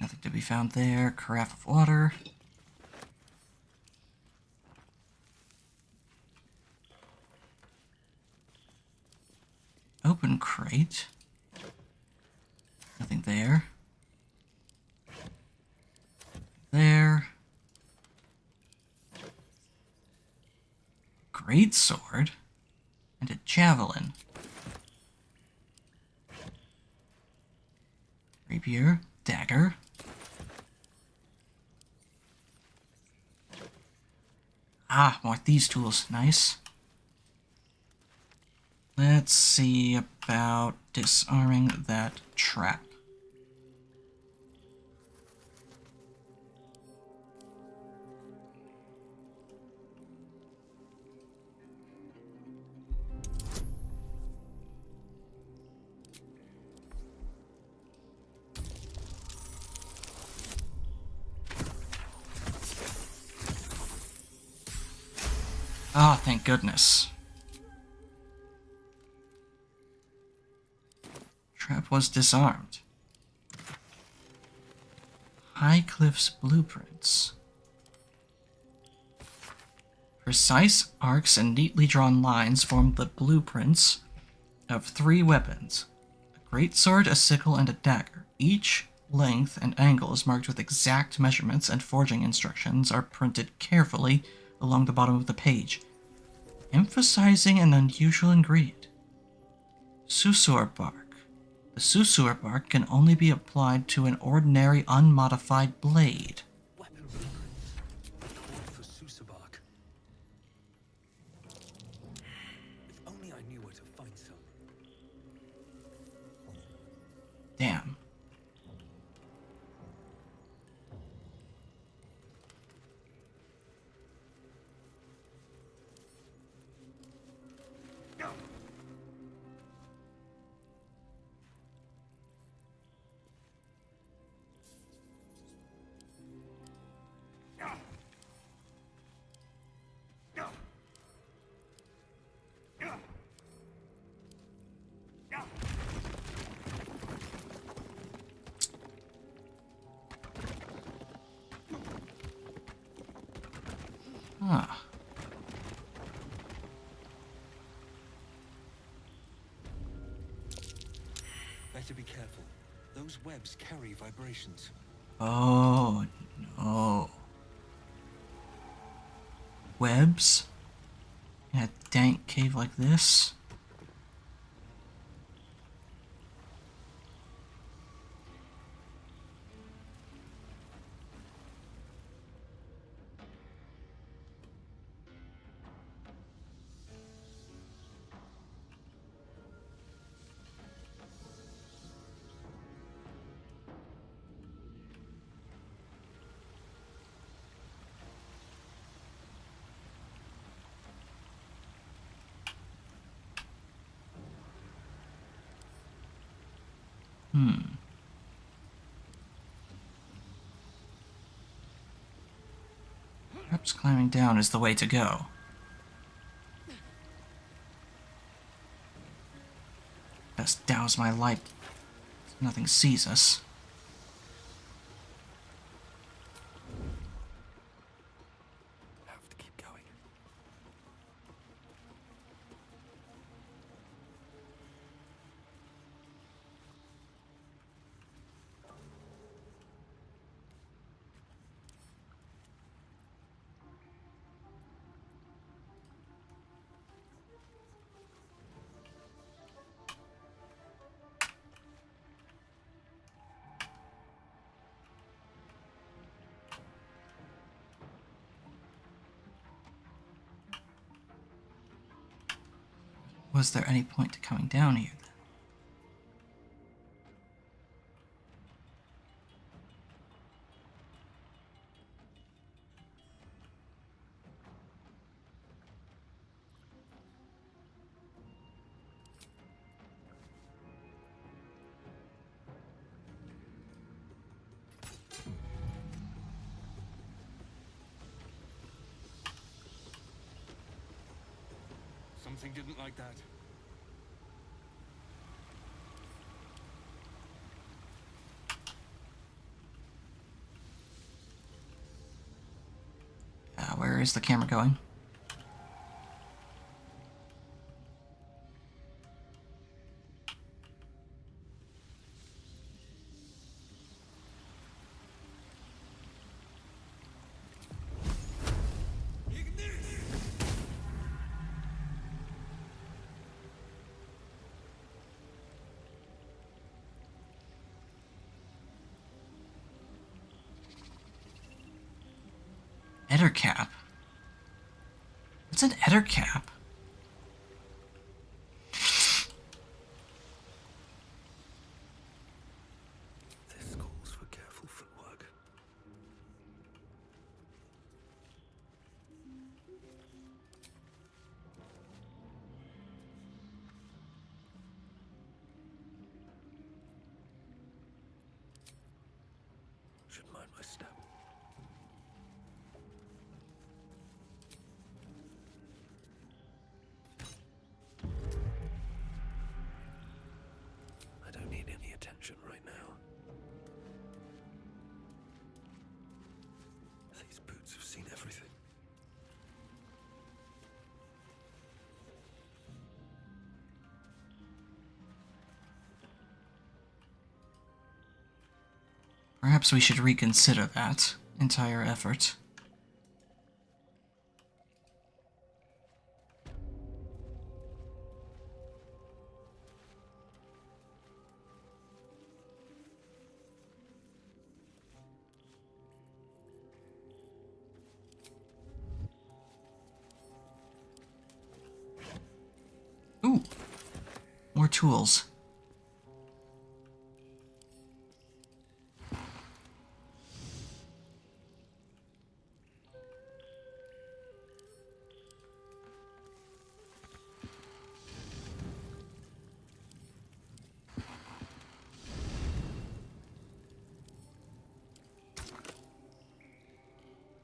Nothing to be found there. Carafe of water. Open crate. Nothing there. There. Great sword. And a javelin. Rapier. Dagger. Ah, more these tools. Nice. Let's see about disarming that trap. Ah, thank goodness. Trap was disarmed. Highcliff's blueprints. Precise arcs and neatly drawn lines form the blueprints of 3 weapons. A greatsword, a sickle, and a dagger. Each length and angle is marked with exact measurements, and forging instructions are printed carefully along the bottom of the page, emphasizing an unusual ingredient. Susur bark. The susur bark can only be applied to an ordinary unmodified blade. For Susabark. If only I knew Huh. Better be careful. Those webs carry vibrations. Oh, no. Webs? In a dank cave like this? Perhaps climbing down is the way to go. Best douse my light so nothing sees us. Have to keep going. Was there any point to coming down here then? Something didn't like that. Where is the camera going? Ettercap? What's an ettercap? This calls for careful footwork. Should mind my step. I don't need any attention right now. These boots have seen everything. Perhaps we should reconsider that entire effort. Ooh, more tools.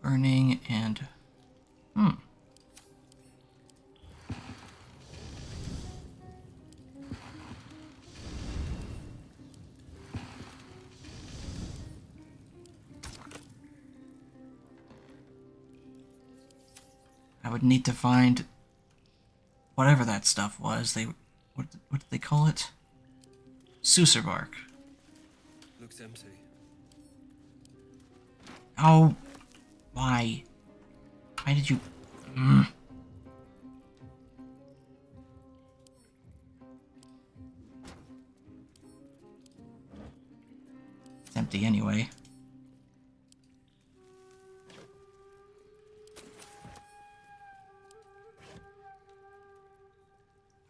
Burning and... would need to find whatever that stuff was. What did they call it? Susur bark. Looks empty. Oh, why? Why did you... It's empty anyway.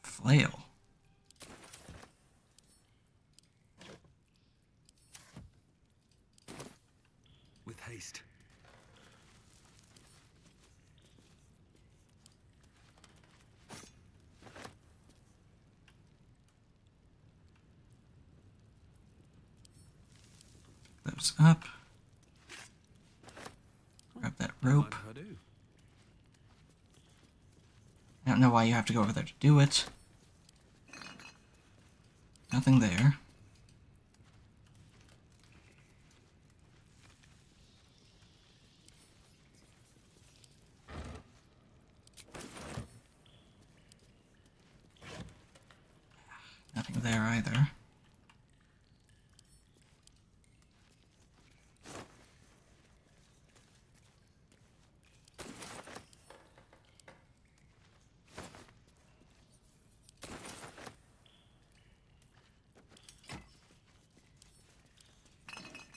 Flail. With haste. Those up. Grab that rope. I don't know why you have to go over there to do it. Nothing there. Nothing there either.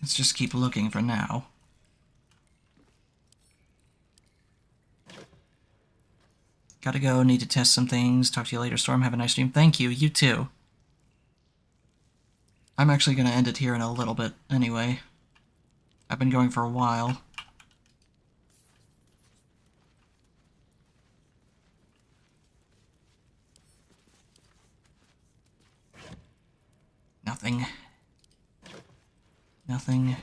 Let's just keep looking for now. Gotta go, need to test some things. Talk to you later, Storm. Have a nice stream. Thank you, you too. I'm actually gonna end it here in a little bit anyway. I've been going for a while. Nothing. Nothing.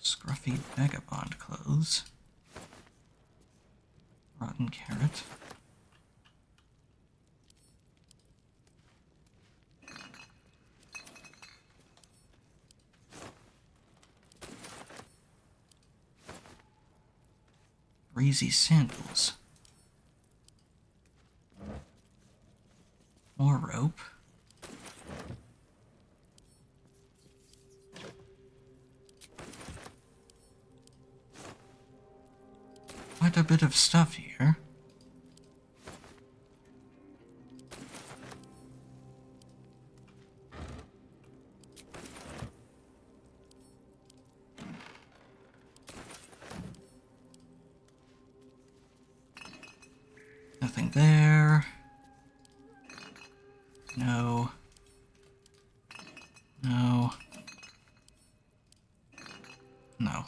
Scruffy vagabond clothes. Rotten carrot. Breezy sandals. More rope. Quite a bit of stuff here. Nothing there. No. No. No.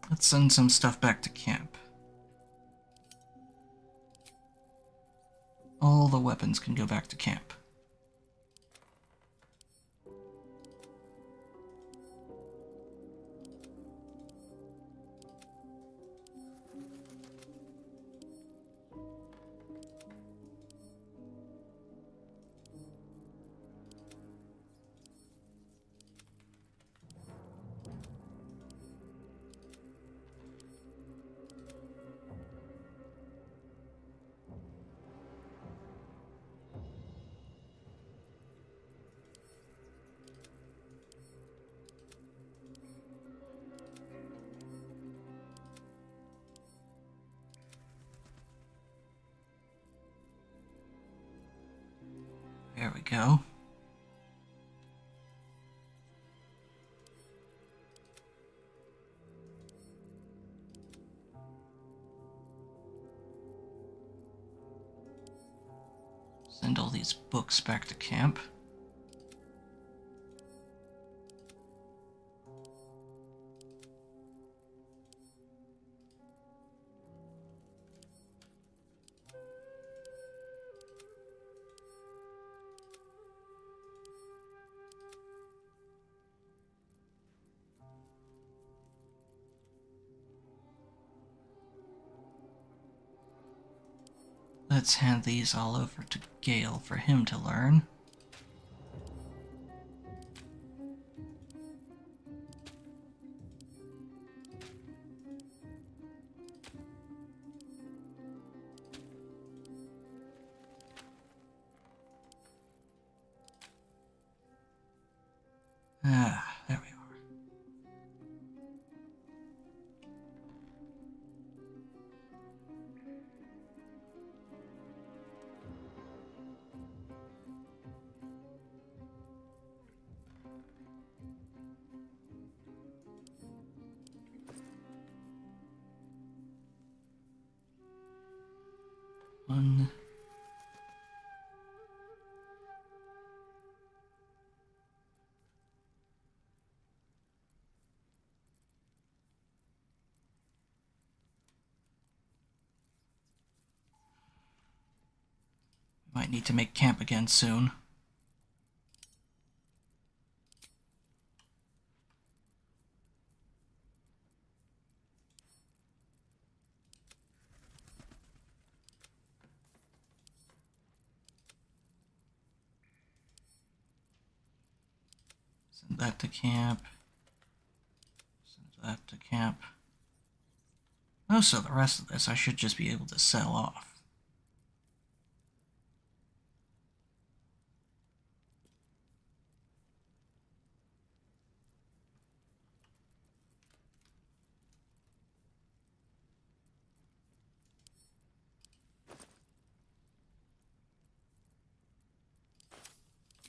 Let's send some stuff back to camp. All the weapons can go back to camp. There we go. Send all these books back to camp. let's hand these all over to Gale for him to learn. Ah, there we are. One. Might need to make camp again soon. Send that to camp. Send that to camp. Oh, so the rest of this I should just be able to sell off.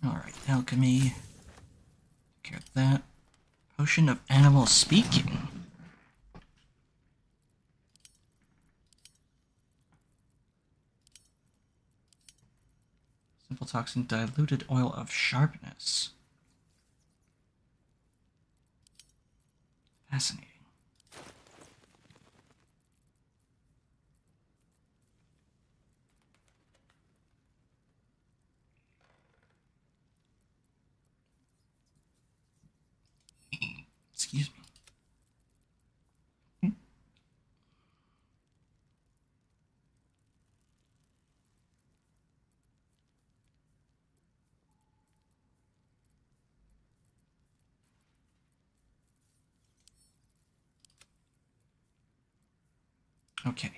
Alright, alchemy. Get that. Potion of animal speaking. Simple toxin, diluted oil of sharpness. Fascinating. Excuse me. Okay.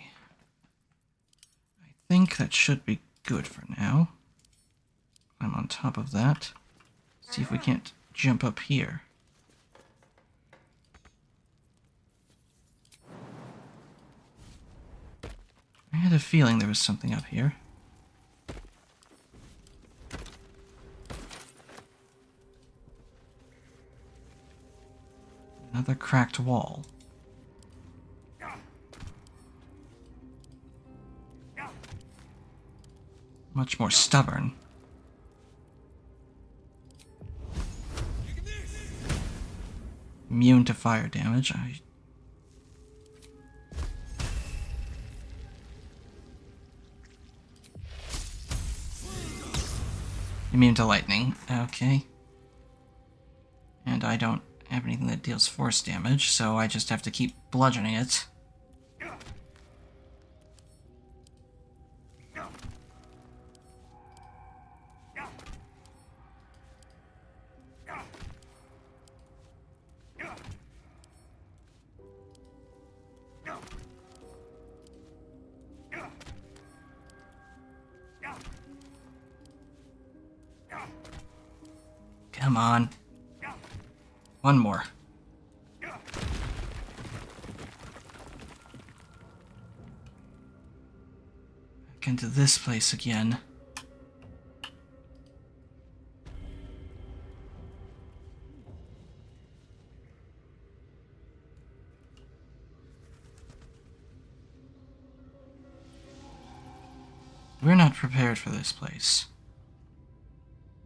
I think that should be good for now. I'm on top of that. See if we can't jump up here. I had a feeling there was something up here. Another cracked wall. Much more stubborn. Immune to fire damage. Immune to lightning. Okay. And I don't have anything that deals force damage, so I just have to keep bludgeoning it. Come on. One more. Back into this place again. We're not prepared for this place.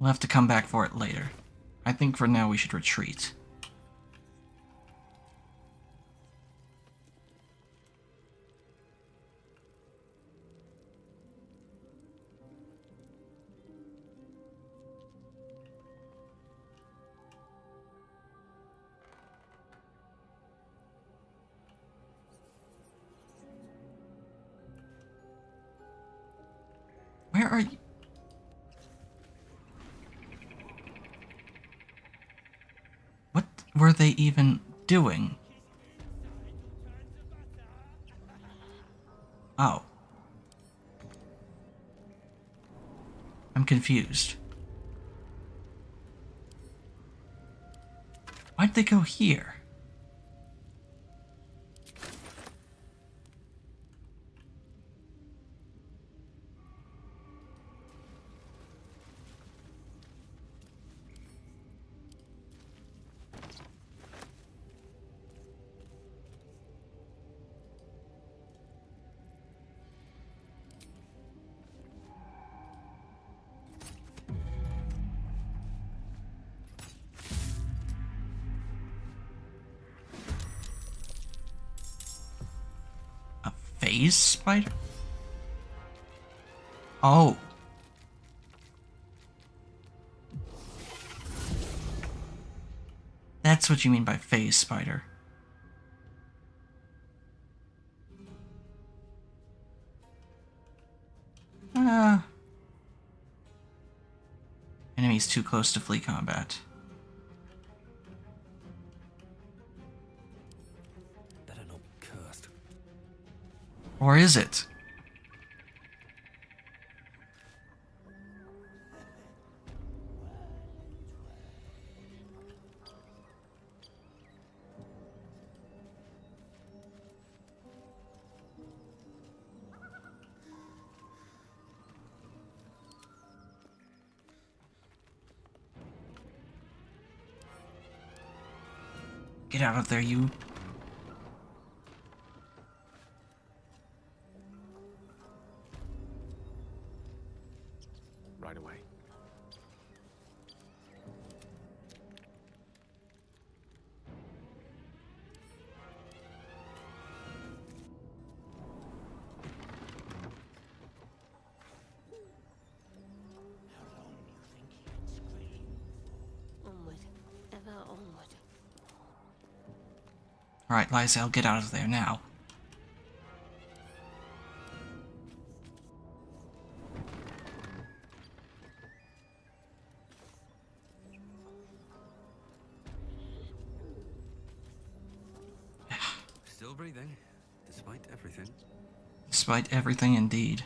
We'll have to come back for it later. I think for now we should retreat. are you? What were they even doing? Oh. I'm confused. Why'd they go here? Phase spider? Oh. That's what you mean by phase spider. Enemies too close to flee combat. Better not be cursed. Or is it? Get out of there, you. Right away. Onward. Ever onward. Alright, Lysel, get out of there now. Still breathing, despite everything. Despite everything, indeed.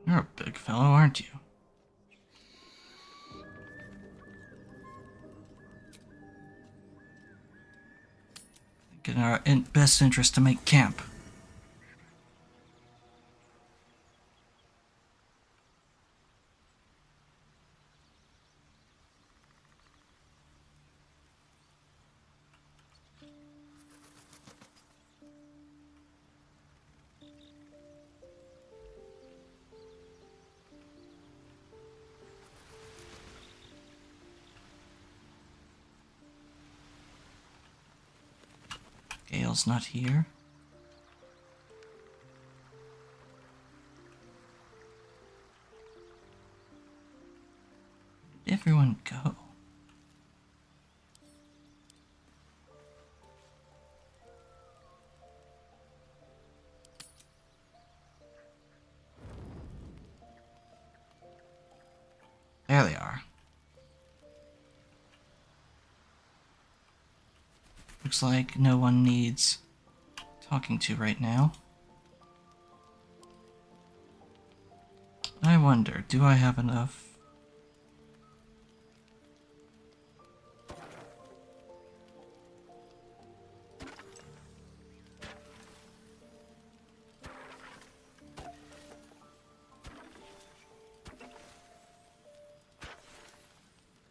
You're a big fellow, aren't you? Think in our best interest to make camp. Gale's not here. Where did everyone go? There they are. Looks like no one needs talking to right now. I wonder, do I have enough?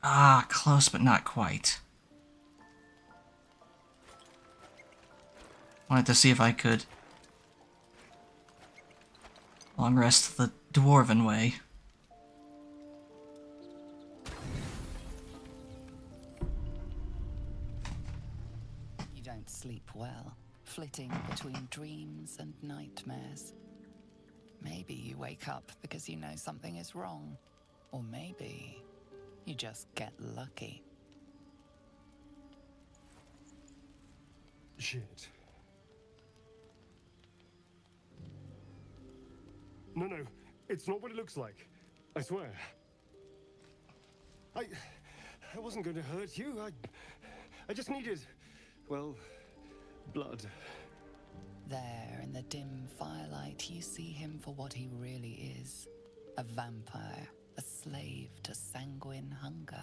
Ah, close but not quite. Wanted to see if I could long rest the dwarven way. You don't sleep well, flitting between dreams and nightmares. Maybe you wake up because you know something is wrong. Or maybe you just get lucky. Shit. No, it's not what it looks like. I swear. I wasn't going to hurt you. I just needed, well, blood. There, in the dim firelight, you see him for what he really is. A vampire, a slave to sanguine hunger.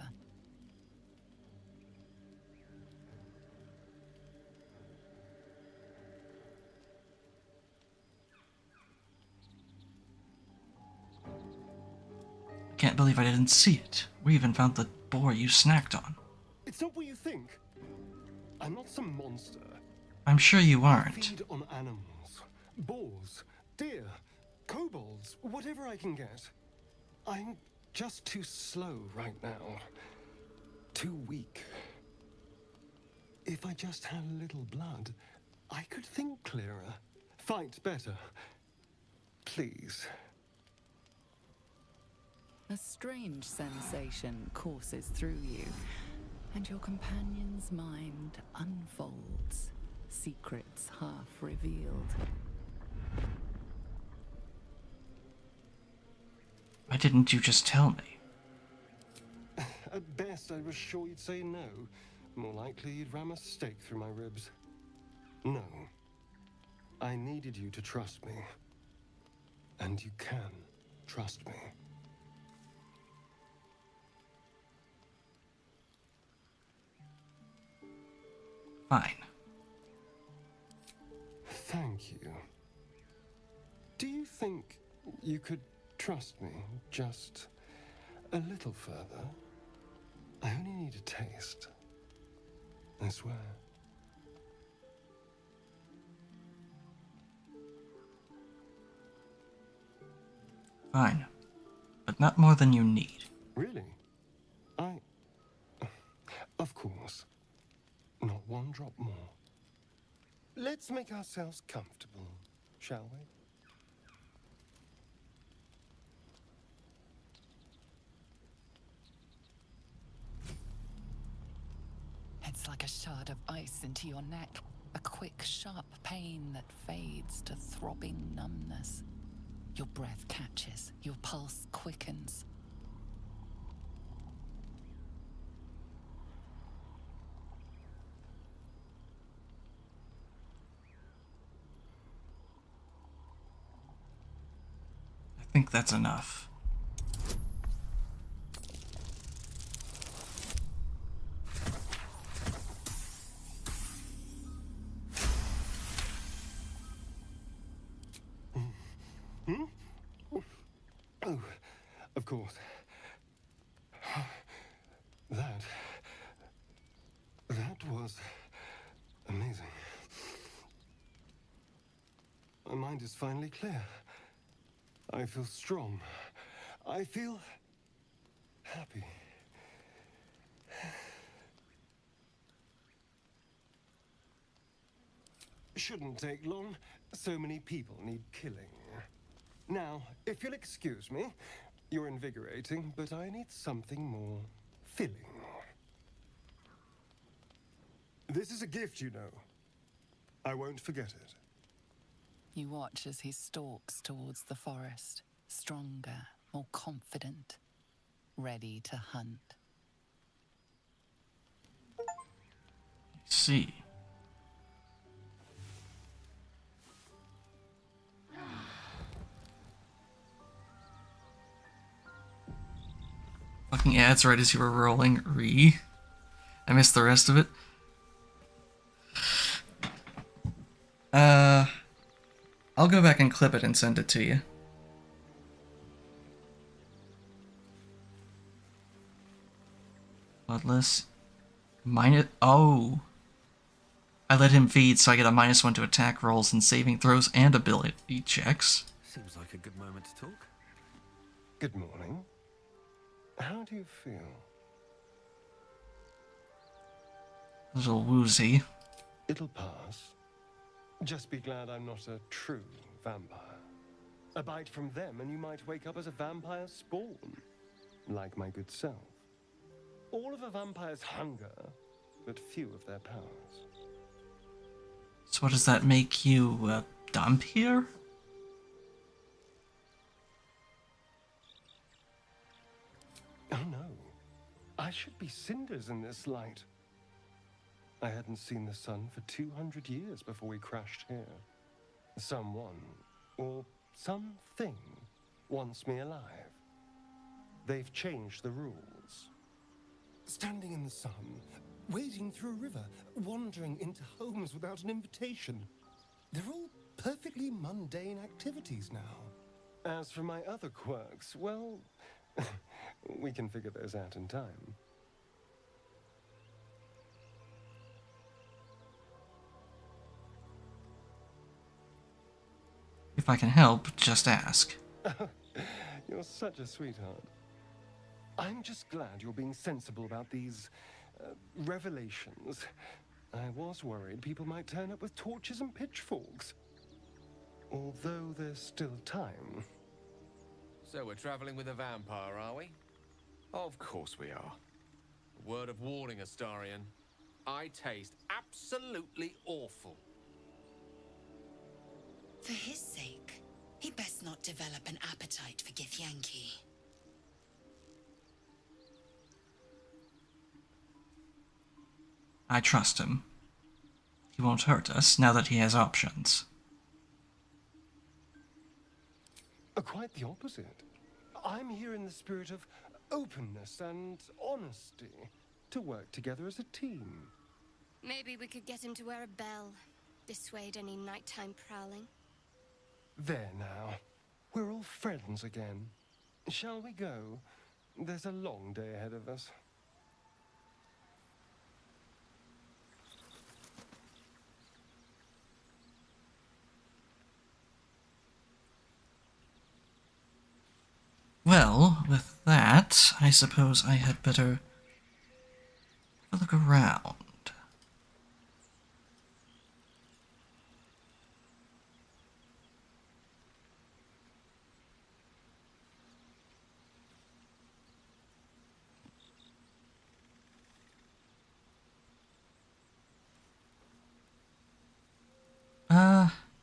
Can't believe I didn't see it. We even found the boar you snacked on. It's not what you think. I'm not some monster. I'm sure you I aren't. feed on animals. Boars, deer, kobolds, whatever I can get. I'm just too slow right now. Too weak. If I just had a little blood, I could think clearer, fight better. Please. A strange sensation courses through you, and your companion's mind unfolds, secrets half revealed. Why didn't you just tell me? At best, I was sure you'd say no. More likely, you'd ram a stake through my ribs. No. I needed you to trust me. And you can trust me. Fine. Thank you. Do you think you could trust me just a little further? I only need a taste. I swear. Fine. But not more than you need. Really? Of course. Not one drop more. Let's make ourselves comfortable, shall we? It's like a shard of ice into your neck, a quick, sharp pain that fades to throbbing numbness. Your breath catches, your pulse quickens. I think that's enough. Oh, of course. That was amazing. My mind is finally clear. I feel strong. I feel happy. Shouldn't take long. So many people need killing. Now, if you'll excuse me, you're invigorating, but I need something more filling. This is a gift, you know. I won't forget it. You watch as he stalks towards the forest, stronger, more confident, ready to hunt. I see. Fucking ads right as you were rolling. I missed the rest of it. I'll go back and clip it and send it to you. Bloodless. Oh. I let him feed, so I get a -1 to attack rolls and saving throws and ability checks. Seems like a good moment to talk. Good morning. How do you feel? A little woozy. It'll pass. Just be glad I'm not a true vampire. A bite from them and you might wake up as a vampire spawn. Like my good self. All of a vampire's hunger, but few of their powers. So what does that make you, dump here? Oh no. I should be cinders in this light. I hadn't seen the sun for 200 years before we crashed here. Someone, or something, wants me alive. They've changed the rules. Standing in the sun, wading through a river, wandering into homes without an invitation. They're all perfectly mundane activities now. As for my other quirks, well, we can figure those out in time. If I can help, just ask. You're such a sweetheart. I'm just glad you're being sensible about these revelations. I was worried people might turn up with torches and pitchforks. Although there's still time. So we're traveling with a vampire, are we? Of course we are. Word of warning, Astarion. I taste absolutely awful. For his sake, he best not develop an appetite for Githyanki. I trust him. He won't hurt us now that he has options. Quite the opposite. I'm here in the spirit of openness and honesty to work together as a team. Maybe we could get him to wear a bell. Dissuade any nighttime prowling. There now. We're all friends again. Shall we go? There's a long day ahead of us. Well, with that, I suppose I had better have a look around.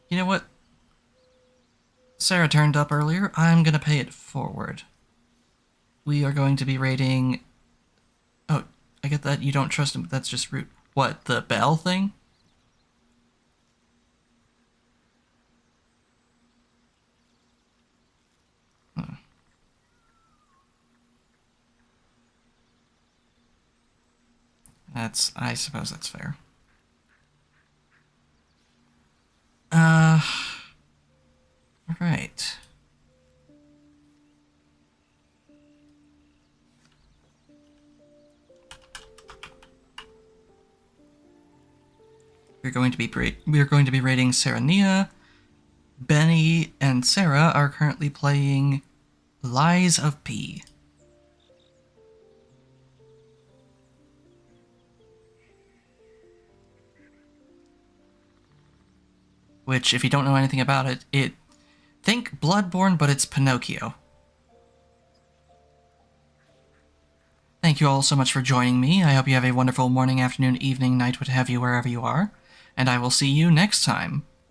You know what? Sarah turned up earlier. I'm gonna pay it forward. We are going to be raiding... Oh, I get that you don't trust him, but that's just rude. What, the bell thing? I suppose that's fair. Alright. We're going to be raiding Serenia. Benny and Sarah are currently playing Lies of P. Which, if you don't know anything about it, think Bloodborne, but it's Pinocchio. Thank you all so much for joining me. I hope you have a wonderful morning, afternoon, evening, night, what have you, wherever you are. And I will see you next time.